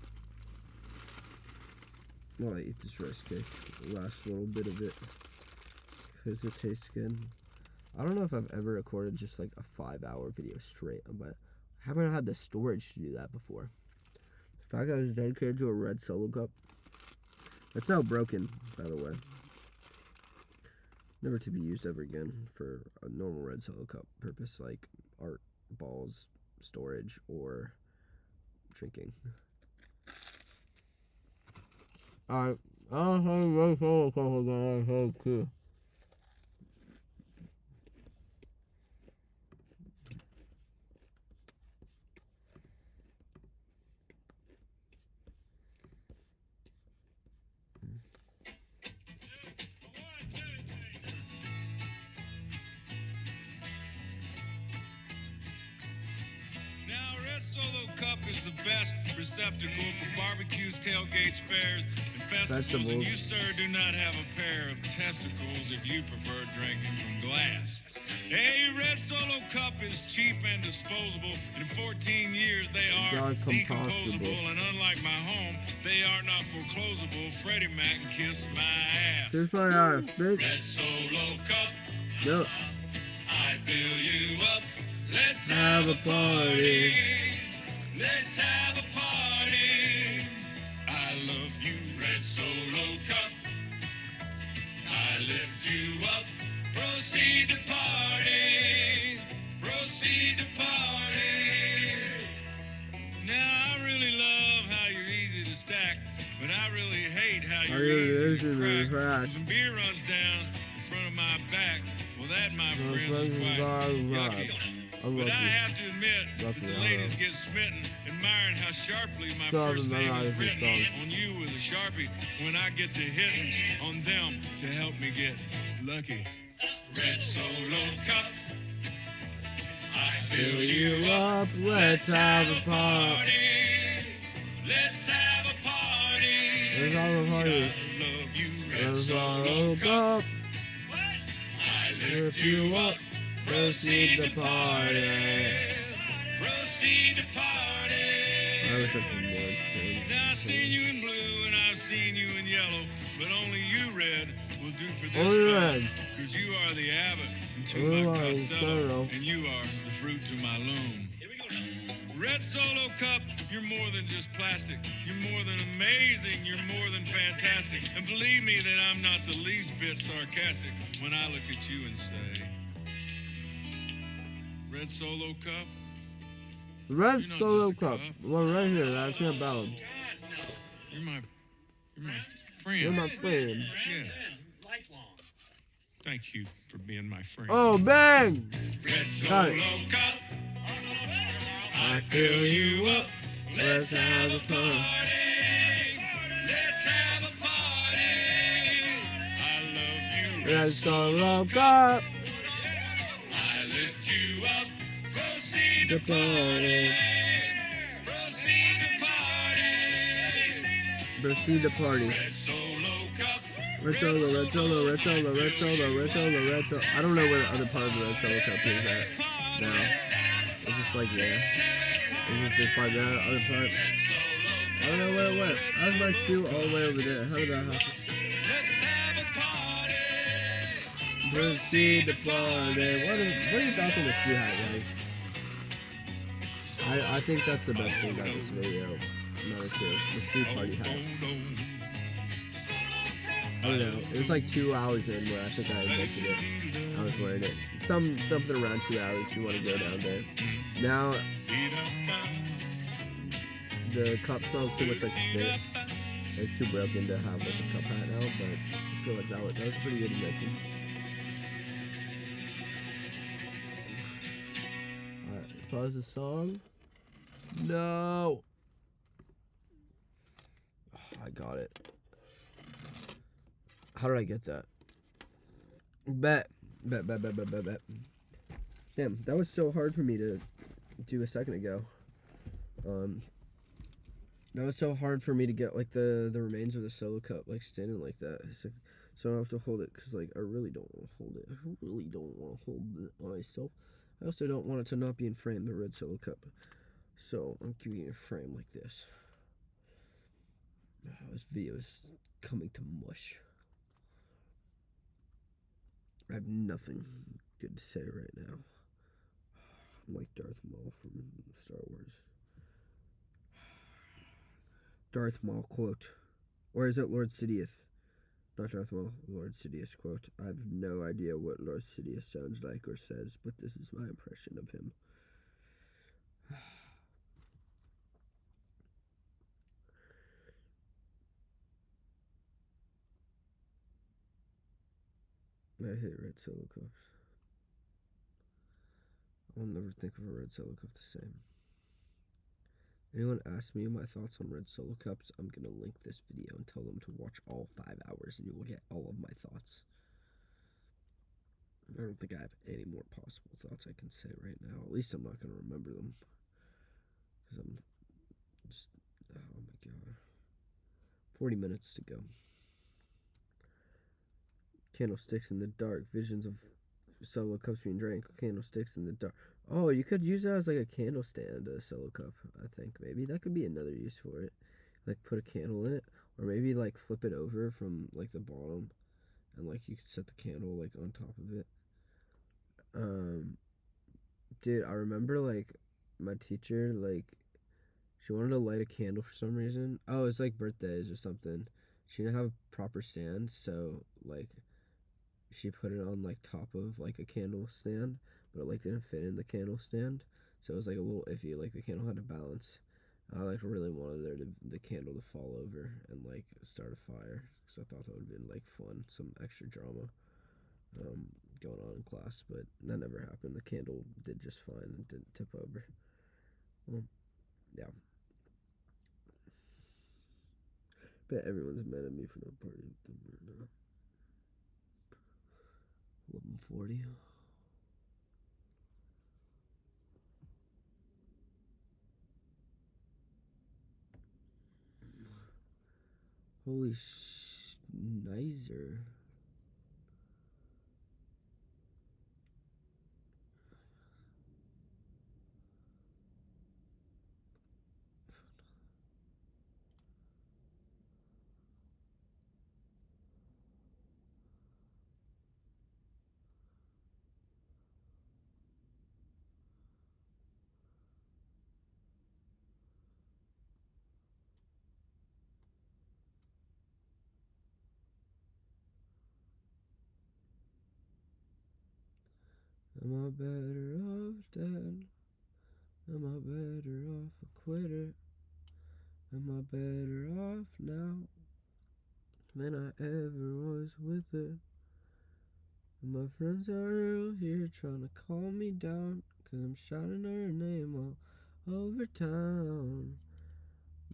While I eat this rice cake, the last little bit of it, because it tastes good. I don't know if I've ever recorded just like a 5-hour video straight, but I haven't had the storage to do that before. The fact that I was dedicated to a red Solo cup, it's now broken, by the way. Never to be used ever again for a normal red Solo cup purpose, like art, balls, storage, or drinking. Alright, I don't have a red Solo cup again, I hope too. Cup is the best receptacle for barbecues, tailgates, fairs, and festivals. And you, sir, do not have a pair of testicles if you prefer drinking from glass. A Red Solo Cup is cheap and disposable, and in 14 years they are decomposable. And unlike my home, they are not foreclosable. Freddie Mac kissed my ass. Here's my ass, bitch. Red Solo Cup, No. I fill you up. Let's have a party. Let's have a party. I love you, Red Solo Cup. I lift you up. Proceed to party. Proceed to party. Now I really love how you're easy to stack, but I really hate how you're easy to crack. When beer runs down in front of my back, well, that, my friends, is quite yucky. But I have to admit that the ladies get smitten, admiring how sharply my first name is written on you with a Sharpie when I get to hitting on them to help me get lucky. Red Solo Cup, I fill you up. Let's have a party. Let's have a party. Let's have a party. I love you, Red Red Solo Solo Cup. Cup. I lift you up. Proceed to party. Proceed to party. I was thinking more. Now I've seen you in blue and I've seen you in yellow, but only you, Red, will do for this Only fellow. Red. Cause you are the Abbott and to Only my Red, Costello, Costello. and you are the fruit to my loom. Red Solo Cup, you're more than just plastic. You're more than amazing. You're more than fantastic. And believe me that I'm not the least bit sarcastic when I look at you and say, Red Solo Cup, Red You're not Solo just a Cup. cup. Well, right here. I can't balance. you're my friend. You're my friend. Yeah. Thank you for being my friend. Oh, bang! Red got Solo it. Cup, I fill you up. Let's have a party. Let's have a party. I love you, Red Solo Cup. I lift you up. Proceed The to party. party. Proceed to party. Proceed the party. Red Solo Cup. Red Solo, Red Solo, Red Solo, Red Solo, Red Solo, Red Solo. I don't know where the other part of the Red Solo Cup is at now. It's just like there. It's just like that other part. I don't know where it went. How did my shoe all the way over there? How did that happen? Let's have a party. Proceed the party. What are your thoughts on the shoe hat, guys? I think that's the best thing about this video. Another two. The shoe party hat. I don't know. It was like 2 hours in where I think I invented it. I was wearing it. Something around 2 hours. You want to go down there. Now the cup smells too much like spit. It's too broken to have like a cup hat now, but I feel like that was a pretty good invention. Alright, pause the song. No. Oh, I got it. How did I get that? Bet. Damn, that was so hard for me to do a second ago. That was so hard for me to get like the remains of the Solo Cup like standing like that. So I have to hold it because like I really don't want to hold it. I really don't want to hold it on myself. I also don't want it to not be in frame, the red Solo Cup. So I'm keeping it in frame like this. This video is coming to mush. I have nothing good to say right now. I'm like Darth Maul from Star Wars. Darth Maul quote. Or is it Lord Sidious? Not Darth Maul, Lord Sidious quote. I have no idea what Lord Sidious sounds like or says, but this is my impression of him. I hate red Solo Cups. I'll never think of a red Solo Cup the same. Anyone asks me my thoughts on red Solo Cups, I'm going to link this video and tell them to watch all 5 hours and you will get all of my thoughts. I don't think I have any more possible thoughts I can say right now. At least I'm not going to remember them. Because I'm just, oh my god. 40 minutes to go. Candlesticks in the dark. Visions of solo cups being drank. Candlesticks in the dark. Oh, you could use that as like a candle stand, a solo cup, I think. Maybe that could be another use for it. Like put a candle in it. Or maybe like flip it over from like the bottom. And like you could set the candle like on top of it. Dude, I remember like my teacher, like she wanted to light a candle for some reason. Oh, it's like birthdays or something. She didn't have a proper stand, so like she put it on like top of like a candle stand, but it like didn't fit in the candle stand, so it was like a little iffy. Like the candle had to balance. I like really wanted the candle to fall over and like start a fire because I thought that would have been like fun, some extra drama going on in class, but that never happened. The candle did just fine and didn't tip over. Well, yeah. Bet everyone's mad at me for not partying with them right now. 11:40. Holy schnizer. Am I better off dead? Am I better off a quitter? Am I better off now than I ever was with her? And my friends are here trying to calm me down, 'cause I'm shouting her name all over town.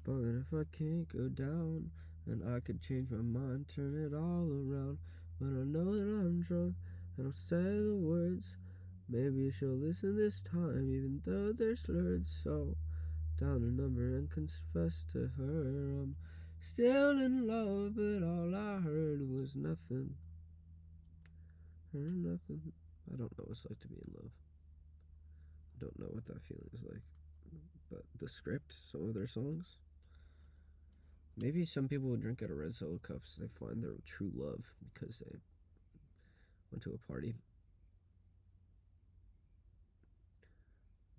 Bugging if I can't go down, and I could change my mind, turn it all around. But I know that I'm drunk, and I'll say the words. Maybe she'll listen this time, even though they're slurred. So, down a number and confess to her I'm still in love, but all I heard was nothing. Heard nothing. I don't know what it's like to be in love. I don't know what that feeling is like. But the script, some of their songs. Maybe some people would drink out of red Solo cups. They find their true love because they went to a party.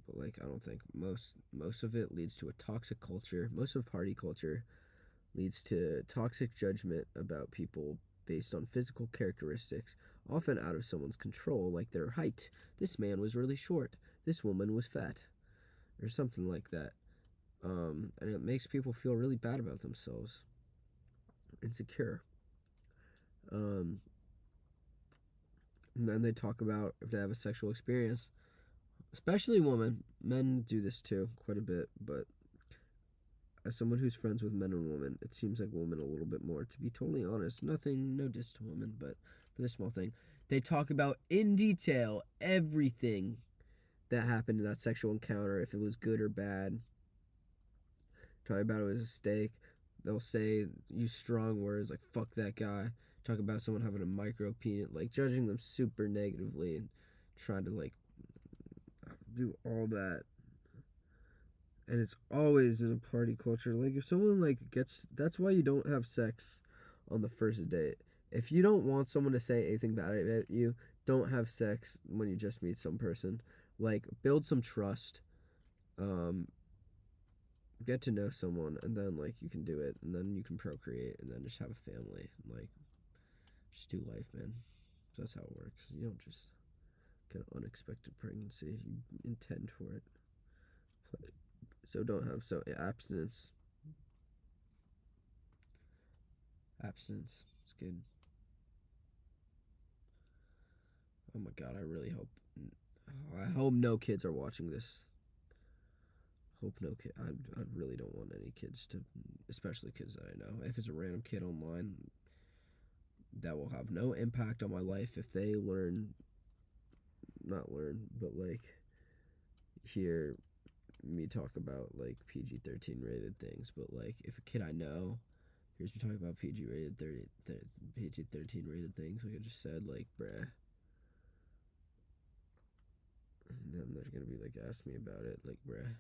But like, I don't think most of it leads to a toxic culture. Most of party culture leads to toxic judgment about people based on physical characteristics, often out of someone's control, like their height. This man was really short. This woman was fat, or something like that. And it makes people feel really bad about themselves, insecure. And then they talk about if they have a sexual experience, especially women. Men do this too quite a bit, but as someone who's friends with men and women, it seems like women a little bit more. To be totally honest, no diss to women, but for this small thing, they talk about in detail everything that happened in that sexual encounter, if it was good or bad. Talk about it was a mistake. They'll say, use strong words like "fuck that guy." Talk about someone having a micro penis, like judging them super negatively and trying to like do all that. And it's always in a party culture. Like if someone like gets, that's why you don't have sex on the first date. If you don't want someone to say anything bad about you, don't have sex when you just meet some person. Like build some trust. Get to know someone, and then like you can do it, and then you can procreate, and then just have a family. Like just do life, man. So that's how it works. You don't just get an unexpected pregnancy. You intend for it. So don't have abstinence. Abstinence. It's good. Oh my god, I really hope. I hope no kids are watching this. Hope no kid. I really don't want any kids to, especially kids that I know. If it's a random kid online, that will have no impact on my life if they not learn, but like hear me talk about like PG-13 rated things, but like if a kid I know here's me talking about PG-13 rated things, like I just said, like bruh. And then they're gonna be like, ask me about it, like bruh.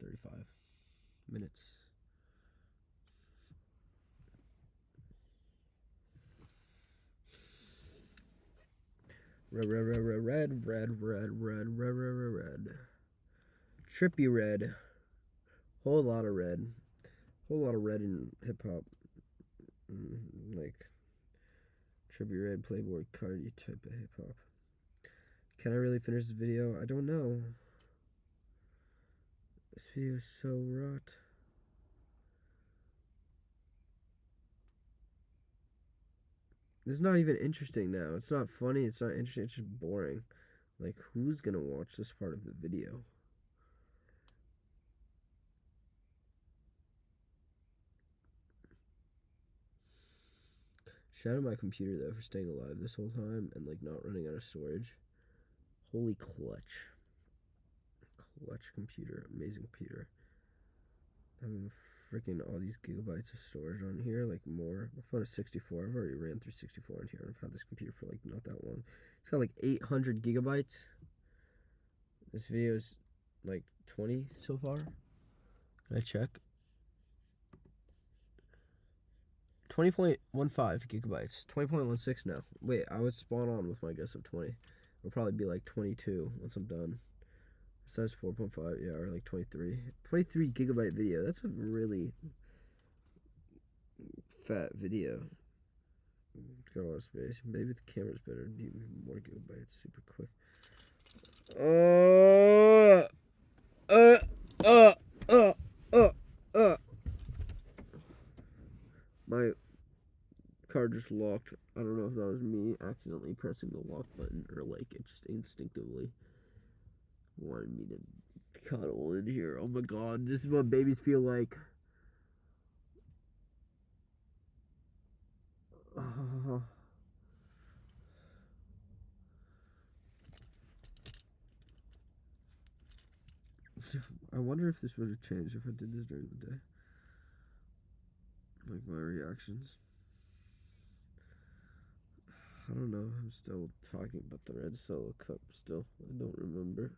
35 minutes. Red. Trippy red. Whole lot of red. Whole lot of red in hip hop. Like Trippy Red, Playboy Cardi type of hip hop. Can I really finish this video? I don't know. This video is so rot. This is not even interesting now. It's not funny. It's not interesting. It's just boring. Like, who's gonna watch this part of the video? Shout out my computer though for staying alive this whole time and like not running out of storage. Holy clutch. Clutch computer. Amazing computer. Having freaking all these gigabytes of storage on here, like more. My phone is 64. I've already ran through 64 on here. I've had this computer for like not that long. It's got like 800 gigabytes. This video is like 20 so far. Can I check? 20.15 gigabytes. 20.16 now. Wait, I was spot on with my guess of 20. It'll probably be like 22 once I'm done. It says 4.5, yeah, or like 23. 23 gigabyte video. That's a really fat video. It's got a lot of space. Maybe the camera's better. It'd be even more gigabytes. Super quick. My car just locked. I don't know if that was me accidentally pressing the lock button or like it just instinctively wanted me to cuddle in here. Oh my god, this is what babies feel like. I wonder if this would have changed if I did this during the day. Like my reactions. I don't know. I'm still talking about the red Solo cup still. I don't remember.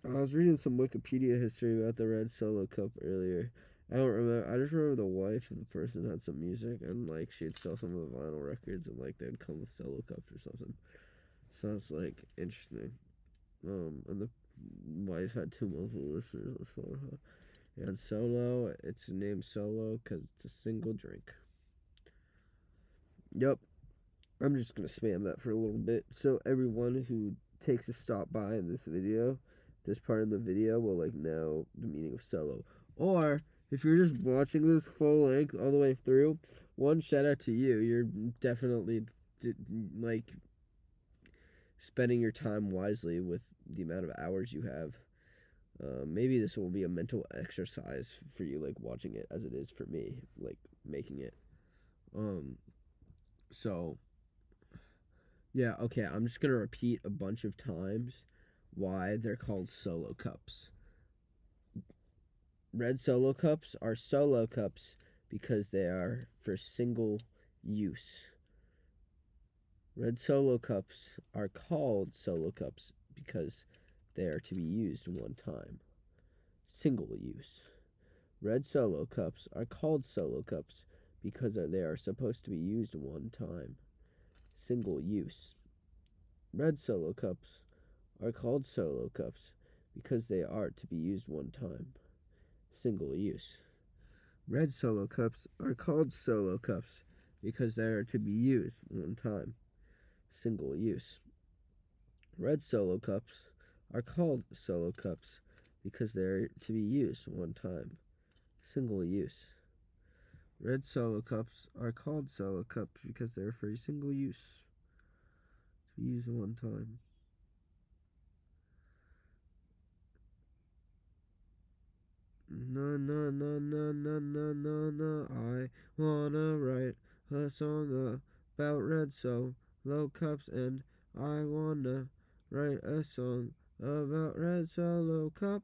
I was reading some Wikipedia history about the red Solo cup earlier. I don't remember. I just remember the wife of the person had some music and like she'd sell some of the vinyl records and like they'd come with Solo cups or something. Sounds like interesting. And the wife had 2 monthly listeners. And Solo, it's named Solo because it's a single drink. Yep. I'm just going to spam that for a little bit. So everyone who takes a stop by in this video, this part of the video will like know the meaning of Solo. Or if you're just watching this full length all the way through, one shout out to you. You're definitely like spending your time wisely with the amount of hours you have. Maybe this will be a mental exercise for you, like watching it as it is for me, like making it. So yeah, okay, I'm just gonna repeat a bunch of times why they're called Solo cups. Red Solo cups are Solo cups because they are for single use. Red Solo cups are called Solo cups because they are to be used one time. Single use. Red Solo cups are called Solo cups because they are supposed to be used one time. Single use. Red Solo cups are called Solo cups because they are to be used one time. Single use. Red Solo cups are called Solo cups because they are to be used one time. Single use. Red Solo cups are called Solo cups because they are to be used one time. Single use. Red Solo cups are called Solo cups because they are for single use. To be used one time. No. I wanna write a song about red Solo cups, and I wanna write a song about red Solo cup.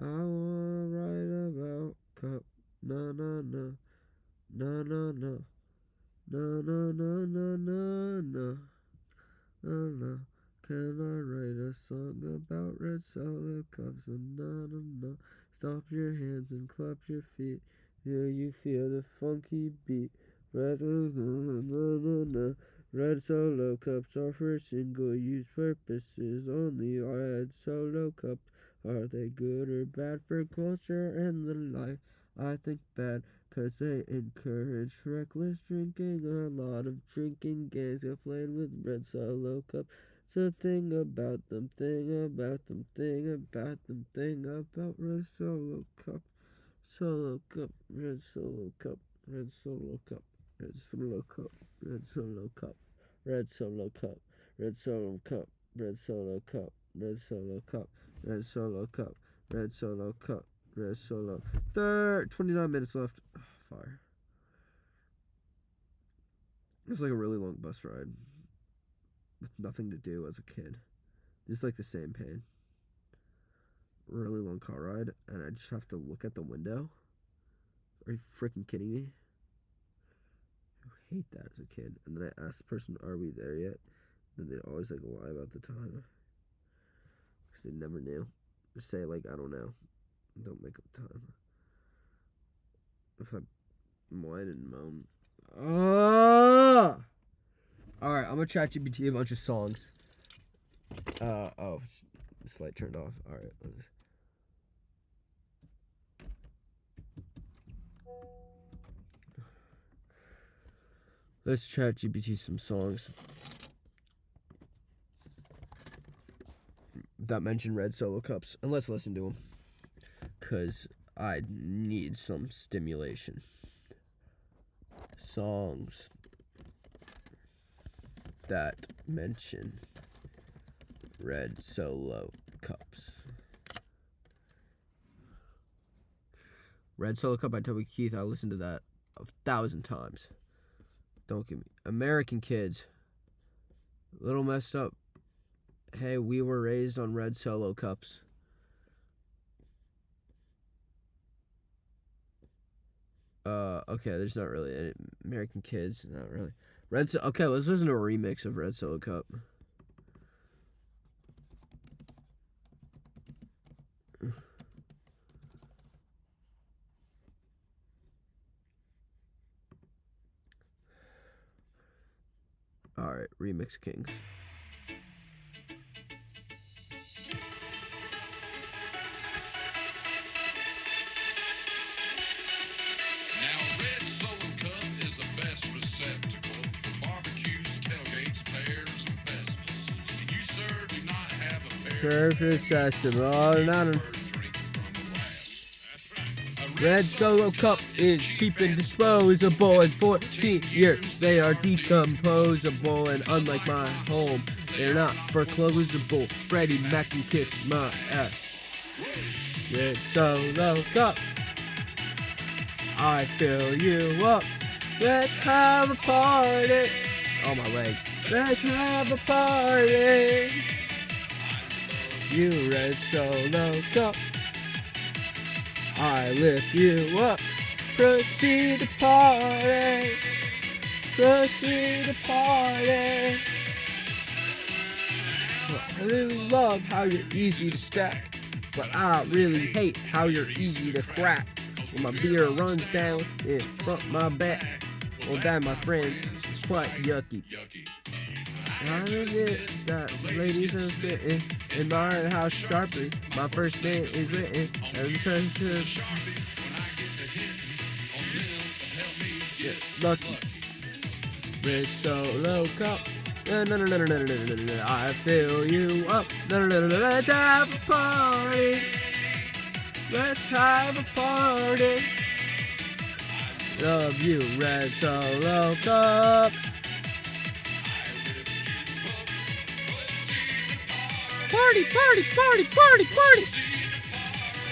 I wanna write about cup. Na na na na na na na na na na na na na. Can I write a song about red Solo cups? And na na na. Stop your hands and clap your feet. Yeah, you feel the funky beat. Red Solo cups are for single-use purposes only. Red Solo cups, are they good or bad for culture and the life? I think bad, 'cause they encourage reckless drinking. A lot of drinking games get played with red Solo cups. So thing about them, thing about them, thing about them, thing about red Solo cup. Solo cup, red Solo cup, red Solo cup, red Solo cup, red Solo cup, red Solo cup, red Solo cup, red Solo cup, red Solo cup, red Solo cup, red Solo cup, red Solo. 29 minutes left. Oh, fire. It was like a really long bus ride with nothing to do as a kid. Just like the same pain. Really long car ride, and I just have to look at the window. Are you freaking kidding me? I hate that as a kid. And then I ask the person, "Are we there yet?" And they'd always like lie about the time, because they never knew. Just say like, "I don't know." Don't make up time. If I whine and moan. Alright, I'm gonna ChatGPT a bunch of songs. Oh, this light turned off. Alright, let's ChatGPT some songs that mention red Solo cups, and let's listen to them, because I need some stimulation. Songs that mention red Solo cups. Red Solo Cup by Toby Keith. I listened to that 1,000 times. Don't give me American Kids. A little messed up. Hey, we were raised on red Solo cups. Okay, there's not really any American Kids. Not really. Okay, let's listen to a remix of Red Solo Cup. Alright, Remix Kings. Perfect festival. Red Solo Cup is cheap and disposable. In 14 years, they are decomposable. And unlike my home, they're not foreclosable. Freddie Mac can kiss my ass. Red Solo Cup, I fill you up. Let's have a party. Oh, my legs. Let's have a party. You Red Solo Cup, I lift you up. Proceed to party. Proceed to party. I really love how you're easy to stack, but I really hate how you're easy to crack. When my beer runs down in front of my back, well, that, my friends, is quite yucky. I admit that ladies are fitting in my house sharply. My first name is written every time to lucky. Red Solo Cup. No. I fill you up. No. Let's have a party. Let's have a party. Love you, Red Solo Cup. Party.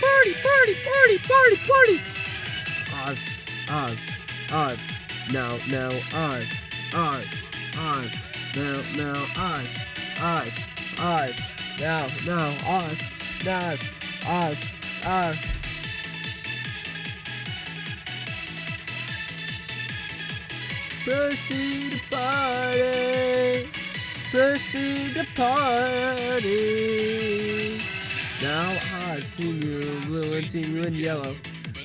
party, party, party, party, party. Oz, now, now, Oz, now, now, Oz, now, now, Oz. Proceed to party. Proceed to party. Now I've seen you in blue and seen you in yellow,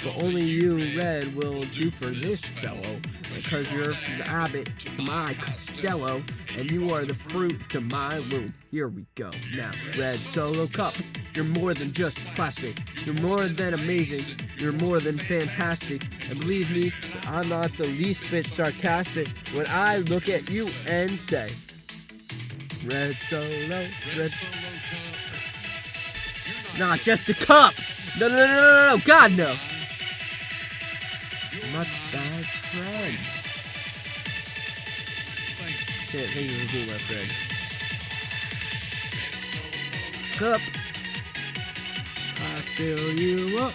but only you red will do for this fellow. Because you're the abbot to my Costello, and you are the fruit to my loom. Here we go. Now, red Solo Cup, you're more than just plastic. You're more than amazing. You're more than fantastic. And believe me, I'm not the least bit sarcastic when I look at you and say, Red Solo, red. Not just a cup. No, God no. My bad friend. Thank you for being my friend. Cup. I fill you up.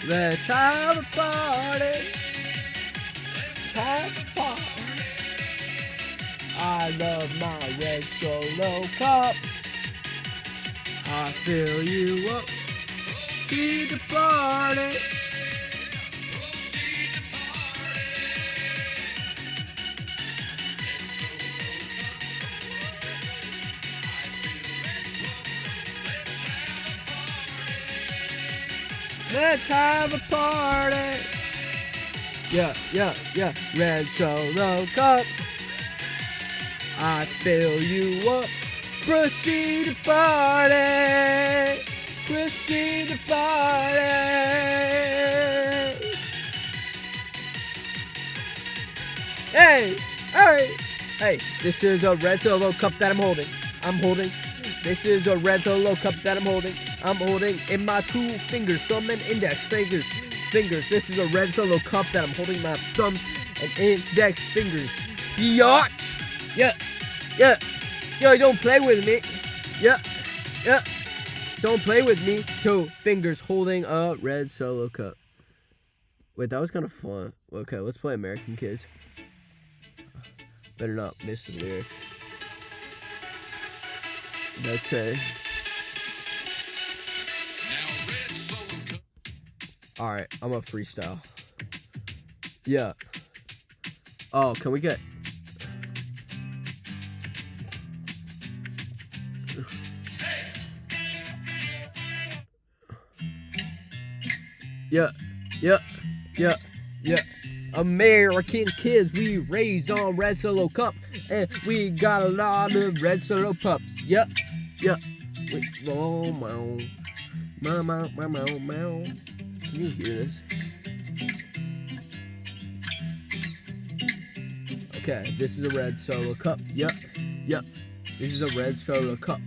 Let's have a party. Let's have a party. I love my red Solo Cup. I fill you up. See the party. Let's have a party. Yeah. Red Solo Cup. I fill you up. Proceed to party. Proceed to party. Hey. This is a red Solo Cup that I'm holding. This is a red Solo Cup that I'm holding in my 2 fingers, thumb and index fingers. This is a red Solo Cup that I'm holding in my thumb and index fingers. Yeah. Yo, don't play with me. Yeah. Don't play with me. 2 fingers holding a red Solo Cup. Wait, that was kind of fun. Okay, let's play American Kids. Better not miss the lyrics. Let's say. Alright, I'm a freestyle. Yeah. Oh, can we get... Yeah. American kids, we raise on red Solo Cup, and we got a lot of red Solo pups. Yeah. Meow. Can you hear this? Okay, this is a red Solo Cup. Yep. This is a red Solo Cup.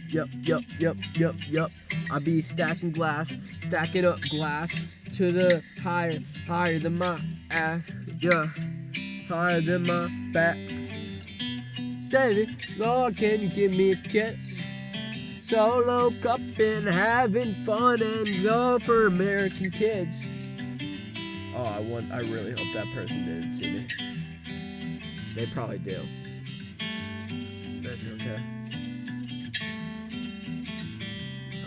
Yep. I be stacking up glass to the higher than my ass. Yeah, higher than my back. Say, Lord, can you give me a kiss? Solo Cup and having fun and go for American Kids. Oh, I really hope that person didn't see me. They probably do. That's okay.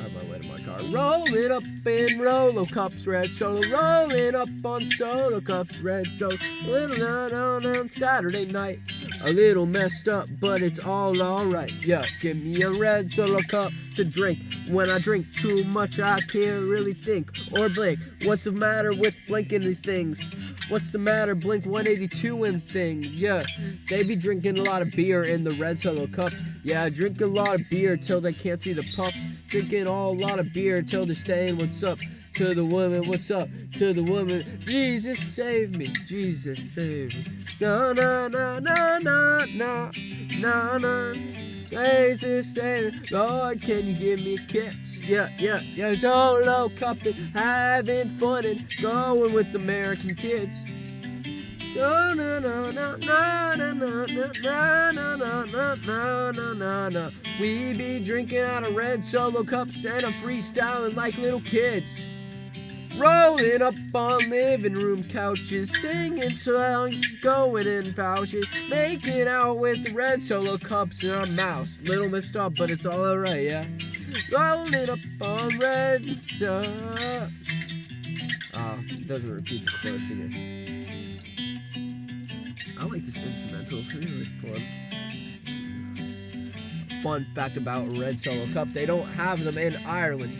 On my way to my car. Rolling up in Rolo Cups, red Solo. Rolling up on Solo Cups, red Solo. Little on Saturday night. A little messed up, but it's all alright. Yeah, give me a red Solo Cup to drink. When I drink too much, I can't really think or blink. What's the matter with blinking the things? What's the matter, Blink 182 and things? Yeah, they be drinking a lot of beer in the red Solo Cups. Yeah, drink a lot of beer till they can't see the pups. Drinking a lot of beer till they're saying what's up to the woman. What's up to the woman? Jesus save me, Jesus save me. No. Jesus save me. Lord, can you give me a kiss? Yeah. Solo Cup and having fun and going with American Kids. No. We be drinking out of red Solo Cups and I'm freestyling like little kids. Rolling up on living room couches, singing songs, going in pouches, making out with the red Solo cups in our mouths. Little messed up, but it's all alright, yeah. Rolling up on red Solo. Oh, it doesn't repeat the chorus again. I like this instrumental. It's really fun. Fun fact about Red Solo Cup, they don't have them in Ireland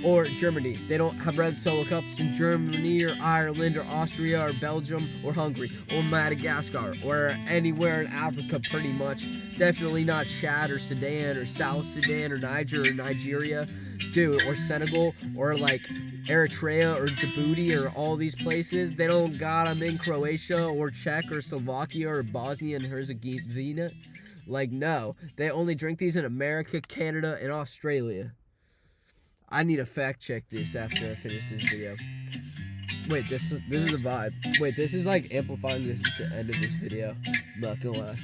or Germany. They don't have Red Solo Cups in Germany or Ireland or Austria or Belgium or Hungary or Madagascar or anywhere in Africa pretty much. Definitely not Chad or Sudan or South Sudan or Niger or Nigeria, dude, or Senegal or like Eritrea or Djibouti or all these places. They don't got them in Croatia or Czech or Slovakia or Bosnia and Herzegovina. Like, no, they only drink these in America, Canada, and Australia. I need to fact check this after I finish this video. Wait, this is the vibe. Wait, this is like amplifying this at the end of this video. I'm not gonna lie.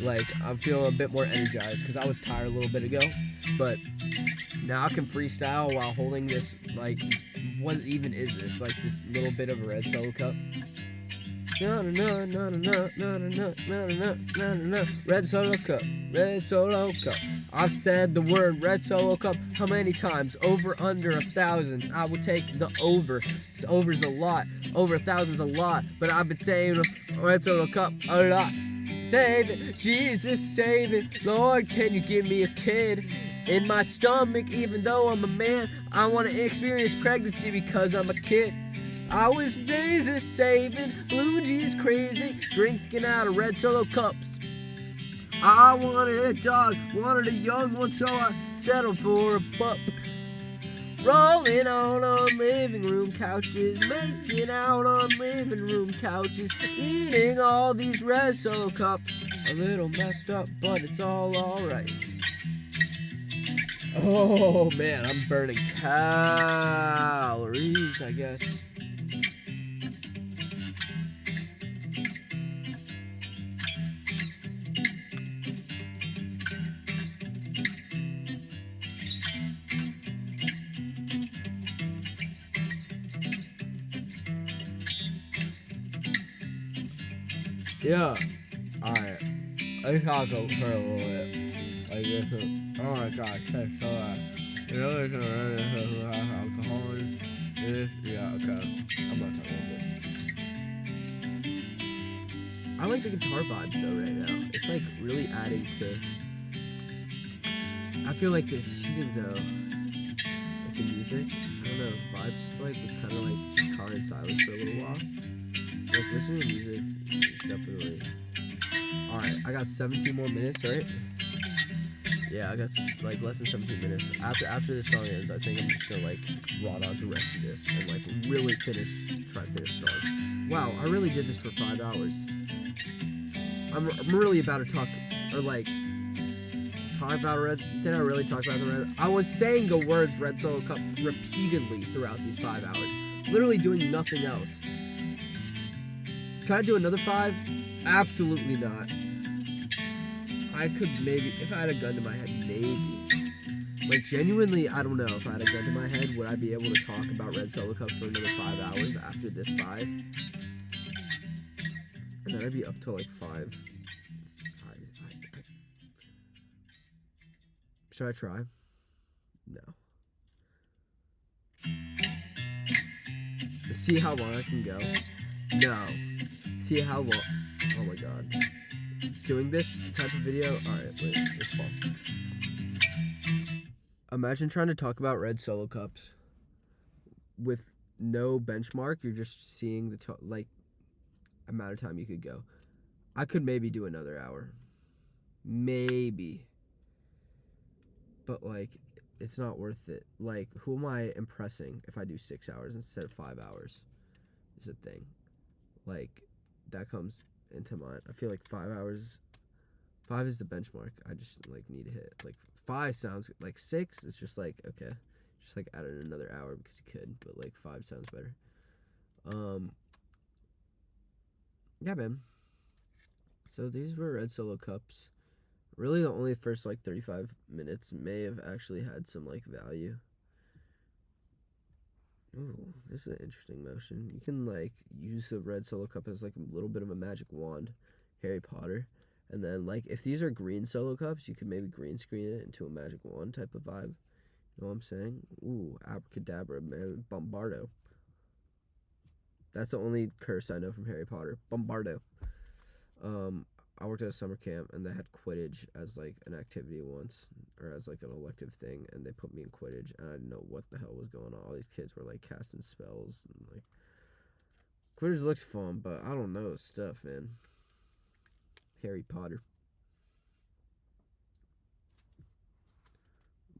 Like, I'm feeling a bit more energized because I was tired a little bit ago. But now I can freestyle while holding this, like, what even is this? Like, this little bit of a Red Solo Cup. No, no, no, no, no, no, no, no, no, no, no, Red Solo Cup, Red Solo Cup. I've said the word Red Solo Cup how many times? Over, under 1,000. I would take the over. Over's a lot. Over 1,000's a lot. But I've been saying Red Solo Cup a lot. Save it, Jesus, save it. Lord, can you give me a kid in my stomach? Even though I'm a man, I want to experience pregnancy because I'm a kid. I was Jesus saving, blue jeans crazy, drinking out of Red Solo cups. I wanted a dog, wanted a young one, so I settled for a pup. Rolling on living room couches, making out on living room couches, eating all these Red Solo cups. A little messed up, but it's all alright. Oh man, I'm burning calories, I guess. Yeah. Alright. Let's talk over her a little bit. Like this. Oh my gosh, that's so loud. You know, there's a alcohol in this. Yeah, okay. I'm not talking about this. I like the guitar vibes though right now. It's like really adding to. I feel like it's cheating though. Like the music. I don't know. Vibes like was kind of like just car and silence for a little while. Like listening to music is definitely. Alright, I got 17 more minutes, right? Yeah, I got like less than 17 minutes. After this song ends, I think I'm just gonna like rot out the rest of this and like really try to finish strong. Wow, I really did this for 5 hours. I'm really about to talk, or like, talk about Red. Did I really talk about the Red? I was saying the words Red Solo Cup repeatedly throughout these 5 hours. Literally doing nothing else. Can I do another 5? Absolutely not. I could maybe, if I had a gun to my head, maybe. Like, genuinely, I don't know. If I had a gun to my head, would I be able to talk about Red Solo Cups for another 5 hours after this 5? And then I'd be up to like 5. Should I try? No. See how long I can go? No. See how long? Oh my god. Doing this type of video? Alright, wait, let's pause. Imagine trying to talk about Red Solo Cups with no benchmark. You're just seeing the like amount of time you could go. I could maybe do another hour. Maybe. But like, it's not worth it. Like, who am I impressing if I do 6 hours instead of 5 hours? Is a thing. Like, that comes into mind. I feel like 5 hours. 5 is the benchmark. I just like need to hit. Like 5 sounds like 6. It's just like okay, just like add in another hour because you could. But like 5 sounds better. Yeah, man. So these were Red Solo Cups. Really, the only first like 35 minutes may have actually had some like value. Oh, this is an interesting motion. You can like use the red Solo cup as like a little bit of a magic wand, Harry Potter, and then like if these are green Solo cups, you could maybe green screen it into a magic wand type of vibe. You know what I'm saying? Ooh, abracadabra, man, Bombardo. That's the only curse I know from Harry Potter. Bombardo. I worked at a summer camp and they had Quidditch as like an activity once, or as like an elective thing, and they put me in Quidditch and I didn't know what the hell was going on. All these kids were like casting spells and like Quidditch looks fun, but I don't know the stuff, man. Harry Potter.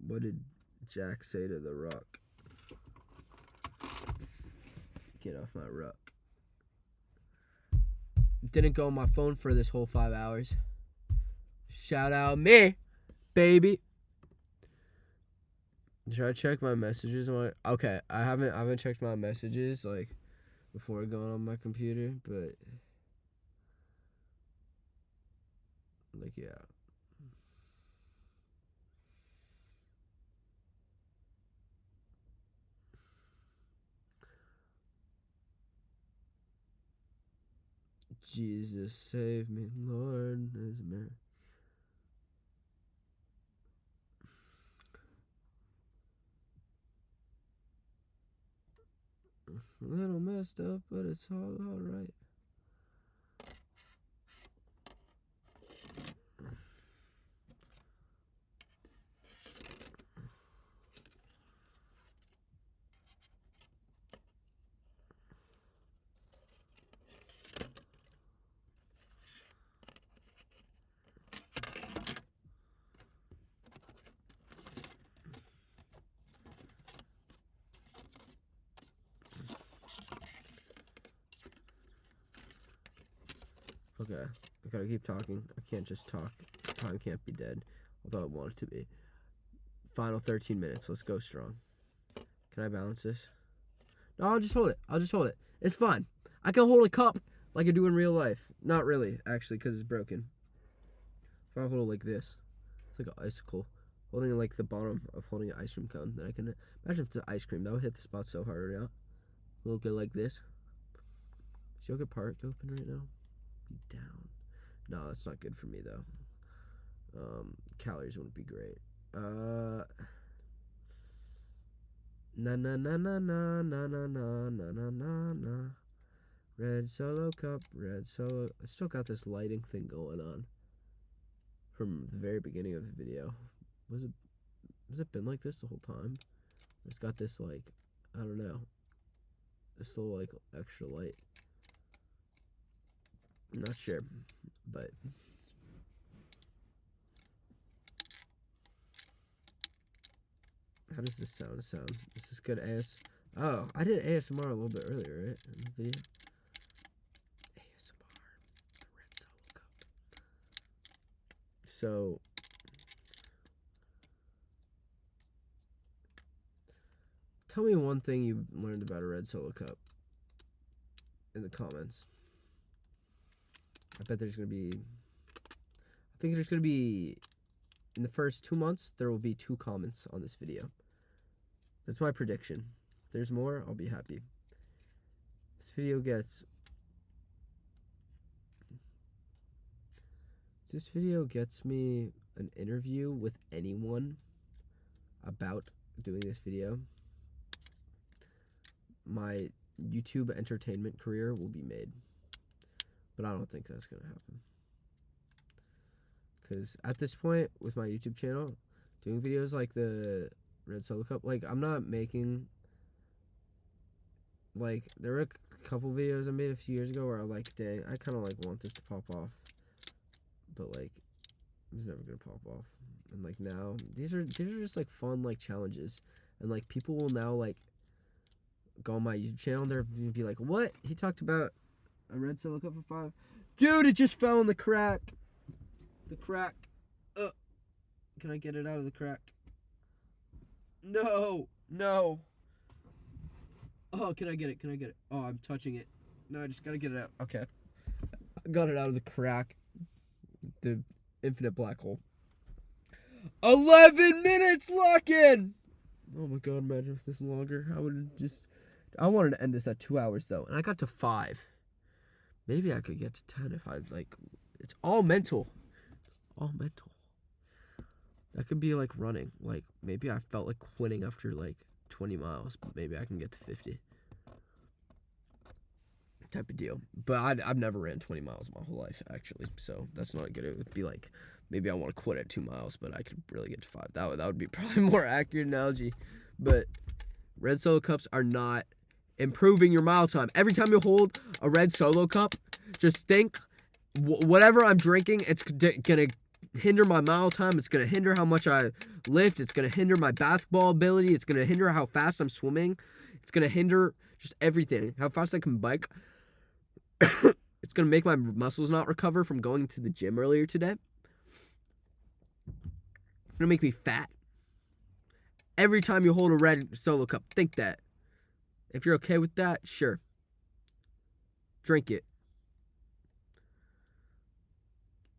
What did Jack say to the Rock? Get off my rock. Didn't go on my phone for this whole 5 hours. Shout out me, baby. Should I check my messages? Okay, I haven't checked my messages like before going on my computer, but like yeah. Jesus save me, Lord, is Mary. A little messed up, but it's all right. Okay, I gotta keep talking. I can't just talk. Time can't be dead, although I want it to be. Final 13 minutes. Let's go strong. Can I balance this? No, I'll just hold it. It's fine. I can hold a cup like I do in real life. Not really, actually, because it's broken. If I hold it like this, it's like an icicle. Holding it like the bottom of holding an ice cream cone. Then I can imagine if it's an ice cream. That would hit the spot so hard right now. A little bit like this. Is Yoga Park open right now? Be down. No, that's not good for me though. Calories wouldn't be great. Na na na na na na na na na na na na. Red Solo cup, red Solo. I still got this lighting thing going on from the very beginning of the video. Has it been like this the whole time? It's got this like, I don't know, this little like extra light. I'm not sure, but how does this sound? Is this good Oh, I did ASMR a little bit earlier, right? In the video. ASMR, the red Solo cup. So, tell me one thing you learned about a red Solo cup in the comments. I think there's going to be, in the first 2 months, there will be 2 comments on this video. That's my prediction. If there's more, I'll be happy. This video gets me an interview with anyone about doing this video, my YouTube entertainment career will be made. But I don't think that's going to happen. Because at this point, with my YouTube channel, doing videos like the Red Solo Cup, like, I'm not making, like, there were a couple videos I made a few years ago where I like, dang, I kind of, like, want this to pop off. But, like, it's never going to pop off. And, like, now, these are just, like, fun, like, challenges. And, like, people will now, like, go on my YouTube channel and they'll be like, what? He talked about a red Solo cup for 5. Dude, it just fell in the crack. The crack. Can I get it out of the crack? No. Oh, can I get it? Oh, I'm touching it. No, I just gotta get it out. Okay. I got it out of the crack. The infinite black hole. 11 minutes lock in! Oh my god, imagine if this is longer. I would just I wanted to end this at 2 hours though, and I got to 5. Maybe I could get to 10 if I like. It's all mental. All mental. That could be like running. Like maybe I felt like quitting after like 20 miles, but maybe I can get to 50. Type of deal. But I've never ran 20 miles my whole life actually, so that's not good. It would be like maybe I want to quit at 2 miles, but I could really get to 5. That would be probably a more accurate analogy. But red Solo cups are not improving your mile time. Every time you hold a red Solo cup, just think whatever I'm drinking, it's gonna hinder my mile time. It's gonna hinder how much I lift. It's gonna hinder my basketball ability. It's gonna hinder how fast I'm swimming. It's gonna hinder just everything. How fast I can bike. It's gonna make my muscles not recover from going to the gym earlier today. It's gonna make me fat. Every time you hold a red Solo cup, think that. If you're okay with that, sure. Drink it.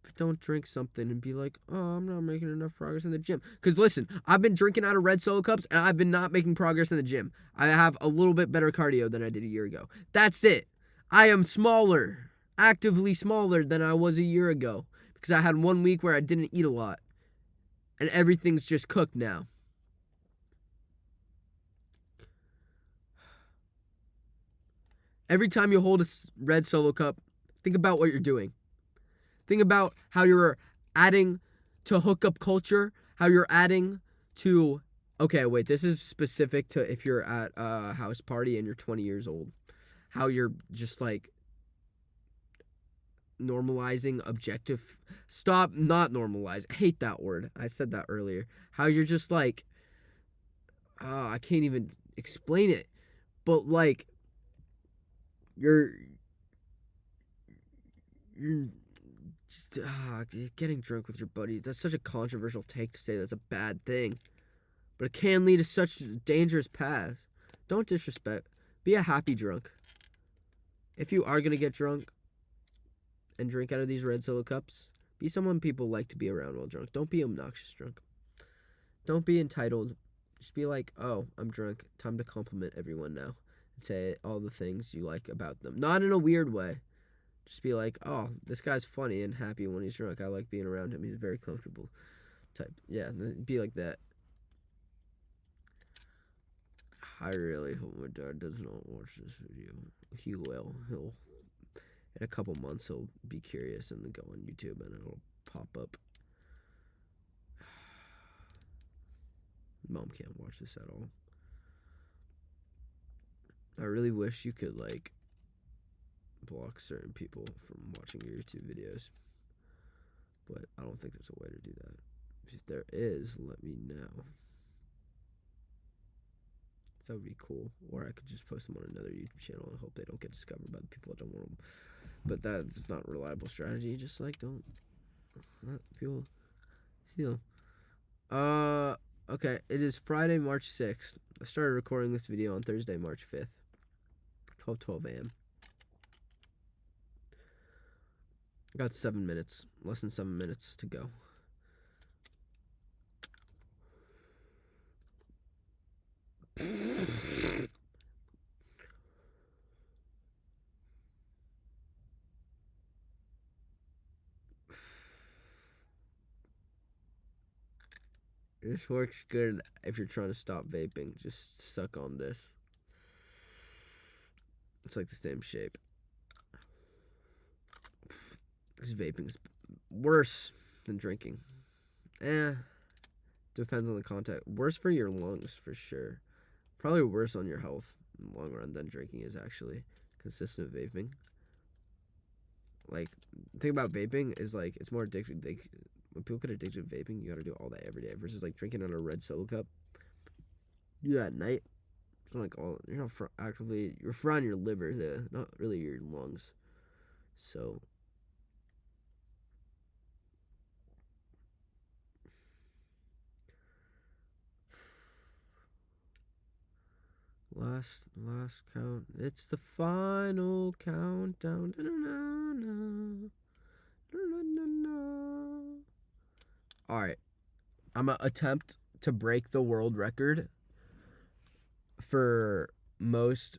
But don't drink something and be like, oh, I'm not making enough progress in the gym. Because listen, I've been drinking out of red Solo cups and I've been not making progress in the gym. I have a little bit better cardio than I did a year ago. That's it. I am smaller, actively smaller than I was a year ago. Because I had 1 week where I didn't eat a lot. And everything's just cooked now. Every time you hold a red Solo cup, think about what you're doing. Think about how you're adding to hookup culture, how you're adding to... Okay, wait, this is specific to if you're at a house party and you're 20 years old. How you're just like normalizing objective... Stop not normalize. I hate that word. I said that earlier. How you're just like... I can't even explain it. But like... You're just getting drunk with your buddies. That's such a controversial take to say that's a bad thing. But it can lead to such dangerous paths. Don't disrespect. Be a happy drunk. If you are going to get drunk and drink out of these red Solo cups, be someone people like to be around while drunk. Don't be obnoxious drunk. Don't be entitled. Just be like, oh, I'm drunk. Time to compliment everyone now. Say all the things you like about them. Not in a weird way. Just be like, oh, this guy's funny and happy when he's drunk. I like being around him. He's very comfortable. Type. Yeah, be like that. I really hope my dad does not watch this video. He will. He'll, in a couple months, he'll be curious and then go on YouTube and it'll pop up. Mom can't watch this at all. I really wish you could, like, block certain people from watching your YouTube videos. But I don't think there's a way to do that. If there is, let me know. That would be cool. Or I could just post them on another YouTube channel and hope they don't get discovered by the people that don't want them. But that's not a reliable strategy. Just, like, don't let people see them. Okay. It is Friday, March 6th. I started recording this video on Thursday, March 5th. 12:12 a.m. I got 7 minutes, less than 7 minutes to go. This works good if you're trying to stop vaping. Just suck on this. It's like the same shape. This vaping is worse than drinking. Depends on the content. Worse for your lungs, for sure. Probably worse on your health in the long run than drinking is actually. Consistent vaping. Like, the thing about vaping is, like, it's more addictive. Like, when people get addicted to vaping, you gotta do all that every day. Versus, like, drinking out of a red Solo cup. You do that at night. It's not like you're not actively, you're frying your liver, not really your lungs. So, last count. It's the final countdown. All right, I'm gonna attempt to break the world record for most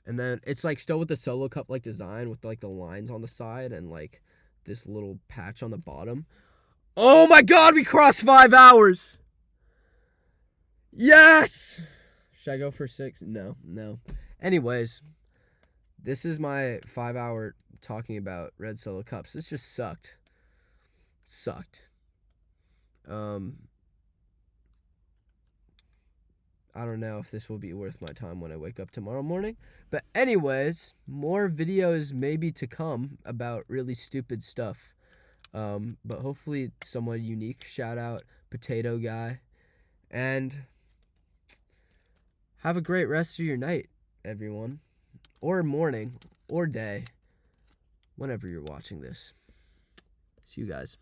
And then it's like still with the Solo Cup like design with like the lines on the side and like this little patch on the bottom. Oh my god, we crossed 5 hours. Yes. Should I go for 6? No. Anyways, this is my 5-hour talking about red Solo Cups. This just sucked. I don't know if this will be worth my time when I wake up tomorrow morning. But anyways, more videos maybe to come about really stupid stuff. But hopefully somewhat unique. Shout out Potato Guy. And have a great rest of your night, everyone. Or morning. Or day. Whenever you're watching this. See you guys.